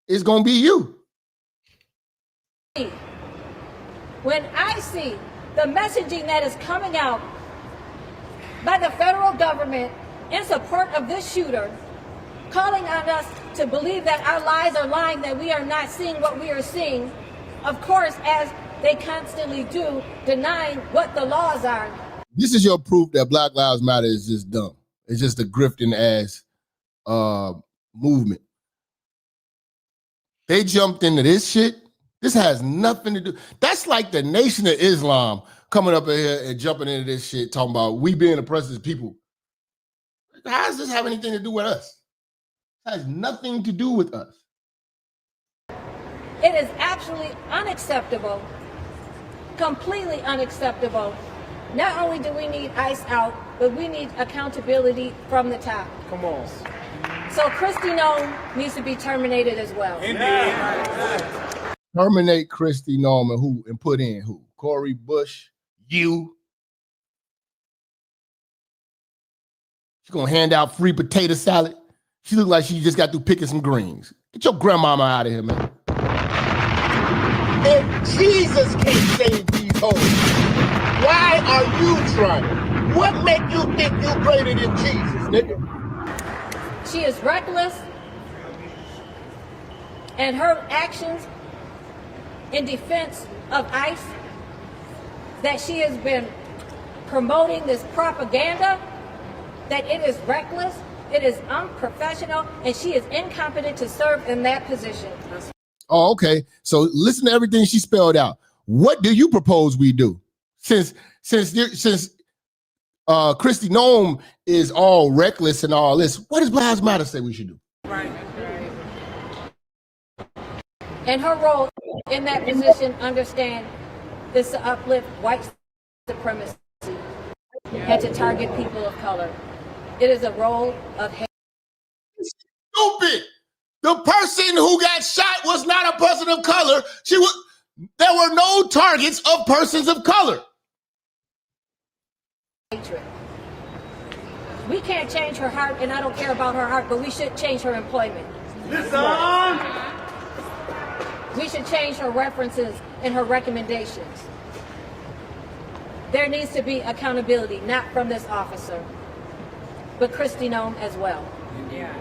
It's going to be you. When I see the messaging that is coming out by the federal government in support of this shooter, calling on us to believe that our lies are lying, that we are not seeing what we are seeing, of course, as they constantly do, denying what the laws are. This is your proof that Black Lives Matter is just dumb. It's just a grifting ass movement. They jumped into this shit. This has nothing to do. That's like the Nation of Islam coming up in here and jumping into this shit, talking about we being oppressed as people. How does this have anything to do with us? It has nothing to do with us. It is absolutely unacceptable, completely unacceptable. Not only do we need ICE out, but we need accountability from the top. Come on. So Kristi Noem needs to be terminated as well. Terminate Kristi Noem and who? And put in who? Cori Bush, you. She's gonna hand out free potato salad. She look like she just got through picking some greens. Get your grandmama out of here, man. If Jesus can't save these hoes, why are you trying? What make you think you're greater than Jesus, nigga? She is reckless, and her actions in defense of ICE, that she has been promoting this propaganda, that it is reckless, it is unprofessional, and she is incompetent to serve in that position. Oh, okay. So listen to everything she spelled out. What do you propose we do? Since Kristi Noem is all reckless and all this, what does Black Lives Matter say we should do? Right. And her role in that position, understand, is to uplift white supremacy and to target people of color. It is a role of hate. Stupid. The person who got shot was not a person of color. There were no targets of persons of color. Hatred. We can't change her heart, and I don't care about her heart, but we should change her employment. Listen. We should change her references and her recommendations. There needs to be accountability, not from this officer, but Kristi Noem as well. Yeah.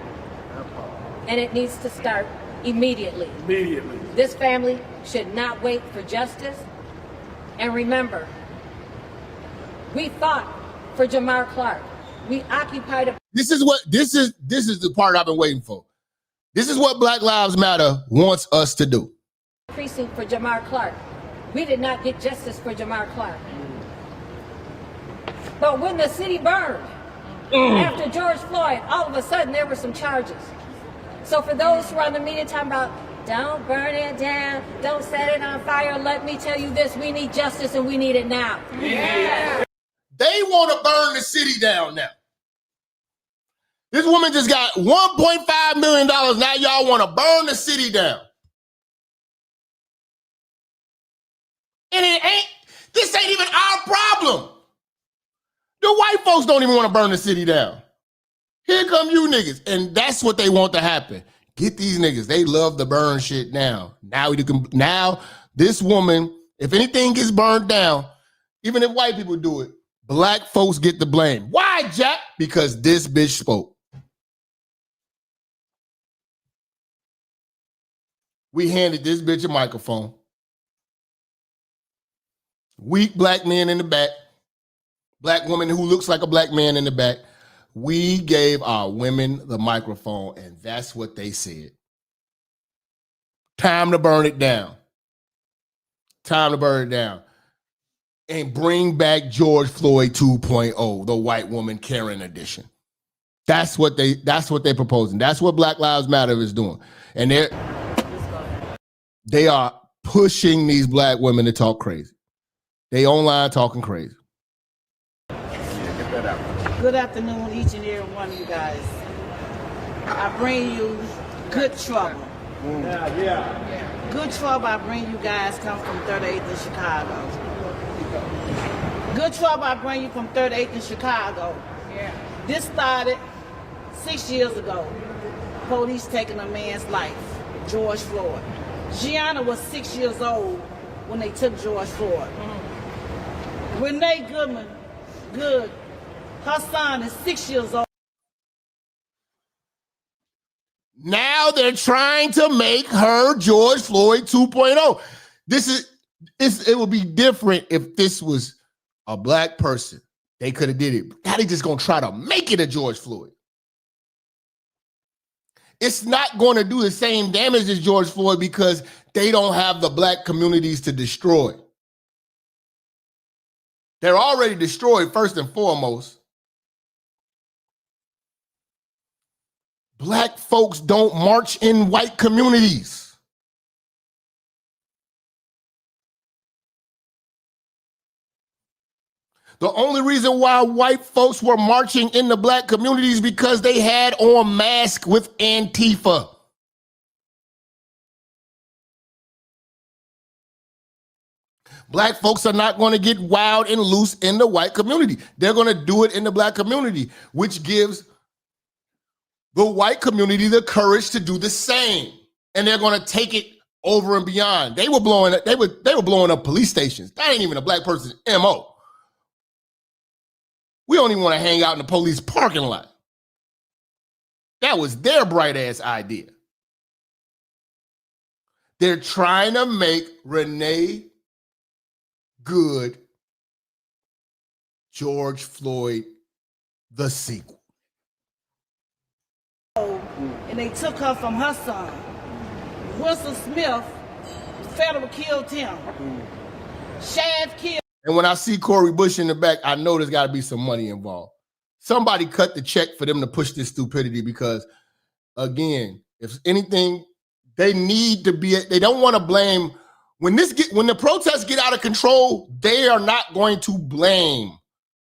And it needs to start immediately. Immediately. This family should not wait for justice. And remember, we fought for Jamar Clark. We occupied a... This is the part I've been waiting for. This is what Black Lives Matter wants us to do. precinct for Jamar Clark. We did not get justice for Jamar Clark. But when the city burned, after George Floyd, all of a sudden there were some charges. So for those who are on the media talking about, don't burn it down, don't set it on fire, let me tell you this, we need justice and we need it now. Yeah. They want to burn the city down now. This woman just got $1.5 million. Now y'all want to burn the city down. And this ain't even our problem. The white folks don't even want to burn the city down. Here come you niggas. And that's what they want to happen. Get these niggas. They love to burn shit down. Now this woman, if anything gets burned down, even if white people do it, black folks get the blame. Why, Jap? Because this bitch spoke. We handed this bitch a microphone. Weak black men in the back. Black woman who looks like a black man in the back. We gave our women the microphone, and that's what they said. Time to burn it down. Time to burn it down. And bring back George Floyd 2.0, the white woman Karen edition. That's what they're proposing. That's what Black Lives Matter is doing. And they are pushing these black women to talk crazy. They online talking crazy. Good afternoon, each and every one of you guys. I bring you good trouble. Yeah. Good trouble I bring you guys come from 38th in Chicago. Good trouble I bring you from 38th in Chicago. Yeah. This started 6 years ago. Police taking a man's life, George Floyd. Gianna was 6 years old when they took George Floyd. Renee Good, her son is 6 years old. Now they're trying to make her George Floyd 2.0. It would be different if this was a black person. They could have did it. Now they just gonna try to make it a George Floyd. It's not going to do the same damage as George Floyd because they don't have the black communities to destroy. They're already destroyed first and foremost. Black folks don't march in white communities. The only reason why white folks were marching in the black communities because they had on masks with Antifa. Black folks are not going to get wild and loose in the white community. They're going to do it in the black community, which gives the white community the courage to do the same. And they're going to take it over and beyond. They were blowing up police stations. That ain't even a black person's MO. We don't even want to hang out in the police parking lot. That was their bright ass idea. They're trying to make Renee Good George Floyd the sequel. And they took her from her son. Wilson Smith, federal killed him. Shav killed. And when I see Cori Bush in the back, I know there's got to be some money involved. Somebody cut the check for them to push this stupidity because, again, if anything, they don't want to blame. When the protests get out of control, they are not going to blame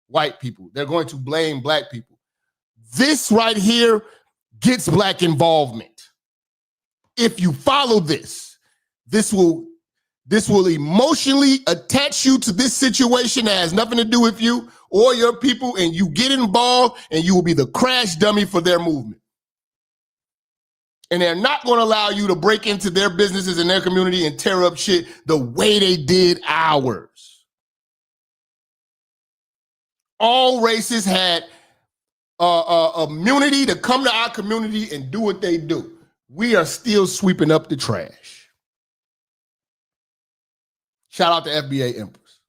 white people. They're going to blame black people. This right here gets black involvement. If you follow this will emotionally attach you to this situation that has nothing to do with you or your people, and you get involved and you will be the crash dummy for their movement. And they're not going to allow you to break into their businesses and their community and tear up shit the way they did ours. All races had immunity to come to our community and do what they do. We are still sweeping up the trash. Shout out to FBA Empress.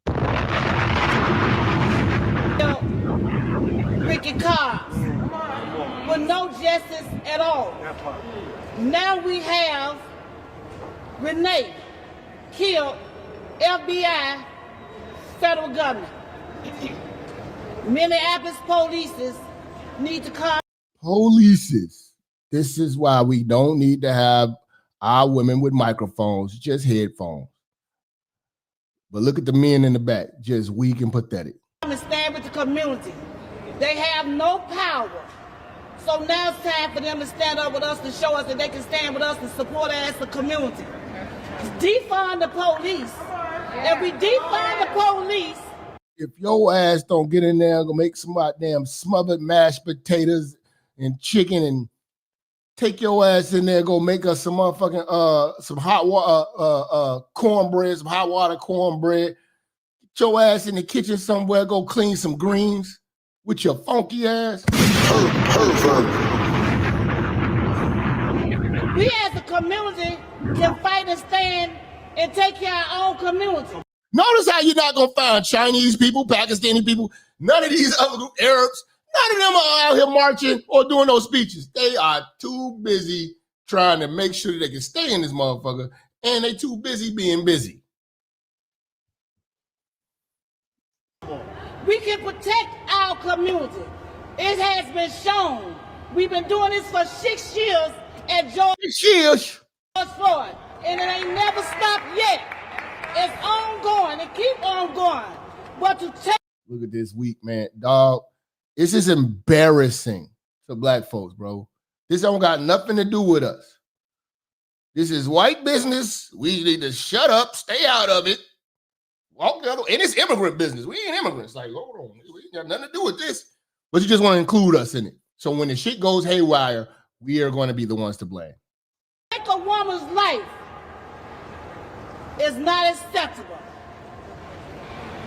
Ricky cars with no justice at all. Now we have Renee killed FBI federal government. Minneapolis police need to come. Polices. This is why we don't need to have our women with microphones, just headphones. But look at the men in the back, just weak and pathetic. And stand with the community. They have no power. So now it's time for them to stand up with us to show us that they can stand with us and support us as the community. Defund the police. If we defund the police, if your ass don't get in there and go make some damn smothered mashed potatoes and chicken and take your ass in there, go make us some motherfucking some hot water cornbread, some hot water cornbread. Get your ass in the kitchen somewhere, go clean some greens with your funky ass. We as a community can fight and stand and take care of our own community. Notice how you're not gonna find Chinese people, Pakistani people, none of these other group, Arabs, none of them are out here marching or doing those speeches. They are too busy trying to make sure that they can stay in this motherfucker, and they too busy being busy. We can protect our community. It has been shown. We've been doing this for 6 years at George Floyd, and it ain't never stopped yet. It's ongoing. It keep on going. But to take. Look at this week, man, dog. This is embarrassing to black folks, bro. This don't got nothing to do with us. This is white business. We need to shut up, stay out of it. Walk the other way. And it's immigrant business. We ain't immigrants. Like, hold on. We ain't got nothing to do with this. But you just want to include us in it. So when the shit goes haywire, we are going to be the ones to blame. Take a woman's life is not acceptable.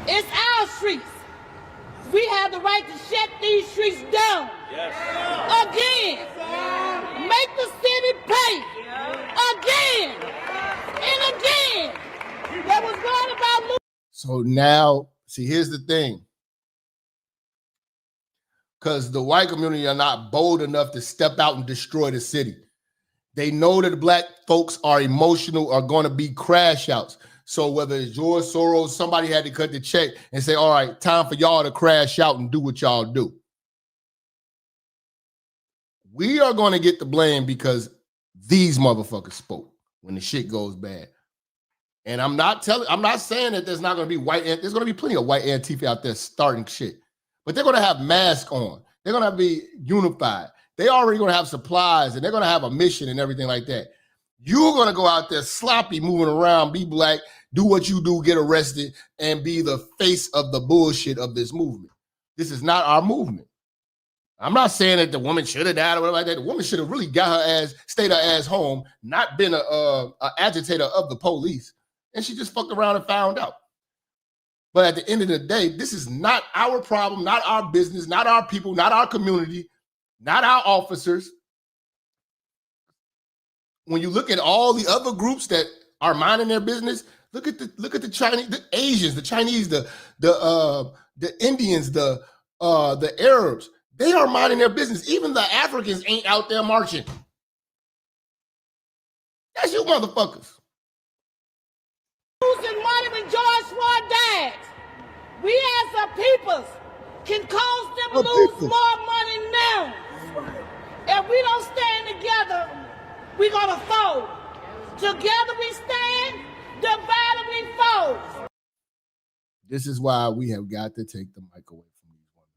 It's our streets. We have the right to shut these streets down. Yes. Again. Make the city pay. Again. And again. That was going about. So now, see, here's the thing. Because the white community are not bold enough to step out and destroy the city. They know that black folks are emotional, are going to be crash outs. So whether it's George Soros, somebody had to cut the check and say, all right, time for y'all to crash out and do what y'all do. We are going to get the blame because these motherfuckers spoke when the shit goes bad. And I'm not saying that there's not going to be there's going to be plenty of white Antifa out there starting shit. But they're going to have masks on. They're going to be unified. They already going to have supplies and they're going to have a mission and everything like that. You're going to go out there sloppy, moving around, be black, do what you do, get arrested, and be the face of the bullshit of this movement. This is not our movement. I'm not saying that the woman should have died or whatever like that. The woman should have really got her ass, stayed her ass home, not been a agitator of the police. And she just fucked around and found out. But at the end of the day, this is not our problem, not our business, not our people, not our community, not our officers. When you look at all the other groups that are minding their business, look at the Chinese, the Asians, the Chinese, the Indians, the Arabs. They are minding their business. Even the Africans ain't out there marching. That's you motherfuckers. Losing money when George Floyd died. We as a people can cause them to lose more money now. If we don't stand together, we're going to fall. Together we stand, divided we fall. This is why we have got to take the mic away from these women.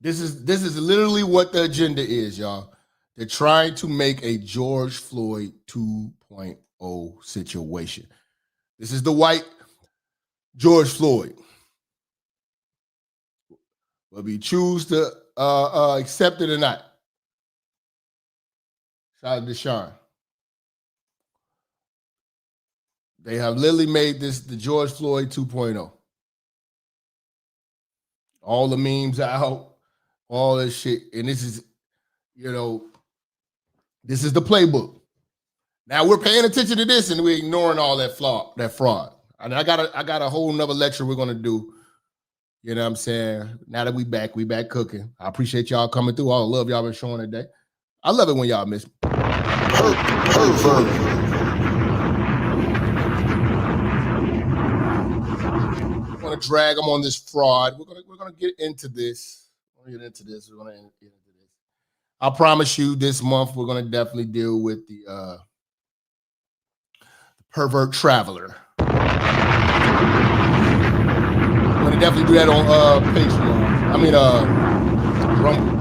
This is literally what the agenda is, y'all. They're trying to make a George Floyd 2.0 situation. This is the white George Floyd. Whether you choose to accept it or not. Shout out to Sean. They have literally made this the George Floyd 2.0. All the memes out, all this shit. And this is, this is the playbook. Now we're paying attention to this and we're ignoring all that fraud. And I got a whole nother lecture we're gonna do. You know what I'm saying? Now that we back cooking. I appreciate y'all coming through. All the love y'all been showing today. I love it when y'all miss me. We're gonna drag them on this fraud. We're gonna get into this. We're gonna get into this. I promise you, this month we're gonna definitely deal with the pervert traveler. We're gonna definitely do that on Patreon. Rumble.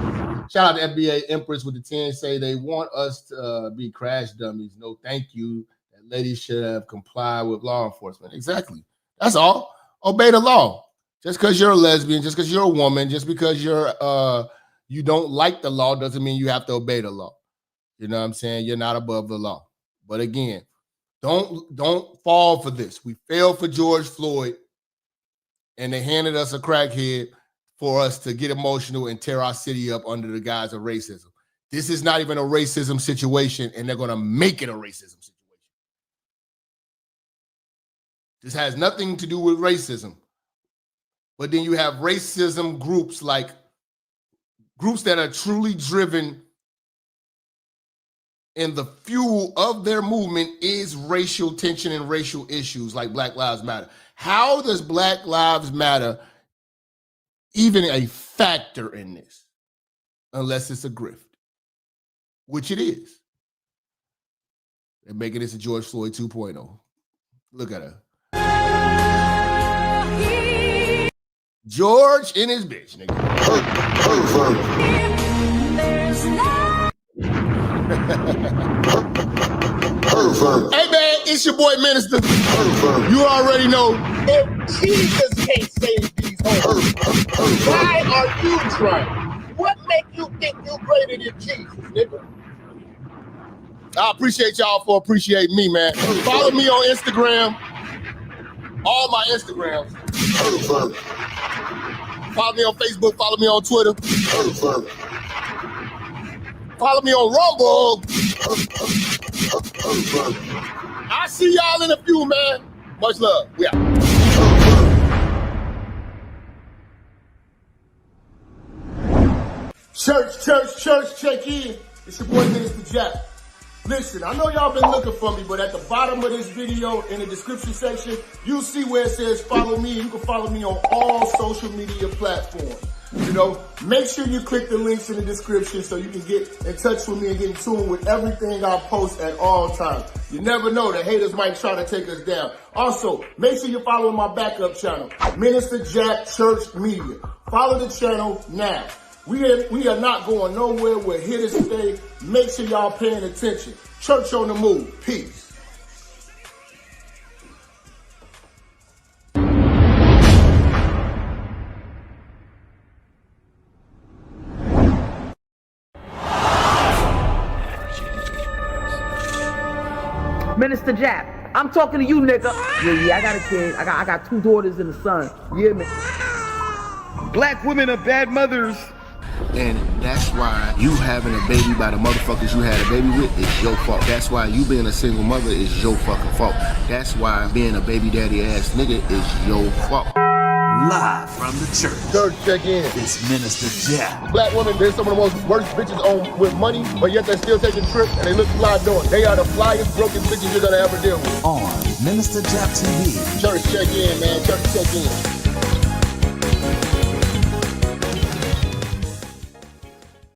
Shout out to FBA Empress with the 10 say they want us to be crash dummies. No, thank you. That ladies should have complied with law enforcement. Exactly. That's all. Obey the law. Just because you're a lesbian, just because you're a woman, just because you're you don't like the law doesn't mean you have to obey the law. You know what I'm saying? You're not above the law. But again, don't fall for this. We fell for George Floyd, and they handed us a crackhead for us to get emotional and tear our city up under the guise of racism. This is not even a racism situation, and they're going to make it a racism situation. This has nothing to do with racism. But then you have racism groups like groups that are truly driven, and the fuel of their movement is racial tension and racial issues like Black Lives Matter. How does Black Lives Matter even a factor in this? Unless it's a grift, which it is. They're making this a George Floyd 2.0. Look at her. George and his bitch, nigga. Hey man, it's your boy Minister. You already know. If Jesus can't save these hoes, why are you trying? What make you think you greater than Jesus, nigga? I appreciate y'all for appreciating me, man. Follow me on Instagram. All my Instagrams. Follow me on Facebook. Follow me on Twitter. Follow me on Rumble. I'll see y'all in a few, man. Much love. We out. Church, check in. It's your boy Minister Jap. Listen, I know y'all been looking for me, but at the bottom of this video in the description section, you'll see where it says follow me. You can follow me on all social media platforms. You know, make sure you click the links in the description so you can get in touch with me and get in tune with everything I post at all times. You never know, the haters might try to take us down. Also, make sure you're following my backup channel, Minister Jap Church Media. Follow the channel now. We are not going nowhere. We're here to stay. Make sure y'all paying attention. Church on the move. Peace. Minister Jap, I'm talking to you, nigga. Yeah, I got a kid. I got 2 daughters and a son. You hear me? Black women are bad mothers. And that's why you having a baby by the motherfuckers you had a baby with is your fault. That's why you being a single mother is your fucking fault. That's why being a baby daddy ass nigga is your fault. Live from the church. Church, check in. It's Minister Jap. Black women, they're some of the most worst bitches on with money, but yet they're still taking trips and they look fly doing. They are the flyest broken bitches you're gonna ever deal with. On Minister Jap TV. Church, check in, man. Church, check in.